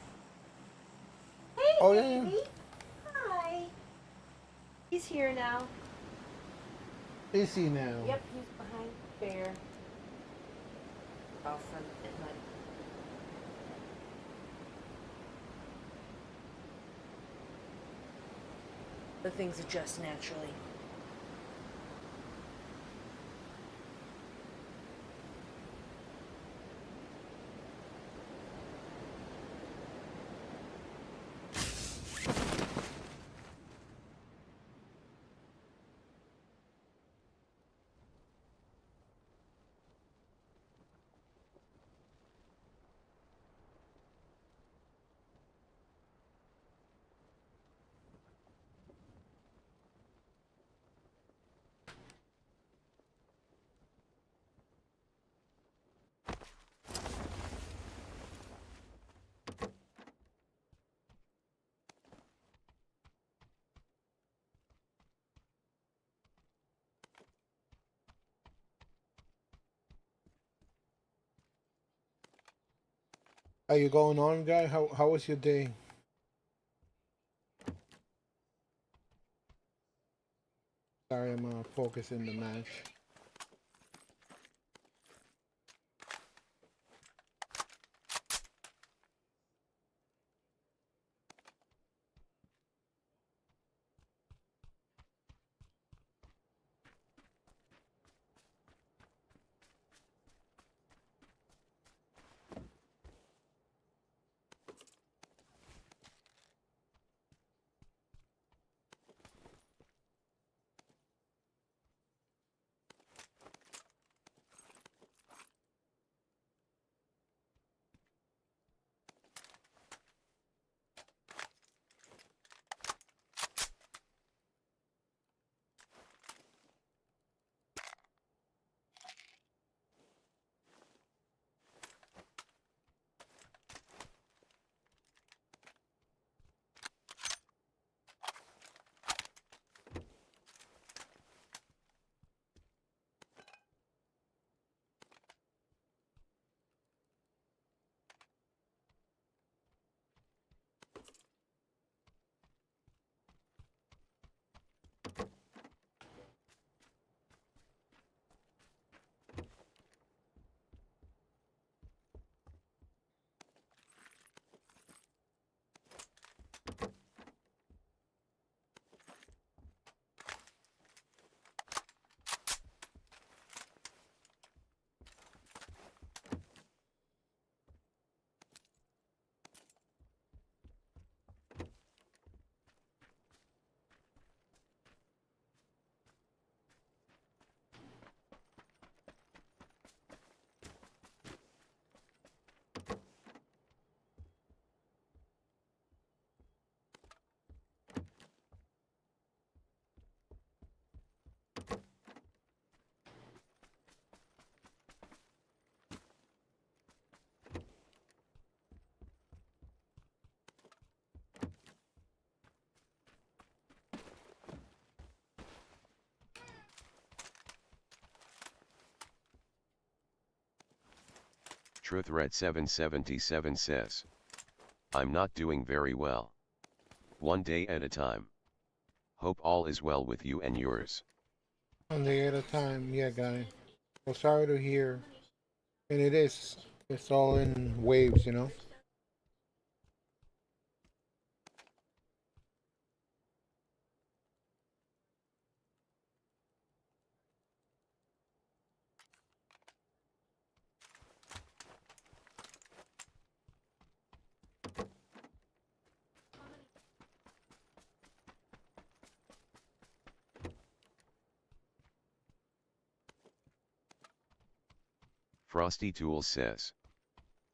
Oh, yeah, baby. Hi. He's here now. Is he now? Yep, he's behind the bear. Off from midnight. but things adjust naturally. Are you going on, guy? How was your day? Sorry, I'm focusing the match. TruthRed777 says, I'm not doing very well. One day at a time. Hope all is well with you and yours. One day at a time, yeah, guy. Well, sorry to hear. And it is. It's all in waves, you know? Frosty Tools says,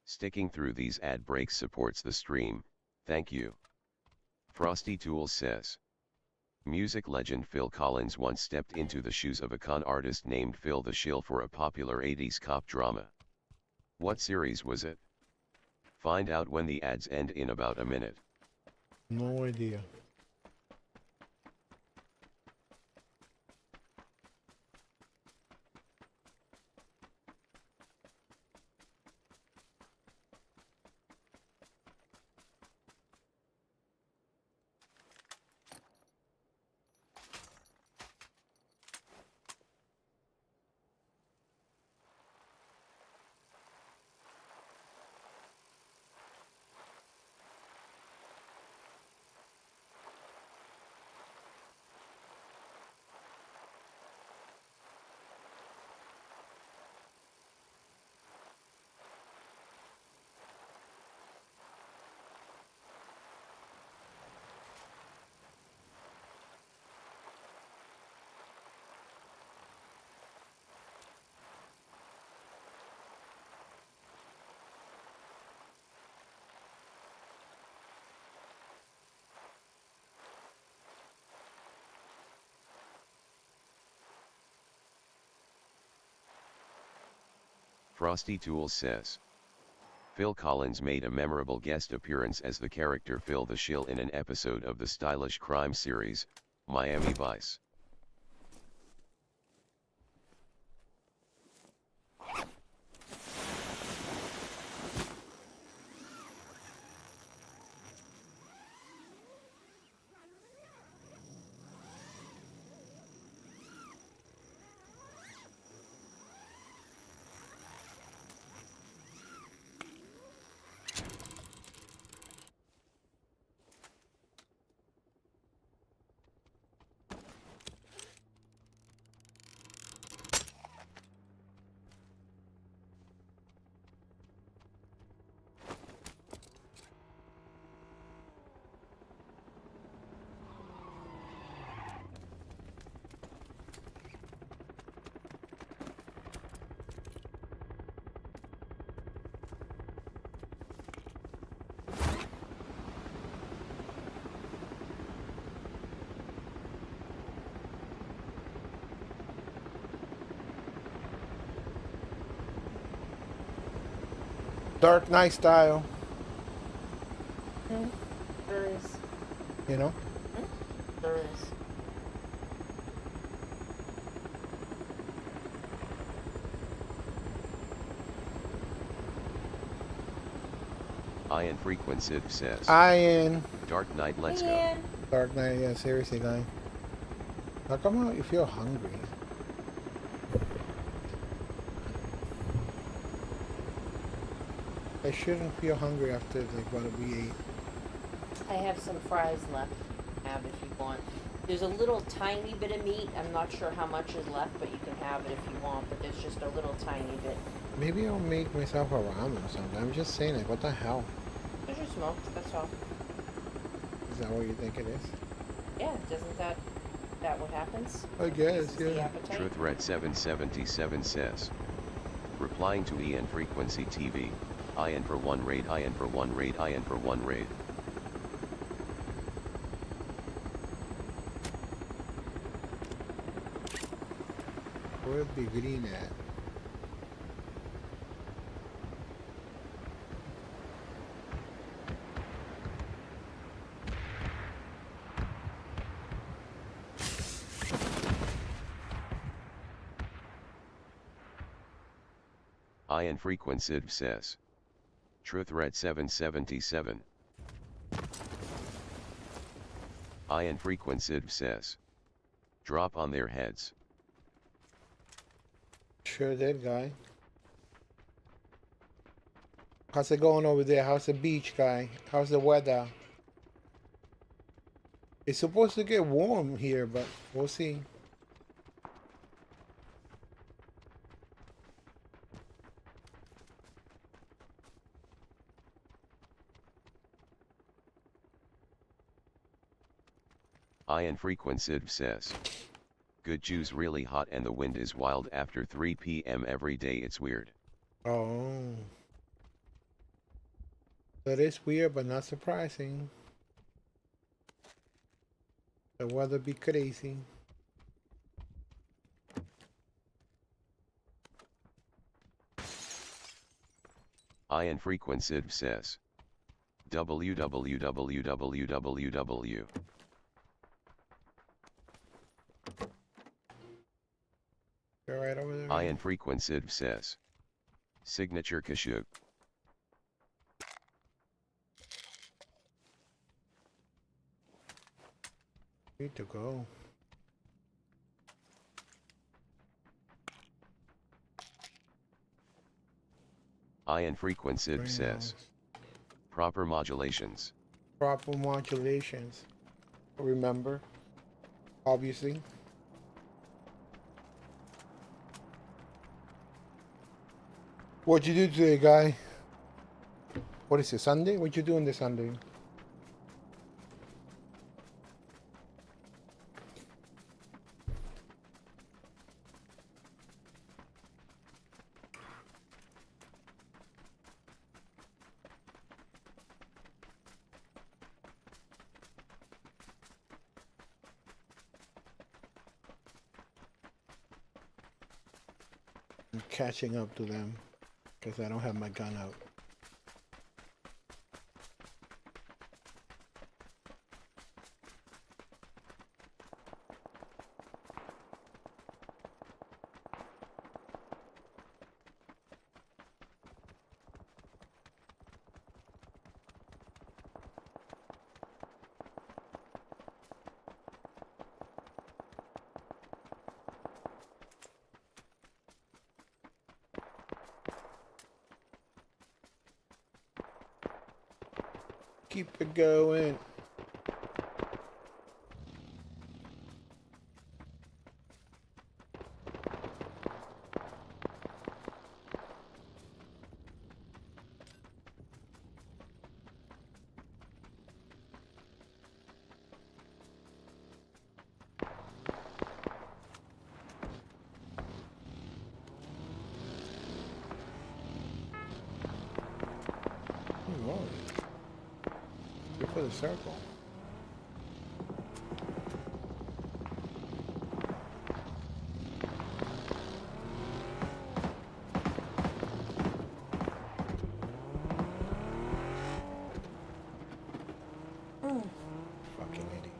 sticking through these ad breaks supports the stream, thank you. Frosty Tools says, music legend Phil Collins once stepped into the shoes of a con artist named Phil the Shill for a popular 80s cop drama. What series was it? Find out when the ads end in about a minute. No idea. Frosty Tools says. Phil Collins made a memorable guest appearance as the character Phil the Shill in an episode of the stylish crime series, Miami Vice. Dark Knight style, There is. you know? There is. Ian Frequency says. Ian. Dark Knight, let's go. Dark Knight, yeah, seriously, guy. How come you feel hungry? I shouldn't feel hungry after like what we ate. I have some fries left. Have if you want. There's a little tiny bit of meat. I'm not sure how much is left, but you can have it if you want. But there's just a little tiny bit. Maybe I'll make myself a ramen or something. I'm just saying, like, what the hell? There's your smoked. That's all. Is that what you think it is? Yeah, doesn't that what happens? I guess, This is the yeah. appetite. TruthRed777 says. Replying to Ian Frequency TV, Ian for one raid, Ian for one raid, Ian for one raid. Where'd be green at? Ian Frequency says. TruthRed777. Ian Frequency says. Drop on their heads. Sure did, guy. How's it going over there? How's the beach, guy? How's the weather? It's supposed to get warm here, but we'll see. Ian Frequency says. Good Jews really hot and the wind is wild after 3 p.m. every day, it's weird. Oh. That is weird, but not surprising. The weather be crazy. Ian Frequency says. www. Go right over there. Ian Frequency says. Signature Kashuk. Need to go. Ian Frequency says. Proper modulations. Proper modulations. Remember? Obviously. What'd you do today, guy? What is it, Sunday? What you doing this Sunday? I'm catching up to them. Because I don't have my gun out. Keep it going. Oh, good for the circle. Fucking idiot.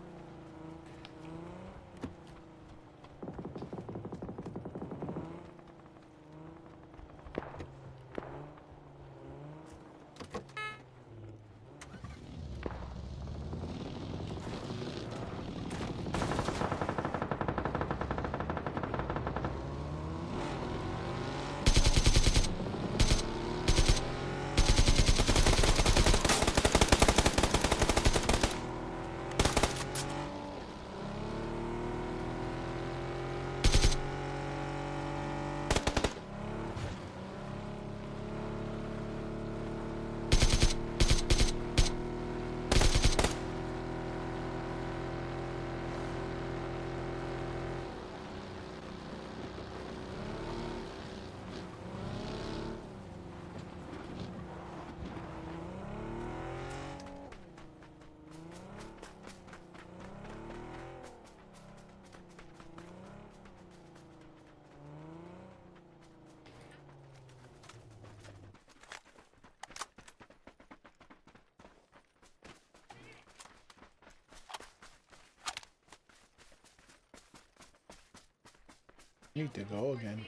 Need to go again.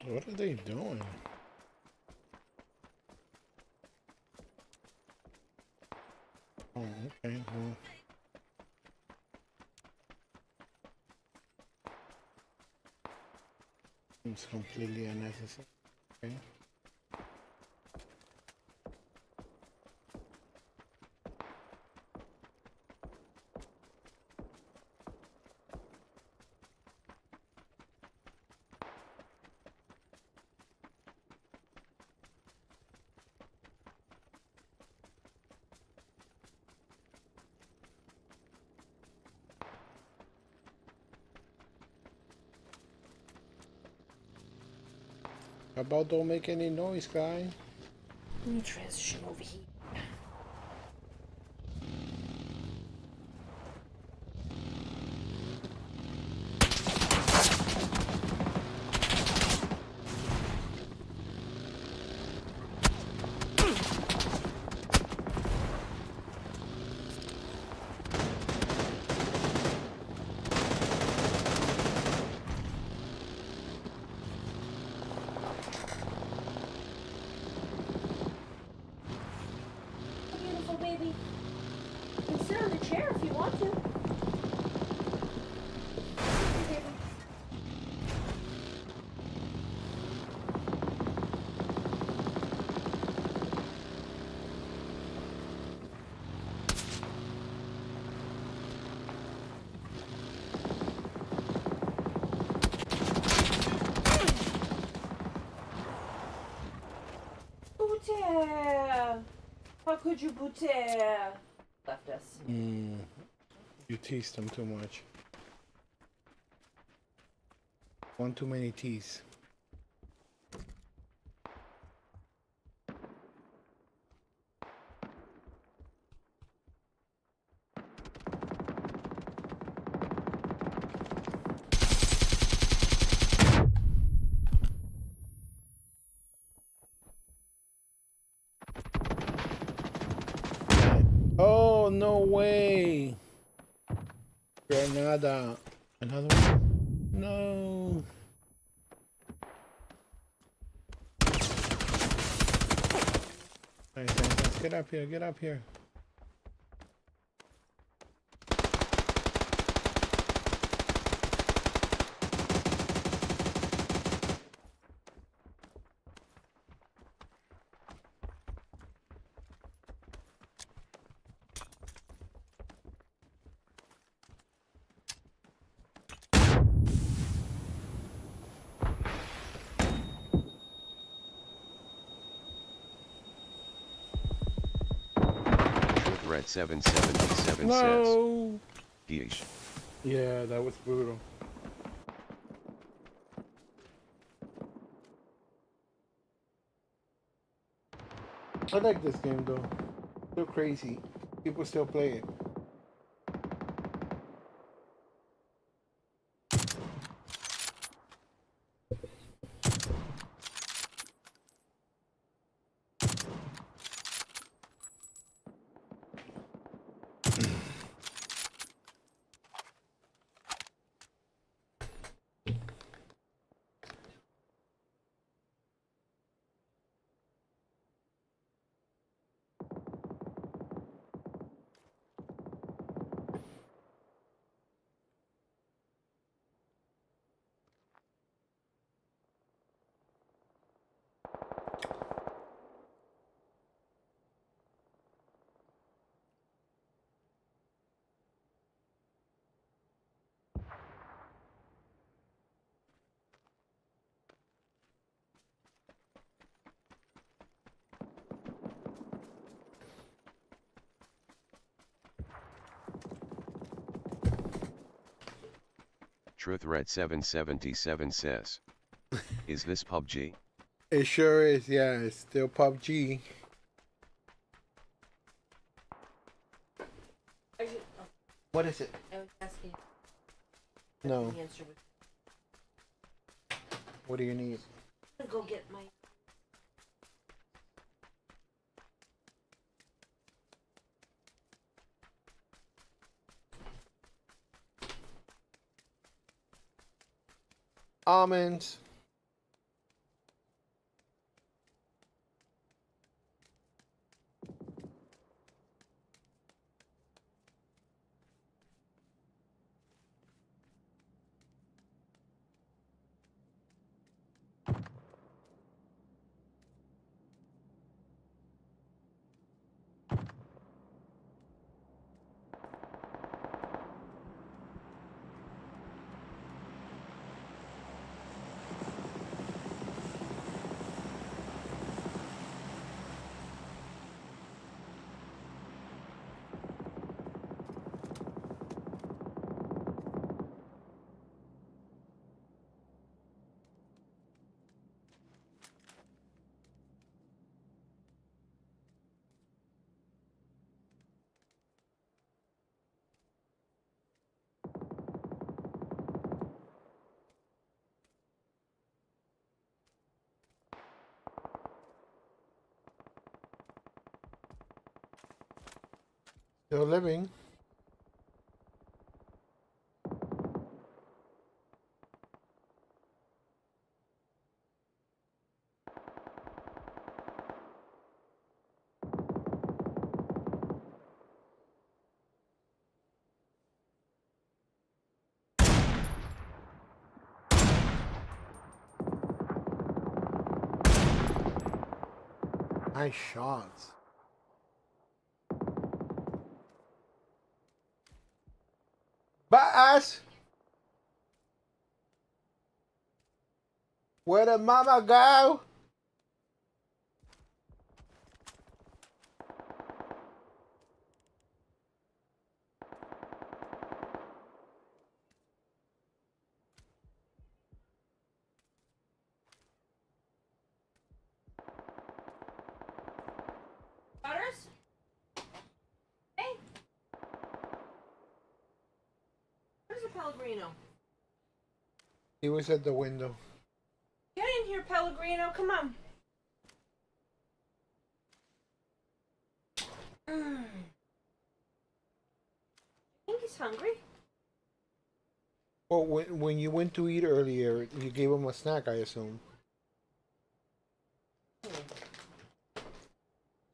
What are they doing? Oh, okay. Well, it's completely unnecessary. Okay. How about don't make any noise, guy? Let me transition over here. sit on the chair if you want to. Booter! How could you, Booter? Left us. You teased him too much. One too many teas. Oh, no way. Granada. Another one? No. Nice, nice, nice. Get up here, get up here. Red 777 No. says. Yeesh. Yeah, that was brutal. I like this game though. Still crazy. People still play it. Truth Red 777 says. Is this PUBG? It sure is, yeah. It's still PUBG. What is it? I was asking. No. The answer was, What do you need? I'm gonna go get my. Almonds. Still living. Nice shots. Bass! Where the mama go? Butters? Hey. Where's the Pellegrino? He was at the window. Get in here, Pellegrino. Come on. I think he's hungry. Well, when you went to eat earlier, you gave him a snack, I assume.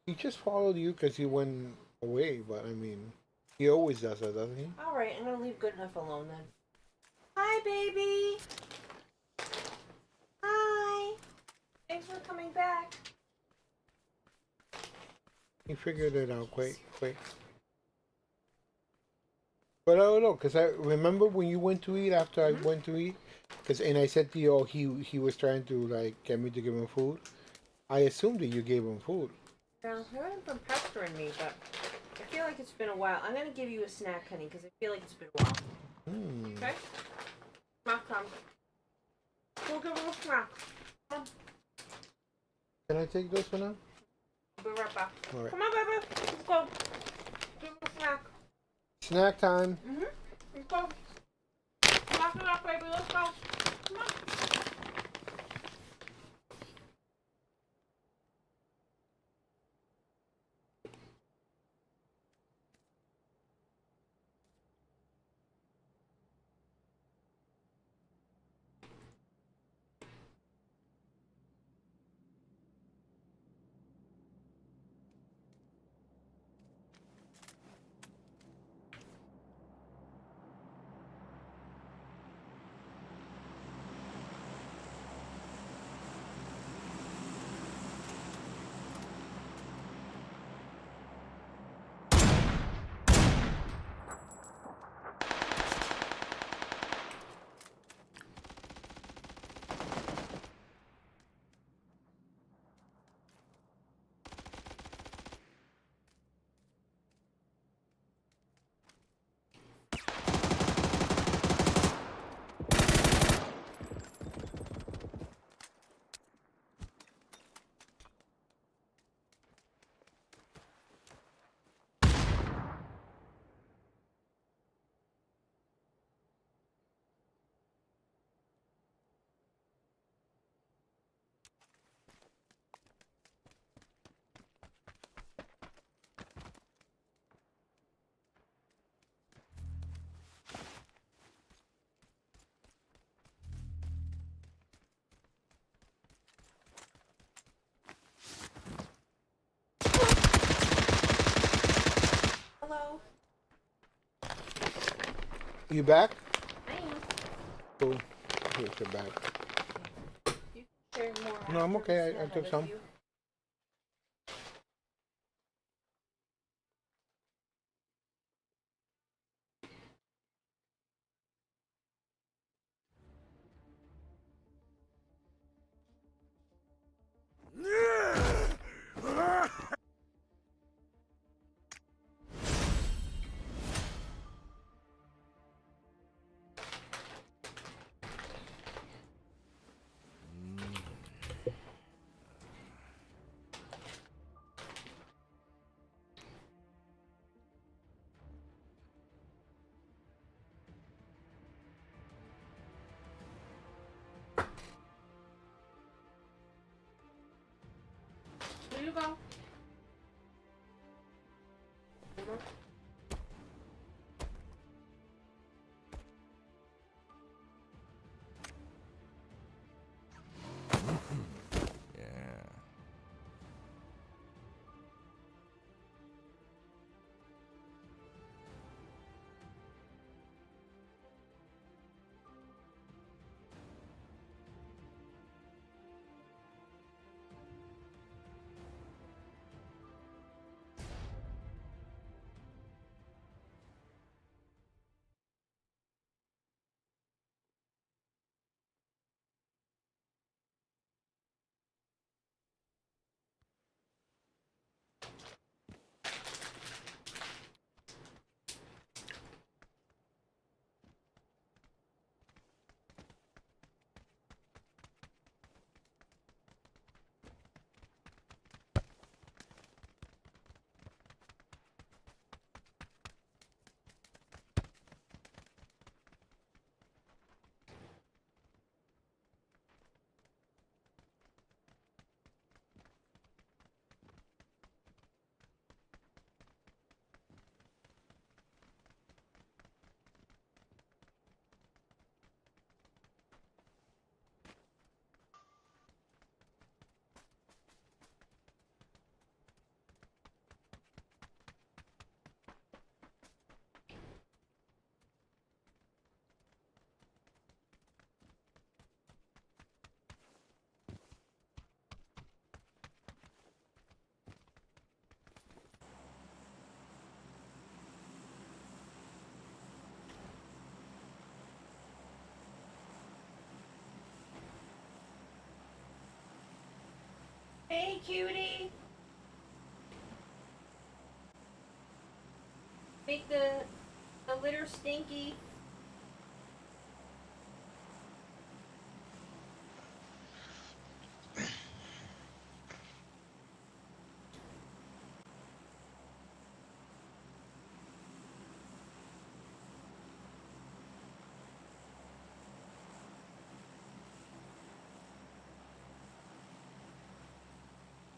He just followed you because he went away, but I mean, he always does that, doesn't he? All right, I'm gonna leave good enough alone then. Hi, baby. Hi. Thanks for coming back. He figured it out quick. But I don't know, because I remember when you went to eat after I went to eat, and I said to you, oh, he was trying to like get me to give him food. I assumed that you gave him food. Well, he hasn't been pestering me, but I feel like it's been a while. I'm gonna give you a snack, honey, because I feel like it's been a while. Okay? Come. Go give him a snack. Come on. Can I take those for now? I'll be right back. All right. Come on, baby. Let's go. Give him a snack. Snack time. Let's go. Lock it up, baby. Let's go. Come on. Hello. You back? Hi. Cool. Here's your bag. You can share more. No, I'm after okay. the I snack took with some. you. Here you go. Hey, cutie. Make the litter stinky.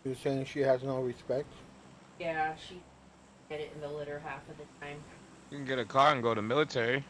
You're saying she has no respect? Yeah, she get it in the litter half of the time. You can get a car and go to military.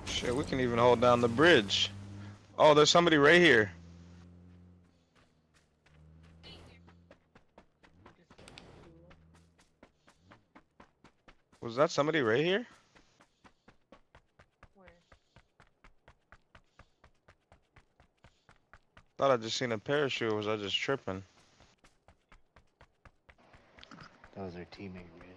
Shit, we can even hold down the bridge. Oh, there's somebody right here. Was that somebody right here? Where? Thought I just seen a parachute, or was I just tripping? That was our teammate, man.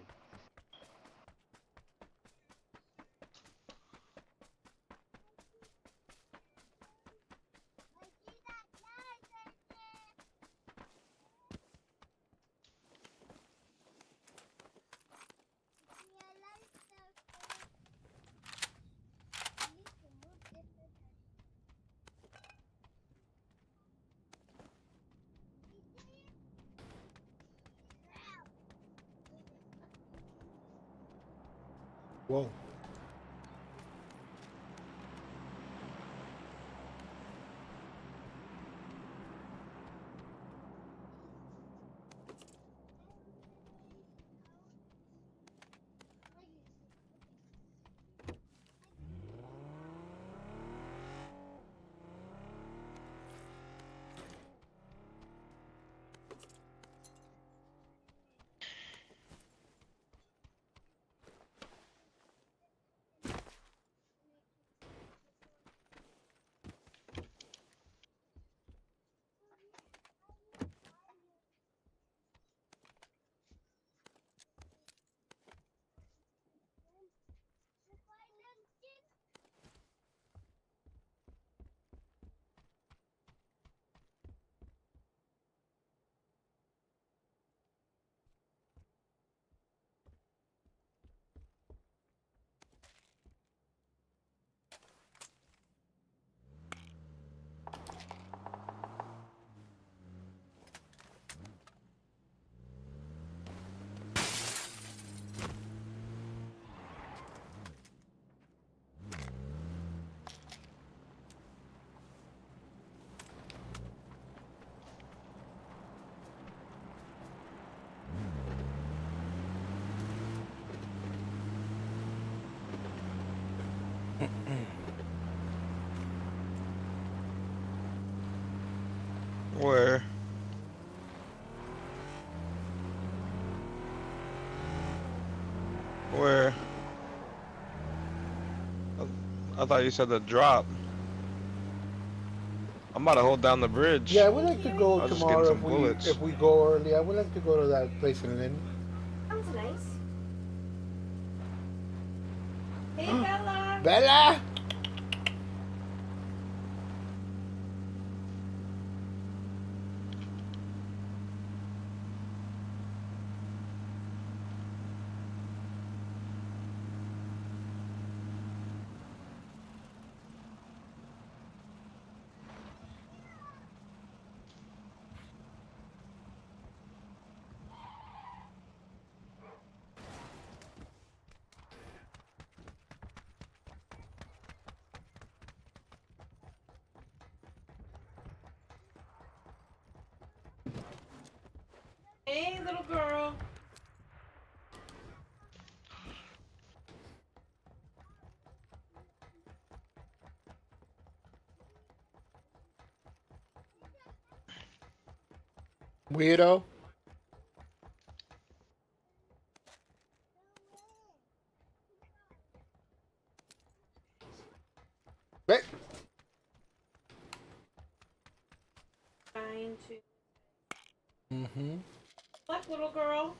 Whoa. Where? Where? I thought you said the drop. I'm about to hold down the bridge. Yeah, I would like to go I was just getting tomorrow some bullets. if we go early. I would like to go to that place in Lynn. Sounds nice. Hey, Bella. Bella! Hey, little girl. Weirdo. Wait. Trying to. Mm-hmm. What, little girl?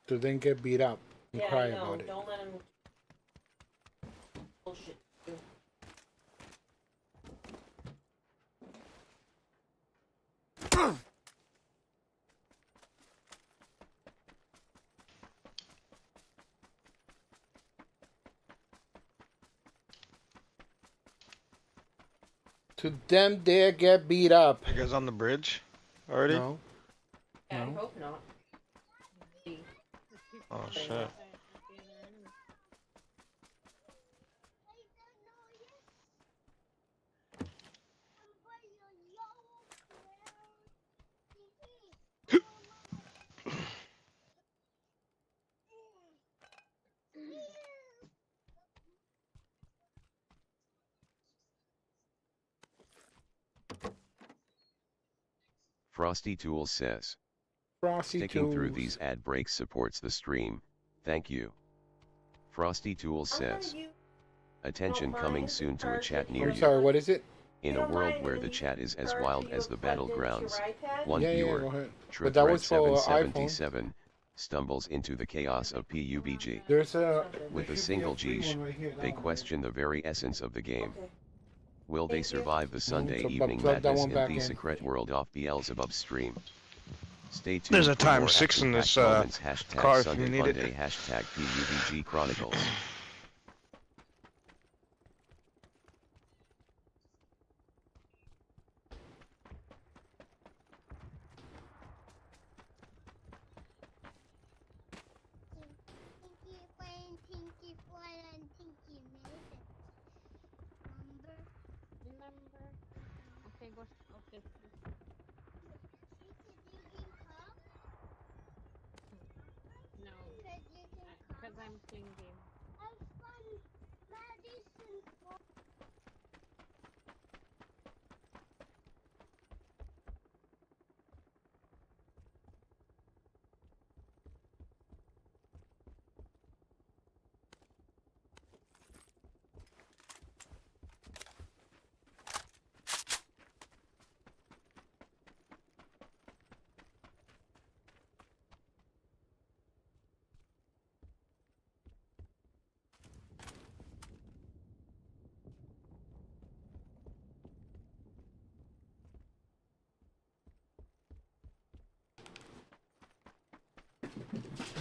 To then get beat up and Yeah, cry I know. about it. Don't let him. Bullshit. To them dare get beat up. You guys on the bridge already? No. Yeah, I No. hope not. Oh shit. Frosty Tools says. Frosty Sticking through Tools. these ad breaks supports the stream, thank you. Frosty Tools says. Attention coming soon to a chat near I'm you. sorry, what is it? In a world where the chat is as wild as the battlegrounds, one Yeah, viewer, go ahead. True But that Threat was for 777, stumbles into the chaos of PUBG. There's a With there a should be single free Geesh, one right here, that they one. question the very essence of the game. Will they survive the Sunday so evening plug that madness one in back the in. secret world off Beelzebub's stream? Stay tuned There's a for more ×6 in this action-packed moments. car if Sunday you need it. Funday, #PUBG Chronicles. Okay, go. Okay. No, because I'm singing.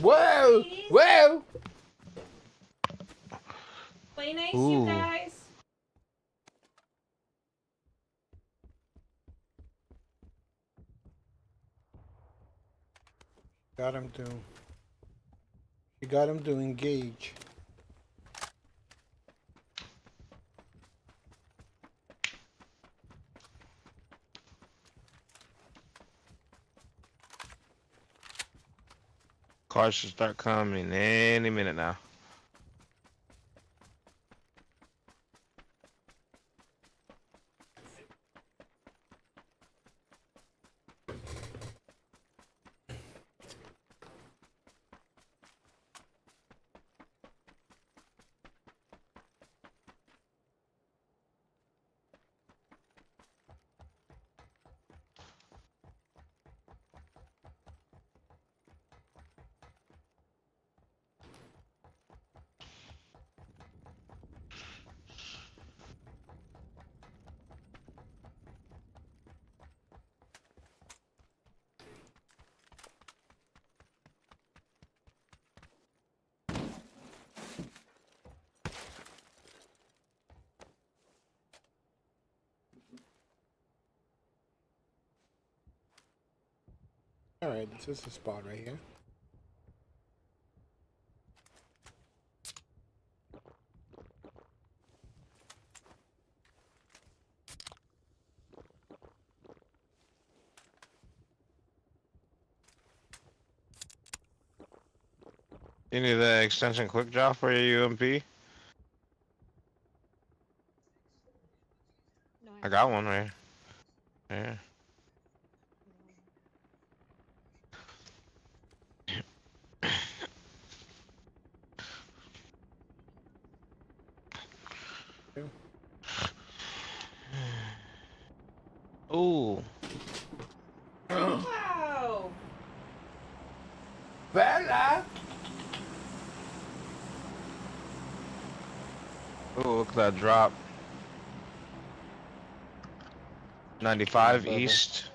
Whoa! Whoa! Play nice, Ooh. you guys. Got him to. You got him to engage. Cars should start coming any minute now. Alright, this is the spot right here. You need the extension quick draw for your UMP? I got one right here. Ooh. Wow. Bella. Ooh, look at that drop. 95 Bubba. east.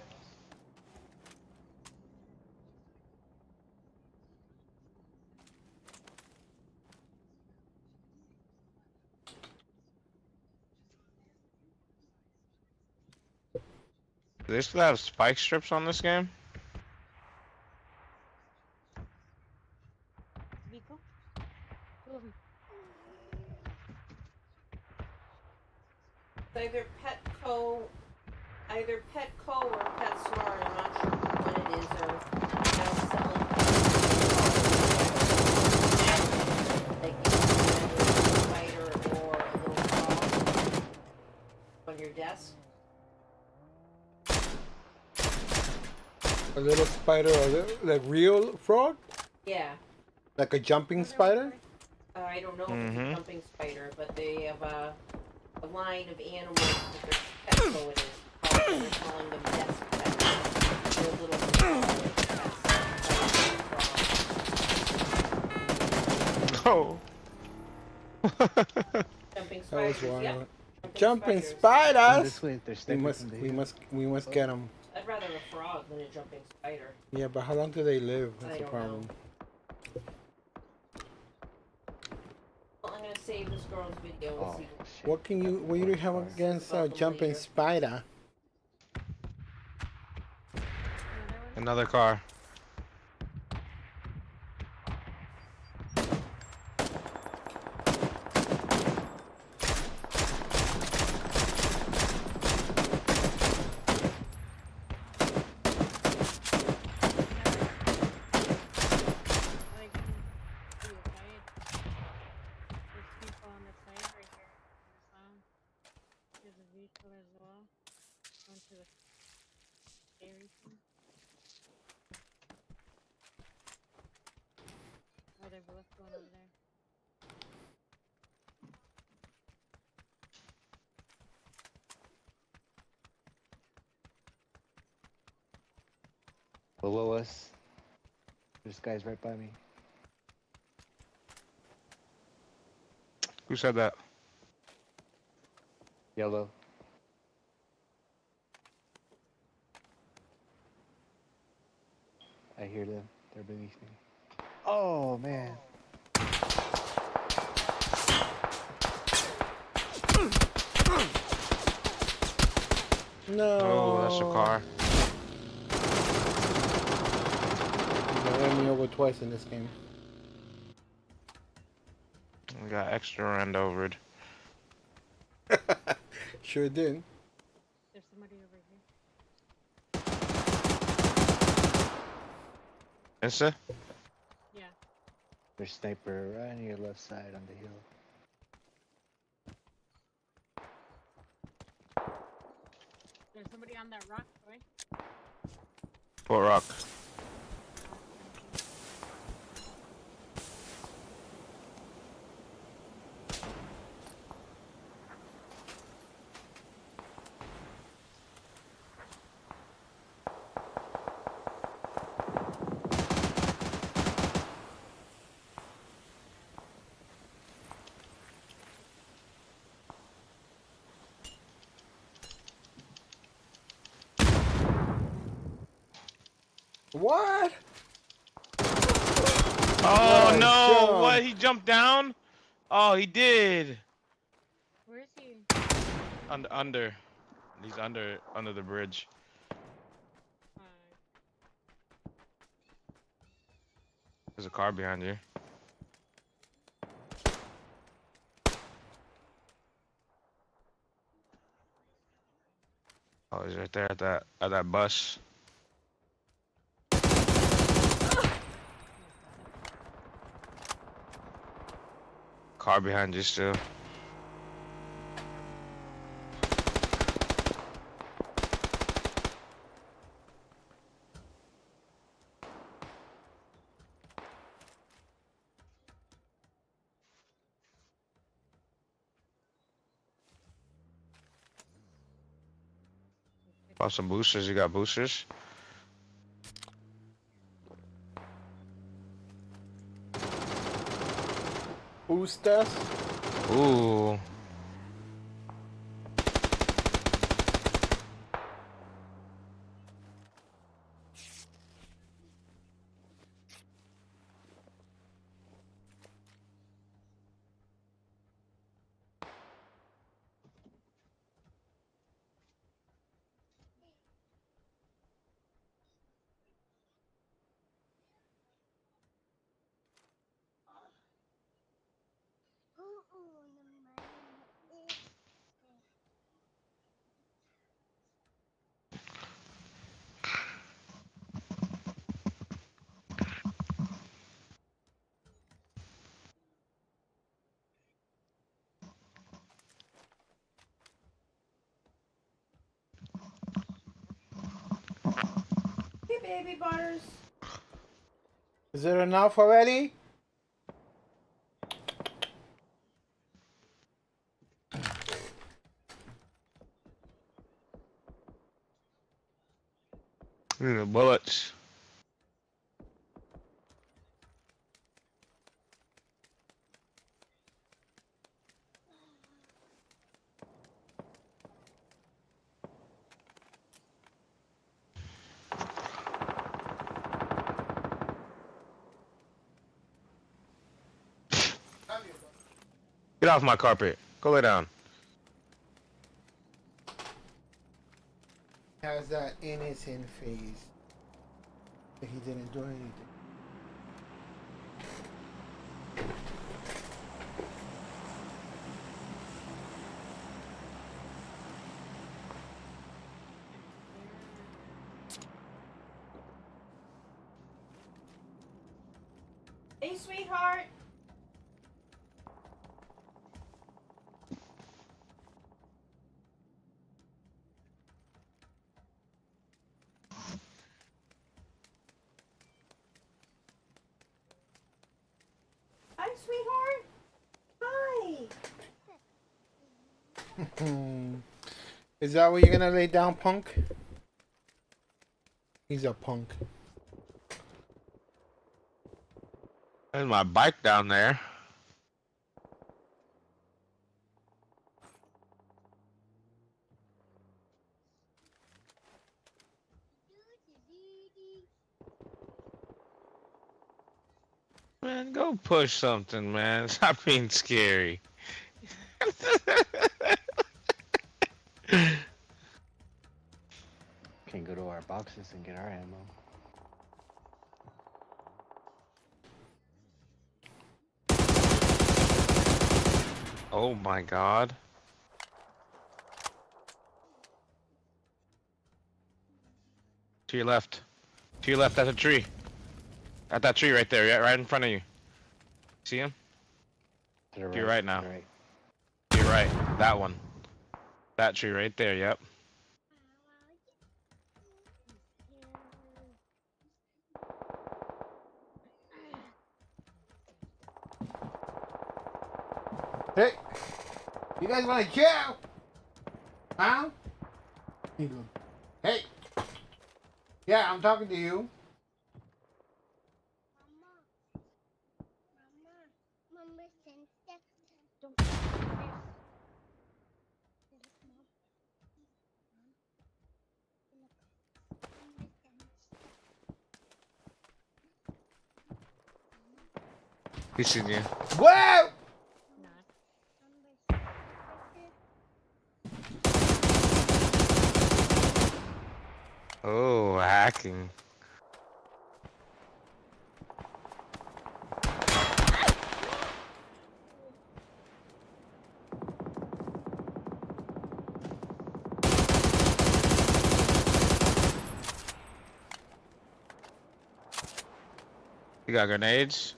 Do they still have spike strips on this game? Vico? Either Petco or PetSmart. I'm not sure which one it is, or now selling like you can either a spider or a little frog on your desk. A little spider, like real frog? Yeah. Like a jumping spider? I don't know if it's a jumping spider, but they have a line of animals that they're Petco it is. They're calling them desk pets. They're little Oh. jumping That was spiders. wild. Yep. Jumping spiders. spiders. This way, they're We stepping must, from the we hill. must, we must get them. I'd rather a frog than a jumping spider. Yeah, but how long do they live? That's I the don't problem. know. Well, I'm gonna save this girl's video and see. What do you have against a jumping spider? Another car. Oh, they're both going over there. Below us. This guy's right by me. Who said that? Yellow. I hear them. They're beneath me. Oh, man. No. Oh, that's a car. They ran me over twice in this game. We got extra end overed. Sure did. There's somebody over here. Insta? Yeah. There's sniper right on your left side on the hill. There's somebody on that rock, right? What rock? What? Oh Nice no! jump. What? He jumped down? Oh, he did. Where is he? Under. He's under the bridge. There's a car behind you. Oh, he's right there at that bus. car behind you still. Got some boosters. You got boosters? Boost us. Ooh. Hey, baby butters. Is it enough already? Bullets. Get off my carpet. Go lay down. Has that innocent face. But he didn't do anything. Hey, sweetheart. Hi, sweetheart. Hi. Is that where you're gonna lay down, punk? He's a punk. There's my bike down there. Man, go push something, man. Stop being scary. Can go to our boxes and get our ammo. Oh my god. To your left. To your left, at the tree. At that tree right there, yeah, right in front of you. See him? To the right. To your right now. To the right. To your right. That one. That tree right there, yep. Hey! You guys wanna chill? Huh? Hey! Yeah, I'm talking to you. He's seen you. Whoa! Oh, hacking. You got grenades?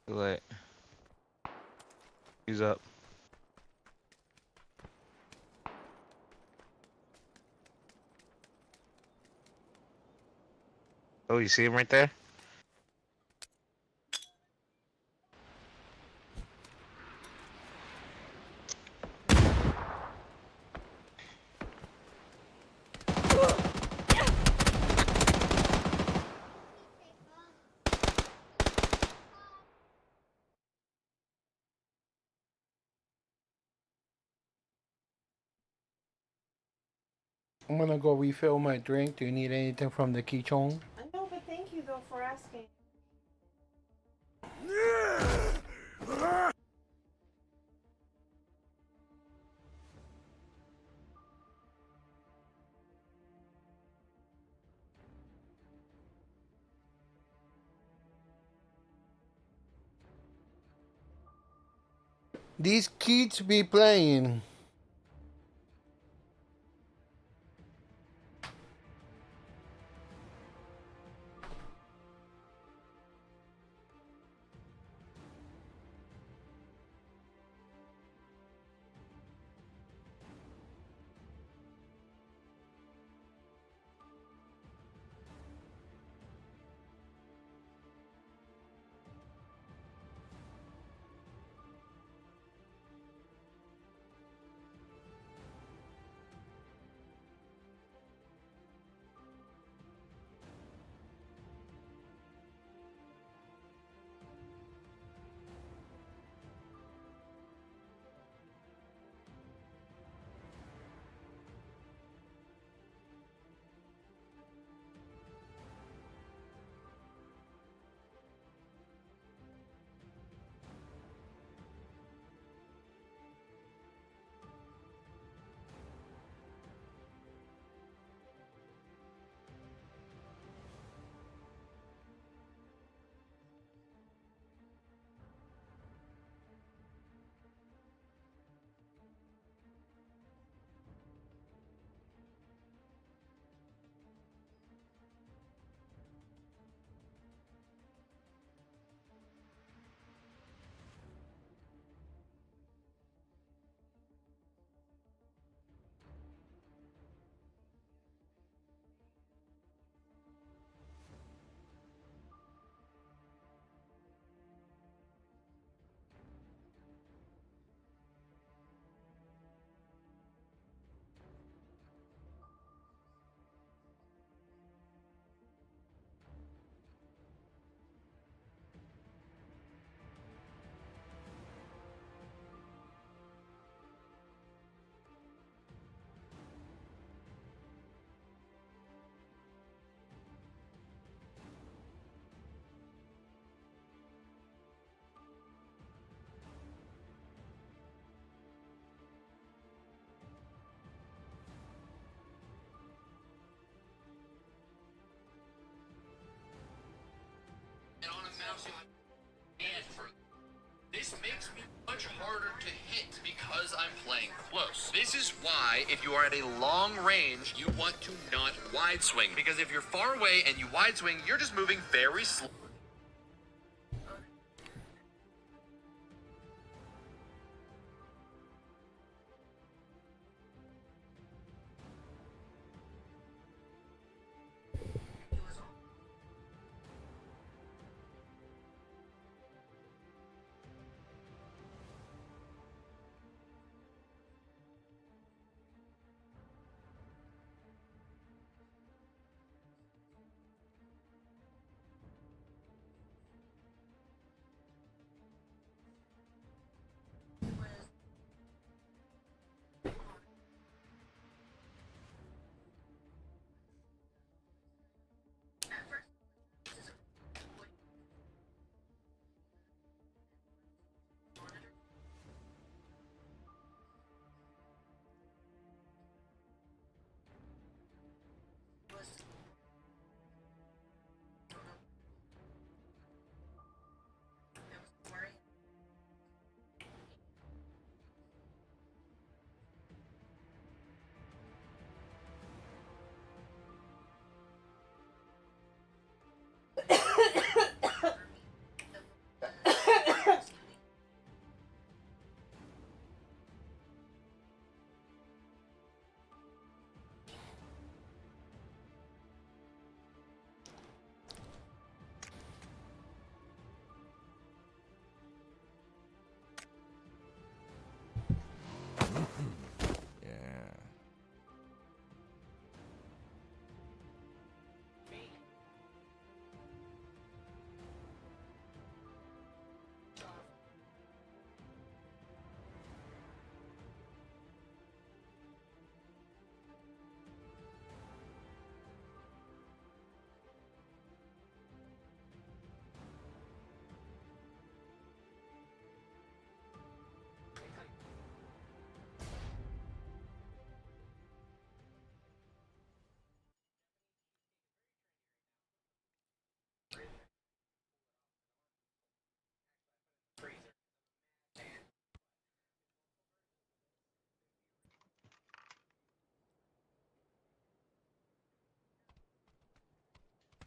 Too late. He's up. Oh, you see him right there? I'm gonna go refill my drink. Do you need anything from the Kichong? No, but thank you though for asking. These kids be playing. This makes me much harder to hit because I'm playing close. This is why, if you are at a long range, you want to not wide swing. Because if you're far away and you wide swing, you're just moving very slow.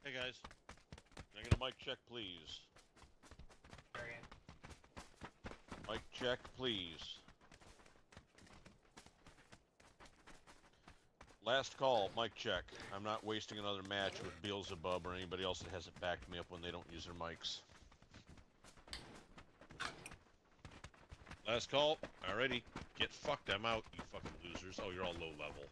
Hey guys, can I get a mic check, please? Mic check, please. Last call, mic check. I'm not wasting another match with Beelzebub or anybody else that hasn't backed me up when they don't use their mics. Last call. Alrighty. Get fucked. I'm out, you fucking losers. Oh, you're all low level.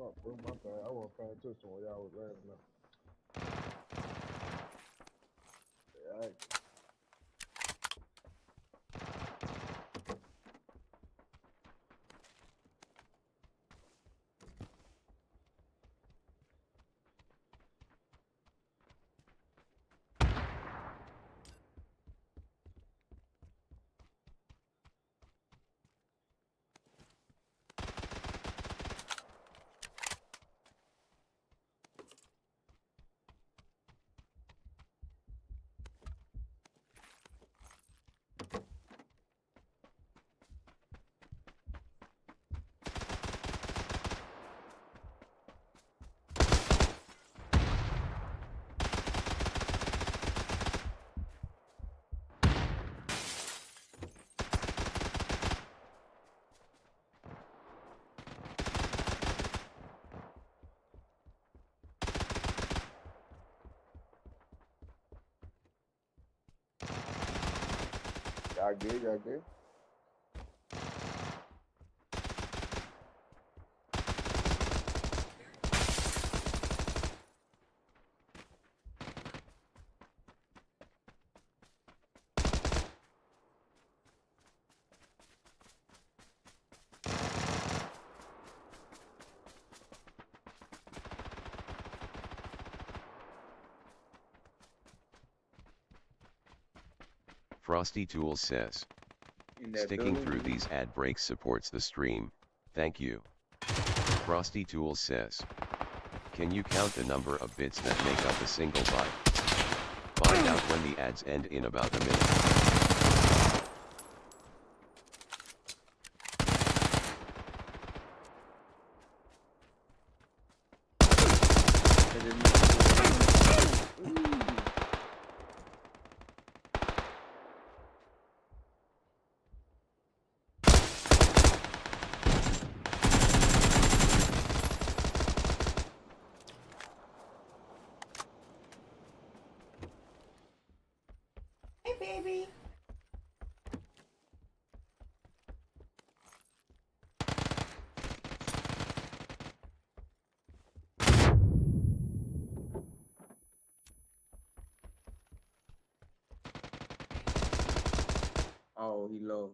Fuck, bro, my bad. I wasn't paying attention when y'all was laughing at. Yeah, y'all good, y'all good. Frosty Tools says, In that sticking building. through these ad breaks supports the stream, thank you. Frosty Tools says, can you count the number of bits that make up a single byte? Find out when the ads end in about a minute. Hey, baby. Oh, he low.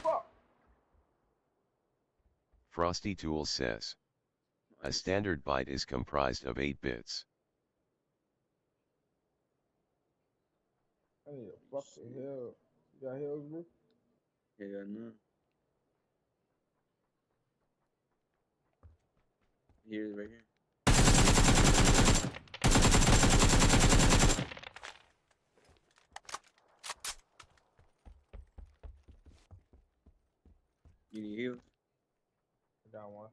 Fuck. Frosty Tools says, a standard byte is comprised of 8 bits. I need a fucking hell. You got heals, bro? Yeah, no. Here's right here. You need heals? I got one.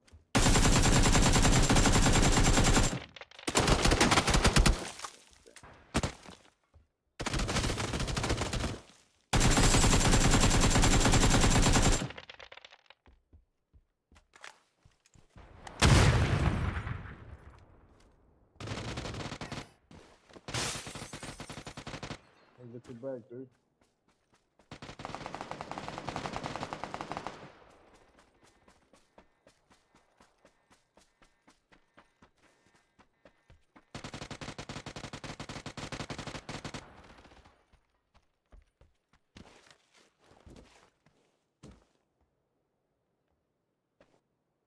Let's get you back, dude.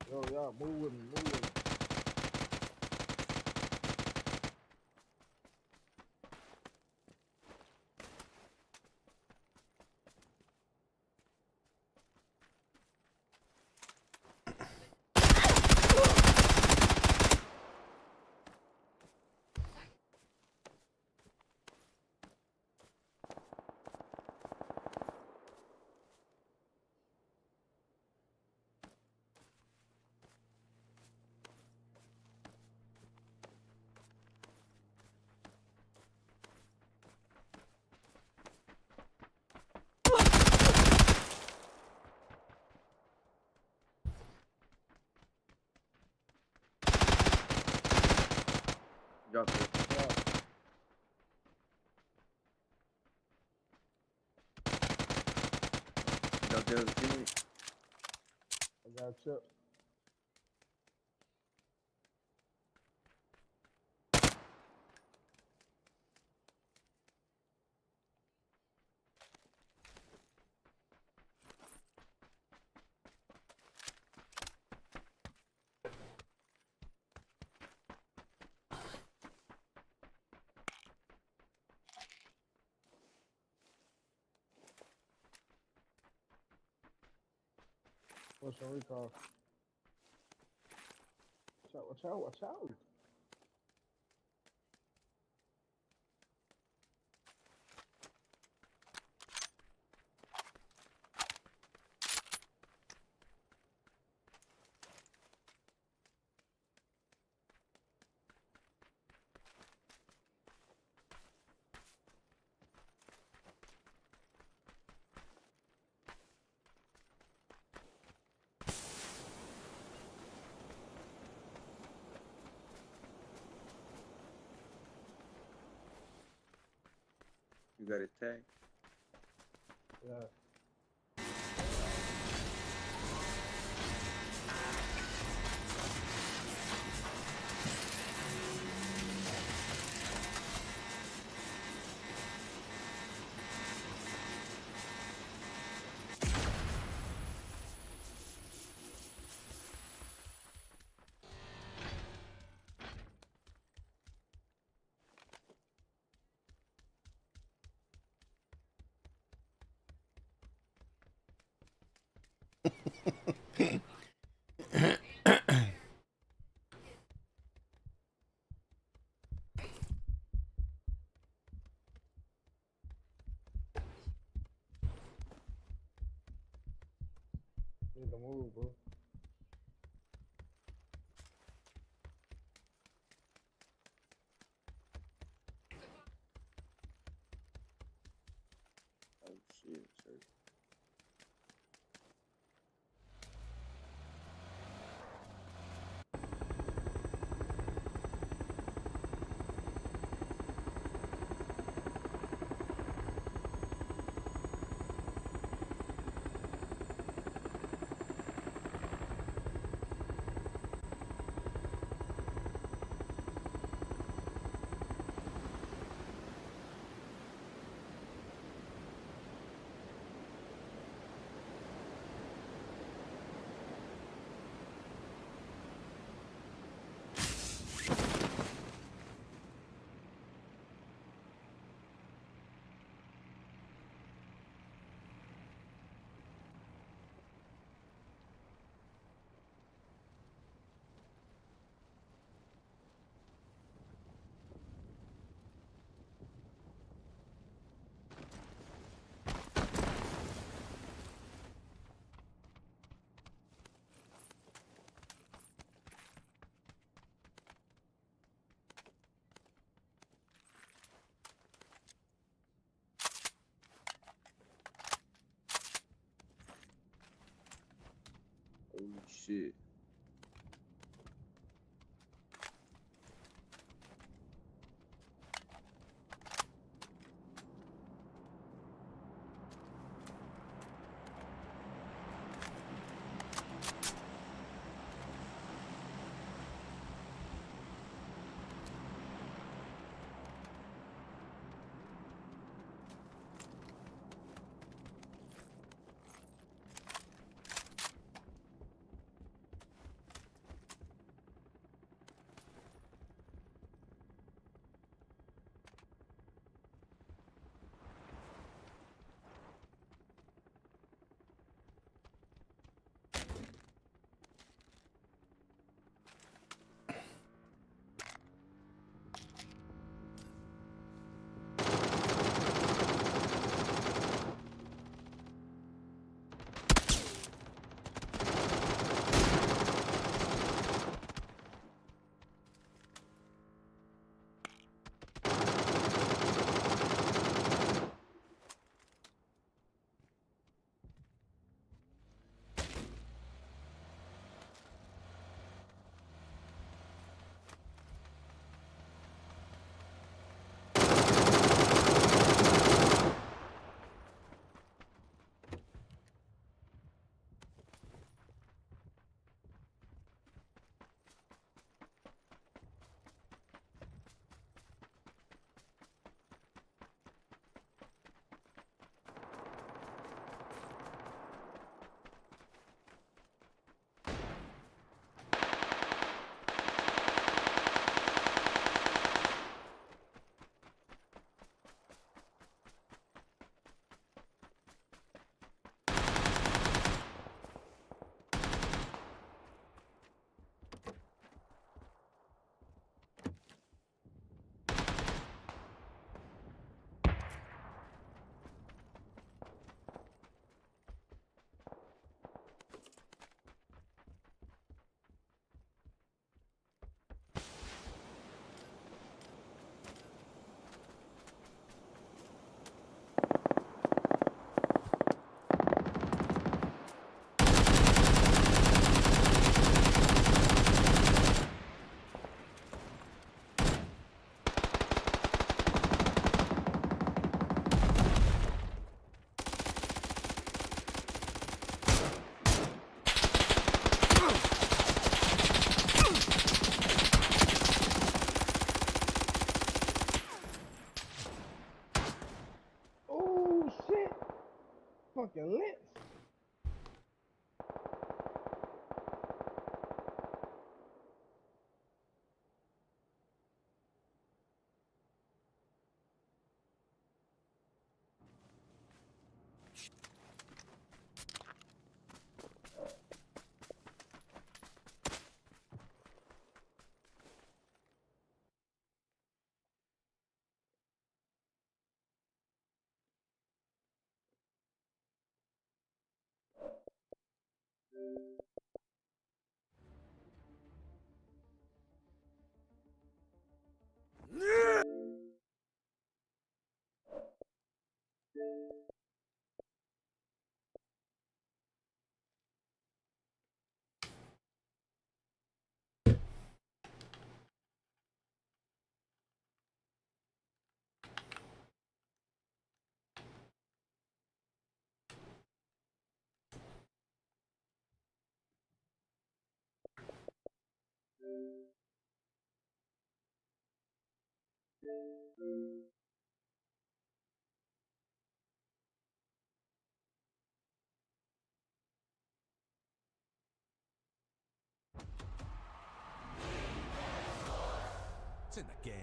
Yo, y'all, move with me, move with me. Drop it. Drop the other teammate. I got you. What's your recall? Watch out, watch out, watch out. You got his tag. Yeah. Need to move, bro. Oh shit, sir. Oh shit. fucking lit. It's in the game.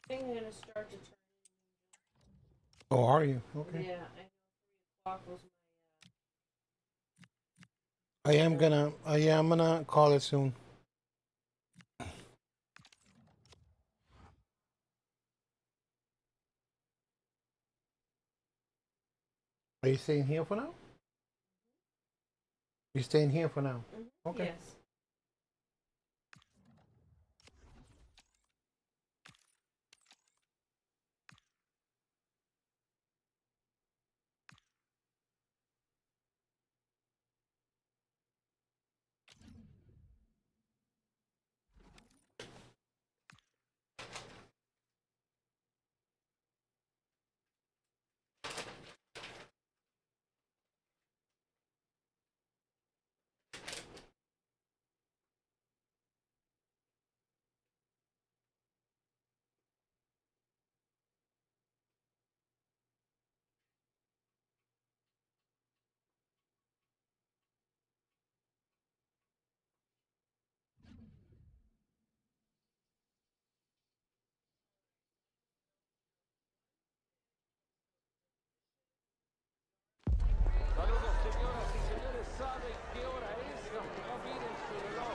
I think I'm gonna start to turn. Oh, are you? Okay. Yeah, I know 3 o'clock was I'm gonna call it soon. Are you staying here for now? You staying here for now? Okay. Yes. Saludos, señoras y señores. ¿Saben qué hora es? No miren su reloj.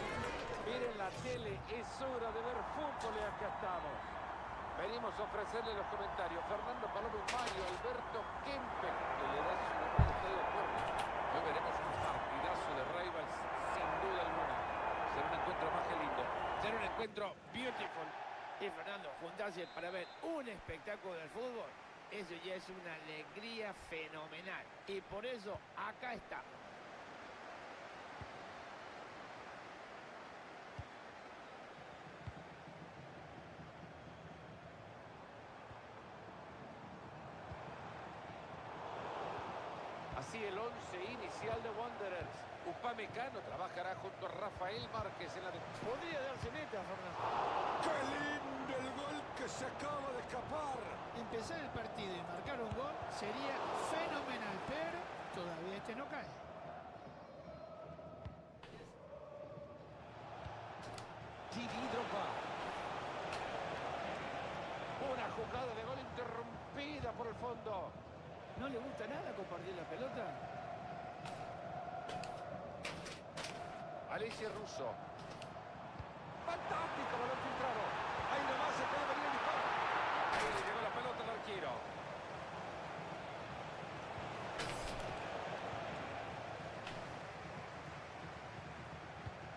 Miren la tele. Es hora de ver fútbol y acá estamos. Venimos a ofrecerle los comentarios. Fernando Palomo y Mario Alberto Kempe, que le da su nombre de acuerdo. Hoy veremos un partidazo de rivals, sin duda alguna. Será un encuentro más que lindo. Será encuentro beautiful. Y Fernando, juntarse para ver un espectáculo del fútbol, eso ya es una alegría fenomenal. Y por eso acá estamos. Así el 11 inicial de Wanderers. Upamecano trabajará junto a Rafael Márquez en la de... Podría darse meta, Fernando. ¡Qué lindo el gol que se acaba de escapar! Empezar el partido y marcar un gol sería fenomenal, pero todavía este no cae. Didi Drogba. Una jugada de gol interrumpida por el fondo. ¿No le gusta nada compartir la pelota? Alicia Russo. Fantástico, balón filtrado. Ahí nomás se puede venir el disparo. Ahí le llegó la pelota al arquero.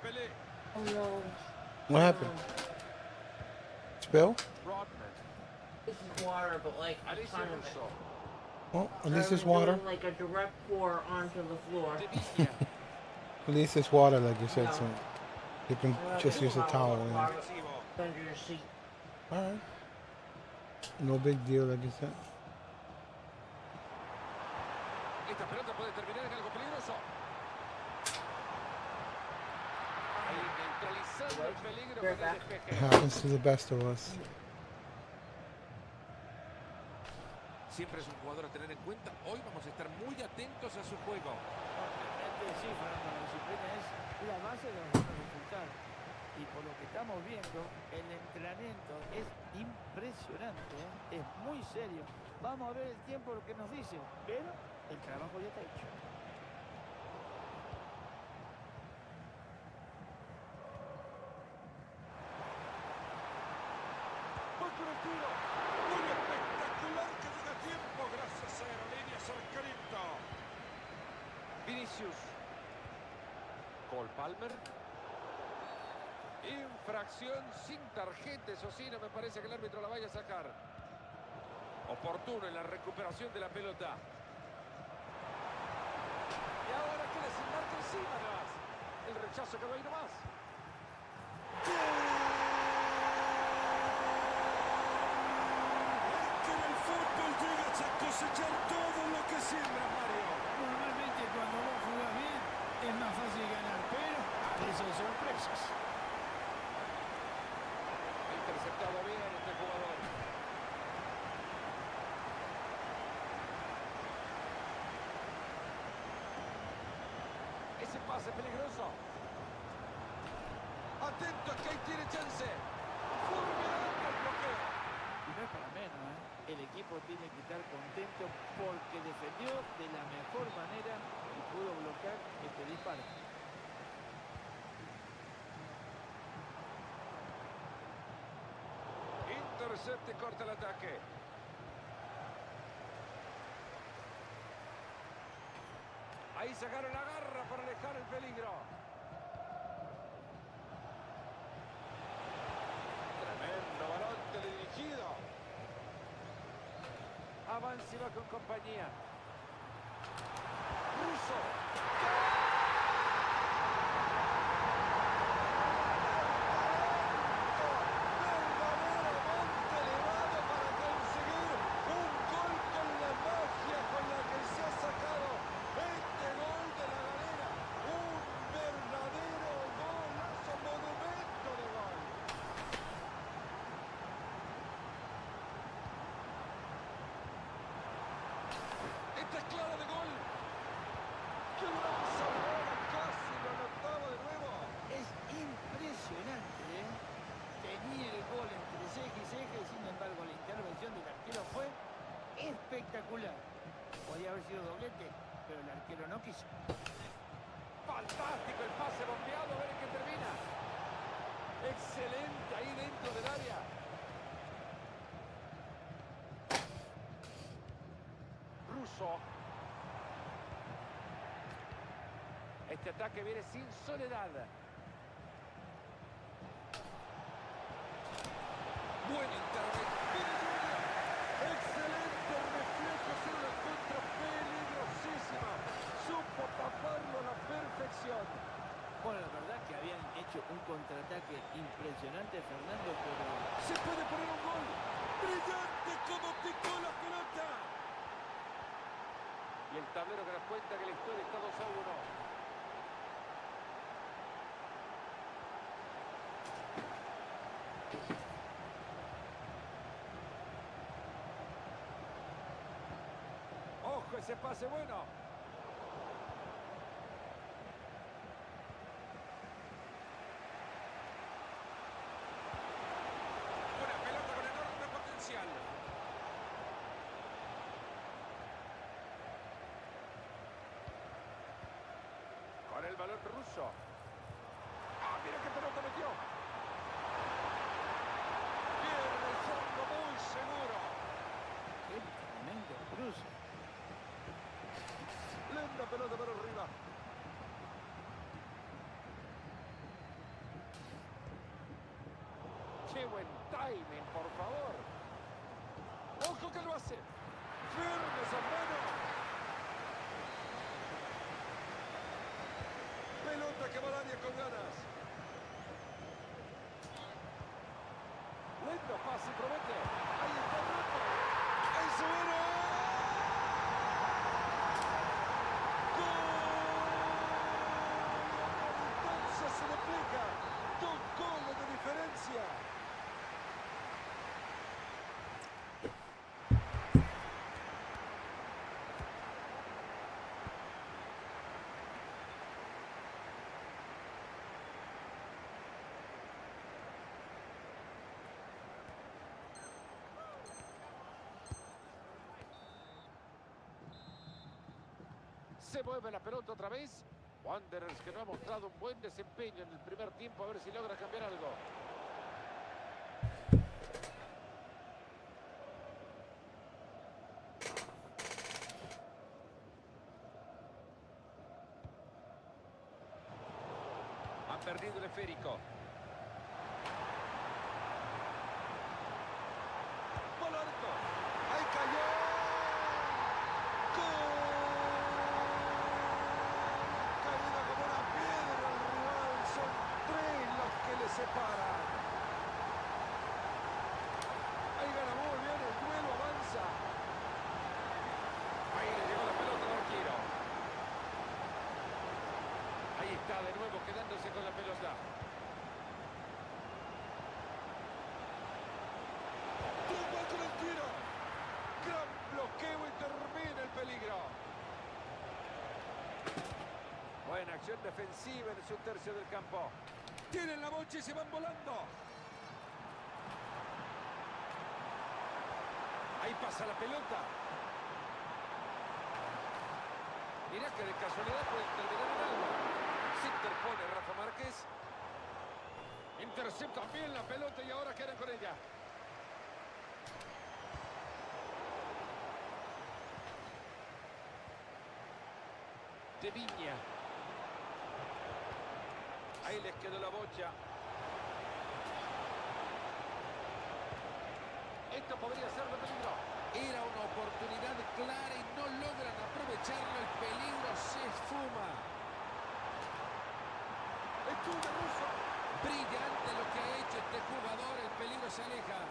Pelé. Oh no. What happened? Spill? Rodman. This is water, but like a Alicia ton of it. Russo. Well, at least Or it's we're water. doing, like a direct pour onto the floor. At least it's water, like you said, No. so you can We're just use a not towel. gonna And, water under your seat. all right. No big deal, like you said. Esta pelota puede terminar en algo peligroso. Ahí neutralizando el peligro con el It despeje. happens to the best of us. Siempre es un jugador a tener en cuenta. Hoy vamos a estar muy atentos a su juego. Obviamente sí, Fernando, la disciplina es la base de los buenos resultados. Y por lo que estamos viendo, el entrenamiento es impresionante, ¿eh? Es muy serio. Vamos a ver el tiempo lo que nos dice, pero el trabajo ya está hecho. ¡Va con el tiro! ¡Un espectacular que llega a tiempo! Gracias a Aerolínea Cercarito. Vinicius. Cole Palmer. Infracción sin tarjeta, eso sí, no me parece que el árbitro la vaya a sacar. Oportuno en la recuperación de la pelota. Y ahora que desembarca encima nomás. El rechazo quedó ahí nomás. Que en el fútbol llegas a cosechar todo lo que siembras, Mario. Normalmente cuando vos jugás bien es más fácil ganar, pero a veces hay sorpresas. Ha interceptado bien este jugador. Ese pase peligroso. Atento, que ahí tiene chance. Fulminante el bloqueo. Y no es para menos, ¿eh? El equipo tiene que estar contento porque defendió de la mejor manera y pudo bloquear este disparo. Intercepta y corta el ataque. Ahí sacaron la garra para alejar el peligro. Tremendo balón teledirigido. Avanza y va con compañía. Russo. Esta es clara de gol. ¡Qué lanza bola! Casi lo anotaba de nuevo. Es impresionante, ¿eh? Tenía el gol entre ceja y ceja y sin embargo la intervención del arquero fue espectacular. Podía haber sido doblete, pero el arquero no quiso. Fantástico el pase bombeado, a ver en qué termina. Excelente ahí dentro del área. Russo. Este ataque viene sin soledad. Buen intervento. ¡Viene Junior! ¡Excelente reflejo! Hacer una contra peligrosísima. Supo taparlo a la perfección. Bueno, la verdad que habían hecho un contraataque impresionante, Fernando, pero... ¡Se puede poner un gol! ¡Brillante como picó la pelota! Y el tablero que nos cuenta que la historia está 2-1. ¡Ojo ese pase bueno! Una pelota con enorme potencial. Con el balón ruso. ¡Ah, mira qué pelota metió! Pierde el fondo muy seguro. ¡Qué tremendo cruce! Linda pelota para arriba. ¡Qué buen timing, por favor! ¡Ojo que lo hace! ¡Firme esa mano! Pelota que va al área con ganas. Lindo pase, promete. Ahí está el reto. ¡Ahí se viene! Entonces se duplica. 2 goles de diferencia. Se mueve la pelota otra vez. Wanderers que no ha mostrado un buen desempeño en el primer tiempo. A ver si logra cambiar algo. Han perdido el esférico. ¡Gol al arco! ¡Ahí cayó! ¡Gol! Caída como una piedra al rival. Son 3 los que le separan. Ahí gana muy bien el duelo, avanza. Ahí le llegó la pelota al arquero. Ahí está de nuevo quedándose con la pelota. ¡Tumba con el tiro! Gran bloqueo y termina el peligro. Buena acción defensiva en su tercio del campo. Tienen la bocha y se van volando. Ahí pasa la pelota. Mirá que de casualidad puede terminar en algo. Se interpone Rafa Márquez. Intercepta bien la pelota y ahora quedan con ella. De Viña. Ahí les quedó la bocha. Esto podría ser de peligro. Era una oportunidad clara y no logran aprovecharlo. El peligro se esfuma. Estuvo ruso. Brillante lo que ha hecho este jugador. El peligro se aleja.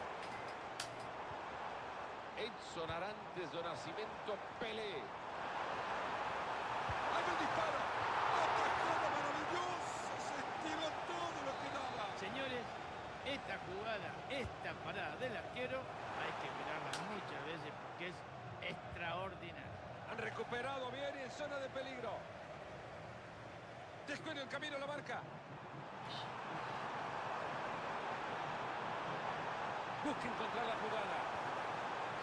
Edson Arantes do Nascimento Pelé. ¡Hay un disparo! ¡Atajada maravillosa! Se estiró todo lo que daba. Señores, esta jugada, esta parada del arquero, hay que mirarla muchas veces porque es extraordinaria. Han recuperado bien y en zona de peligro. Descuida el camino a la marca. Busca encontrar la jugada.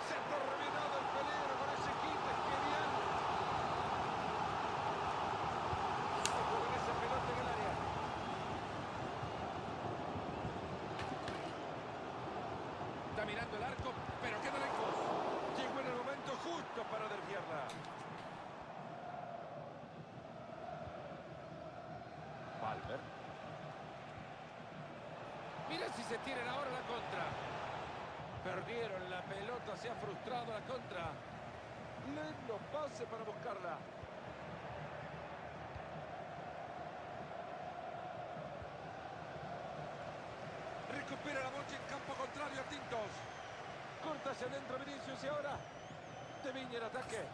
Se ha terminado el peligro con ese kit. Es genial. Ojo con esa pelota en el área. Está mirando el arco, pero queda lejos. Llegó en el momento justo para desviarla. Valver. Mira si se tiran ahora la contra. Perdieron la pelota, se ha frustrado la contra. Lindo pase para buscarla. Recupera la bocha en campo contrario a Tintos. Corta hacia adentro Vinicius y ahora De Viña en ataque.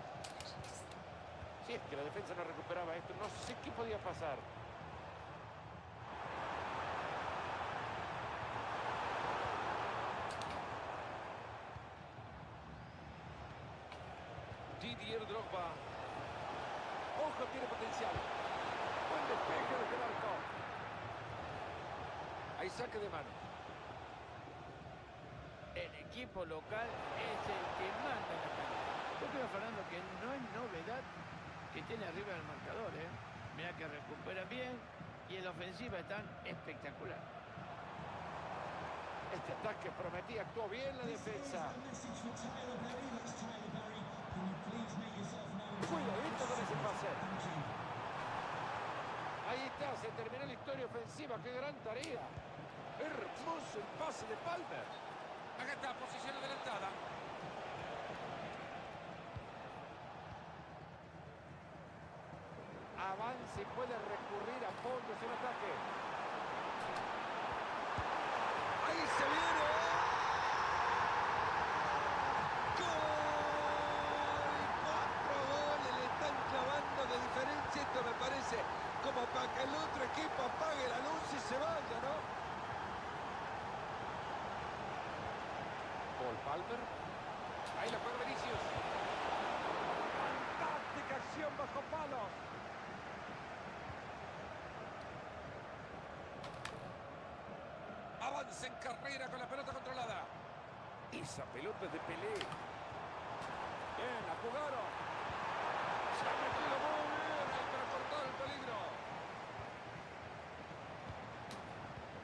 Si es que la defensa no recuperaba esto, no sé qué podía pasar. Didier Drogba. Ojo, tiene potencial. Buen despeje desde el arco. Hay saque de mano. El equipo local es el que manda en la cancha. Yo creo, Fernando, que no es novedad que tiene arriba el marcador, ¿eh? Mira que recupera bien y en la ofensiva están espectacular. Este ataque prometía, actuó bien la defensa. Cuidadito con ese pase. Ahí está, se terminó la historia ofensiva. ¡Qué gran tarea! Hermoso el pase de Palmer. Acá está, posición adelantada. Avance y puede recurrir a fondos en ataque. ¡Ahí se viene! ¡Gol! 4 goles le están clavando de diferencia. Esto me parece como para que el otro equipo apague la luz y se vaya, ¿no? Paul Palmer. Ahí la fue Vinicius. Fantástica acción bajo palos. Avanza en carrera con la pelota controlada. Esa pelota es de Pelé. Bien, la jugaron. Se ha metido muy bien ahí para cortar el peligro.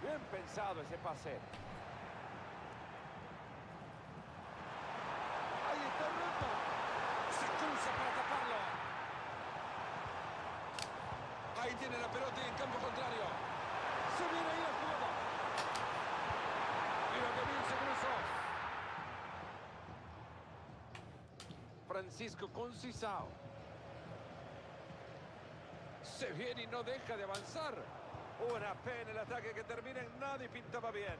Bien pensado ese pase. Ahí está el reto. Se cruza para taparlo. Ahí tiene la pelota y en campo contrario. Se viene ahí la jugada. Mira que bien se cruzó. Francisco Concisao. Se viene y no deja de avanzar. Una pena el ataque que termina en nada y pintaba bien.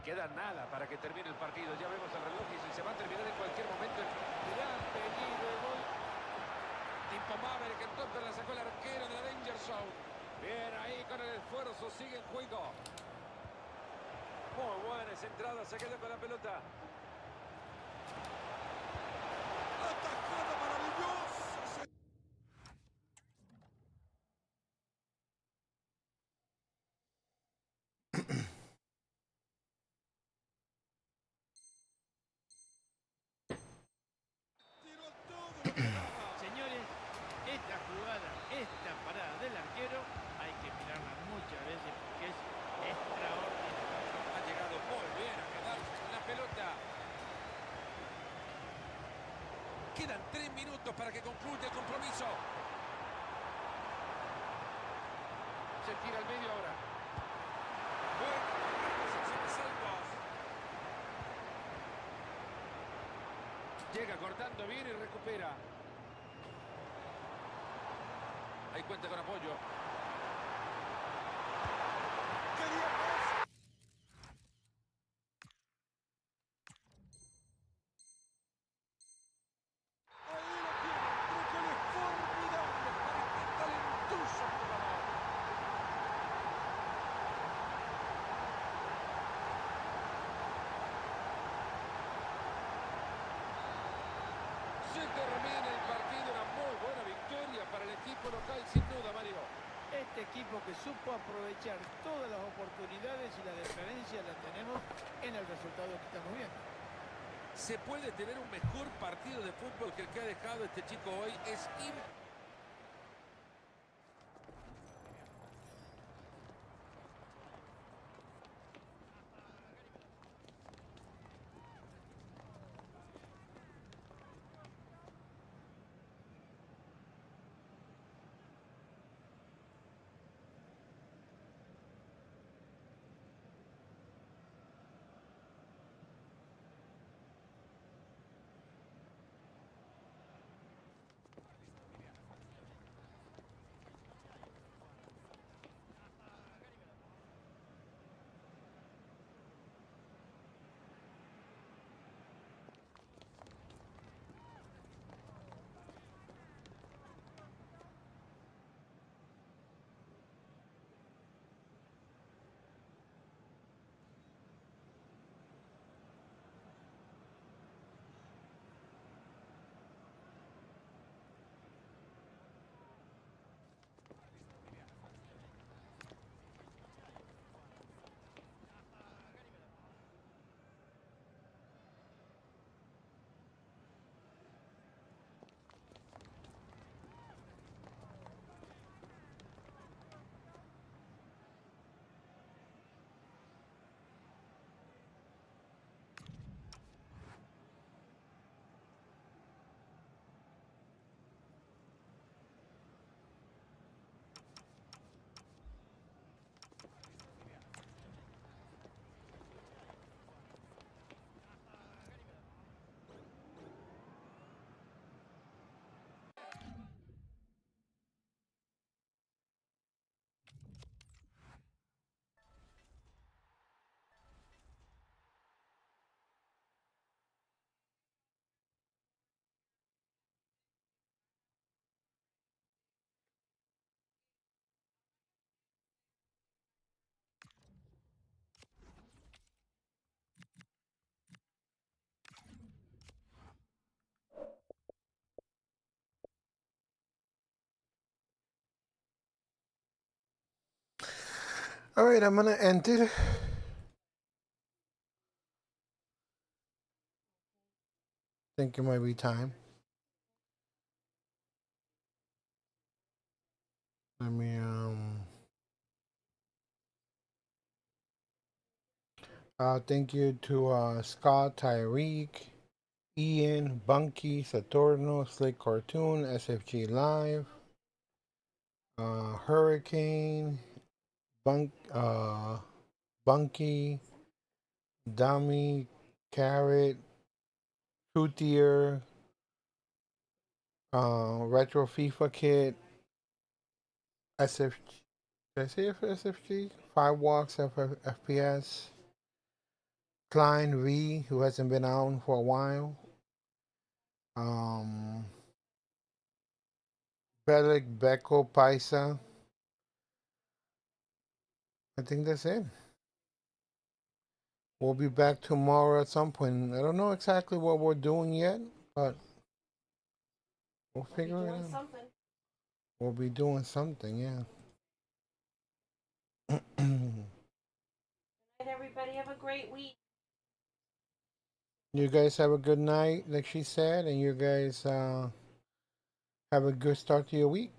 Queda nada para que termine el partido. Ya vemos el reloj y se va a terminar en cualquier momento. Gran peligro de gol. Tipo Maverick, entonces la sacó el arquero de la Danger Zone. Bien ahí con el esfuerzo, sigue en juego. Muy buena esa entrada, se queda con la pelota. Atajada maravillosa. Señores, esta jugada, esta parada del arquero, hay que mirarla muchas veces porque es extraordinaria. Ha llegado muy bien a quedarse con la pelota. Quedan 3 minutos para que concluya el compromiso. Se tira al medio ahora. Buena reposición de salvos. Llega cortando bien y recupera. Ahí cuenta con apoyo. ¡Qué bien es! Ahí lo tiene. Creo que es formidable para este talentoso jugador. Se termina el partido, una muy buena victoria para el equipo local, sin duda, Mario. Este equipo que supo aprovechar todas las oportunidades y la diferencia la tenemos en el resultado que estamos viendo. ¿Se puede tener un mejor partido de fútbol que el que ha dejado este chico hoy? Es imposible. All right, I'm gonna end it. Think it might be time. Let me thank you to Scott, Tyreek, Ian, Bunky, Saturno, Slick Cartoon, SFG Live, Hurricane, Bunky, Dummy, Carrot, Truthier, Retro FIFA Kit, SFG. Did I say it for SFG? Five Walks FPS. Klein V, who hasn't been out for a while. Bellic, Beko, Paisa. I think that's it. We'll be back tomorrow at some point. I don't know exactly what we're doing yet, but we'll figure it out. Something. We'll be doing something, yeah. And everybody have a great week. You guys have a good night, like she said, and you guys have a good start to your week.